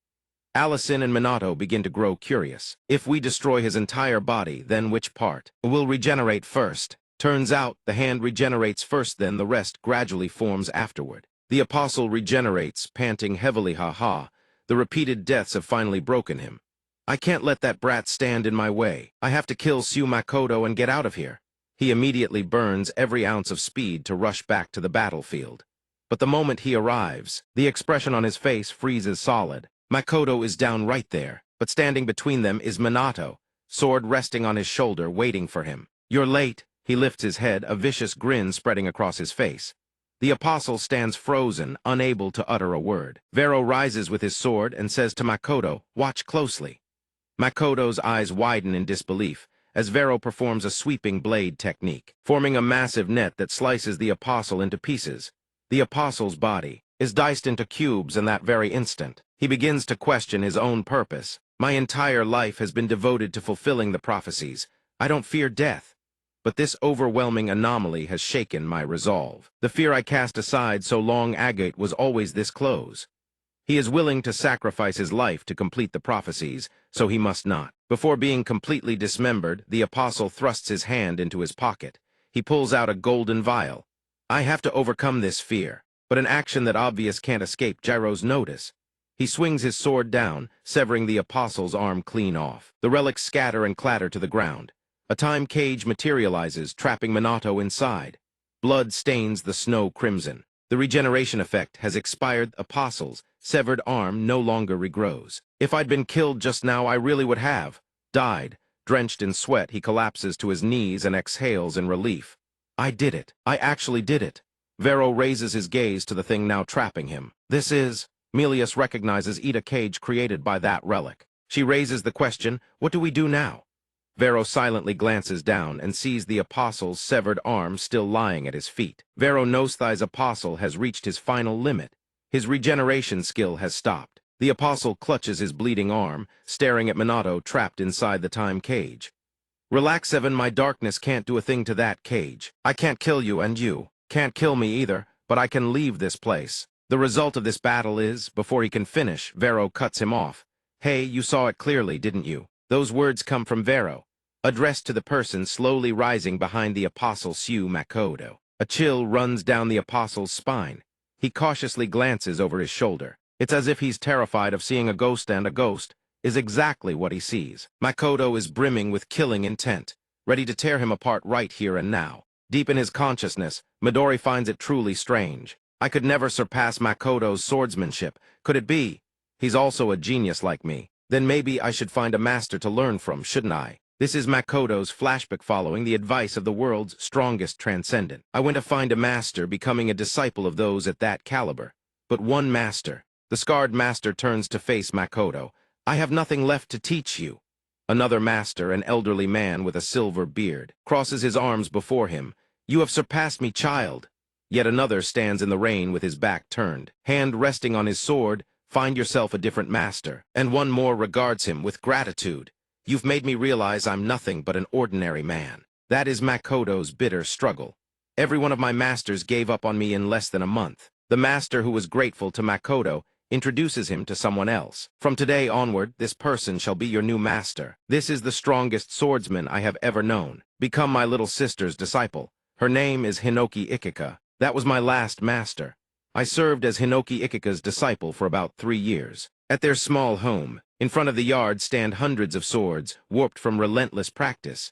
Allison and Minato begin to grow curious. If we destroy his entire body, then which part will regenerate first? Turns out, the hand regenerates first, then the rest gradually forms afterward. The apostle regenerates, panting heavily, ha-ha. The repeated deaths have finally broken him. I can't let that brat stand in my way. I have to kill Sue Makoto and get out of here. He immediately burns every ounce of speed to rush back to the battlefield. But the moment he arrives, the expression on his face freezes solid. Makoto is down right there, but standing between them is Minato, sword resting on his shoulder, waiting for him. You're late. He lifts his head, a vicious grin spreading across his face. The apostle stands frozen, unable to utter a word. Vero rises with his sword and says to Makoto, watch closely. Makoto's eyes widen in disbelief as Vero performs a sweeping blade technique, forming a massive net that slices the apostle into pieces. The apostle's body is diced into cubes in that very instant. He begins to question his own purpose. My entire life has been devoted to fulfilling the prophecies. I don't fear death. But this overwhelming anomaly has shaken my resolve. The fear I cast aside so long agate was always this close. He is willing to sacrifice his life to complete the prophecies, so he must not. Before being completely dismembered, the apostle thrusts his hand into his pocket. He pulls out a golden vial. I have to overcome this fear, but an action that obvious can't escape Gyro's notice. He swings his sword down, severing the apostle's arm clean off. The relics scatter and clatter to the ground. A time cage materializes, trapping Minato inside. Blood stains the snow crimson. The regeneration effect has expired. Apostle's severed arm no longer regrows. If I'd been killed just now, I really would have died. Drenched in sweat, he collapses to his knees and exhales in relief. I did it. I actually did it. Vero raises his gaze to the thing now trapping him. This is... Melius recognizes Ida cage created by that relic. She raises the question, what do we do now? Vero silently glances down and sees the apostle's severed arm still lying at his feet. Vero knows Thai's apostle has reached his final limit. His regeneration skill has stopped. The apostle clutches his bleeding arm, staring at Minato trapped inside the time cage. Relax, Evan, my darkness can't do a thing to that cage. I can't kill you, and you can't kill me either. but I can leave this place. The result of this battle is, before he can finish, Vero cuts him off. Hey, you saw it clearly, didn't you? Those words come from Vero, addressed to the person slowly rising behind the Apostle Sue Makoto. A chill runs down the Apostle's spine. He cautiously glances over his shoulder. It's as if he's terrified of seeing a ghost, and a ghost is exactly what he sees. Makoto is brimming with killing intent, ready to tear him apart right here and now. Deep in his consciousness, Midori finds it truly strange. I could never surpass Makoto's swordsmanship. Could it be? He's also a genius like me. Then maybe I should find a master to learn from, shouldn't I? This is Makoto's flashback following the advice of the world's strongest transcendent. I went to find a master, becoming a disciple of those at that caliber. But one master. The scarred master turns to face Makoto. I have nothing left to teach you. Another master, an elderly man with a silver beard, crosses his arms before him. You have surpassed me, child. Yet another stands in the rain with his back turned, hand resting on his sword. Find yourself a different master. And one more regards him with gratitude. You've made me realize I'm nothing but an ordinary man. That is Makoto's bitter struggle. Every one of my masters gave up on me in less than a month. The master who was grateful to Makoto introduces him to someone else. From today onward, this person shall be your new master. This is the strongest swordsman I have ever known. Become my little sister's disciple. Her name is Hinoki Ikika. That was my last master. I served as Hinoki Ikika's disciple for about 3 years. At their small home, in front of the yard stand hundreds of swords, warped from relentless practice.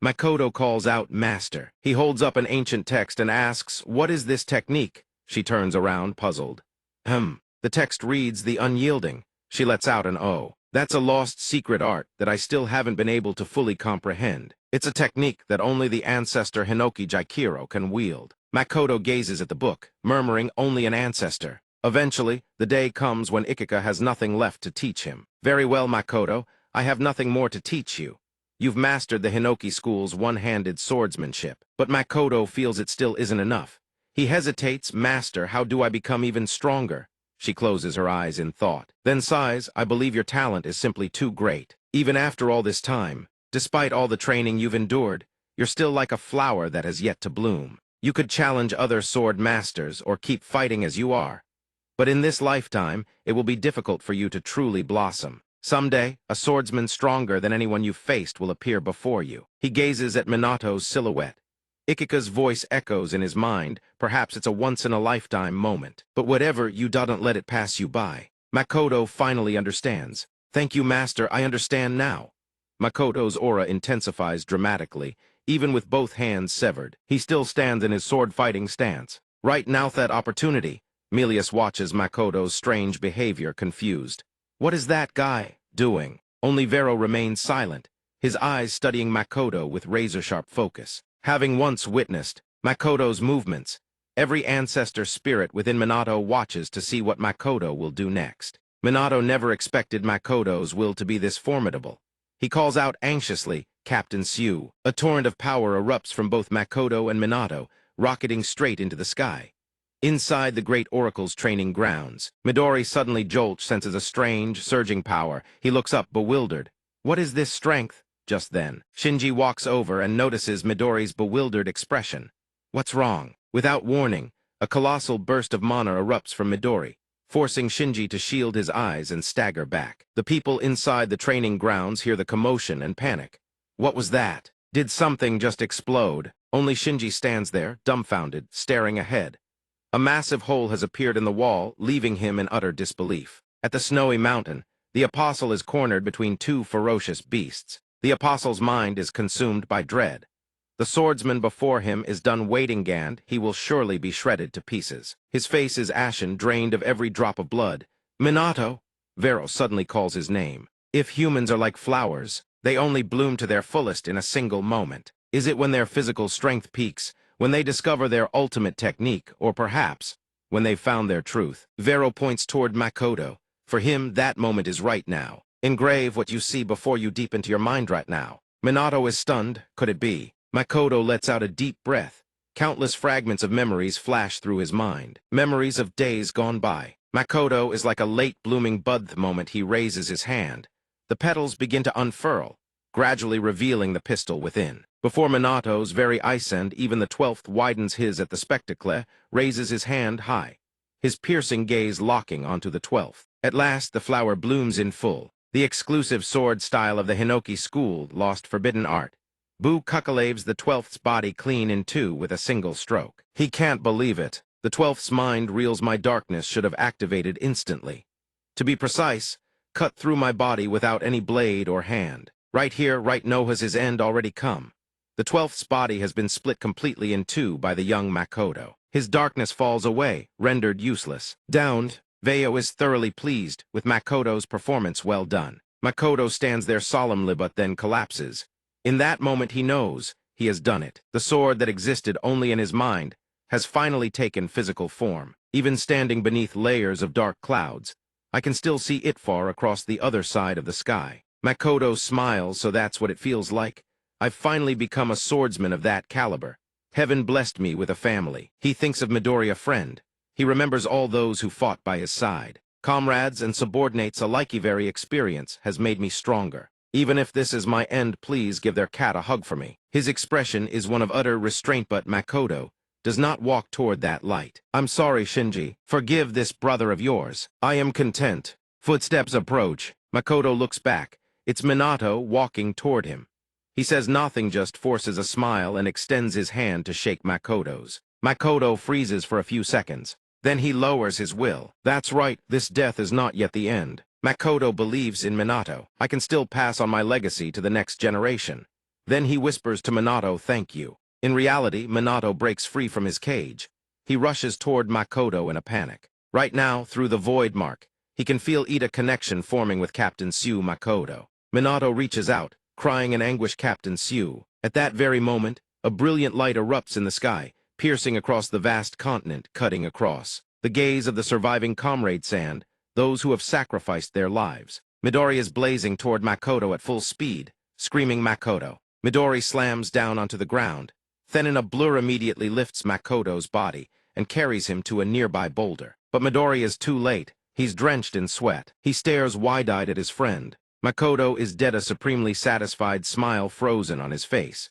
Makoto calls out, Master. He holds up an ancient text and asks, what is this technique? She turns around, puzzled. The text reads, the unyielding. She lets out an O. That's a lost secret art that I still haven't been able to fully comprehend. It's a technique that only the ancestor Hinoki Jaikiro can wield. Makoto gazes at the book, murmuring, only an ancestor. Eventually, the day comes when Ikika has nothing left to teach him. Very well, Makoto, I have nothing more to teach you. You've mastered the Hinoki school's one-handed swordsmanship. But Makoto feels it still isn't enough. He hesitates. Master, how do I become even stronger? She closes her eyes in thought, then sighs, I believe your talent is simply too great. Even after all this time, despite all the training you've endured, you're still like a flower that has yet to bloom. You could challenge other sword masters or keep fighting as you are. But in this lifetime, it will be difficult for you to truly blossom. Someday, a swordsman stronger than anyone you've faced will appear before you. He gazes at Minato's silhouette. Ikika's voice echoes in his mind. Perhaps it's a once-in-a-lifetime moment. But whatever, you don't let it pass you by. Makoto finally understands. Thank you, Master, I understand now. Makoto's aura intensifies dramatically. Even with both hands severed, he still stands in his sword-fighting stance. Right now, that opportunity. Milius watches Makoto's strange behavior, confused. What is that guy doing? Only Vero remains silent, his eyes studying Makoto with razor-sharp focus. Having once witnessed Makoto's movements, every ancestor spirit within Minato watches to see what Makoto will do next. Minato never expected Makoto's will to be this formidable. He calls out anxiously, Captain Sue. A torrent of power erupts from both Makoto and Minato, rocketing straight into the sky. Inside the great oracle's training grounds, Midori suddenly jolts, senses a strange, surging power. He looks up, bewildered. What is this strength? Just then, Shinji walks over and notices Midori's bewildered expression. What's wrong? Without warning, a colossal burst of mana erupts from Midori, forcing Shinji to shield his eyes and stagger back. The people inside the training grounds hear the commotion and panic. What was that? Did something just explode? Only Shinji stands there, dumbfounded, staring ahead. A massive hole has appeared in the wall, leaving him in utter disbelief. At the snowy mountain, the apostle is cornered between two ferocious beasts. The apostle's mind is consumed by dread. The swordsman before him is done waiting, and he will surely be shredded to pieces. His face is ashen, drained of every drop of blood. Minato! Vero suddenly calls his name. If humans are like flowers, they only bloom to their fullest in a single moment. Is it when their physical strength peaks, when they discover their ultimate technique, or perhaps when they've found their truth? Vero points toward Makoto. For him, that moment is right now. Engrave what you see before you deep into your mind right now. Minato is stunned. Could it be? Makoto lets out a deep breath. Countless fragments of memories flash through his mind. Memories of days gone by. Makoto is like a late-blooming bud. The moment he raises his hand, the petals begin to unfurl, gradually revealing the pistol within. Before Minato's very ice end, even the 12th widens his at the spectacle, raises his hand high, his piercing gaze locking onto the 12th. At last, the flower blooms in full. The exclusive sword style of the Hinoki school lost forbidden art. Bu cuculaves the 12th's body clean in two with a single stroke. He can't believe it. The 12th's mind reels my darkness should have activated instantly. To be precise, cut through my body without any blade or hand. Right here, right now has his end already come. The 12th's body has been split completely in two by the young Makoto. His darkness falls away, rendered useless. Downed, Veo is thoroughly pleased with Makoto's performance well done. Makoto stands there solemnly but then collapses. In that moment he knows he has done it. The sword that existed only in his mind has finally taken physical form. Even standing beneath layers of dark clouds, I can still see it far across the other side of the sky. Makoto smiles, so that's what it feels like. I've finally become a swordsman of that caliber. Heaven blessed me with a family. He thinks of Midori a friend. He remembers all those who fought by his side. Comrades and subordinates alike. Very experience has made me stronger. Even if this is my end, please give their cat a hug for me. His expression is one of utter restraint, but Makoto does not walk toward that light. I'm sorry, Shinji. Forgive this brother of yours. I am content. Footsteps approach. Makoto looks back. It's Minato walking toward him. He says nothing, just forces a smile and extends his hand to shake Makoto's. Makoto freezes for a few seconds. Then he lowers his will. That's right, this death is not yet the end. Makoto believes in Minato. I can still pass on my legacy to the next generation. Then he whispers to Minato, thank you. In reality, Minato breaks free from his cage. He rushes toward Makoto in a panic. Right now, through the void mark, he can feel Ida connection forming with Captain Sue Makoto. Minato reaches out, crying in anguish, Captain Sue. At that very moment, a brilliant light erupts in the sky, piercing across the vast continent, cutting across the gaze of the surviving comrades and those who have sacrificed their lives. Midori is blazing toward Makoto at full speed, screaming Makoto. Midori slams down onto the ground. Then in a blur immediately lifts Makoto's body and carries him to a nearby boulder. But Midori is too late. He's drenched in sweat. He stares wide-eyed at his friend. Makoto is dead, a supremely satisfied smile frozen on his face.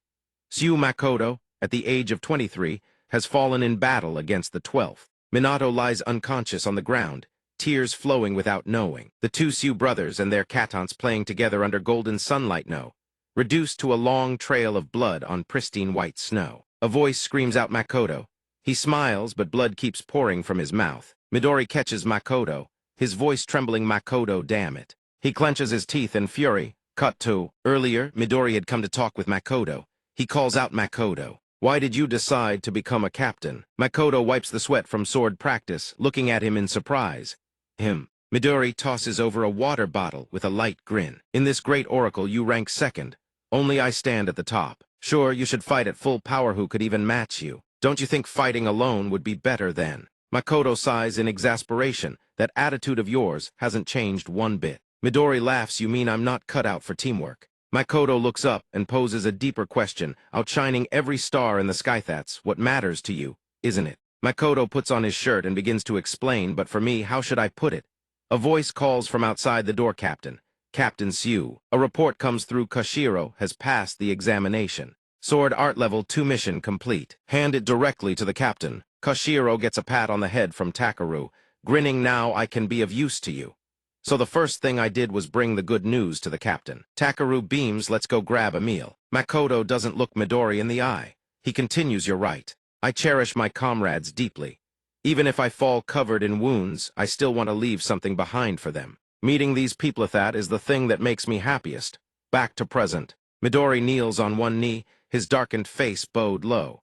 Sue Makoto, at the age of 23, has fallen in battle against the 12th. Minato lies unconscious on the ground, tears flowing without knowing. The two Sue brothers and their katans playing together under golden sunlight know, reduced to a long trail of blood on pristine white snow. A voice screams out Makoto. He smiles, but blood keeps pouring from his mouth. Midori catches Makoto, his voice trembling, Makoto, damn it. He clenches his teeth in fury. Cut to. Earlier, Midori had come to talk with Makoto. He calls out Makoto. Why did you decide to become a captain? Makoto wipes the sweat from sword practice, looking at him in surprise. Midori tosses over a water bottle with a light grin. In this great oracle you rank second. Only I stand at the top. Sure, you should fight at full power. Who could even match you? Don't you think fighting alone would be better then? Makoto sighs in exasperation. That attitude of yours hasn't changed one bit. Midori laughs. You mean I'm not cut out for teamwork? Makoto looks up and poses a deeper question, outshining every star in the sky. That's what matters to you, isn't it? Makoto puts on his shirt and begins to explain, but for me, how should I put it? A voice calls from outside the door, Captain. Captain Sue. A report comes through. Koshiro has passed the examination. Sword Art Level 2 mission complete. Hand it directly to the captain. Koshiro gets a pat on the head from Takaru, grinning. Now I can be of use to you. So the first thing I did was bring the good news to the captain. Takaru beams. Let's go grab a meal. Makoto doesn't look Midori in the eye. He continues, you're right. I cherish my comrades deeply. Even if I fall covered in wounds, I still want to leave something behind for them. Meeting these people, that is the thing that makes me happiest. Back to present. Midori kneels on one knee, his darkened face bowed low.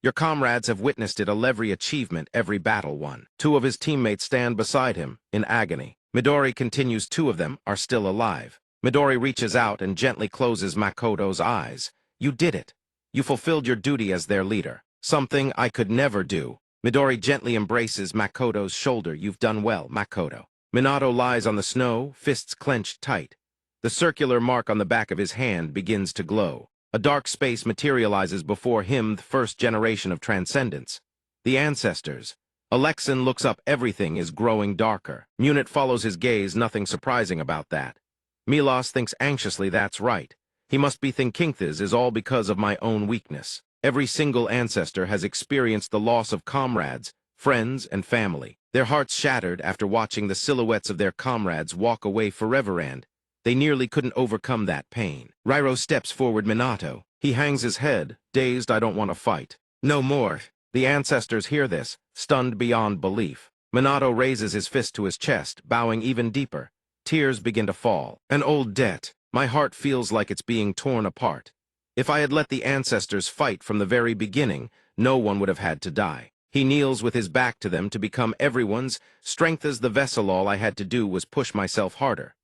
Your comrades have witnessed it, every achievement, every battle won. Two of his teammates stand beside him, in agony. Midori continues, two of them are still alive. Midori reaches out and gently closes Makoto's eyes. You did it. You fulfilled your duty as their leader. Something I could never do. Midori gently embraces Makoto's shoulder. You've done well, Makoto. Minato lies on the snow, fists clenched tight. The circular mark on the back of his hand begins to glow. A dark space materializes before him, the first generation of Transcendents. The ancestors. Alexin looks up. Everything is growing darker. Munit follows his gaze, nothing surprising about that. Milos thinks anxiously. That's right. He must be thinking this is all because of my own weakness. Every single ancestor has experienced the loss of comrades, friends, and family. Their hearts shattered after watching the silhouettes of their comrades walk away forever, and they nearly couldn't overcome that pain. Rairo steps forward Minato. He hangs his head, dazed. I don't want to fight. No more. The ancestors hear this, stunned beyond belief. Minato raises his fist to his chest, bowing even deeper. Tears begin to fall. An old debt. My heart feels like it's being torn apart. If I had let the ancestors fight from the very beginning, no one would have had to die. He kneels with his back to them to become everyone's strength as the vessel. All I had to do was push myself harder.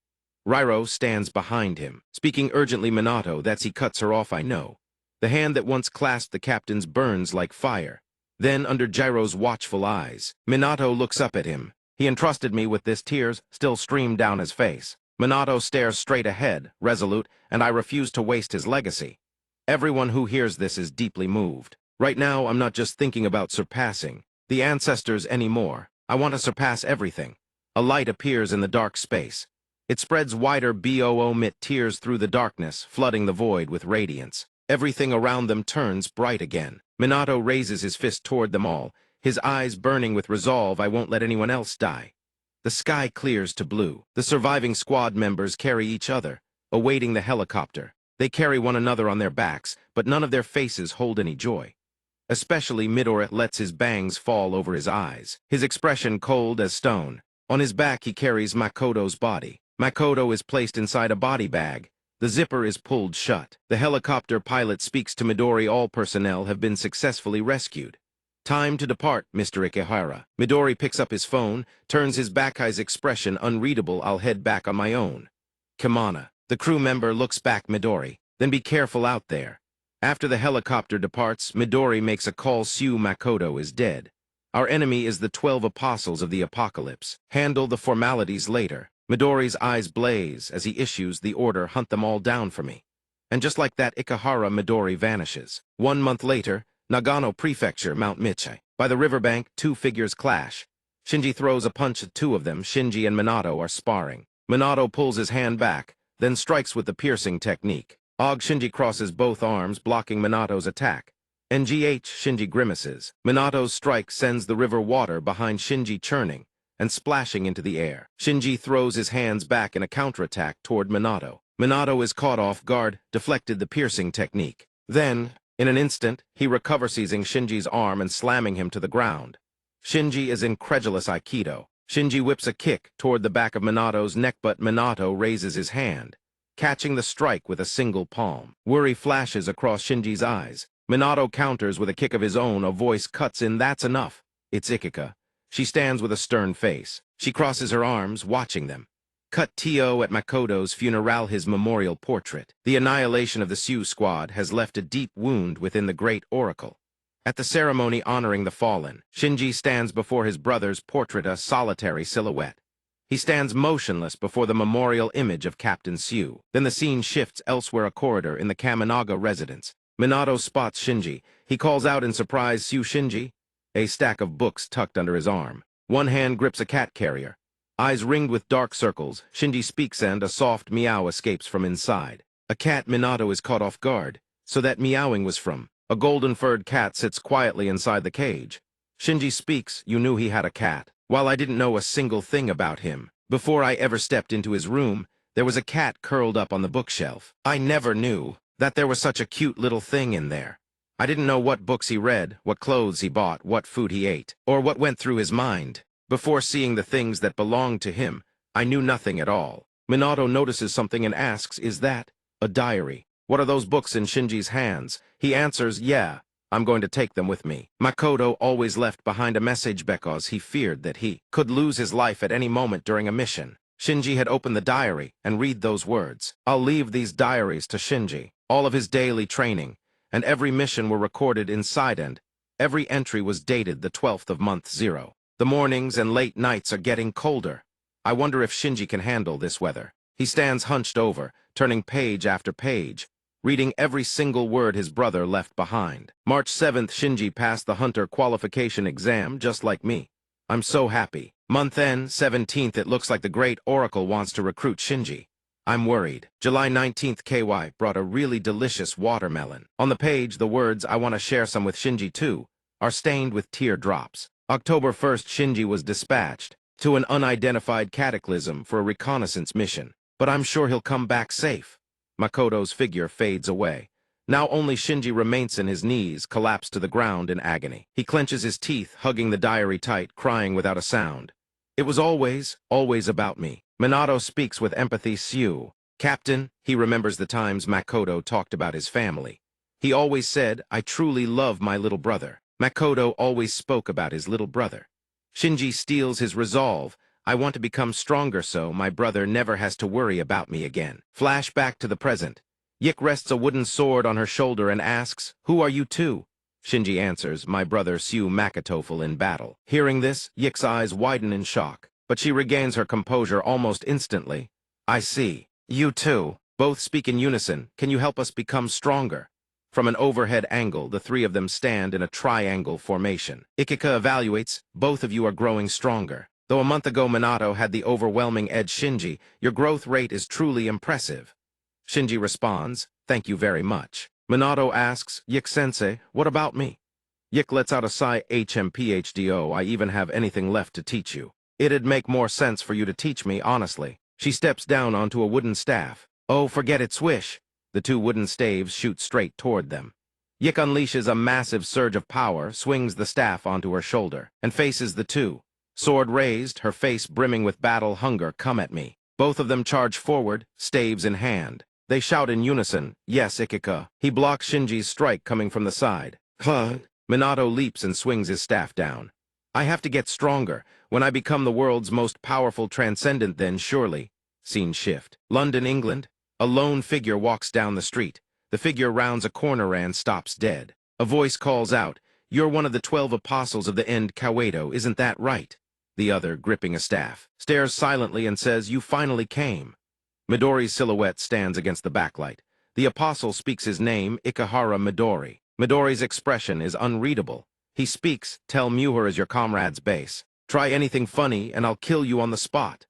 Rairo stands behind him, speaking urgently. Minato, that's he cuts her off, I know. The hand that once clasped the captain's burns like fire. Then, under Jairo's watchful eyes, Minato looks up at him. He entrusted me with this. Tears still stream down his face. Minato stares straight ahead, resolute, and I refuse to waste his legacy. Everyone who hears this is deeply moved. Right now, I'm not just thinking about surpassing the ancestors anymore. I want to surpass everything. A light appears in the dark space. It spreads wider. Boomit tears through the darkness, flooding the void with radiance. Everything around them turns bright again. Minato raises his fist toward them all, his eyes burning with resolve. I won't let anyone else die. The sky clears to blue. The surviving squad members carry each other, awaiting the helicopter. They carry one another on their backs, but none of their faces hold any joy. Especially Midori lets his bangs fall over his eyes, his expression cold as stone. On his back he carries Makoto's body. Makoto is placed inside a body bag. The zipper is pulled shut. The helicopter pilot speaks to Midori. All personnel have been successfully rescued. Time to depart, Mr. Ikehara. Midori picks up his phone, turns his back, his expression unreadable. I'll head back on my own. Kimana. The crew member looks back. Midori. Then be careful out there. After the helicopter departs, Midori makes a call. Sue Makoto is dead. Our enemy is the 12 apostles of the apocalypse. Handle the formalities later. Midori's eyes blaze as he issues the order, hunt them all down for me. And just like that, Ikehara Midori vanishes. 1 month later, Nagano Prefecture, Mount Michi. By the riverbank, two figures clash. Shinji throws a punch at two of them. Shinji and Minato are sparring. Minato pulls his hand back, then strikes with the piercing technique. Shinji crosses both arms, blocking Minato's attack. Shinji grimaces. Minato's strike sends the river water behind Shinji churning and splashing into the air. Shinji throws his hands back in a counterattack toward Minato. Minato is caught off guard, deflected the piercing technique. Then, in an instant, he recovers, seizing Shinji's arm and slamming him to the ground. Shinji is incredulous Aikido. Shinji whips a kick toward the back of Minato's neck, but Minato raises his hand, catching the strike with a single palm. Worry flashes across Shinji's eyes. Minato counters with a kick of his own. A voice cuts in. That's enough. It's Ikika. She stands with a stern face. She crosses her arms, watching them. Cut to at Makoto's funeral, his memorial portrait. The annihilation of the Sioux squad has left a deep wound within the great oracle. At the ceremony honoring the fallen, Shinji stands before his brother's portrait, a solitary silhouette. He stands motionless before the memorial image of Captain Sioux. Then the scene shifts elsewhere, a corridor in the Kaminaga residence. Minato spots Shinji. He calls out in surprise, Sioux Shinji? A stack of books tucked under his arm. One hand grips a cat carrier. Eyes ringed with dark circles, Shinji speaks and a soft meow escapes from inside. A cat. Minato is caught off guard. So that meowing was from a golden-furred cat sits quietly inside the cage. Shinji speaks. You knew he had a cat. While I didn't know a single thing about him, before I ever stepped into his room, there was a cat curled up on the bookshelf. I never knew that there was such a cute little thing in there. I didn't know what books he read, what clothes he bought, what food he ate, or what went through his mind. Before seeing the things that belonged to him, I knew nothing at all. Minato notices something and asks, is that a diary? What are those books in Shinji's hands? He answers, yeah, I'm going to take them with me. Makoto always left behind a message because he feared that he could lose his life at any moment during a mission. Shinji had opened the diary and read those words. I'll leave these diaries to Shinji. All of his daily training and every mission were recorded inside, and every entry was dated the 12th of month 0. The mornings and late nights are getting colder. I wonder if Shinji can handle this weather. He stands hunched over, turning page after page, reading every single word his brother left behind. March 7th, Shinji passed the hunter qualification exam just like me. I'm so happy. Month end, 17th, it looks like the great oracle wants to recruit Shinji. I'm worried. July 19th KY brought a really delicious watermelon. On the page, the words, I want to share some with Shinji too, are stained with teardrops. October 1st, Shinji was dispatched to an unidentified cataclysm for a reconnaissance mission. But I'm sure he'll come back safe. Makoto's figure fades away. Now only Shinji remains in his knees, collapsed to the ground in agony. He clenches his teeth, hugging the diary tight, crying without a sound. It was always about me. Minato speaks with empathy. Sue. Captain, he remembers the times Makoto talked about his family. He always said, I truly love my little brother. Makoto always spoke about his little brother. Shinji steels his resolve. I want to become stronger so my brother never has to worry about me again. Flash back to the present. Yik rests a wooden sword on her shoulder and asks, Who are you two? Shinji answers, my brother Sue Makatofel in battle. Hearing this, Yik's eyes widen in shock, but she regains her composure almost instantly. I see. You two. Both speak in unison. Can you help us become stronger? From an overhead angle, the three of them stand in a triangle formation. Ikika evaluates, both of you are growing stronger. Though a month ago Minato had the overwhelming edge, Shinji, your growth rate is truly impressive. Shinji responds, thank you very much. Minato asks, Yik-sensei, what about me? Yik lets out a sigh. HMPHDO, I even have anything left to teach you. It'd make more sense for you to teach me, honestly. She steps down onto a wooden staff. Oh, forget it, swish. The two wooden staves shoot straight toward them. Yik unleashes a massive surge of power, swings the staff onto her shoulder, and faces the two. Sword raised, her face brimming with battle hunger, come at me. Both of them charge forward, staves in hand. They shout in unison, yes, Ikika. He blocks Shinji's strike coming from the side. Huh? Minato leaps and swings his staff down. I have to get stronger. When I become the world's most powerful Transcendent, then surely. Scene shift. London, England. A lone figure walks down the street. The figure rounds a corner and stops dead. A voice calls out, You're one of the 12 apostles of the end, Kawato, isn't that right? The other, gripping a staff, stares silently and says, You finally came. Midori's silhouette stands against the backlight. The apostle speaks his name, Ikehara Midori. Midori's expression is unreadable. He speaks, Tell Muher is your comrade's base. Try anything funny and I'll kill you on the spot.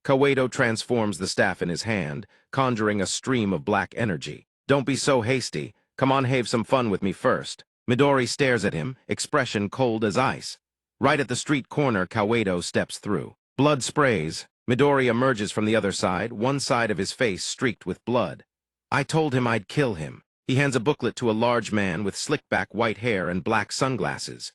Kawato transforms the staff in his hand, conjuring a stream of black energy. Don't be so hasty. Come on, have some fun with me first. Midori stares at him, expression cold as ice. Right at the street corner, Kawato steps through. Blood sprays. Midori emerges from the other side, one side of his face streaked with blood. I told him I'd kill him. He hands a booklet to a large man with slick-back white hair and black sunglasses.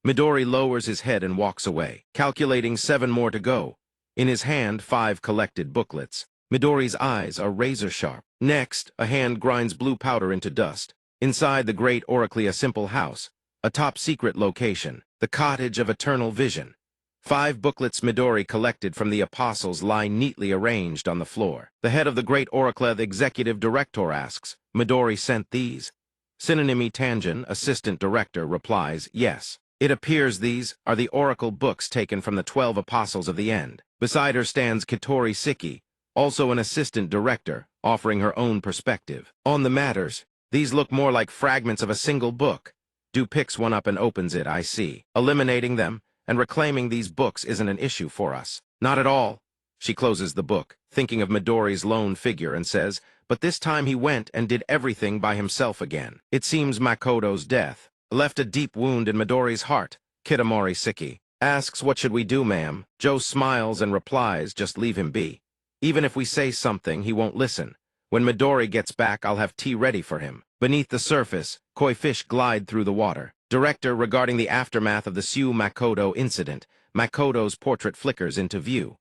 Midori lowers his head and walks away, calculating 7 more to go. In his hand, 5 collected booklets. Midori's eyes are razor-sharp. Next, a hand grinds blue powder into dust. Inside the great Oraclea simple house, a top-secret location, the Cottage of Eternal Vision. 5 booklets Midori collected from the apostles lie neatly arranged on the floor. The head of the great Oraclea, the executive director, asks, Midori sent these? Synonymy Tanjin, assistant director, replies, yes. It appears these are the oracle books taken from the 12 apostles of the end. Beside her stands Kitori Siki, also an assistant director, offering her own perspective. On the matters, these look more like fragments of a single book. Du picks one up and opens it, I see. Eliminating them and reclaiming these books isn't an issue for us. Not at all. She closes the book, thinking of Midori's lone figure, and says, but this time he went and did everything by himself again. It seems Makoto's death left a deep wound in Midori's heart. Kitamori Siki asks, what should we do, ma'am? Joe smiles and replies, just leave him be. Even if we say something, he won't listen. When Midori gets back, I'll have tea ready for him. Beneath the surface, koi fish glide through the water. Director, regarding the aftermath of the Sue Makoto incident, Makoto's portrait flickers into view.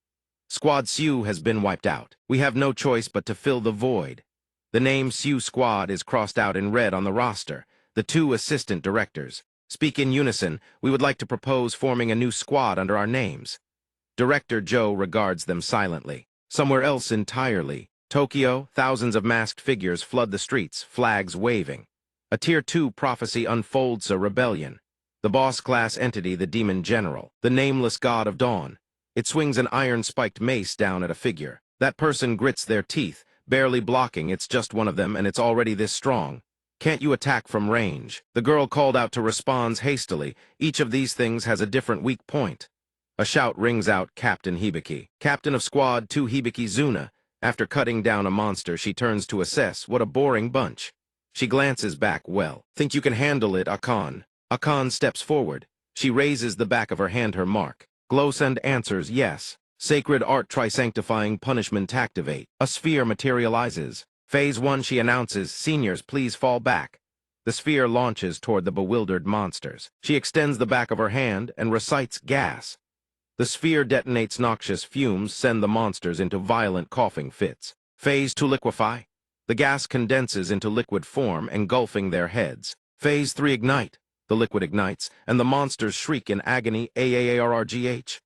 Squad Sue has been wiped out. We have no choice but to fill the void. The name Sue Squad is crossed out in red on the roster. The 2 assistant directors speak in unison. We would like to propose forming a new squad under our names. Director Joe regards them silently. Somewhere else entirely, Tokyo, thousands of masked figures flood the streets, flags waving. A Tier 2 prophecy unfolds a rebellion. The boss-class entity, the Demon General, the nameless god of dawn. It swings an iron-spiked mace down at a figure. That person grits their teeth, barely blocking. It's just one of them, and it's already this strong. Can't you attack from range? The girl called out to responds hastily. Each of these things has a different weak point. A shout rings out, Captain Hibiki. Captain of Squad 2 Hibiki Zuna. After cutting down a monster, she turns to assess. What a boring bunch. She glances back. Well, think you can handle it, Akan? Akan steps forward. She raises the back of her hand. Her mark. Glowsend answers yes. Sacred art tri-sanctifying punishment activate. A sphere materializes. Phase 1, she announces, seniors, please fall back. The sphere launches toward the bewildered monsters. She extends the back of her hand and recites gas. The sphere detonates. Noxious fumes send the monsters into violent coughing fits. Phase 2, liquefy. The gas condenses into liquid form, engulfing their heads. Phase 3, ignite. The liquid ignites, and the monsters shriek in agony. AAARRGH.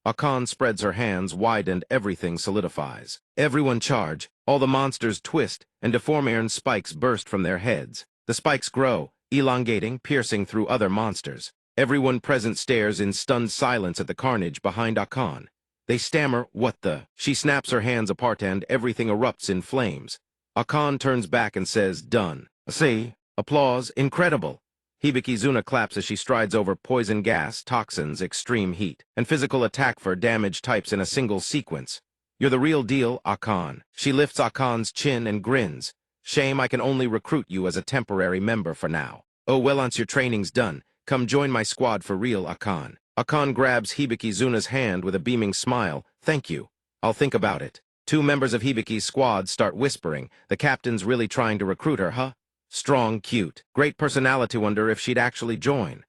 Akan spreads her hands wide and everything solidifies. Everyone charge. All the monsters twist, and deform iron spikes burst from their heads. The spikes grow, elongating, piercing through other monsters. Everyone present stares in stunned silence at the carnage behind Akan. They stammer, what the? She snaps her hands apart and everything erupts in flames. Akan turns back and says, done. See? Applause. Incredible. Hibikizuna claps as she strides over poison gas, toxins, extreme heat, and physical attack for damage types in a single sequence. You're the real deal, Akan. She lifts Akan's chin and grins. Shame I can only recruit you as a temporary member for now. Oh well, once your training's done, come join my squad for real, Akan. Akan grabs Hibikizuna's hand with a beaming smile. Thank you. I'll think about it. Two members of Hibiki's squad start whispering. The captain's really trying to recruit her, huh? Strong, cute, great personality. Wonder if she'd actually join.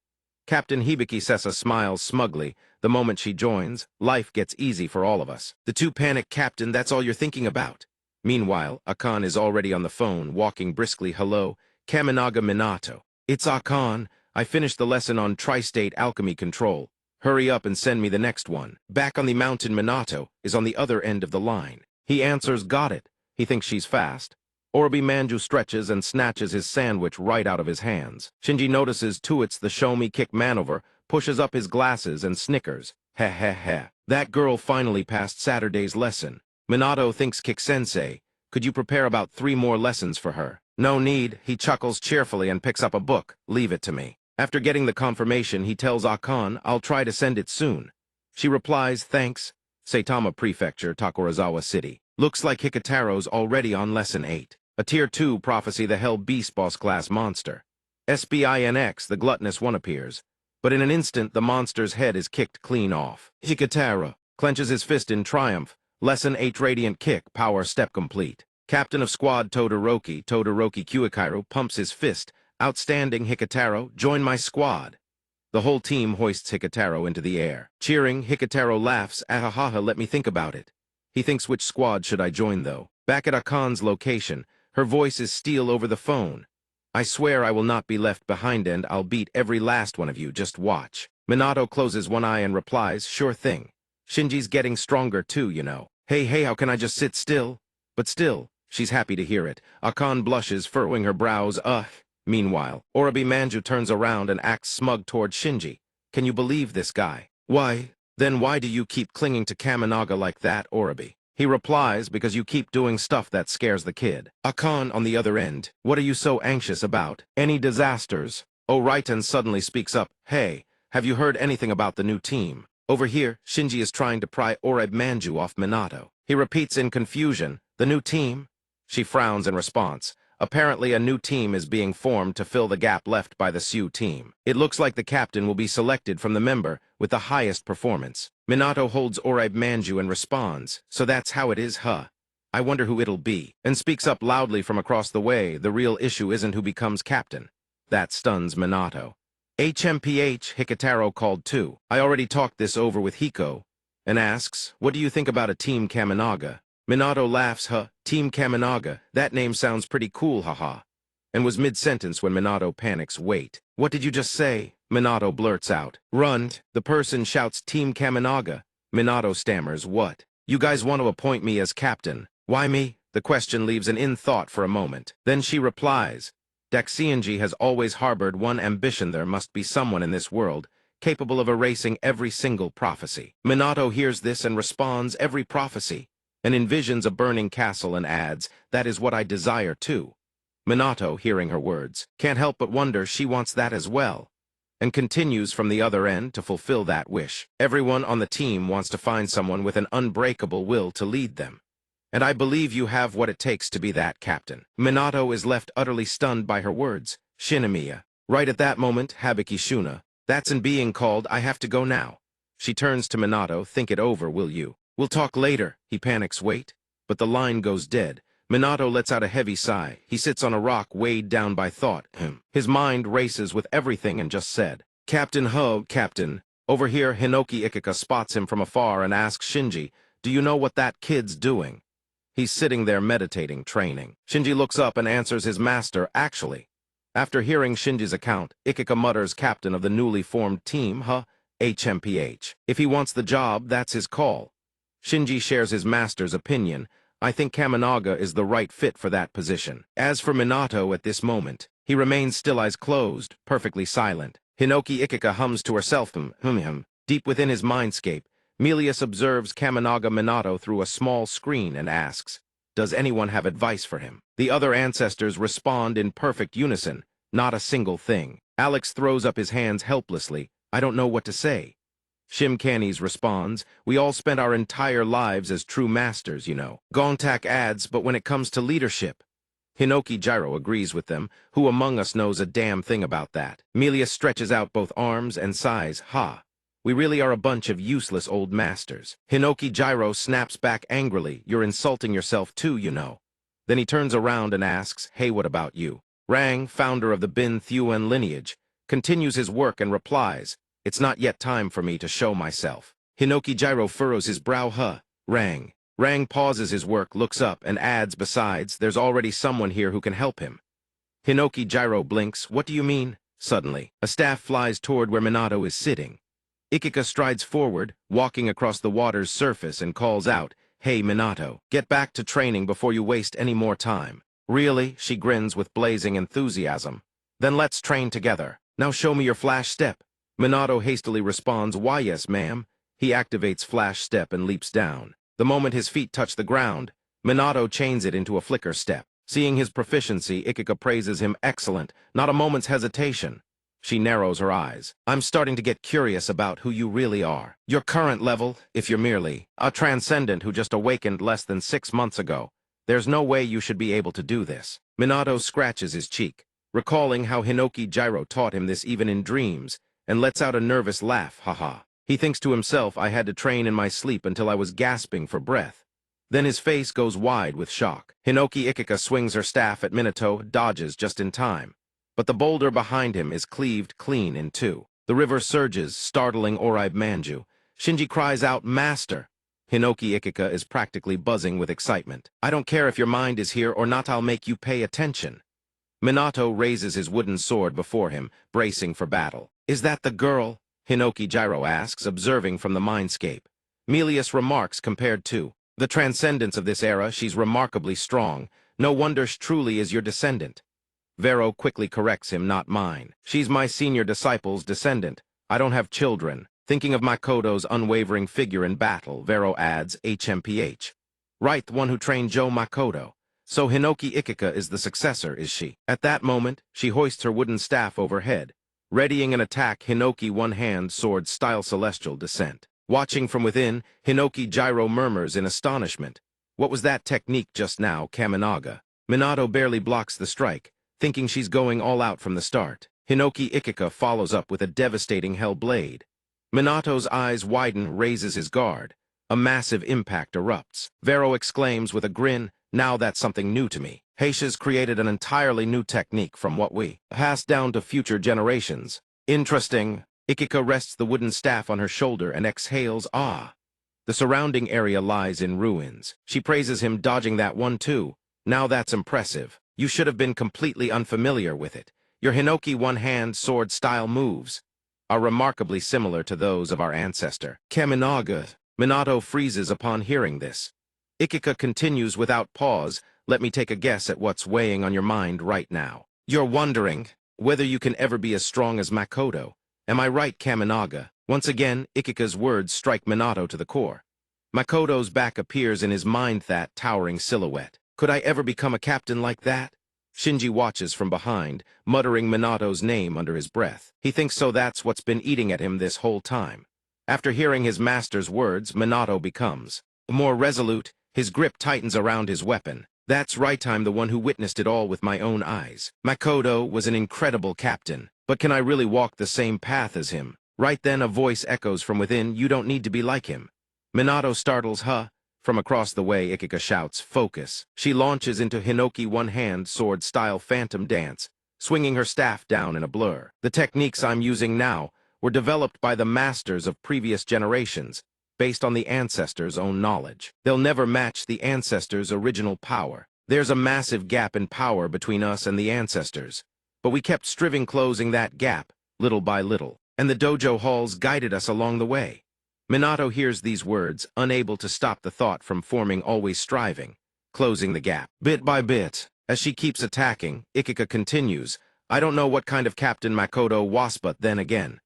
Captain Hibiki Sessa smiles smugly. The moment she joins, life gets easy for all of us. The two panic. Captain, that's all you're thinking about. Meanwhile, Akan is already on the phone, walking briskly. Hello, Kannagi Minato. It's Akan. I finished the lesson on tri-state alchemy control. Hurry up and send me the next one. Back on the mountain. Minato is on the other end of the line. He answers, got it. He thinks she's fast. Orobi Manju stretches and snatches his sandwich right out of his hands. Shinji notices too. It's the show me kick manover, pushes up his glasses and snickers. Heh heh heh. That girl finally passed Saturday's lesson. Minato thinks, Kick-sensei, could you prepare about 3 more lessons for her? No need. He chuckles cheerfully and picks up a book. Leave it to me. After getting the confirmation, he tells Akan, I'll try to send it soon. She replies, thanks. Saitama Prefecture, Takurazawa City. Looks like Hikataro's already on lesson 8. A tier 2 prophecy, the Hell Beast boss class monster. SBINX, the gluttonous one, appears. But in an instant, the monster's head is kicked clean off. Hikataro clenches his fist in triumph. Lesson 8 radiant kick, power step complete. Captain of squad Todoroki Kyuikairu pumps his fist. Outstanding, Hikataro, join my squad. The whole team hoists Hikataro into the air. Cheering, Hikataro laughs, ahahaha, let me think about it. He thinks, which squad should I join though? Back at Akan's location, her voice is steel over the phone. I swear I will not be left behind and I'll beat every last one of you, just watch. Minato closes one eye and replies, sure thing. Shinji's getting stronger too, you know. Hey, how can I just sit still? But still, she's happy to hear it. Akan blushes, furrowing her brows, Meanwhile, Orobi Manju turns around and acts smug toward Shinji. Can you believe this guy? Why? Then why do you keep clinging to Kaminaga like that, Orobi? He replies, because you keep doing stuff that scares the kid. Akan on the other end, what are you so anxious about? Any disasters? Oh right, and suddenly speaks up, hey, have you heard anything about the new team? Over here, Shinji is trying to pry Orobi Manju off Minato. He repeats in confusion, the new team? She frowns in response. Apparently a new team is being formed to fill the gap left by the Sioux team. It looks like the captain will be selected from the member with the highest performance. Minato holds Orobi Manju and responds, so that's how it is, huh? I wonder who it'll be. And speaks up loudly from across the way, the real issue isn't who becomes captain. That stuns Minato. HMPH, Hikataro called too. I already talked this over with Hiko, and asks, what do you think about a Team Kaminaga? Minato laughs, Team Kaminaga, that name sounds pretty cool, haha. And was mid-sentence when Minato panics, wait, what did you just say? Minato blurts out, run. The person shouts, Team Kaminaga. Minato stammers, what? You guys want to appoint me as captain? Why me? The question leaves an in-thought for a moment. Then she replies, Daxianji has always harbored one ambition. There must be someone in this world capable of erasing every single prophecy. Minato hears this and responds, every prophecy, and envisions a burning castle and adds, that is what I desire too. Minato, hearing her words, can't help but wonder she wants that as well, and continues from the other end to fulfill that wish. Everyone on the team wants to find someone with an unbreakable will to lead them. And I believe you have what it takes to be that, Captain. Minato is left utterly stunned by her words. Shinomiya. Right at that moment, Habiki Shuna. That's in being called, I have to go now. She turns to Minato, think it over, will you? We'll talk later. He panics, wait. But the line goes dead. Minato lets out a heavy sigh. He sits on a rock weighed down by thought. His mind races with everything and just said, Captain Ho, Captain. Over here, Hinoki Ikika spots him from afar and asks Shinji, do you know what that kid's doing? He's sitting there meditating, training. Shinji looks up and answers his master, actually. After hearing Shinji's account, Ikika mutters captain of the newly formed team, HMPH. If he wants the job, that's his call. Shinji shares his master's opinion. I think Kaminaga is the right fit for that position. As for Minato at this moment, he remains still, eyes closed, perfectly silent. Hinoki Ikika hums to herself, deep within his mindscape. Melius observes Kaminaga Minato through a small screen and asks, does anyone have advice for him? The other ancestors respond in perfect unison, not a single thing. Alex throws up his hands helplessly. I don't know what to say. Shimkanis responds, we all spent our entire lives as true masters, you know. Gontak adds, but when it comes to leadership. Hinoki Gyro agrees with them. Who among us knows a damn thing about that? Melius stretches out both arms and sighs, we really are a bunch of useless old masters. Hinoki Gyro snaps back angrily, you're insulting yourself too, you know. Then he turns around and asks, hey, what about you? Rang, founder of the Bin Thuen lineage, continues his work and replies, it's not yet time for me to show myself. Hinoki Gyro furrows his brow, Rang. Rang pauses his work, looks up, and adds, besides, there's already someone here who can help him. Hinoki Gyro blinks, what do you mean? Suddenly, a staff flies toward where Minato is sitting. Ikika strides forward, walking across the water's surface, and calls out, hey, Minato, get back to training before you waste any more time. Really? She grins with blazing enthusiasm. Then let's train together. Now show me your flash step. Minato hastily responds, why yes, ma'am. He activates flash step and leaps down. The moment his feet touch the ground, Minato chains it into a flicker step. Seeing his proficiency, Ikika praises him excellent, not a moment's hesitation. She narrows her eyes. I'm starting to get curious about who you really are. Your current level, if you're merely a Transcendent who just awakened less than 6 months ago, there's no way you should be able to do this. Minato scratches his cheek, recalling how Hinoki Gyro taught him this even in dreams, and lets out a nervous laugh, He thinks to himself, I had to train in my sleep until I was gasping for breath. Then his face goes wide with shock. Hinoki Ikika swings her staff at Minato, dodges just in time. But the boulder behind him is cleaved clean in two. The river surges, startling Oribe Manju. Shinji cries out, Master! Hinoki Ikika is practically buzzing with excitement. I don't care if your mind is here or not, I'll make you pay attention. Minato raises his wooden sword before him, bracing for battle. Is that the girl? Hinoki Gyro asks, observing from the mindscape. Melius remarks, compared to the transcendence of this era, she's remarkably strong. No wonder she truly is your descendant. Vero quickly corrects him, not mine. She's my senior disciple's descendant. I don't have children. Thinking of Makoto's unwavering figure in battle, Vero adds, HMPH. Right, the one who trained Joe Makoto. So Hinoki Ikika is the successor, is she? At that moment, she hoists her wooden staff overhead. Readying an attack, Hinoki one-hand sword style celestial descent. Watching from within, Hinoki Gyro murmurs in astonishment. What was that technique just now, Kaminaga? Minato barely blocks the strike, thinking she's going all out from the start. Hinoki Ikika follows up with a devastating hell blade. Minato's eyes widen, raises his guard. A massive impact erupts. Vero exclaims with a grin, now that's something new to me. Heisha's created an entirely new technique from what we passed down to future generations. Interesting. Ikika rests the wooden staff on her shoulder and exhales, ah. The surrounding area lies in ruins. She praises him, dodging that one too. Now that's impressive. You should have been completely unfamiliar with it. Your Hinoki one-hand sword-style moves are remarkably similar to those of our ancestor, Kaminaga. Minato freezes upon hearing this. Ikika continues without pause, let me take a guess at what's weighing on your mind right now. You're wondering whether you can ever be as strong as Makoto. Am I right, Kaminaga? Once again, Ikika's words strike Minato to the core. Makoto's back appears in his mind, that towering silhouette. Could I ever become a captain like that? Shinji watches from behind, muttering Minato's name under his breath. He thinks so that's what's been eating at him this whole time. After hearing his master's words, Minato becomes more resolute. His grip tightens around his weapon. That's right, I'm the one who witnessed it all with my own eyes. Makoto was an incredible captain, but can I really walk the same path as him? Right then a voice echoes from within, you don't need to be like him. Minato startles, huh? From across the way, Ikika shouts, focus. She launches into Hinoki one-hand sword-style phantom dance, swinging her staff down in a blur. The techniques I'm using now were developed by the masters of previous generations, based on the ancestors' own knowledge. They'll never match the ancestors' original power. There's a massive gap in power between us and the ancestors, but we kept striving closing that gap, little by little, and the dojo halls guided us along the way. Minato hears these words, unable to stop the thought from forming, always striving, closing the gap. Bit by bit, as she keeps attacking, Ikika continues, I don't know what kind of Captain Makoto was, but then again,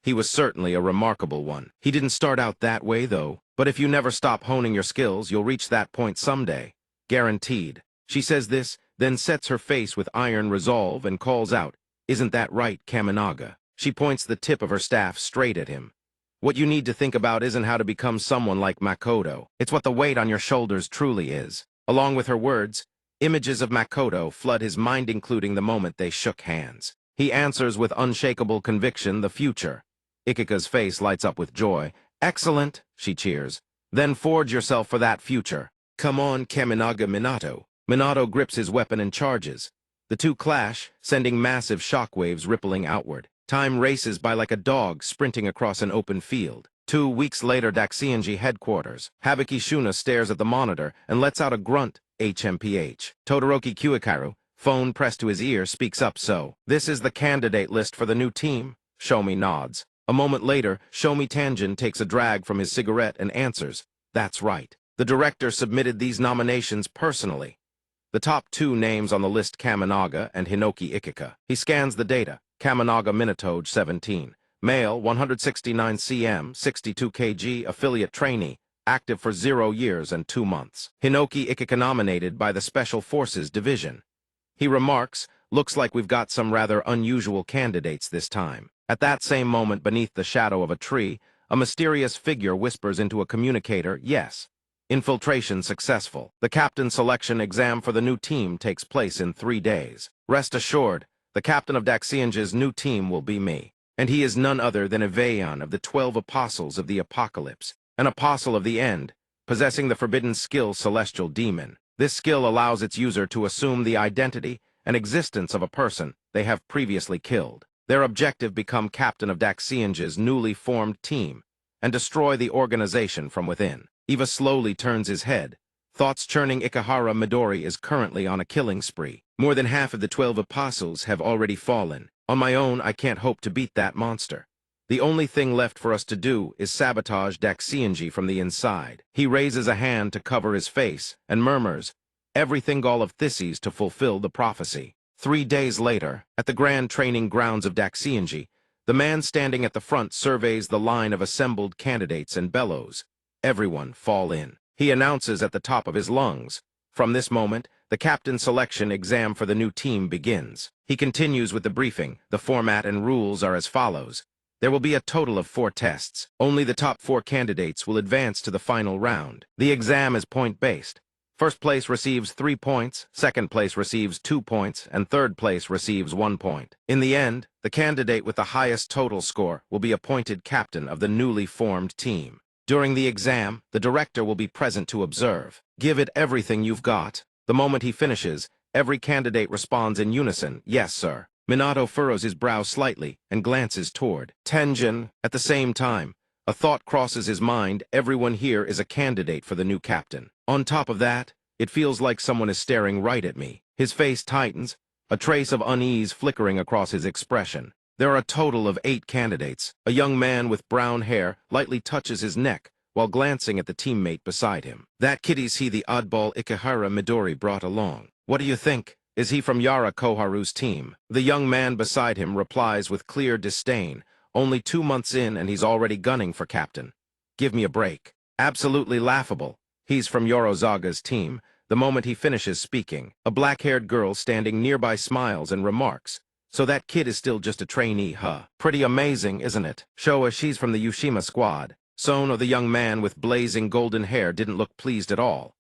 he was certainly a remarkable one. He didn't start out that way, though, but if you never stop honing your skills, you'll reach that point someday. Guaranteed. She says this, then sets her face with iron resolve and calls out, isn't that right, Kaminaga? She points the tip of her staff straight at him. What you need to think about isn't how to become someone like Makoto. It's what the weight on your shoulders truly is. Along with her words, images of Makoto flood his mind, including the moment they shook hands. He answers with unshakable conviction, the future. Ikika's face lights up with joy. Excellent, she cheers. Then forge yourself for that future. Come on, Kannagi Minato. Minato grips his weapon and charges. The two clash, sending massive shockwaves rippling outward. Time races by like a dog sprinting across an open field. 2 weeks later, Daxienji headquarters. Habuki Shuna stares at the monitor and lets out a grunt, HMPH. Todoroki Kuikaru, phone pressed to his ear, speaks up, so, this is the candidate list for the new team? Shomi nods. A moment later, Shomi Tanjin takes a drag from his cigarette and answers, that's right. The director submitted these nominations personally. The top 2 names on the list, Kaminaga and Hinoki Ikika. He scans the data. Kannagi Minato, 17. Male, 169 cm, 62 kg, affiliate trainee, active for 0 years and 2 months. Hinoki Ikika nominated by the Special Forces Division. He remarks, looks like we've got some rather unusual candidates this time. At that same moment, beneath the shadow of a tree, a mysterious figure whispers into a communicator, yes. Infiltration successful. The captain selection exam for the new team takes place in 3 days. Rest assured, the captain of Daxienji's new team will be me. And he is none other than Eveon of the 12 Apostles of the Apocalypse, an apostle of the end, possessing the forbidden skill Celestial Demon. This skill allows its user to assume the identity and existence of a person they have previously killed. Their objective, become captain of Daxienji's newly formed team and destroy the organization from within. Eva slowly turns his head. Thoughts churning. Ikehara Midori is currently on a killing spree. More than half of the 12 apostles have already fallen. On my own, I can't hope to beat that monster. The only thing left for us to do is sabotage Daxienji from the inside. He raises a hand to cover his face and murmurs, everything all of Theses to fulfill the prophecy. 3 days later, at the grand training grounds of Daxienji, the man standing at the front surveys the line of assembled candidates and bellows, everyone fall in. He announces at the top of his lungs, from this moment, the captain selection exam for the new team begins. He continues with the briefing. The format and rules are as follows. There will be a total of 4 tests. Only the top 4 candidates will advance to the final round. The exam is point-based. First place receives 3 points, second place receives 2 points, and third place receives 1 point. In the end, the candidate with the highest total score will be appointed captain of the newly formed team. During the exam, the director will be present to observe. Give it everything you've got. The moment he finishes, every candidate responds in unison, yes, sir. Minato furrows his brow slightly and glances toward Tenjin. At the same time, a thought crosses his mind. Everyone here is a candidate for the new captain. On top of that, it feels like someone is staring right at me. His face tightens, a trace of unease flickering across his expression. There are a total of 8 candidates. A young man with brown hair lightly touches his neck while glancing at the teammate beside him. That kid's he, the oddball Ikehara Midori brought along. What do you think? Is he from Yara Koharu's team? The young man beside him replies with clear disdain. Only 2 months in and he's already gunning for captain. Give me a break. Absolutely laughable. He's from Yorozaga's team. The moment he finishes speaking, a black-haired girl standing nearby smiles and remarks, so that kid is still just a trainee, huh? Pretty amazing, isn't it? Showa, she's from the Yushima squad. Sono, the young man with blazing golden hair, didn't look pleased at all.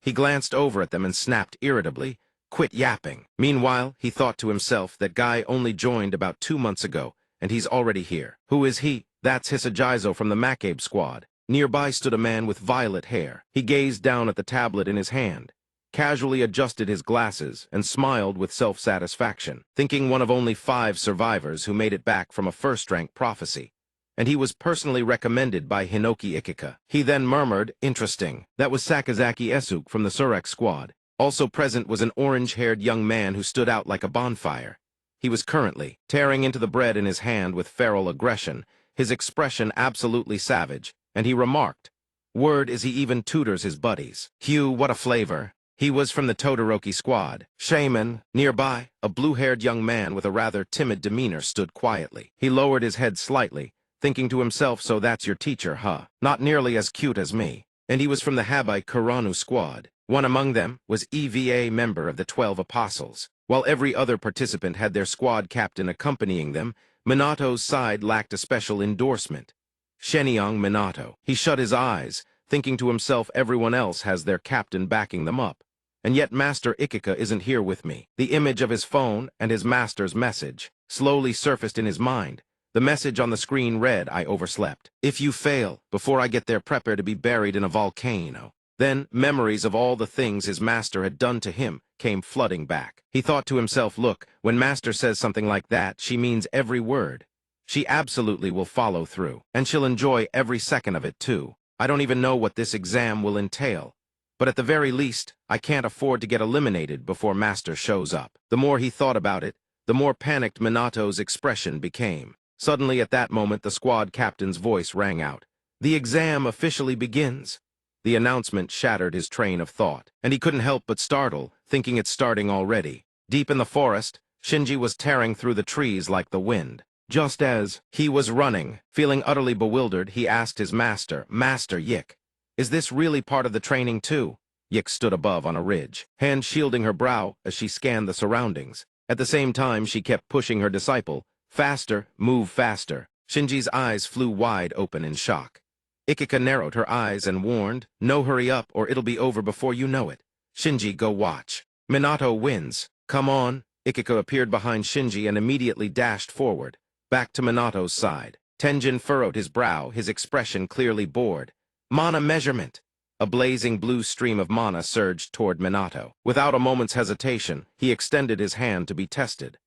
He glanced over at them and snapped irritably, "Quit yapping." Meanwhile, he thought to himself, that guy only joined about 2 months ago, and he's already here. Who is he? That's Hisajizo from the Macabe squad. Nearby stood a man with violet hair. He gazed down at the tablet in his hand, casually adjusted his glasses, and smiled with self-satisfaction, thinking one of only 5 survivors who made it back from a first-rank prophecy. And he was personally recommended by Hinoki Ikika. He then murmured, "Interesting." That was Sakazaki Esuk from the Surek squad. Also present was an orange-haired young man who stood out like a bonfire. He was currently tearing into the bread in his hand with feral aggression, his expression absolutely savage, and he remarked, "Word is he even tutors his buddies. Hugh, what a flavor." He was from the Todoroki squad. Shaman. Nearby, a blue-haired young man with a rather timid demeanor stood quietly. He lowered his head slightly, thinking to himself, "So that's your teacher, huh? Not nearly as cute as me." And he was from the Habai Kuranu squad. One among them was EVA member of the 12 Apostles. While every other participant had their squad captain accompanying them, Minato's side lacked a special endorsement. Shenyang Minato. He shut his eyes, thinking to himself, everyone else has their captain backing them up. And yet Master Ikika isn't here with me. The image of his phone and his master's message slowly surfaced in his mind. The message on the screen read, "I overslept. If you fail, before I get there, prepare to be buried in a volcano." Then, memories of all the things his master had done to him came flooding back. He thought to himself, look, when master says something like that, she means every word. She absolutely will follow through, and she'll enjoy every second of it too. I don't even know what this exam will entail. But at the very least, I can't afford to get eliminated before master shows up. The more he thought about it, the more panicked Minato's expression became. Suddenly at that moment, the squad captain's voice rang out. "The exam officially begins." The announcement shattered his train of thought, and he couldn't help but startle, thinking it's starting already. Deep in the forest, Shinji was tearing through the trees like the wind. Just as he was running, feeling utterly bewildered, he asked his master, "Master Yik, is this really part of the training too?" Yik stood above on a ridge, hand shielding her brow as she scanned the surroundings. At the same time, she kept pushing her disciple, "Faster, move faster." Shinji's eyes flew wide open in shock. Ikika narrowed her eyes and warned, "No, hurry up, or it'll be over before you know it. Shinji, go watch. Minato wins. Come on." Ikika appeared behind Shinji and immediately dashed forward, back to Minato's side. Tenjin furrowed his brow, his expression clearly bored. "Mana measurement." A blazing blue stream of mana surged toward Minato. Without a moment's hesitation, he extended his hand to be tested.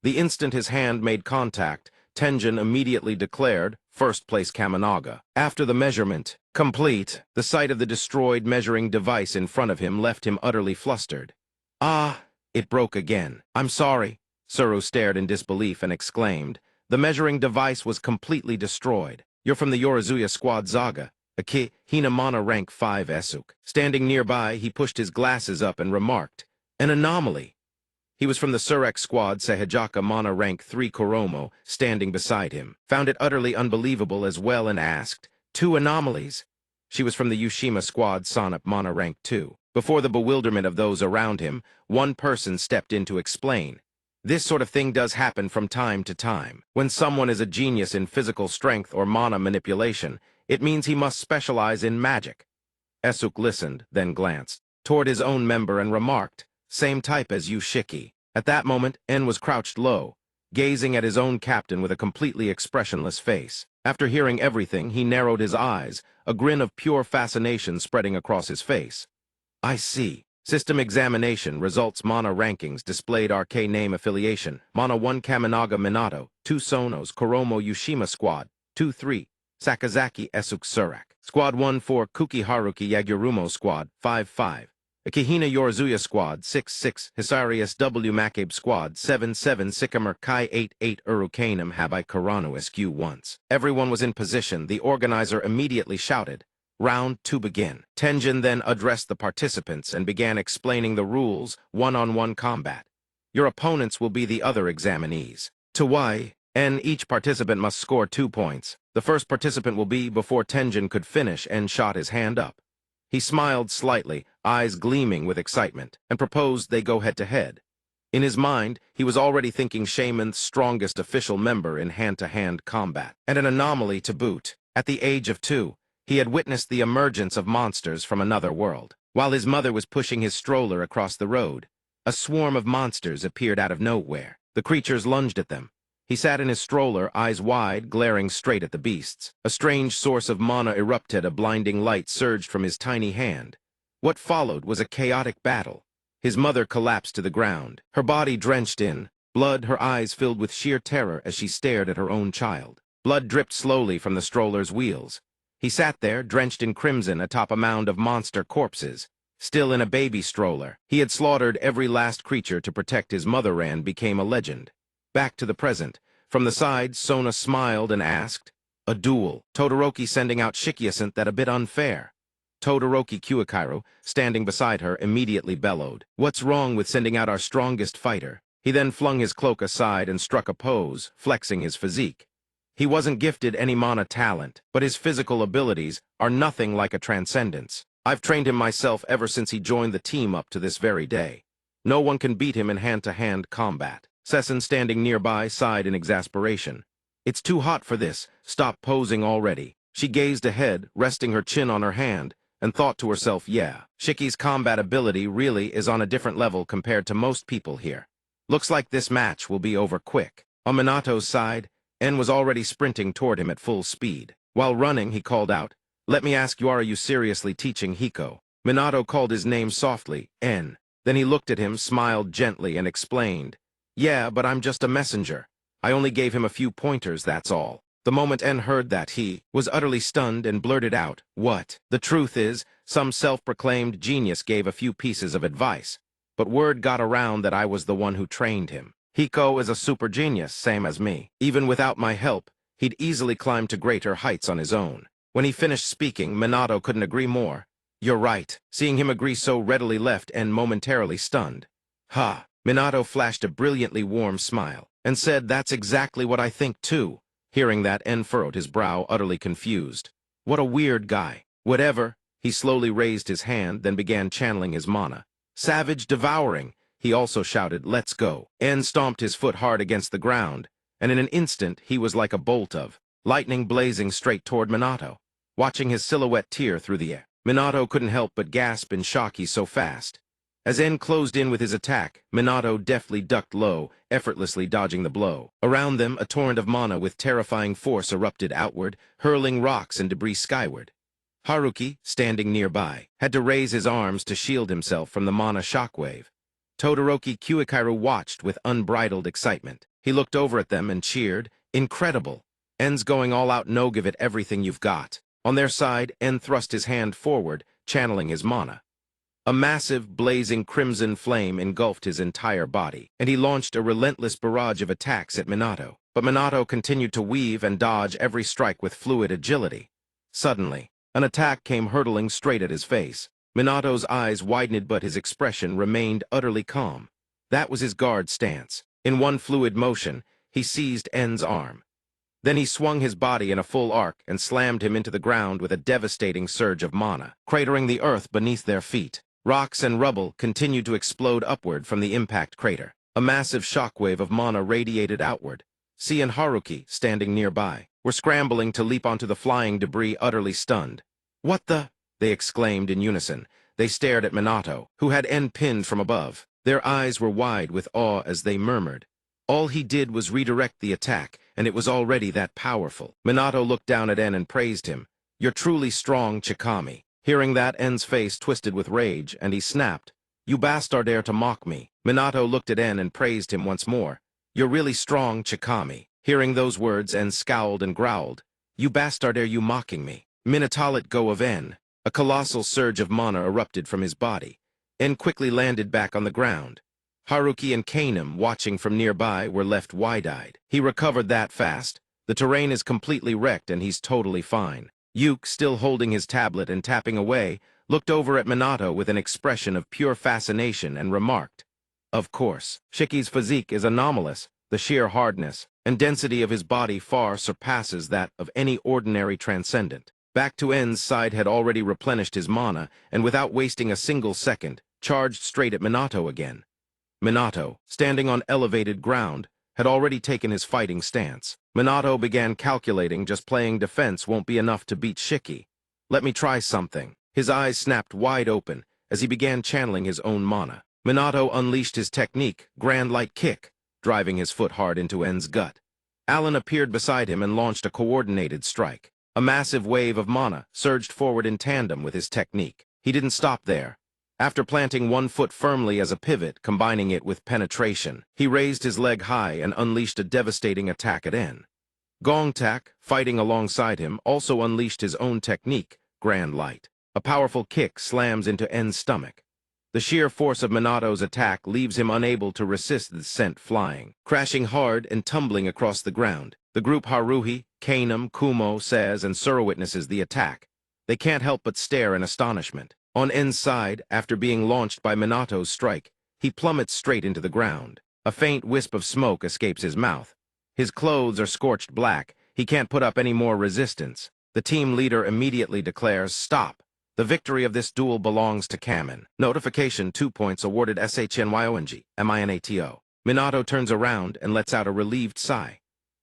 The instant his hand made contact, Tenjin immediately declared, "First place Kaminaga." After the measurement complete, the sight of the destroyed measuring device in front of him left him utterly flustered. "Ah!" It broke again. "I'm sorry." Suru stared in disbelief and exclaimed, "The measuring device was completely destroyed. You're from the Yorizuya squad Zaga. Aki, Hina Mana rank 5 Esuk." Standing nearby, he pushed his glasses up and remarked, "An anomaly." He was from the Surek squad Sehijaka Mana rank 3 Koromo, standing beside him, found it utterly unbelievable as well and asked, "Two anomalies?" She was from the Yushima squad Sanap Mana rank 2. Before the bewilderment of those around him, one person stepped in to explain. "This sort of thing does happen from time to time. When someone is a genius in physical strength or mana manipulation, it means he must specialize in magic." Esuk listened, then glanced toward his own member and remarked, "Same type as you, Shiki." At that moment, En was crouched low, gazing at his own captain with a completely expressionless face. After hearing everything, he narrowed his eyes, a grin of pure fascination spreading across his face. "I see. System examination, results mana rankings, displayed RK name affiliation. Mana 1 Kaminaga Minato, 2 Sonos, Koromo Yushima Squad, 2-3, Sakazaki Esuk Surak. Squad 1-4 Kuki Haruki Yagurumo Squad, 5-5. Akihina Yorizuya Squad, 6-6, Hisari SW Macabe Squad, 7-7, Sycamore Kai 8-8, Urukanum Habai Karanu SQ once. Everyone was in position. The organizer immediately shouted, "Round 2 begin." Tenjin then addressed the participants and began explaining the rules, one-on-one combat. Your opponents will be the other examinees. To Y, N, each participant must score 2 points. The first participant will be before Tenjin could finish and shot his hand up. He smiled slightly, eyes gleaming with excitement, and proposed they go head-to-head. In his mind, he was already thinking Shaman's strongest official member in hand-to-hand combat, and an anomaly to boot. At the age of 2, he had witnessed the emergence of monsters from another world. While his mother was pushing his stroller across the road, a swarm of monsters appeared out of nowhere. The creatures lunged at them. He sat in his stroller, eyes wide, glaring straight at the beasts. A strange source of mana erupted, a blinding light surged from his tiny hand. What followed was a chaotic battle. His mother collapsed to the ground, her body drenched in blood, her eyes filled with sheer terror as she stared at her own child. Blood dripped slowly from the stroller's wheels. He sat there, drenched in crimson, atop a mound of monster corpses. Still in a baby stroller, he had slaughtered every last creature to protect his motherland became a legend. Back to the present. From the side, Sona smiled and asked, "A duel. Todoroki sending out Shikiasent that a bit unfair." Todoroki Kyuichiro, standing beside her, immediately bellowed, "What's wrong with sending out our strongest fighter?" He then flung his cloak aside and struck a pose, flexing his physique. He wasn't gifted any mana talent, but his physical abilities are nothing like a Transcendence. I've trained him myself ever since he joined the team up to this very day. No one can beat him in hand-to-hand combat. Sesson, standing nearby, sighed in exasperation. "It's too hot for this. Stop posing already." She gazed ahead, resting her chin on her hand, and thought to herself, yeah, Shiki's combat ability really is on a different level compared to most people here. Looks like this match will be over quick. On Minato's side, En was already sprinting toward him at full speed. While running, he called out, "Let me ask you, are you seriously teaching Hiko?" Minato called his name softly, En. Then he looked at him, smiled gently, and explained, "Yeah, but I'm just a messenger. I only gave him a few pointers, that's all." The moment En heard that, he was utterly stunned and blurted out, "What?" The truth is, some self-proclaimed genius gave a few pieces of advice, but word got around that I was the one who trained him. Hiko is a super genius, same as me. Even without my help, he'd easily climb to greater heights on his own. When he finished speaking, Minato couldn't agree more. "You're right." Seeing him agree so readily left En momentarily stunned. "Ha!" Minato flashed a brilliantly warm smile, and said, "That's exactly what I think too." Hearing that, En furrowed his brow, utterly confused. What a weird guy. Whatever. He slowly raised his hand, then began channeling his mana. "Savage devouring." He also shouted, "Let's go." En stomped his foot hard against the ground, and in an instant he was like a bolt of lightning blazing straight toward Minato. Watching his silhouette tear through the air, Minato couldn't help but gasp in shock. He's so fast. As En closed in with his attack, Minato deftly ducked low, effortlessly dodging the blow. Around them, a torrent of mana with terrifying force erupted outward, hurling rocks and debris skyward. Haruki, standing nearby, had to raise his arms to shield himself from the mana shockwave. Todoroki Kyuichiro watched with unbridled excitement. He looked over at them and cheered, "Incredible! En's going all out. No, give it everything you've got." On their side, En thrust his hand forward, channeling his mana. A massive, blazing crimson flame engulfed his entire body, and he launched a relentless barrage of attacks at Minato. But Minato continued to weave and dodge every strike with fluid agility. Suddenly, an attack came hurtling straight at his face. Minato's eyes widened, but his expression remained utterly calm. That was his guard stance. In one fluid motion, he seized En's arm. Then he swung his body in a full arc and slammed him into the ground with a devastating surge of mana, cratering the earth beneath their feet. Rocks and rubble continued to explode upward from the impact crater. A massive shockwave of mana radiated outward. Si and Haruki, standing nearby, were scrambling to leap onto the flying debris, utterly stunned. "What the?" they exclaimed in unison. They stared at Minato, who had En pinned from above. Their eyes were wide with awe as they murmured, "All he did was redirect the attack, and it was already that powerful." Minato looked down at En and praised him. "You're truly strong, Chikami." Hearing that, En's face twisted with rage, and he snapped, "You bastard dare to mock me." Minato looked at En and praised him once more. "You're really strong, Chikami." Hearing those words, En scowled and growled, "You bastard, are you mocking me?" Minato let go of En. A colossal surge of mana erupted from his body. En quickly landed back on the ground. Haruki and Kanem, watching from nearby, were left wide-eyed. He recovered that fast. The terrain is completely wrecked and he's totally fine. Yuke, still holding his tablet and tapping away, looked over at Minato with an expression of pure fascination and remarked, "Of course, Shiki's physique is anomalous. The sheer hardness and density of his body far surpasses that of any ordinary Transcendent." Back to En's side had already replenished his mana, and without wasting a single second, charged straight at Minato again. Minato, standing on elevated ground, had already taken his fighting stance. Minato began calculating just playing defense won't be enough to beat Shiki. "Let me try something." His eyes snapped wide open as he began channeling his own mana. Minato unleashed his technique, Grand Light Kick, driving his foot hard into En's gut. Alan appeared beside him and launched a coordinated strike. A massive wave of mana surged forward in tandem with his technique. He didn't stop there. After planting one foot firmly as a pivot, combining it with penetration, he raised his leg high and unleashed a devastating attack at En. Gongtak, fighting alongside him, also unleashed his own technique, Grand Light. A powerful kick slams into En's stomach. The sheer force of Minato's attack leaves him unable to resist the sent flying, crashing hard and tumbling across the ground. The group Haruhi, Kanem, Kumo, says, and Sura witnesses the attack. They can't help but stare in astonishment. On En's side, after being launched by Minato's strike, he plummets straight into the ground. A faint wisp of smoke escapes his mouth. His clothes are scorched black. He can't put up any more resistance. The team leader immediately declares, "Stop. The victory of this duel belongs to Kamen." Notification 2 points awarded SHNYONG, MINATO. Minato turns around and lets out a relieved sigh.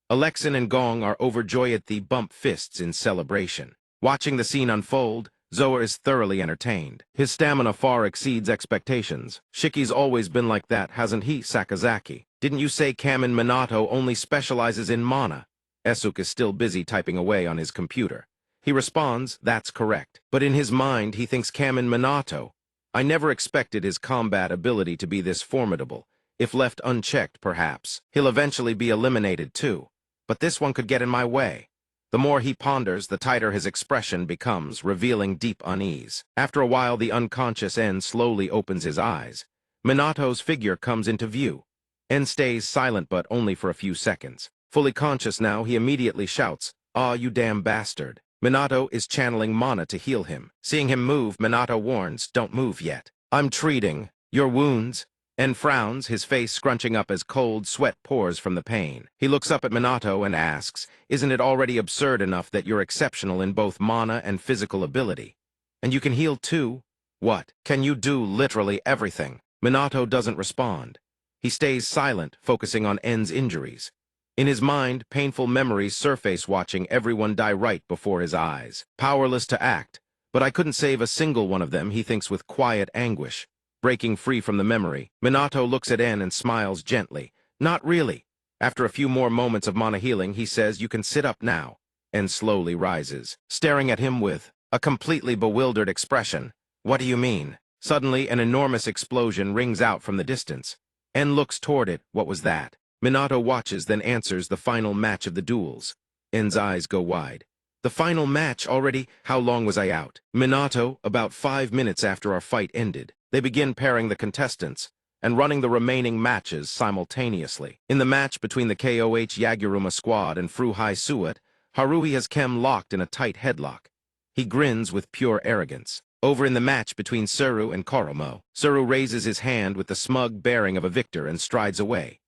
Alexin and Gong are overjoyed. They bump fists in celebration. Watching the scene unfold, Zoa is thoroughly entertained. His stamina far exceeds expectations. Shiki's always been like that, hasn't he, Sakazaki? Didn't you say Kamen Minato only specializes in mana? Esuk is still busy typing away on his computer. He responds, that's correct. But in his mind, he thinks Kamen Minato. I never expected his combat ability to be this formidable. If left unchecked, perhaps. He'll eventually be eliminated too. But this one could get in my way. The more he ponders, the tighter his expression becomes, revealing deep unease. After a while, the unconscious En slowly opens his eyes. Minato's figure comes into view. En stays silent, but only for a few seconds. Fully conscious now, he immediately shouts, "Ah, you damn bastard." Minato is channeling mana to heal him. Seeing him move, Minato warns, "Don't move yet. I'm treating your wounds." En frowns, his face scrunching up as cold sweat pours from the pain. He looks up at Minato and asks, "Isn't it already absurd enough that you're exceptional in both mana and physical ability? And you can heal too? What? Can you do literally everything?" Minato doesn't respond. He stays silent, focusing on En's injuries. In his mind, painful memories surface, watching everyone die right before his eyes. Powerless to act, but I couldn't save a single one of them, he thinks with quiet anguish. Breaking free from the memory, Minato looks at En and smiles gently. "Not really." After a few more moments of mana healing, he says, "You can sit up now." En slowly rises, staring at him with a completely bewildered expression. "What do you mean?" Suddenly, an enormous explosion rings out from the distance. En looks toward it. What was that? Minato watches, then answers, "The final match of the duels." En's eyes go wide. "The final match already? How long was I out?" "Minato, about 5 minutes after our fight ended." They begin pairing the contestants and running the remaining matches simultaneously. In the match between the KOH Yaguruma squad and Fruhai Suat, Haruhi has Kem locked in a tight headlock. He grins with pure arrogance. Over in the match between Suru and Koromo, Suru raises his hand with the smug bearing of a victor and strides away.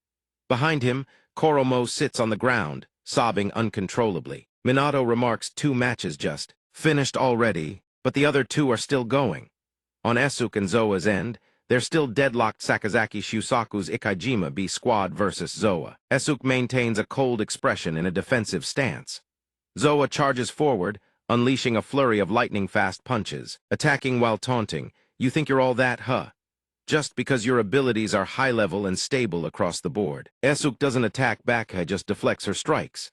Behind him, Koromo sits on the ground, sobbing uncontrollably. Minato remarks, "2 matches just finished already, but the other 2 are still going." On Esuk and Zoa's end, they're still deadlocked. Sakazaki Shusaku's Ikajima B squad versus Zoa. Esuk maintains a cold expression in a defensive stance. Zoa charges forward, unleashing a flurry of lightning-fast punches, attacking while taunting. "You think you're all that, huh? Just because your abilities are high-level and stable across the board." Esuk doesn't attack back, just deflects her strikes.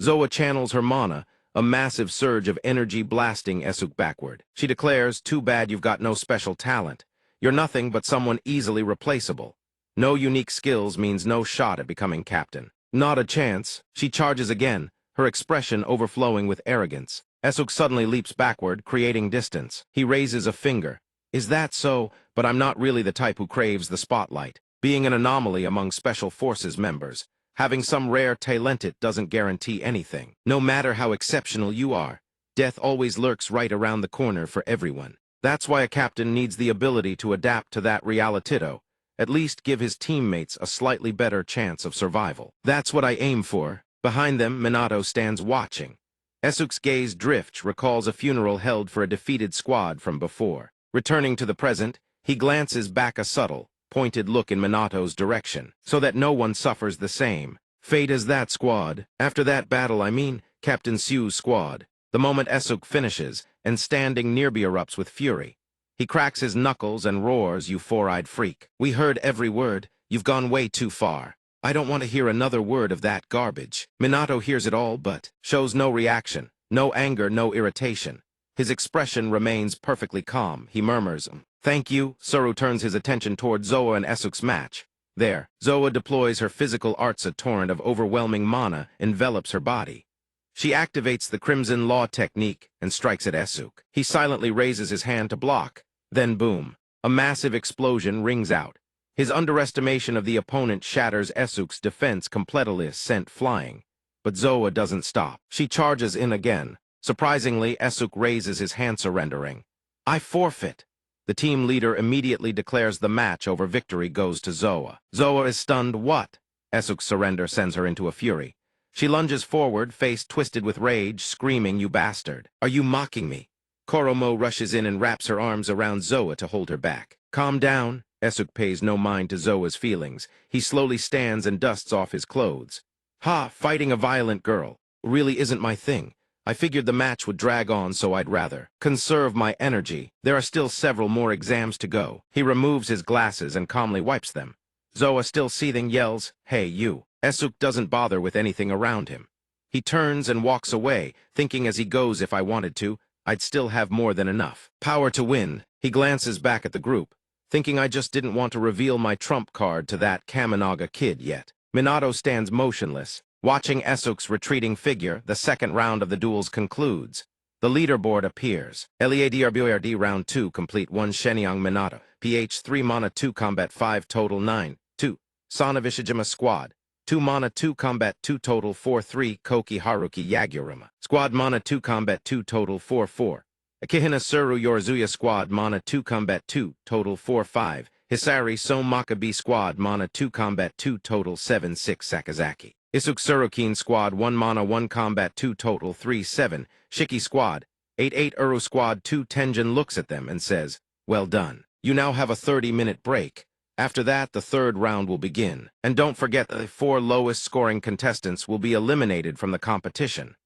Zoa channels her mana, a massive surge of energy blasting Esuk backward. She declares, "Too bad you've got no special talent. You're nothing but someone easily replaceable. No unique skills means no shot at becoming captain." "Not a chance." She charges again, her expression overflowing with arrogance. Esuk suddenly leaps backward, creating distance. He raises a finger. "Is that so? But I'm not really the type who craves the spotlight. Being an anomaly among Special Forces members, having some rare talent doesn't guarantee anything. No matter how exceptional you are, death always lurks right around the corner for everyone. That's why a captain needs the ability to adapt to that realitito, at least give his teammates a slightly better chance of survival. That's what I aim for." Behind them, Minato stands watching. Esuk's gaze drifts, recalls a funeral held for a defeated squad from before. Returning to the present, he glances back, a subtle, pointed look in Minato's direction, so that no one suffers the same fate as that squad. After that battle, I mean, Captain Su's squad. The moment Esuk finishes, and standing nearby erupts with fury. He cracks his knuckles and roars, "You four-eyed freak. We heard every word. You've gone way too far. I don't want to hear another word of that garbage." Minato hears it all but shows no reaction, no anger, no irritation. His expression remains perfectly calm. He murmurs, "Thank you." Suru turns his attention toward Zoa and Esuk's match. There, Zoa deploys her physical arts. A torrent of overwhelming mana envelops her body. She activates the Crimson Law technique and strikes at Esuk. He silently raises his hand to block. Then boom, a massive explosion rings out. His underestimation of the opponent shatters Esuk's defense completely sent flying. But Zoa doesn't stop. She charges in again. Surprisingly, Esuk raises his hand, surrendering. "I forfeit." The team leader immediately declares the match over. Victory goes to Zoa. Zoa is stunned. What? Esuk's surrender sends her into a fury. She lunges forward, face twisted with rage, screaming, "You bastard! Are you mocking me?" Koromo rushes in and wraps her arms around Zoa to hold her back. "Calm down." Esuk pays no mind to Zoa's feelings. He slowly stands and dusts off his clothes. "Ha, fighting a violent girl really isn't my thing. I figured the match would drag on, so I'd rather conserve my energy. There are still several more exams to go." He removes his glasses and calmly wipes them. Zoa, still seething, yells, "Hey, you." Esuk doesn't bother with anything around him. He turns and walks away, thinking as he goes, "If I wanted to, I'd still have more than enough power to win." He glances back at the group, thinking, "I just didn't want to reveal my trump card to that Kaminaga kid yet." Minato stands motionless, watching Esuk's retreating figure. The second round of the duels concludes. The leaderboard appears. LEADRBORD Round 2 complete. 1 Shenyang Minato, PH 3 Mana 2 Combat 5 Total 9, 2 Sanavishijima Squad, 2 Mana 2 Combat 2 Total 4-3 Koki Haruki Yaguruma Squad Mana 2 Combat 2 Total 4-4 Akihina Suru Yorzuya Squad Mana 2 Combat 2 Total 4-5 Hisari So Makabe Squad Mana 2 Combat 2 Total 7-6 Sakazaki Isuk Surukin Squad 1 Mana 1 Combat 2 Total 3-7 Shiki Squad 8-8 Uru Squad 2. Tenjin looks at them and says, "Well done. You now have a 30-minute break. After that, the third round will begin. And don't forget that the 4 lowest scoring contestants will be eliminated from the competition."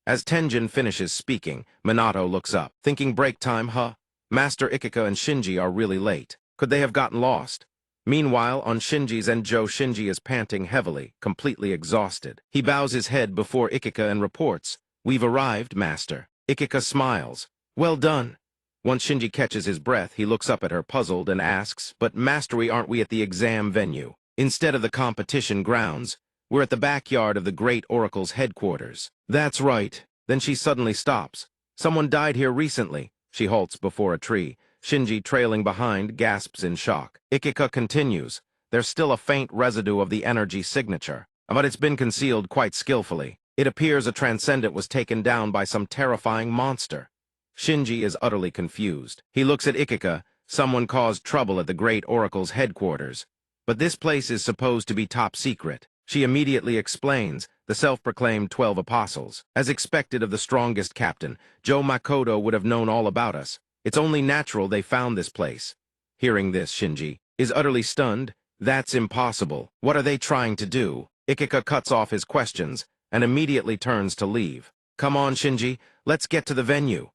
As Tenjin finishes speaking, Minato looks up, thinking, break time, huh? Master Ikika and Shinji are really late. Could they have gotten lost? Meanwhile, on Shinji's end, Shinji is panting heavily, completely exhausted. He bows his head before Ikika and reports, "We've arrived, Master." Ikika smiles. "Well done." Once Shinji catches his breath, he looks up at her, puzzled, and asks, "But Mastery, aren't we at the exam venue? Instead of the competition grounds, we're at the backyard of the Great Oracle's headquarters." "That's right." Then she suddenly stops. "Someone died here recently." She halts before a tree. Shinji, trailing behind, gasps in shock. Ikika continues, "There's still a faint residue of the energy signature, but it's been concealed quite skillfully. It appears a Transcendent was taken down by some terrifying monster." Shinji is utterly confused. He looks at Ikika. "Someone caused trouble at the Great Oracle's headquarters. But this place is supposed to be top secret." She immediately explains, "The self-proclaimed 12 apostles. As expected of the strongest captain, Joe Makoto would have known all about us. It's only natural they found this place." Hearing this, Shinji is utterly stunned. "That's impossible. What are they trying to do?" Ikika cuts off his questions and immediately turns to leave. "Come on, Shinji, let's get to the venue."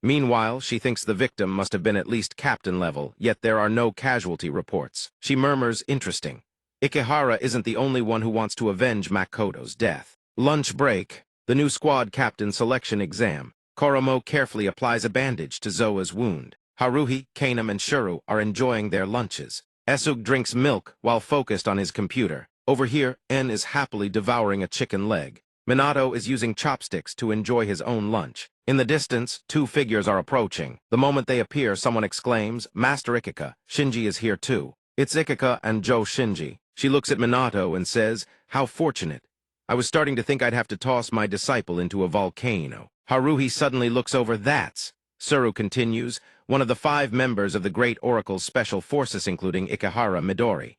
Meanwhile, she thinks the victim must have been at least captain level, yet there are no casualty reports. She murmurs, "Interesting. Ikehara isn't the only one who wants to avenge Makoto's death." Lunch break. The new squad captain selection exam. Koromo carefully applies a bandage to Zoa's wound. Haruhi, Kanam, and Shuru are enjoying their lunches. Esuk drinks milk while focused on his computer. Over here, En is happily devouring a chicken leg. Minato is using chopsticks to enjoy his own lunch. In the distance, 2 figures are approaching. The moment they appear, someone exclaims, "Master Ikika, Shinji is here too." It's Ikika and Shinji. She looks at Minato and says, "How fortunate. I was starting to think I'd have to toss my disciple into a volcano." Haruhi suddenly looks over. "That's..." Suru continues, "one of the 5 members of the Great Oracle's special forces, including Ikehara Midori."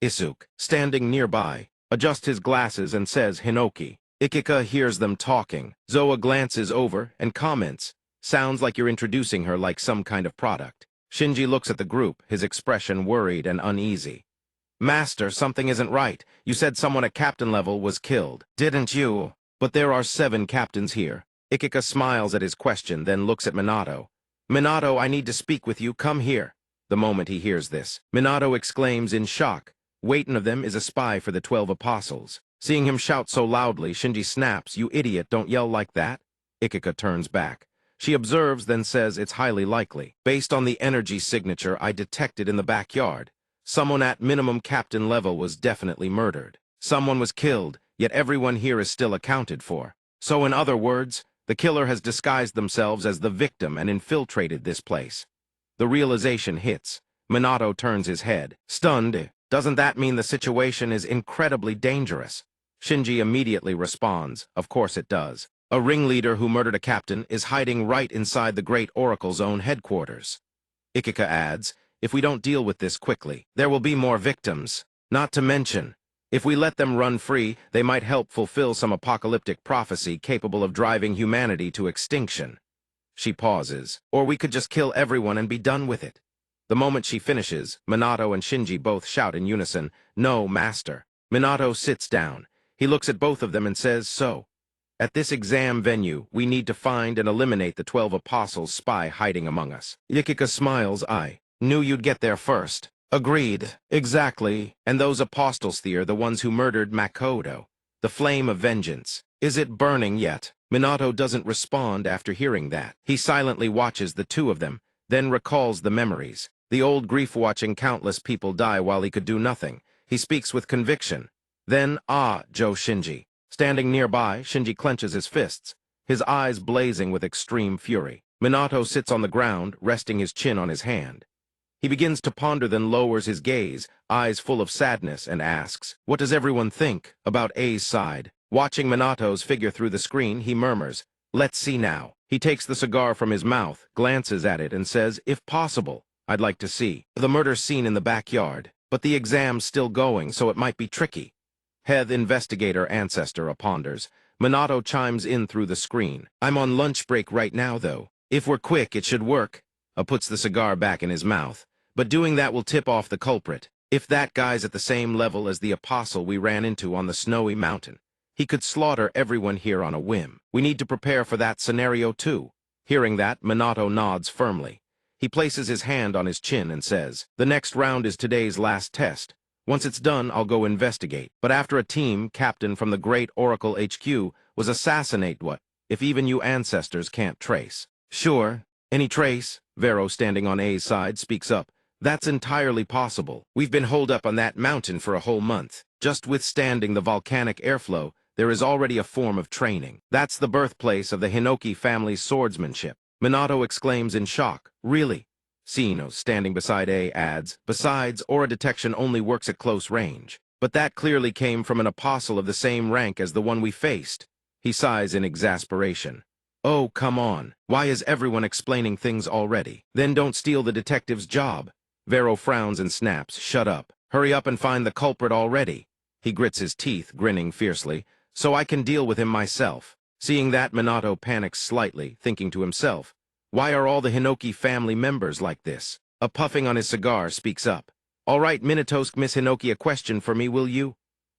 Isuk, standing nearby, adjusts his glasses and says, "Hinoki." Ikika hears them talking. Zoa glances over and comments, "Sounds like you're introducing her like some kind of product." Shinji looks at the group, his expression worried and uneasy. "Master, something isn't right. You said someone at captain level was killed, didn't you?" "But there are 7 captains here." Ikika smiles at his question, then looks at Minato. "Minato, I need to speak with you, come here." The moment he hears this, Minato exclaims in shock. Waitin' of them is a spy for the 12 apostles. Seeing him shout so loudly, Shinji snaps, "You idiot, don't yell like that." Ikika turns back. She observes, then says it's highly likely, based on the energy signature I detected in the backyard. Someone at minimum captain level was definitely murdered. Someone was killed, yet everyone here is still accounted for. So in other words, the killer has disguised themselves as the victim and infiltrated this place. The realization hits. Minato turns his head. Stunned, "Doesn't that mean the situation is incredibly dangerous?" Shinji immediately responds, "Of course it does. A ringleader who murdered a captain is hiding right inside the Great Oracle's own headquarters." Ikika adds, "If we don't deal with this quickly, there will be more victims. Not to mention, if we let them run free, they might help fulfill some apocalyptic prophecy capable of driving humanity to extinction." She pauses. "Or we could just kill everyone and be done with it." The moment she finishes, Minato and Shinji both shout in unison, "No, master." Minato sits down. He looks at both of them and says, "So, at this exam venue, we need to find and eliminate the 12 apostles spy hiding among us." Ikika smiles. "I knew you'd get there first." "Agreed. Exactly. And those apostles there, the ones who murdered Makoto. The flame of vengeance. Is it burning yet?" Minato doesn't respond after hearing that. He silently watches the two of them, then recalls the memories. The old grief watching countless people die while he could do nothing. He speaks with conviction. Then, Joe Shinji. Standing nearby, Shinji clenches his fists, his eyes blazing with extreme fury. Minato sits on the ground, resting his chin on his hand. He begins to ponder, then lowers his gaze, eyes full of sadness, and asks, "What does everyone think about A's side?" Watching Minato's figure through the screen, he murmurs, "Let's see now." He takes the cigar from his mouth, glances at it, and says, "If possible, I'd like to see the murder scene in the backyard, but the exam's still going, so it might be tricky." Head investigator ancestor ponders. Minato chimes in through the screen. "I'm on lunch break right now, though. If we're quick, it should work." Puts the cigar back in his mouth. "But doing that will tip off the culprit. If that guy's at the same level as the apostle we ran into on the snowy mountain, he could slaughter everyone here on a whim. We need to prepare for that scenario too." Hearing that, Minato nods firmly. He places his hand on his chin and says, "The next round is today's last test. Once it's done, I'll go investigate. But after a team captain from the Great Oracle HQ was assassinated, what if even you ancestors can't trace?" "Sure. Any trace?" Vero, standing on A's side, speaks up. "That's entirely possible. We've been holed up on that mountain for a whole month. Just withstanding the volcanic airflow, there is already a form of training. That's the birthplace of the Hinoki family's swordsmanship." Minato exclaims in shock, "Really?" Sino, standing beside A, adds, "Besides, aura detection only works at close range. But that clearly came from an apostle of the same rank as the one we faced." He sighs in exasperation. "Oh, come on. Why is everyone explaining things already? Then don't steal the detective's job." Vero frowns and snaps, "Shut up. Hurry up and find the culprit already." He grits his teeth, grinning fiercely, "So I can deal with him myself." Seeing that, Minato panics slightly, thinking to himself, "Why are all the Hinoki family members like this?" Puffing on his cigar, speaks up. "All right, Minatosk, Miss Hinoki, a question for me, will you?"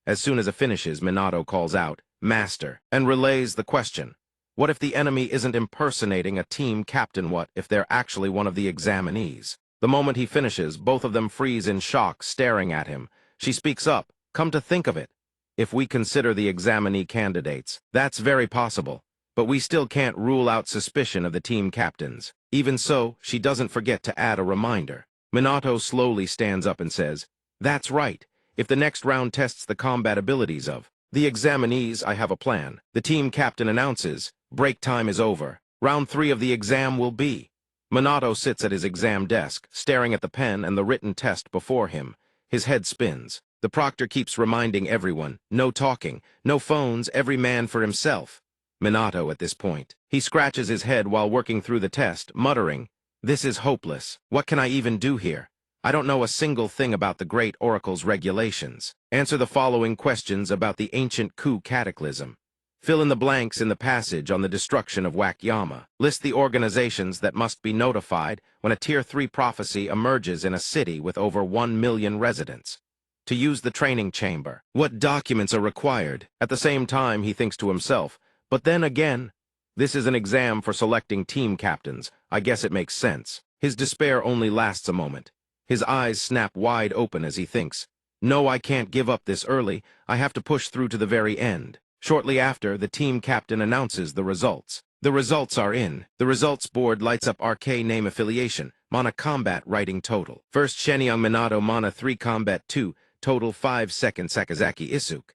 As soon as it finishes, Minato calls out, "Master," and relays the question. What if the enemy isn't impersonating a team captain? What if they're actually one of the examinees? The moment he finishes, both of them freeze in shock, staring at him. She speaks up, "Come to think of it, if we consider the examinee candidates, that's very possible. But we still can't rule out suspicion of the team captains." Even so, she doesn't forget to add a reminder. Minato slowly stands up and says, "That's right. If the next round tests the combat abilities of the examinees, I have a plan." The team captain announces, "Break time is over. Round 3 of the exam will be." Minato sits at his exam desk, staring at the pen and the written test before him. His head spins. The proctor keeps reminding everyone, "No talking, no phones, every man for himself." Minato at this point. He scratches his head while working through the test, muttering, "This is hopeless. What can I even do here? I don't know a single thing about the Great Oracle's regulations. Answer the following questions about the ancient Ku cataclysm. Fill in the blanks in the passage on the destruction of Wakayama. List the organizations that must be notified when a Tier 3 prophecy emerges in a city with over 1 million residents. To use the training chamber, what documents are required?" At the same time, he thinks to himself, "But then again, This is an exam for selecting team captains. I guess it makes sense. His despair only lasts a moment. His eyes snap wide open as he thinks, no, I can't give up this early. I have to push through to the very end. Shortly after, the team captain announces the results. The results are in. The results board lights up RK name affiliation, Mana combat writing total. First Shenyang Minato Mana 3 combat 2, total 5 second Sakazaki Isuk.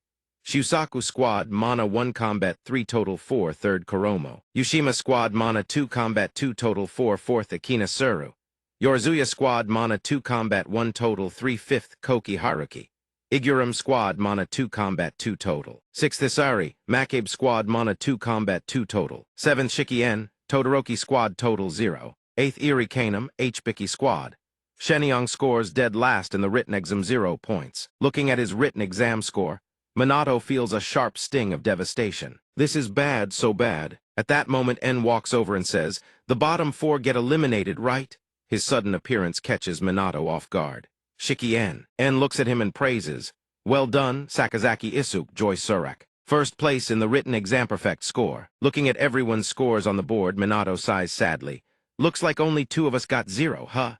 Shusaku squad Mana 1 combat 3 total 4 third Koromo. Yushima squad Mana 2 combat 2 total 4 fourth Akina Suru. Yorzuya squad Mana 2 combat 1 total 3 fifth Koki Haruki. Igurum squad Mana 2 combat 2 total. 6th Isari, Makabe squad Mana 2 combat 2 total. 7th Shikien, Todoroki squad total 0. 8th Iri Kanum, Hbiki squad. Shenyang scores dead last in the written exam 0 points. Looking at his written exam score, Minato feels a sharp sting of devastation. This is bad, so bad. At that moment, N walks over and says, the bottom 4 get eliminated, right? His sudden appearance catches Minato off guard. Shikien. N looks at him and praises. Well done, Sakazaki Isuk, Joy Surak. First place in the written exam perfect score. Looking at everyone's scores on the board, Minato sighs sadly. Looks like only 2 of us got 0, huh?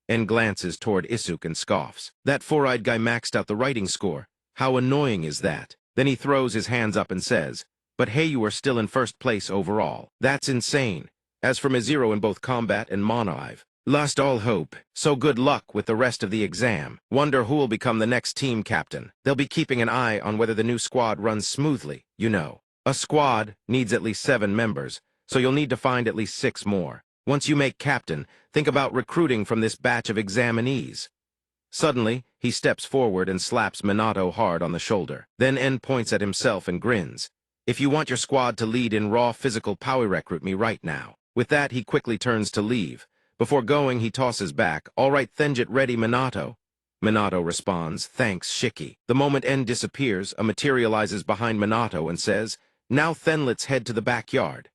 N glances toward Isuk and scoffs. That four-eyed guy maxed out the writing score. How annoying is that? Then he throws his hands up and says, but hey, you are still in first place overall. That's insane. As for my 0 in both combat and mana, I've lost all hope. So good luck with the rest of the exam. Wonder who'll become the next team captain. They'll be keeping an eye on whether the new squad runs smoothly, you know. A squad needs at least 7 members, so you'll need to find at least 6 more. Once you make captain, think about recruiting from this batch of examinees. Suddenly, he steps forward and slaps Minato hard on the shoulder. Then N points at himself and grins. If you want your squad to lead in raw physical power, recruit me right now. With that, he quickly turns to leave. Before going, he tosses back, all right, then get ready, Minato. Minato responds, thanks, Shiki. The moment N disappears, materializes behind Minato and says, now then let's head to the backyard.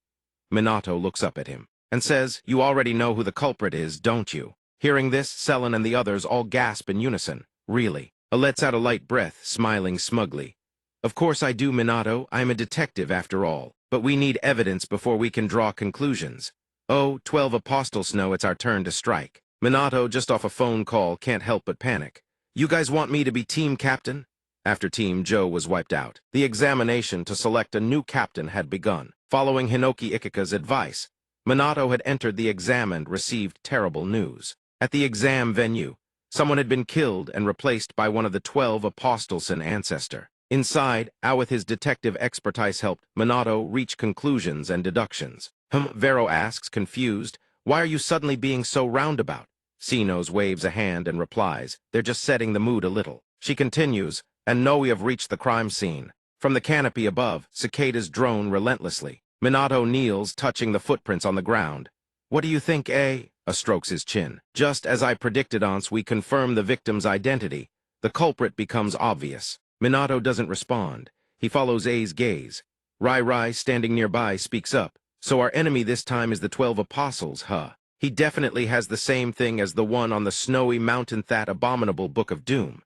Minato looks up at him and says, you already know who the culprit is, don't you? Hearing this, Selen and the others all gasp in unison. Really? Lets out a light breath, smiling smugly. Of course I do, Minato. I'm a detective after all. But we need evidence before we can draw conclusions. Oh, 12 apostles know it's our turn to strike. Minato, just off a phone call, can't help but panic. You guys want me to be team captain? After Team Joe was wiped out, the examination to select a new captain had begun. Following Hinoki Ikika's advice, Minato had entered the exam and received terrible news. At the exam venue, someone had been killed and replaced by one of the 12 apostles and ancestor. Inside, how with his detective expertise helped Minato reach conclusions and deductions. Vero asks, confused, why are you suddenly being so roundabout? Sinos waves a hand and replies, they're just setting the mood a little. She continues, and know we have reached the crime scene. From the canopy above, cicadas drone relentlessly. Minato kneels, touching the footprints on the ground. What do you think, eh? Strokes his chin. Just as I predicted, Aunts, we confirm the victim's identity. The culprit becomes obvious. Minato doesn't respond. He follows A's gaze. Rai, standing nearby, speaks up. So our enemy this time is the 12 apostles, huh? He definitely has the same thing as the one on the snowy mountain, that abominable Book of Doom.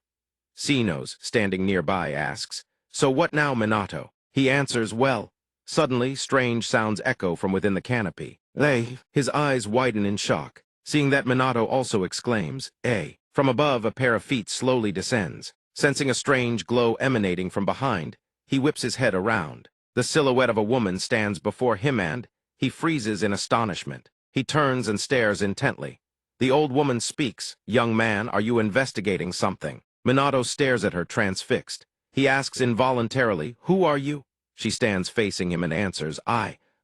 Sinos, standing nearby, asks, so what now, Minato? He answers, well. Suddenly, strange sounds echo from within the canopy. His eyes widen in shock. Seeing that, Minato also exclaims, From above, a pair of feet slowly descends. Sensing a strange glow emanating from behind, he whips his head around. The silhouette of a woman stands before him and he freezes in astonishment. He turns and stares intently. The old woman speaks. Young man, are you investigating something? Minato stares at her transfixed. He asks involuntarily, who are you? She stands facing him and answers,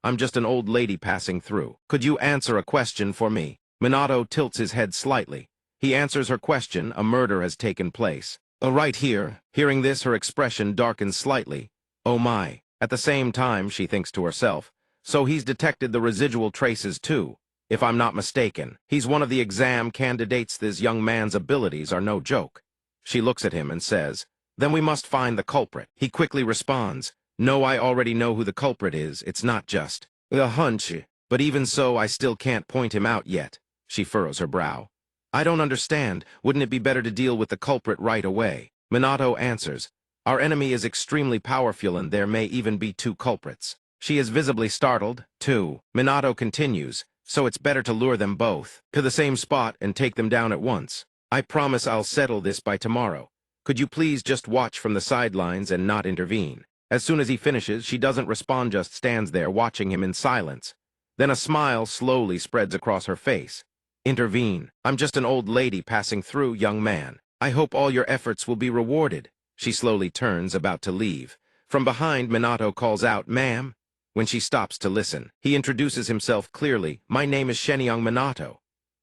I'm just an old lady passing through. Could you answer a question for me? Minato tilts his head slightly. He answers her question. A murder has taken place. Right here. Hearing this, her expression darkens slightly. Oh my. At the same time, she thinks to herself, so he's detected the residual traces too. If I'm not mistaken, he's one of the exam candidates. This young man's abilities are no joke. She looks at him and says, then we must find the culprit. He quickly responds, no, I already know who the culprit is. It's not just a hunch. But even so, I still can't point him out yet. She furrows her brow. I don't understand. Wouldn't it be better to deal with the culprit right away? Minato answers, our enemy is extremely powerful and there may even be 2 culprits. She is visibly startled, too. Minato continues, so it's better to lure them both to the same spot and take them down at once. I promise I'll settle this by tomorrow. Could you please just watch from the sidelines and not intervene? As soon as he finishes, she doesn't respond, just stands there watching him in silence. Then a smile slowly spreads across her face. Intervene. I'm just an old lady passing through, young man. I hope all your efforts will be rewarded. She slowly turns, about to leave. From behind, Minato calls out, "Ma'am?" When she stops to listen, he introduces himself clearly. "My name is Shenyang Minato."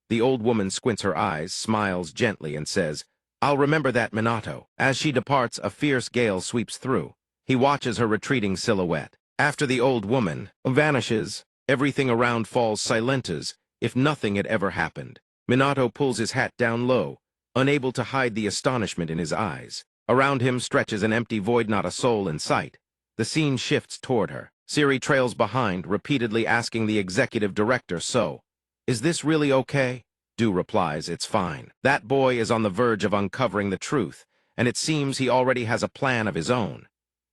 The old woman squints her eyes, smiles gently, and says, "I'll remember that, Minato." As she departs, a fierce gale sweeps through. He watches her retreating silhouette. After the old woman vanishes, everything around falls silent as if nothing had ever happened. Minato pulls his hat down low, unable to hide the astonishment in his eyes. Around him stretches an empty void, not a soul in sight. The scene shifts toward her. Siri trails behind, repeatedly asking the executive director, "So, is this really okay?" Du replies, "It's fine. That boy is on the verge of uncovering the truth, and it seems he already has a plan of his own.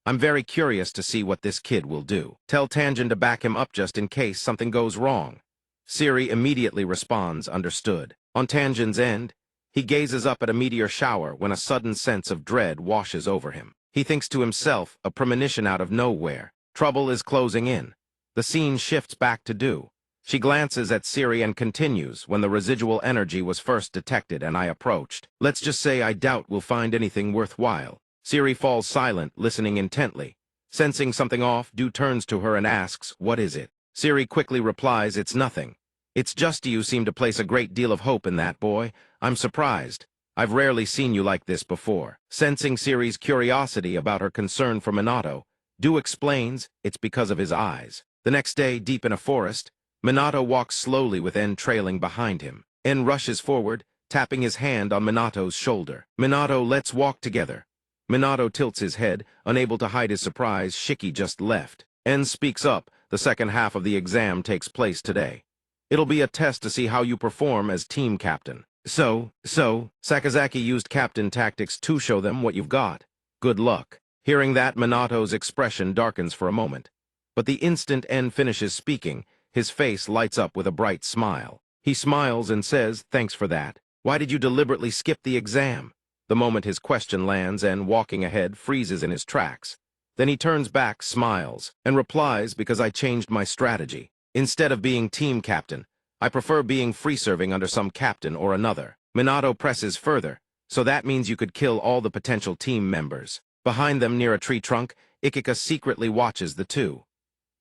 I'm very curious to see what this kid will do. Tell Tanjin to back him up just in case something goes wrong." Siri immediately responds, "Understood." On Tanjin's end, he gazes up at a meteor shower when a sudden sense of dread washes over him. He thinks to himself, a premonition out of nowhere. Trouble is closing in. The scene shifts back to Du. She glances at Siri and continues, "When the residual energy was first detected and I approached. Let's just say I doubt we'll find anything worthwhile." Siri falls silent, listening intently. Sensing something off, Du turns to her and asks, "What is it?" Siri quickly replies, "It's nothing. It's just you seem to place a great deal of hope in that boy. I'm surprised. I've rarely seen you like this before." Sensing Siri's curiosity about her concern for Minato, Du explains it's because of his eyes. The next day, deep in a forest, Minato walks slowly with En trailing behind him. En rushes forward, tapping his hand on Minato's shoulder. "Minato, let's walk together." Minato tilts his head, unable to hide his surprise. "Shiki just left." En speaks up. "The second half of the exam takes place today. It'll be a test to see how you perform as team captain. So, Sakazaki used captain tactics to show them what you've got. Good luck." Hearing that, Minato's expression darkens for a moment. But the instant En finishes speaking, his face lights up with a bright smile. He smiles and says, "Thanks for that. Why did you deliberately skip the exam?" The moment his question lands, En, walking ahead, freezes in his tracks. Then he turns back, smiles, and replies, "Because I changed my strategy. Instead of being team captain, I prefer being free-serving under some captain or another." Minato presses further, "So that means you could kill all the potential team members." Behind them, near a tree trunk, Ikika secretly watches the two.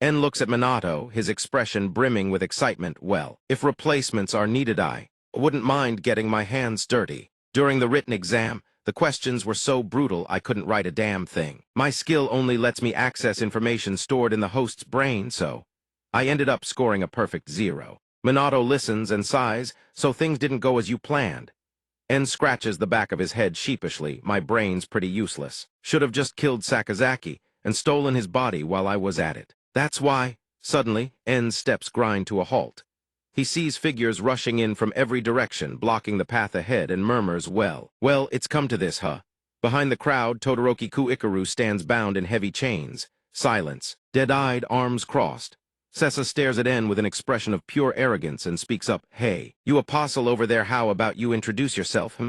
En looks at Minato, his expression brimming with excitement. "Well, if replacements are needed, I wouldn't mind getting my hands dirty. During the written exam, the questions were so brutal I couldn't write a damn thing. My skill only lets me access information stored in the host's brain, so I ended up scoring a perfect 0. Minato listens and sighs, "So things didn't go as you planned." En scratches the back of his head sheepishly. "My brain's pretty useless. Should have just killed Sakazaki and stolen his body while I was at it. That's why." Suddenly, En's steps grind to a halt. He sees figures rushing in from every direction, blocking the path ahead, and murmurs, Well, it's come to this, huh?" Behind the crowd, Todoroki Ikuru stands bound in heavy chains. Silence, dead-eyed, arms crossed. Sessa stares at En with an expression of pure arrogance and speaks up, "Hey, you apostle over there, how about you introduce yourself,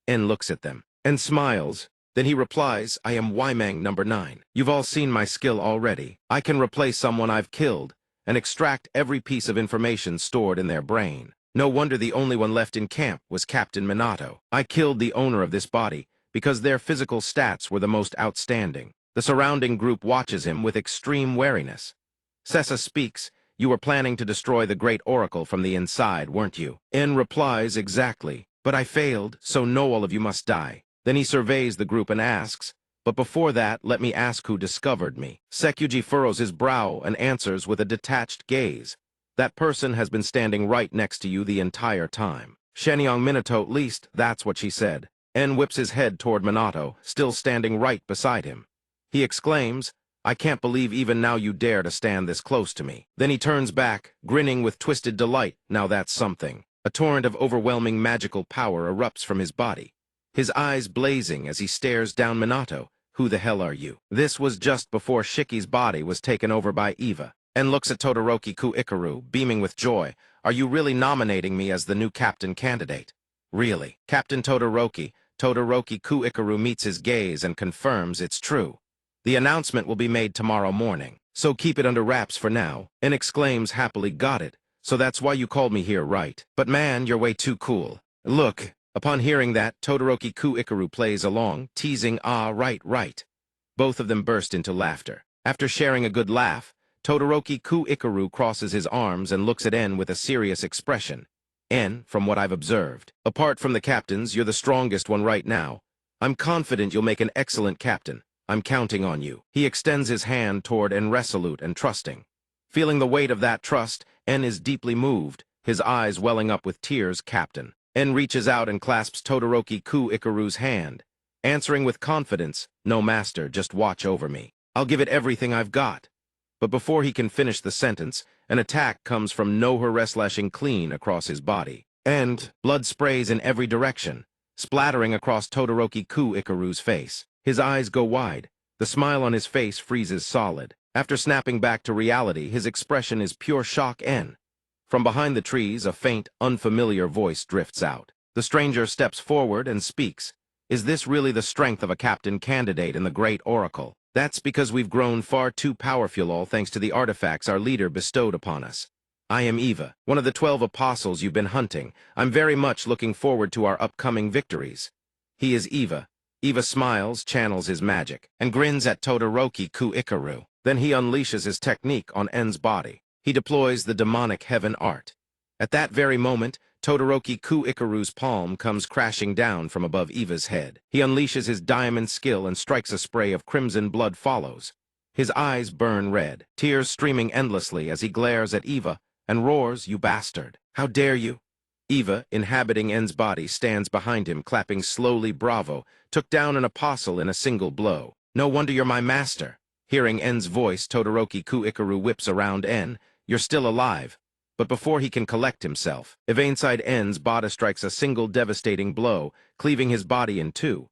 En looks at them and smiles. Then he replies, "I am Wymang number 9. You've all seen my skill already. I can replace someone I've killed and extract every piece of information stored in their brain. No wonder the only one left in camp was Captain Minato. I killed the owner of this body because their physical stats were the most outstanding." The surrounding group watches him with extreme wariness. Sessa speaks, "You were planning to destroy the great oracle from the inside, weren't you?" En replies, "Exactly. But I failed, so no, all of you must die." Then he surveys the group and asks, "But before that, let me ask who discovered me." Sekuji furrows his brow and answers with a detached gaze. "That person has been standing right next to you the entire time." Shenyang Minato, at least, that's what she said. En whips his head toward Minato, still standing right beside him. He exclaims, "I can't believe even now you dare to stand this close to me." Then he turns back, grinning with twisted delight. Now that's something. A torrent of overwhelming magical power erupts from his body, his eyes blazing as he stares down Minato, Who the hell are you? This was just before Shiki's body was taken over by Eva. En looks at Todoroki Ikaru, beaming with joy. Are you really nominating me as the new captain candidate? Really? Captain Todoroki Ikaru meets his gaze and confirms it's true. The announcement will be made tomorrow morning, so keep it under wraps for now. En exclaims happily, got it. So that's why you called me here, right? But man, you're way too cool. Look. Upon hearing that, Todoroki Ikaru plays along, teasing, ah, right. Both of them burst into laughter. After sharing a good laugh, Todoroki Ikaru crosses his arms and looks at En with a serious expression. En, from what I've observed, apart from the captains, you're the strongest one right now. I'm confident you'll make an excellent captain. I'm counting on you. He extends his hand toward En, resolute and trusting. Feeling the weight of that trust, En is deeply moved, his eyes welling up with tears. Captain. En reaches out and clasps Todoroki Ikaru's hand, answering with confidence, no master, just watch over me. I'll give it everything I've got. But before he can finish the sentence, an attack comes from nowhere, slashing clean across his body. And blood sprays in every direction, splattering across Todoroki Ikaru's face. His eyes go wide. The smile on his face freezes solid. After snapping back to reality, his expression is pure shock. En. From behind the trees, a faint, unfamiliar voice drifts out. The stranger steps forward and speaks. Is this really the strength of a captain candidate in the great oracle? That's because we've grown far too powerful, all thanks to the artifacts our leader bestowed upon us. I am Eva, one of the 12 apostles you've been hunting. I'm very much looking forward to our upcoming victories. He is Eva. Eva smiles, channels his magic, and grins at Todoroki Ikaru. Then he unleashes his technique on En's body. He deploys the demonic heaven art. At that very moment, Todoroki Ikaru's palm comes crashing down from above Eva's head. He unleashes his diamond skill and strikes. A spray of crimson blood follows. His eyes burn red, tears streaming endlessly as he glares at Eva and roars, "You bastard! How dare you!" Eva, inhabiting En's body, stands behind him, clapping slowly. Bravo, took down an apostle in a single blow. No wonder you're my master. Hearing En's voice, Todoroki Ikaru whips around. En, you're still alive. But before he can collect himself, Evainside En's body strikes a single devastating blow, cleaving his body in two.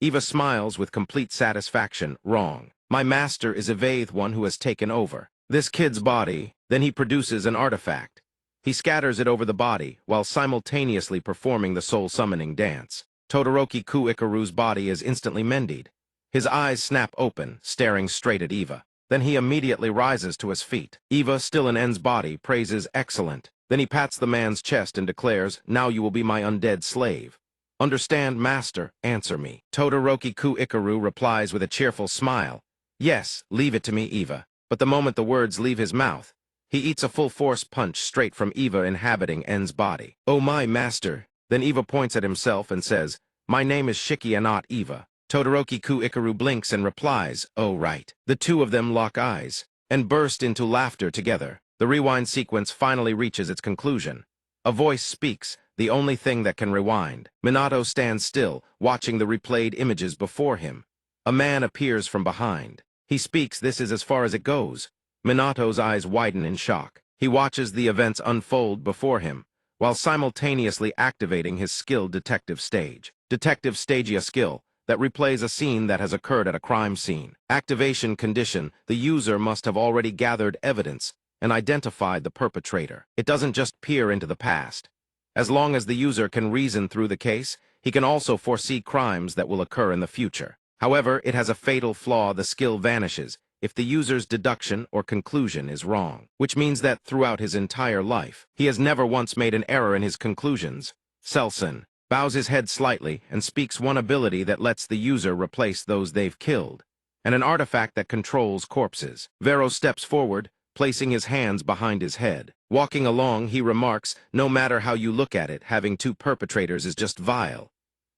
Eva smiles with complete satisfaction. Wrong. My master is Evaith, one who has taken over this kid's body. Then he produces an artifact. He scatters it over the body, while simultaneously performing the soul-summoning dance. Todoroki Ikaru's body is instantly mended. His eyes snap open, staring straight at Eva. Then he immediately rises to his feet. Eva, still in En's body, praises excellent. Then he pats the man's chest and declares, now you will be my undead slave. Understand, master, answer me. Todoroki Ikaru replies with a cheerful smile. Yes, leave it to me, Eva. But the moment the words leave his mouth, he eats a full-force punch straight from Eva inhabiting En's body. Oh my master. Then Eva points at himself and says, my name is Shiki and not Eva. Todoroki Ikaru blinks and replies, oh right. The two of them lock eyes and burst into laughter together. The rewind sequence finally reaches its conclusion. A voice speaks, the only thing that can rewind. Minato stands still, watching the replayed images before him. A man appears from behind. He speaks, this is as far as it goes. Minato's eyes widen in shock. He watches the events unfold before him, while simultaneously activating his skilled detective stage. Detective stage, a skill that replays a scene that has occurred at a crime scene. Activation condition, the user must have already gathered evidence and identified the perpetrator. It doesn't just peer into the past. As long as the user can reason through the case, he can also foresee crimes that will occur in the future. However, it has a fatal flaw. The skill vanishes if the user's deduction or conclusion is wrong, which means that throughout his entire life, he has never once made an error in his conclusions. Selson bows his head slightly and speaks one ability that lets the user replace those they've killed, and an artifact that controls corpses. Vero steps forward, placing his hands behind his head. Walking along, he remarks, no matter how you look at it, having two perpetrators is just vile.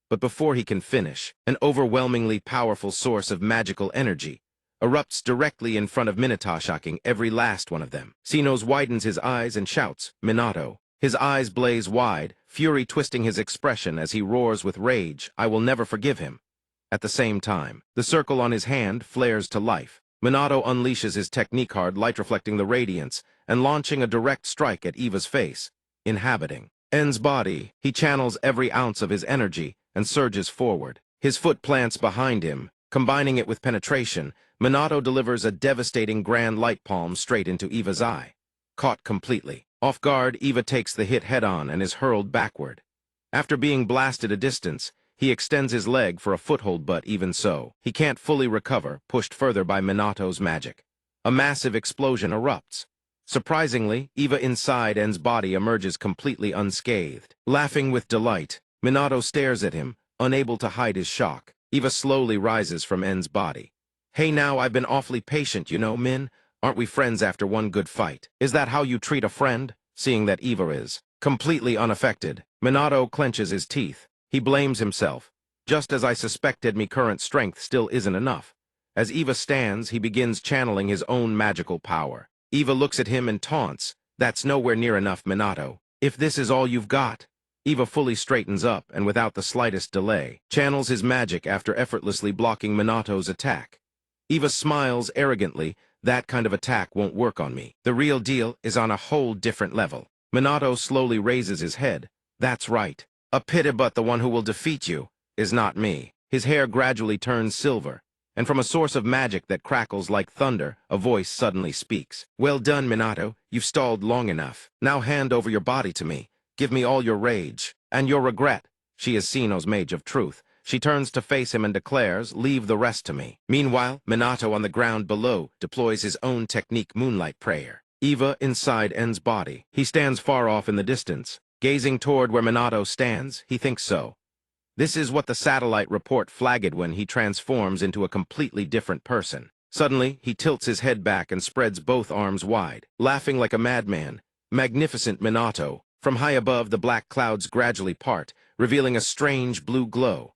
But before he can finish, an overwhelmingly powerful source of magical energy erupts directly in front of Minato, shocking every last one of them. Sinos widens his eyes and shouts, Minato. His eyes blaze wide, fury twisting his expression as he roars with rage, I will never forgive him. At the same time, the circle on his hand flares to life. Minato unleashes his technique card, light reflecting the radiance, and launching a direct strike at Eva's face. Inhabiting En's body, he channels every ounce of his energy and surges forward. His foot plants behind him, Combining it with penetration, Minato delivers a devastating grand light palm straight into Eva's eye. Caught completely. Off guard, Eva takes the hit head-on and is hurled backward. After being blasted a distance, he extends his leg for a foothold, but even so, he can't fully recover, pushed further by Minato's magic. A massive explosion erupts. Surprisingly, Eva inside En's body emerges completely unscathed. Laughing with delight, Minato stares at him, unable to hide his shock. Eva slowly rises from En's body. "Hey now, I've been awfully patient, you know, Min. Aren't we friends after one good fight? Is that how you treat a friend?" Seeing that Eva is completely unaffected, Minato clenches his teeth. He blames himself. "Just as I suspected, me current strength still isn't enough." As Eva stands, he begins channeling his own magical power. Eva looks at him and taunts, "That's nowhere near enough, Minato. If this is all you've got." Eva fully straightens up and without the slightest delay, channels his magic after effortlessly blocking Minato's attack. Eva smiles arrogantly, "That kind of attack won't work on me. The real deal is on a whole different level." Minato slowly raises his head. "That's right. A pity, but the one who will defeat you is not me." His hair gradually turns silver, and from a source of magic that crackles like thunder, a voice suddenly speaks. "Well done, Minato. You've stalled long enough. Now hand over your body to me. Give me all your rage and your regret." She is Sino's mage of truth. She turns to face him and declares, "Leave the rest to me." Meanwhile, Minato on the ground below deploys his own technique, Moonlight Prayer. Eva inside En's body. He stands far off in the distance. Gazing toward where Minato stands, he thinks so. This is what the satellite report flagged when he transforms into a completely different person. Suddenly, he tilts his head back and spreads both arms wide, laughing like a madman. Magnificent Minato. From high above, the black clouds gradually part, revealing a strange blue glow.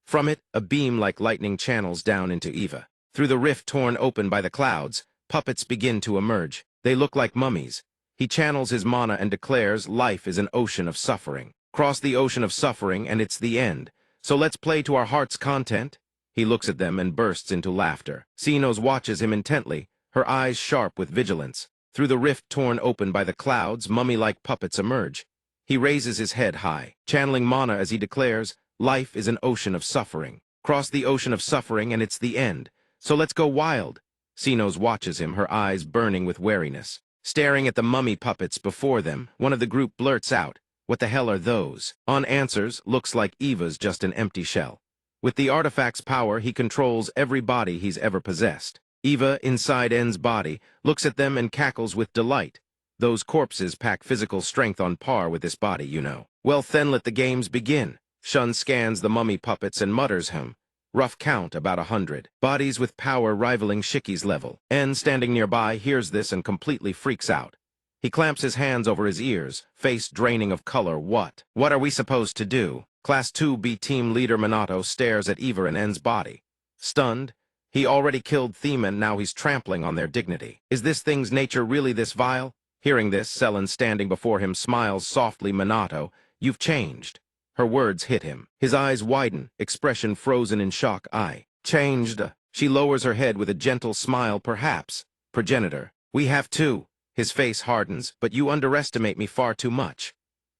From it, a beam like lightning channels down into Eva. Through the rift torn open by the clouds, puppets begin to emerge. They look like mummies. He channels his mana and declares, "Life is an ocean of suffering. Cross the ocean of suffering and it's the end. So let's play to our heart's content." He looks at them and bursts into laughter. Sino watches him intently, her eyes sharp with vigilance. Through the rift torn open by the clouds, mummy-like puppets emerge. He raises his head high, channeling mana as he declares, "Life is an ocean of suffering. Cross the ocean of suffering and it's the end. So let's go wild." Sino watches him, her eyes burning with wariness. Staring at the mummy puppets before them, one of the group blurts out, "What the hell are those?" On answers, looks like Eva's just an empty shell. With the artifact's power, he controls every body he's ever possessed. Eva, inside En's body, looks at them and cackles with delight. Those corpses pack physical strength on par with this body, you know. Well, then let the games begin. Shun scans the mummy puppets and mutters him. Rough count, about 100. Bodies with power rivaling Shiki's level. En, standing nearby, hears this and completely freaks out. He clamps his hands over his ears, face draining of color. What are we supposed to do?" Class 2B team leader Minato stares at Eva and En's body. Stunned, he already killed Theme and now he's trampling on their dignity. Is this thing's nature really this vile? Hearing this, Selen standing before him smiles softly. "Minato, you've changed." Her words hit him. His eyes widen, expression frozen in shock. "I changed." She lowers her head with a gentle smile. "Perhaps, progenitor. We have too." His face hardens, "But you underestimate me far too much."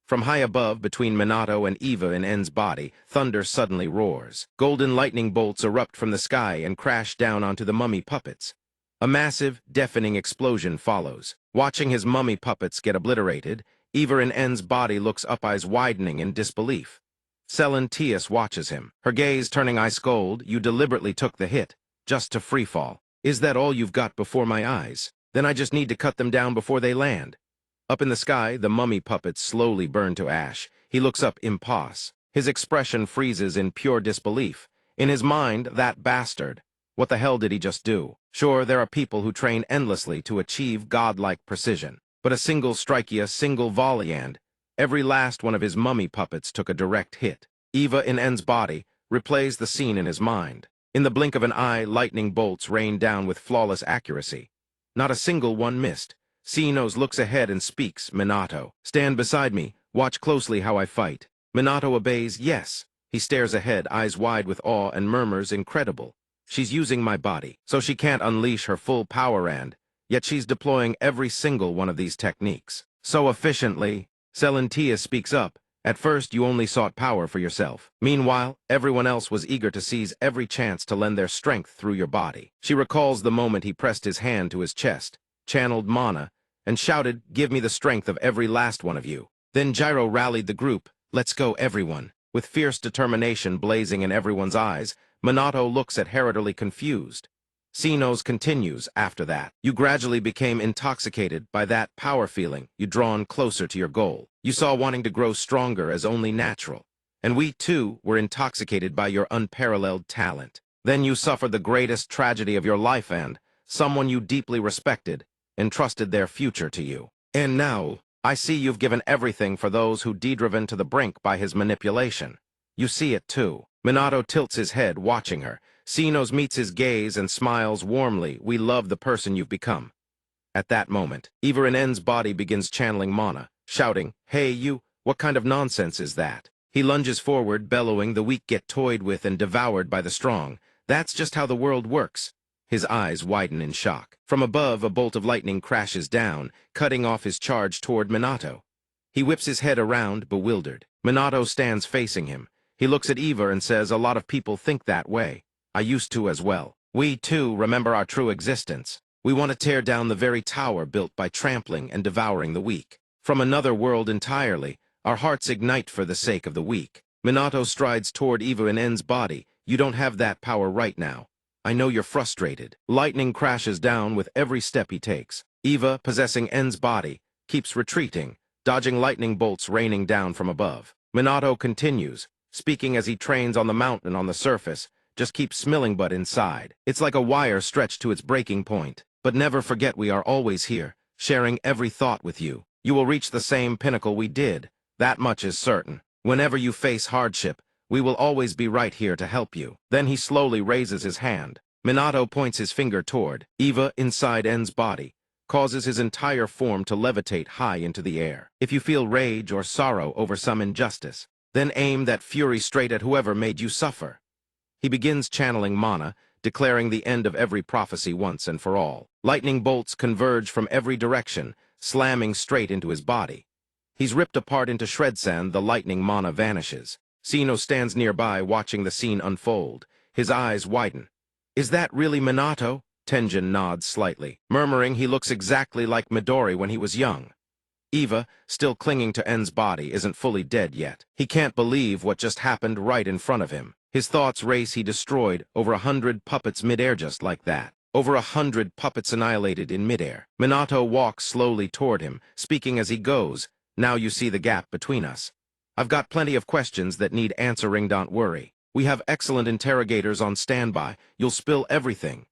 From high above, between Minato and Eva in En's body, thunder suddenly roars. Golden lightning bolts erupt from the sky and crash down onto the mummy puppets. A massive, deafening explosion follows. Watching his mummy puppets get obliterated, Eva in En's body looks up, eyes widening in disbelief. Selen watches him, her gaze turning ice cold. "You deliberately took the hit, just to freefall. Is that all you've got before my eyes? Then I just need to cut them down before they land." Up in the sky, the mummy puppets slowly burn to ash. He looks up, impasse. His expression freezes in pure disbelief. In his mind, that bastard. What the hell did he just do? Sure, there are people who train endlessly to achieve godlike precision. But a single strike, a single volley, and every last one of his mummy puppets took a direct hit. Eva in En's body replays the scene in his mind. In the blink of an eye, lightning bolts rain down with flawless accuracy. Not a single one missed. Sino looks ahead and speaks, "Minato, stand beside me. Watch closely how I fight." Minato obeys, "Yes." He stares ahead, eyes wide with awe, and murmurs, "Incredible. She's using my body, so she can't unleash her full power, and yet she's deploying every single one of these techniques so efficiently." Selen speaks up, At first, you only sought power for yourself. Meanwhile, everyone else was eager to seize every chance to lend their strength through your body. She recalls the moment he pressed his hand to his chest, channeled mana, and shouted, "Give me the strength of every last one of you." Then Gyro rallied the group, "Let's go, everyone." With fierce determination blazing in everyone's eyes, Minato looks at Hereditary confused. Sinnoh's continues after that. You gradually became intoxicated by that power feeling you drawn closer to your goal. You saw wanting to grow stronger as only natural. And we, too, were intoxicated by your unparalleled talent. Then you suffered the greatest tragedy of your life and someone you deeply respected entrusted their future to you. And now, I see you've given everything for those who de-driven to the brink by his manipulation. You see it, too. Minato tilts his head, watching her. Sinnoh meets his gaze and smiles warmly. "We love the person you've become." At that moment, Eva in N's body begins channeling mana, shouting, "Hey, you, what kind of nonsense is that?" He lunges forward, bellowing, "The weak get toyed with and devoured by the strong. That's just how the world works." His eyes widen in shock. From above, a bolt of lightning crashes down, cutting off his charge toward Minato. He whips his head around, bewildered. Minato stands facing him. He looks at Eva and says, "A lot of people think that way. I used to as well. We, too, remember our true existence. We want to tear down the very tower built by trampling and devouring the weak. From another world entirely, our hearts ignite for the sake of the weak." Minato strides toward Eva in N's body. "You don't have that power right now. I know you're frustrated." Lightning crashes down with every step he takes. Eva, possessing N's body, keeps retreating, dodging lightning bolts raining down from above. Minato continues, speaking as he trains on the mountain on the surface. "Just keep smelling but inside. It's like a wire stretched to its breaking point. But never forget we are always here, sharing every thought with you. You will reach the same pinnacle we did. That much is certain. Whenever you face hardship, we will always be right here to help you." Then he slowly raises his hand. Minato points his finger toward Eva inside N's body, causes his entire form to levitate high into the air. "If you feel rage or sorrow over some injustice, then aim that fury straight at whoever made you suffer." He begins channeling mana, declaring the end of every prophecy once and for all. Lightning bolts converge from every direction, slamming straight into his body. He's ripped apart into shreds and the lightning mana vanishes. Sinnoh stands nearby, watching the scene unfold. His eyes widen. "Is that really Minato?" Tenjin nods slightly, murmuring he looks exactly like Midori when he was young. Eva, still clinging to N's body, isn't fully dead yet. He can't believe what just happened right in front of him. His thoughts race. He destroyed over 100 puppets midair just like that. Over 100 puppets annihilated in midair. Minato walks slowly toward him, speaking as he goes. "Now you see the gap between us. I've got plenty of questions that need answering, don't worry. We have excellent interrogators on standby. You'll spill everything."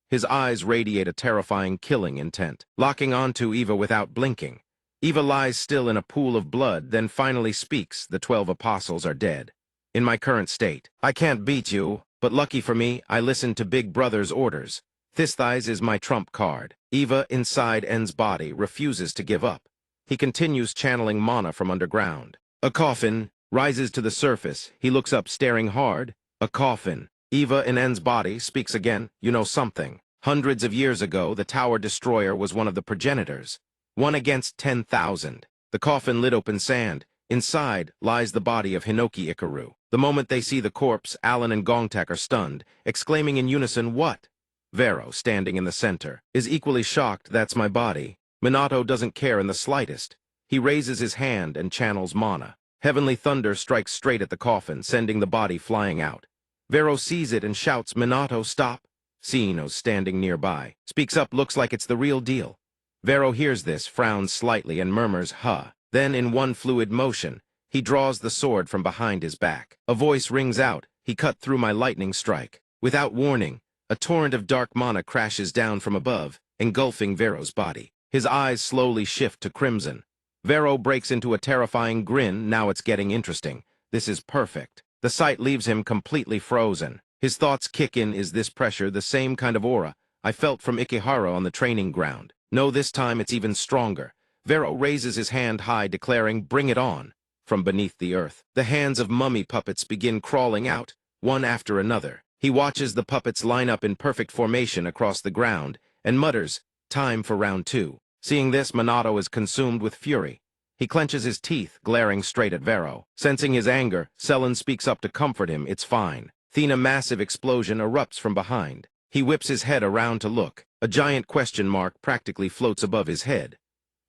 His eyes radiate a terrifying killing intent, locking onto Eva without blinking. Eva lies still in a pool of blood, then finally speaks. "The 12 apostles are dead. In my current state, I can't beat you, but lucky for me, I listened to Big Brother's orders. This thighs is my trump card." Eva, inside N's body, refuses to give up. He continues channeling mana from underground. A coffin rises to the surface. He looks up, staring hard. A coffin. Eva in N's body speaks again. "You know something. Hundreds of years ago, the Tower Destroyer was one of the progenitors. 1 against 10,000. The coffin lit open sand. Inside lies the body of Hinoki Ikaru. The moment they see the corpse, Alan and Gongtak are stunned, exclaiming in unison, "What?" Vero, standing in the center, is equally shocked. "That's my body." Minato doesn't care in the slightest. He raises his hand and channels mana. Heavenly thunder strikes straight at the coffin, sending the body flying out. Vero sees it and shouts, "Minato, stop." Sinnoh, standing nearby, speaks up. "Looks like it's the real deal." Vero hears this, frowns slightly, and murmurs, "Huh." Then, in one fluid motion, he draws the sword from behind his back. A voice rings out, "He cut through my lightning strike." Without warning, a torrent of dark mana crashes down from above, engulfing Vero's body. His eyes slowly shift to crimson. Vero breaks into a terrifying grin. "Now it's getting interesting. This is perfect." The sight leaves him completely frozen. His thoughts kick in. Is this pressure the same kind of aura I felt from Ikehara on the training ground? No, this time it's even stronger. Vero raises his hand high, declaring, "Bring it on." From beneath the earth, the hands of mummy puppets begin crawling out, one after another. He watches the puppets line up in perfect formation across the ground, and mutters, "Time for round 2. Seeing this, Minato is consumed with fury. He clenches his teeth, glaring straight at Vero. Sensing his anger, Selen speaks up to comfort him. It's fine. Then a massive explosion erupts from behind. He whips his head around to look. A giant question mark practically floats above his head.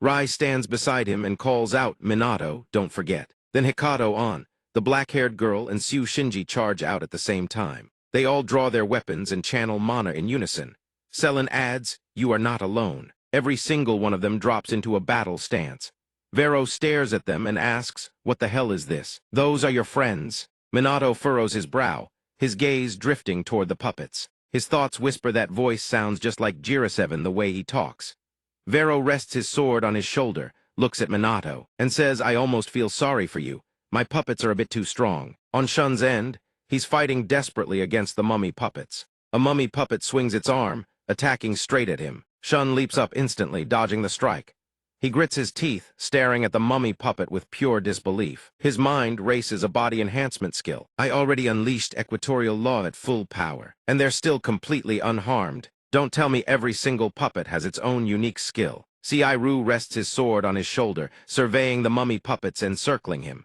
Rai stands beside him and calls out, Minato, don't forget. Then Hikato on. The black-haired girl and Sue Shinji charge out at the same time. They all draw their weapons and channel mana in unison. Selen adds, you are not alone. Every single one of them drops into a battle stance. Vero stares at them and asks, what the hell is this? Those are your friends. Minato furrows his brow, his gaze drifting toward the puppets. His thoughts whisper that voice sounds just like Jiraseven the way he talks. Vero rests his sword on his shoulder, looks at Minato, and says, I almost feel sorry for you. My puppets are a bit too strong. On Shun's end, he's fighting desperately against the mummy puppets. A mummy puppet swings its arm, attacking straight at him. Shun leaps up instantly, dodging the strike. He grits his teeth, staring at the mummy puppet with pure disbelief. His mind races a body enhancement skill. I already unleashed equatorial law at full power, and they're still completely unharmed. Don't tell me every single puppet has its own unique skill. Ru rests his sword on his shoulder, surveying the mummy puppets encircling him.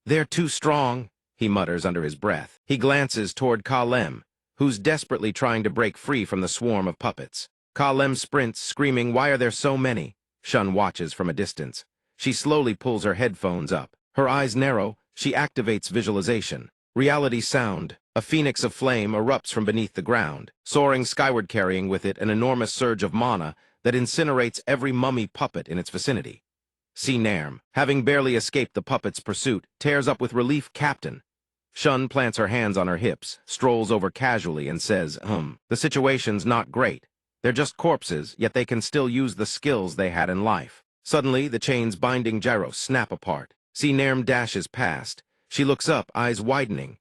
They're too strong, he mutters under his breath. He glances toward Kalem, who's desperately trying to break free from the swarm of puppets. Kalem sprints, screaming, why are there so many? Shun watches from a distance. She slowly pulls her headphones up. Her eyes narrow, she activates visualization. Reality sound. A phoenix of flame erupts from beneath the ground, soaring skyward, carrying with it an enormous surge of mana that incinerates every mummy puppet in its vicinity. Nerm, having barely escaped the puppet's pursuit, tears up with relief, Captain. Shun plants her hands on her hips, strolls over casually and says, the situation's not great. They're just corpses, yet they can still use the skills they had in life. Suddenly, the chains binding Gyro snap apart. Nerm dashes past. She looks up, eyes widening.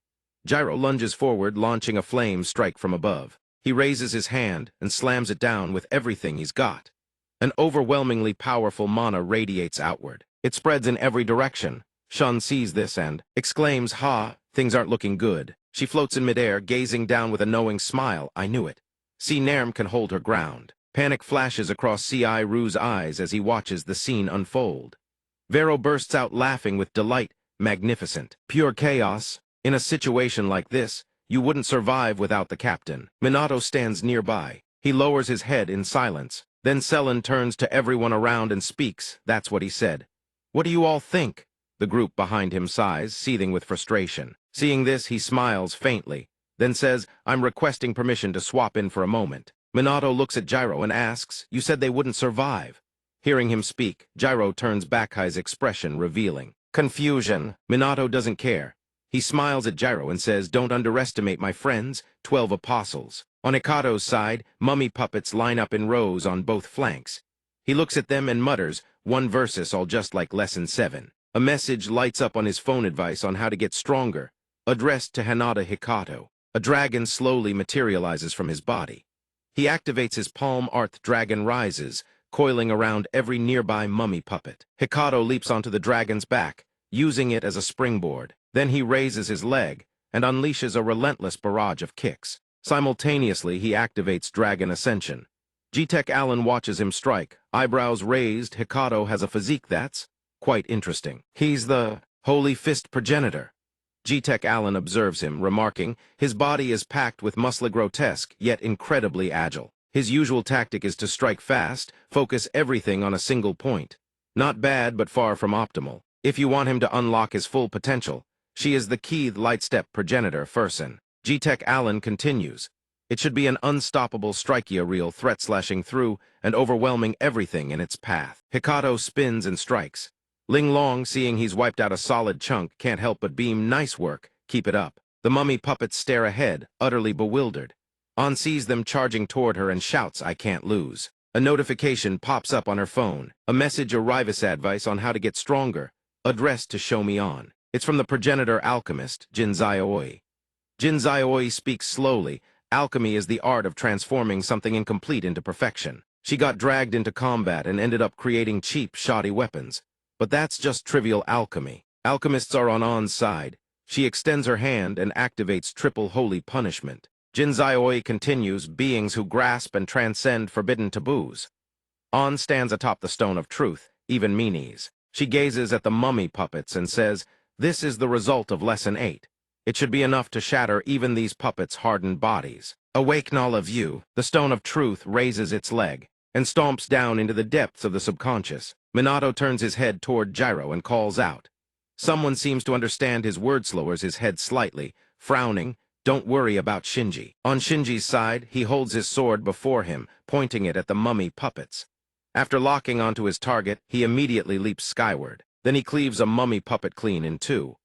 Gyro lunges forward, launching a flame strike from above. He raises his hand and slams it down with everything he's got. An overwhelmingly powerful mana radiates outward. It spreads in every direction. Shun sees this and exclaims, ha, things aren't looking good. She floats in midair, gazing down with a knowing smile. I knew it. Nerm can hold her ground. Panic flashes across Ru's eyes as he watches the scene unfold. Vero bursts out laughing with delight. Magnificent. Pure chaos. In a situation like this, you wouldn't survive without the captain. Minato stands nearby. He lowers his head in silence. Then Selen turns to everyone around and speaks. That's what he said. What do you all think? The group behind him sighs, seething with frustration. Seeing this, he smiles faintly, then says, I'm requesting permission to swap in for a moment. Minato looks at Gyro and asks, you said they wouldn't survive. Hearing him speak, Gyro turns back his expression, revealing confusion. Minato doesn't care. He smiles at Gyro and says, don't underestimate my friends, 12 apostles. On Ikato's side, mummy puppets line up in rows on both flanks. He looks at them and mutters, one versus all just like lesson 7. A message lights up on his phone advice on how to get stronger, addressed to Hanada Hikato. A dragon slowly materializes from his body. He activates his palm art. Dragon rises, coiling around every nearby mummy puppet. Hikato leaps onto the dragon's back, using it as a springboard. Then he raises his leg and unleashes a relentless barrage of kicks. Simultaneously, he activates Dragon Ascension. G-Tech Allen watches him strike, eyebrows raised. Hikato has a physique that's quite interesting. He's the Holy Fist progenitor. G-Tech Allen observes him, remarking, his body is packed with muscle, grotesque, yet incredibly agile. His usual tactic is to strike fast, focus everything on a single point. Not bad, but far from optimal. If you want him to unlock his full potential, she is the Keith Lightstep progenitor, Furson. G-Tech Allen continues. It should be an unstoppable strike-real threat, slashing through and overwhelming everything in its path. Hikato spins and strikes. Ling Long, seeing he's wiped out a solid chunk, can't help but beam, nice work, keep it up. The mummy puppets stare ahead, utterly bewildered. An sees them charging toward her and shouts, I can't lose. A notification pops up on her phone, a message arrives advice on how to get stronger, addressed to Show Me On. It's from the progenitor alchemist, Jinzai. Jinzai speaks slowly. Alchemy is the art of transforming something incomplete into perfection. She got dragged into combat and ended up creating cheap, shoddy weapons. But that's just trivial alchemy. Alchemists are on An's side. She extends her hand and activates triple holy punishment. Jinzai continues, beings who grasp and transcend forbidden taboos. An stands atop the stone of truth, even meanies. She gazes at the mummy puppets and says, "This is the result of Lesson 8. It should be enough to shatter even these puppets' hardened bodies." Awaken all of you, the stone of truth raises its leg and stomps down into the depths of the subconscious. Minato turns his head toward Gyro and calls out. Someone seems to understand his words, lowers his head slightly, frowning. Don't worry about Shinji. On Shinji's side, he holds his sword before him, pointing it at the mummy puppets. After locking onto his target, he immediately leaps skyward. Then he cleaves a mummy puppet clean in two.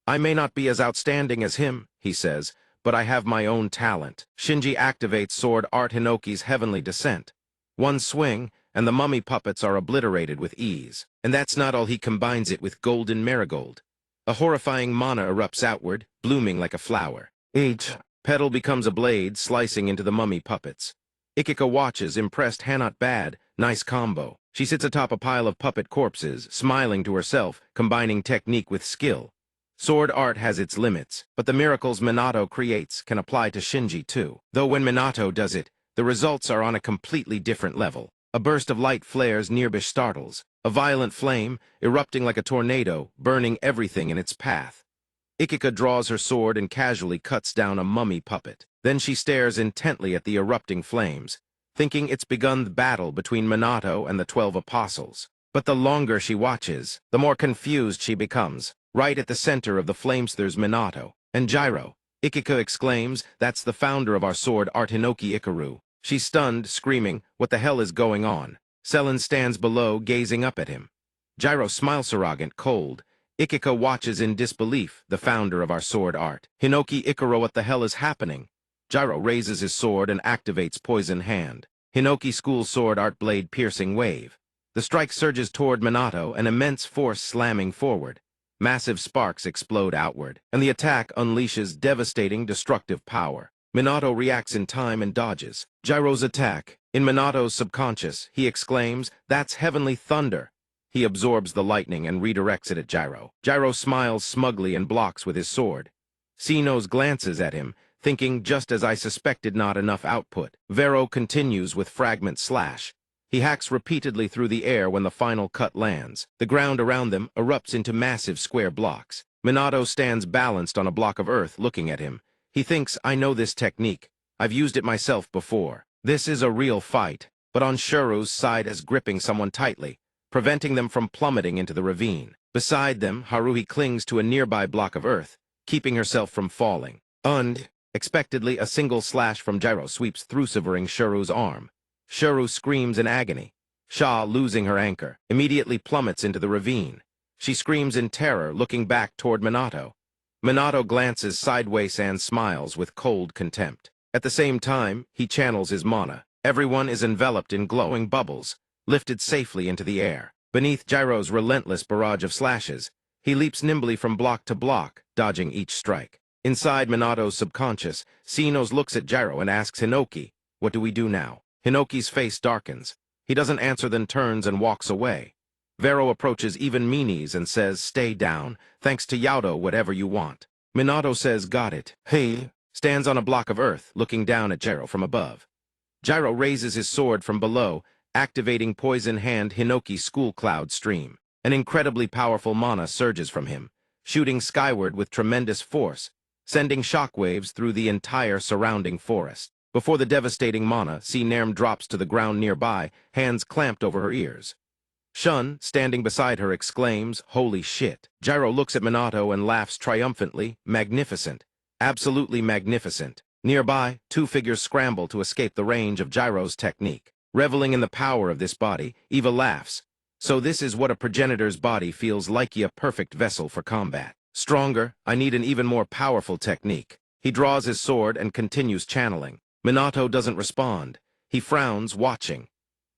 "I may not be as outstanding as him," he says, "but I have my own talent." Shinji activates Sword Art Hinoki's heavenly descent. One swing, and the mummy puppets are obliterated with ease. And that's not all, he combines it with golden marigold. A horrifying mana erupts outward, blooming like a flower. Each petal becomes a blade, slicing into the mummy puppets. Ikika watches, impressed. "Not bad, nice combo." She sits atop a pile of puppet corpses, smiling to herself, combining technique with skill. Sword art has its limits, but the miracles Minato creates can apply to Shinji too. Though when Minato does it, the results are on a completely different level. A burst of light flares nearby, startles. A violent flame, erupting like a tornado, burning everything in its path. Ikika draws her sword and casually cuts down a mummy puppet. Then she stares intently at the erupting flames, thinking it's begun the battle between Minato and the 12 apostles. But the longer she watches, the more confused she becomes. Right at the center of the flames there's Minato and Gyro. Ikika exclaims, "That's the founder of our Sword Art Hinoki, Ikaru." She's stunned, screaming, "What the hell is going on?" Selen stands below, gazing up at him. Gyro smiles arrogant, cold. Ikika watches in disbelief, "The founder of our sword art. Hinoki Ikaru, what the hell is happening?" Gyro raises his sword and activates Poison Hand. Hinoki School Sword Art Blade Piercing Wave. The strike surges toward Minato, an immense force slamming forward. Massive sparks explode outward, and the attack unleashes devastating, destructive power. Minato reacts in time and dodges. Gyro's attack. In Minato's subconscious, he exclaims, "That's heavenly thunder." He absorbs the lightning and redirects it at Gyro. Gyro smiles smugly and blocks with his sword. Sinnoh glances at him, thinking, "Just as I suspected, not enough output." Vero continues with Fragment Slash. He hacks repeatedly through the air when the final cut lands. The ground around them erupts into massive square blocks. Minato stands balanced on a block of earth, looking at him. He thinks, "I know this technique. I've used it myself before. This is a real fight." But on Shuru's side is gripping someone tightly, preventing them from plummeting into the ravine. Beside them, Haruhi clings to a nearby block of earth, keeping herself from falling. Unexpectedly, a single slash from Gyro sweeps through, severing Shuru's arm. Shuru screams in agony. Sha, losing her anchor, immediately plummets into the ravine. She screams in terror, looking back toward Minato. Minato glances sideways and smiles with cold contempt. At the same time, he channels his mana. Everyone is enveloped in glowing bubbles, lifted safely into the air. Beneath Gyro's relentless barrage of slashes, he leaps nimbly from block to block, dodging each strike. Inside Minato's subconscious, Sinnoh looks at Gyro and asks Hinoki, "What do we do now?" Hinoki's face darkens. He doesn't answer, then turns and walks away. Vero approaches even Meanies and says, "Stay down. Thanks to Yaudo, whatever you want." Minato says, "Got it." He stands on a block of earth, looking down at Gyro from above. Gyro raises his sword from below, activating Poison Hand Hinoki School Cloud Stream. An incredibly powerful mana surges from him, shooting skyward with tremendous force, sending shockwaves through the entire surrounding forest. Before the devastating mana, Nerm drops to the ground nearby, hands clamped over her ears. Shun, standing beside her, exclaims, "Holy shit." Gyro looks at Minato and laughs triumphantly. "Magnificent. Absolutely magnificent." Nearby, two figures scramble to escape the range of Gyro's technique. Reveling in the power of this body, Eva laughs. "So this is what a progenitor's body feels like, a perfect vessel for combat. Stronger, I need an even more powerful technique." He draws his sword and continues channeling. Minato doesn't respond. He frowns, watching.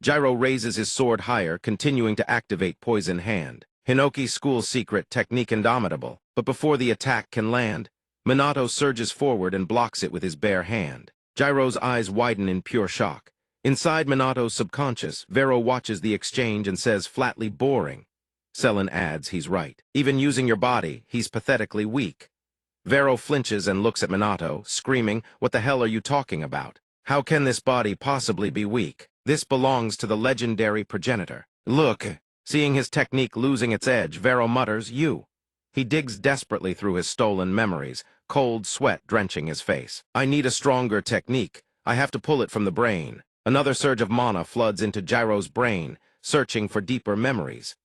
Gyro raises his sword higher, continuing to activate Poison Hand. Hinoki School Secret Technique Indomitable. But before the attack can land, Minato surges forward and blocks it with his bare hand. Gyro's eyes widen in pure shock. Inside Minato's subconscious, Vero watches the exchange and says, flatly boring. Selen adds, "He's right. Even using your body, he's pathetically weak." Vero flinches and looks at Minato, screaming, "What the hell are you talking about? How can this body possibly be weak? This belongs to the legendary progenitor." "Look," Seeing his technique losing its edge, Vero mutters, "You." He digs desperately through his stolen memories, cold sweat drenching his face. "I need a stronger technique. I have to pull it from the brain." Another surge of mana floods into Gyro's brain, searching for deeper memories.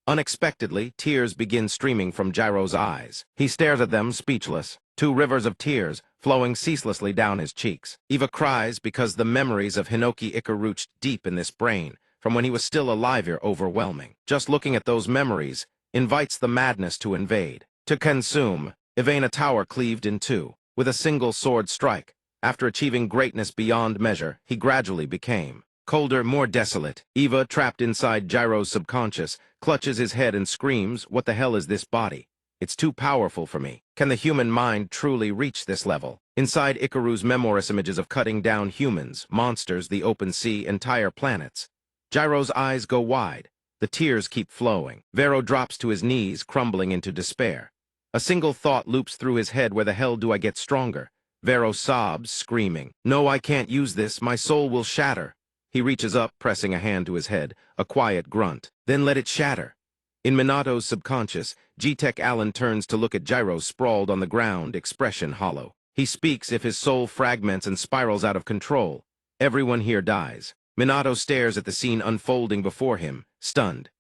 Unexpectedly, tears begin streaming from Gyro's eyes. He stares at them, speechless. Two rivers of tears flowing ceaselessly down his cheeks. Eva cries because the memories of Hinoki Ikaruchi deep in this brain, from when he was still alive, are overwhelming. Just looking at those memories invites the madness to invade, to consume. Ivana Tower cleaved in two, with a single sword strike. After achieving greatness beyond measure, he gradually became colder, more desolate. Eva, trapped inside Gyro's subconscious, clutches his head and screams, "What the hell is this body? It's too powerful for me. Can the human mind truly reach this level?" Inside Ikaru's memorous images of cutting down humans, monsters, the open sea, entire planets. Gyro's eyes go wide. The tears keep flowing. Vero drops to his knees, crumbling into despair. A single thought loops through his head: where the hell do I get stronger? Vero sobs, screaming, "No, I can't use this. My soul will shatter." He reaches up, pressing a hand to his head, a quiet grunt. "Then let it shatter." In Minato's subconscious, G-Tech Allen turns to look at Gyro sprawled on the ground, expression hollow. He speaks if his soul fragments and spirals out of control. Everyone here dies. Minato stares at the scene unfolding before him, stunned.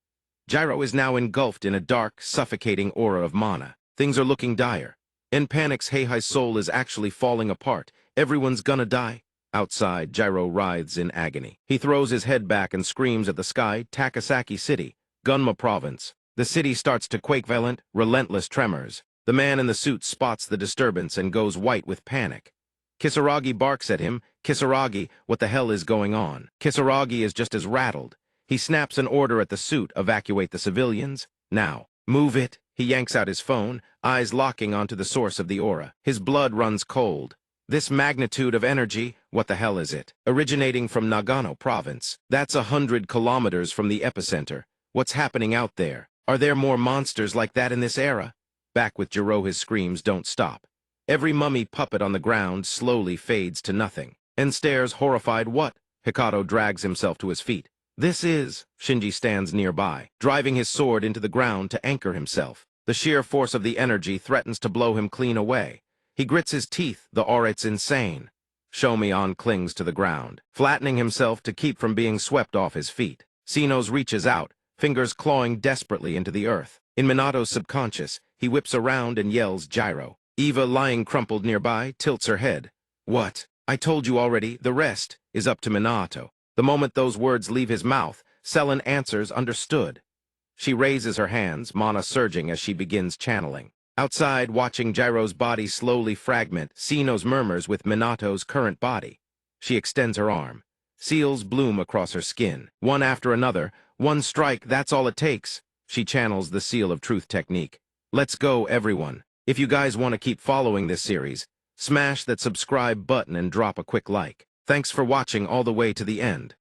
Gyro is now engulfed in a dark, suffocating aura of mana. Things are looking dire. In panic's Heihai's soul is actually falling apart. Everyone's gonna die. Outside, Gyro writhes in agony. He throws his head back and screams at the sky. Takasaki City, Gunma Province. The city starts to quake. Violent, relentless tremors. The man in the suit spots the disturbance and goes white with panic. Kisaragi barks at him. "Kisaragi, what the hell is going on?" Kisaragi is just as rattled. He snaps an order at the suit: "Evacuate the civilians. Now. Move it." He yanks out his phone, eyes locking onto the source of the aura. His blood runs cold. This magnitude of energy, what the hell is it? Originating from Nagano province. That's 100 kilometers from the epicenter. What's happening out there? Are there more monsters like that in this era? Back with Jiro, his screams don't stop. Every mummy puppet on the ground slowly fades to nothing. And stares horrified. "What?" Hikato drags himself to his feet. "This is..." Shinji stands nearby, driving his sword into the ground to anchor himself. The sheer force of the energy threatens to blow him clean away. He grits his teeth. The aura's insane. Shomi-on clings to the ground, flattening himself to keep from being swept off his feet. Sinos reaches out, fingers clawing desperately into the earth. In Minato's subconscious, he whips around and yells, "Gyro." Eva, lying crumpled nearby, tilts her head. "What? I told you already. The rest is up to Minato." The moment those words leave his mouth, Selen answers, "Understood." She raises her hands, mana surging as she begins channeling. Outside, watching Gyro's body slowly fragment, Sinos murmurs with Minato's current body. She extends her arm. Seals bloom across her skin, one after another. One strike, that's all it takes. She channels the Seal of Truth technique. Let's go, everyone. If you guys want to keep following this series, smash that subscribe button and drop a quick like. Thanks for watching all the way to the end.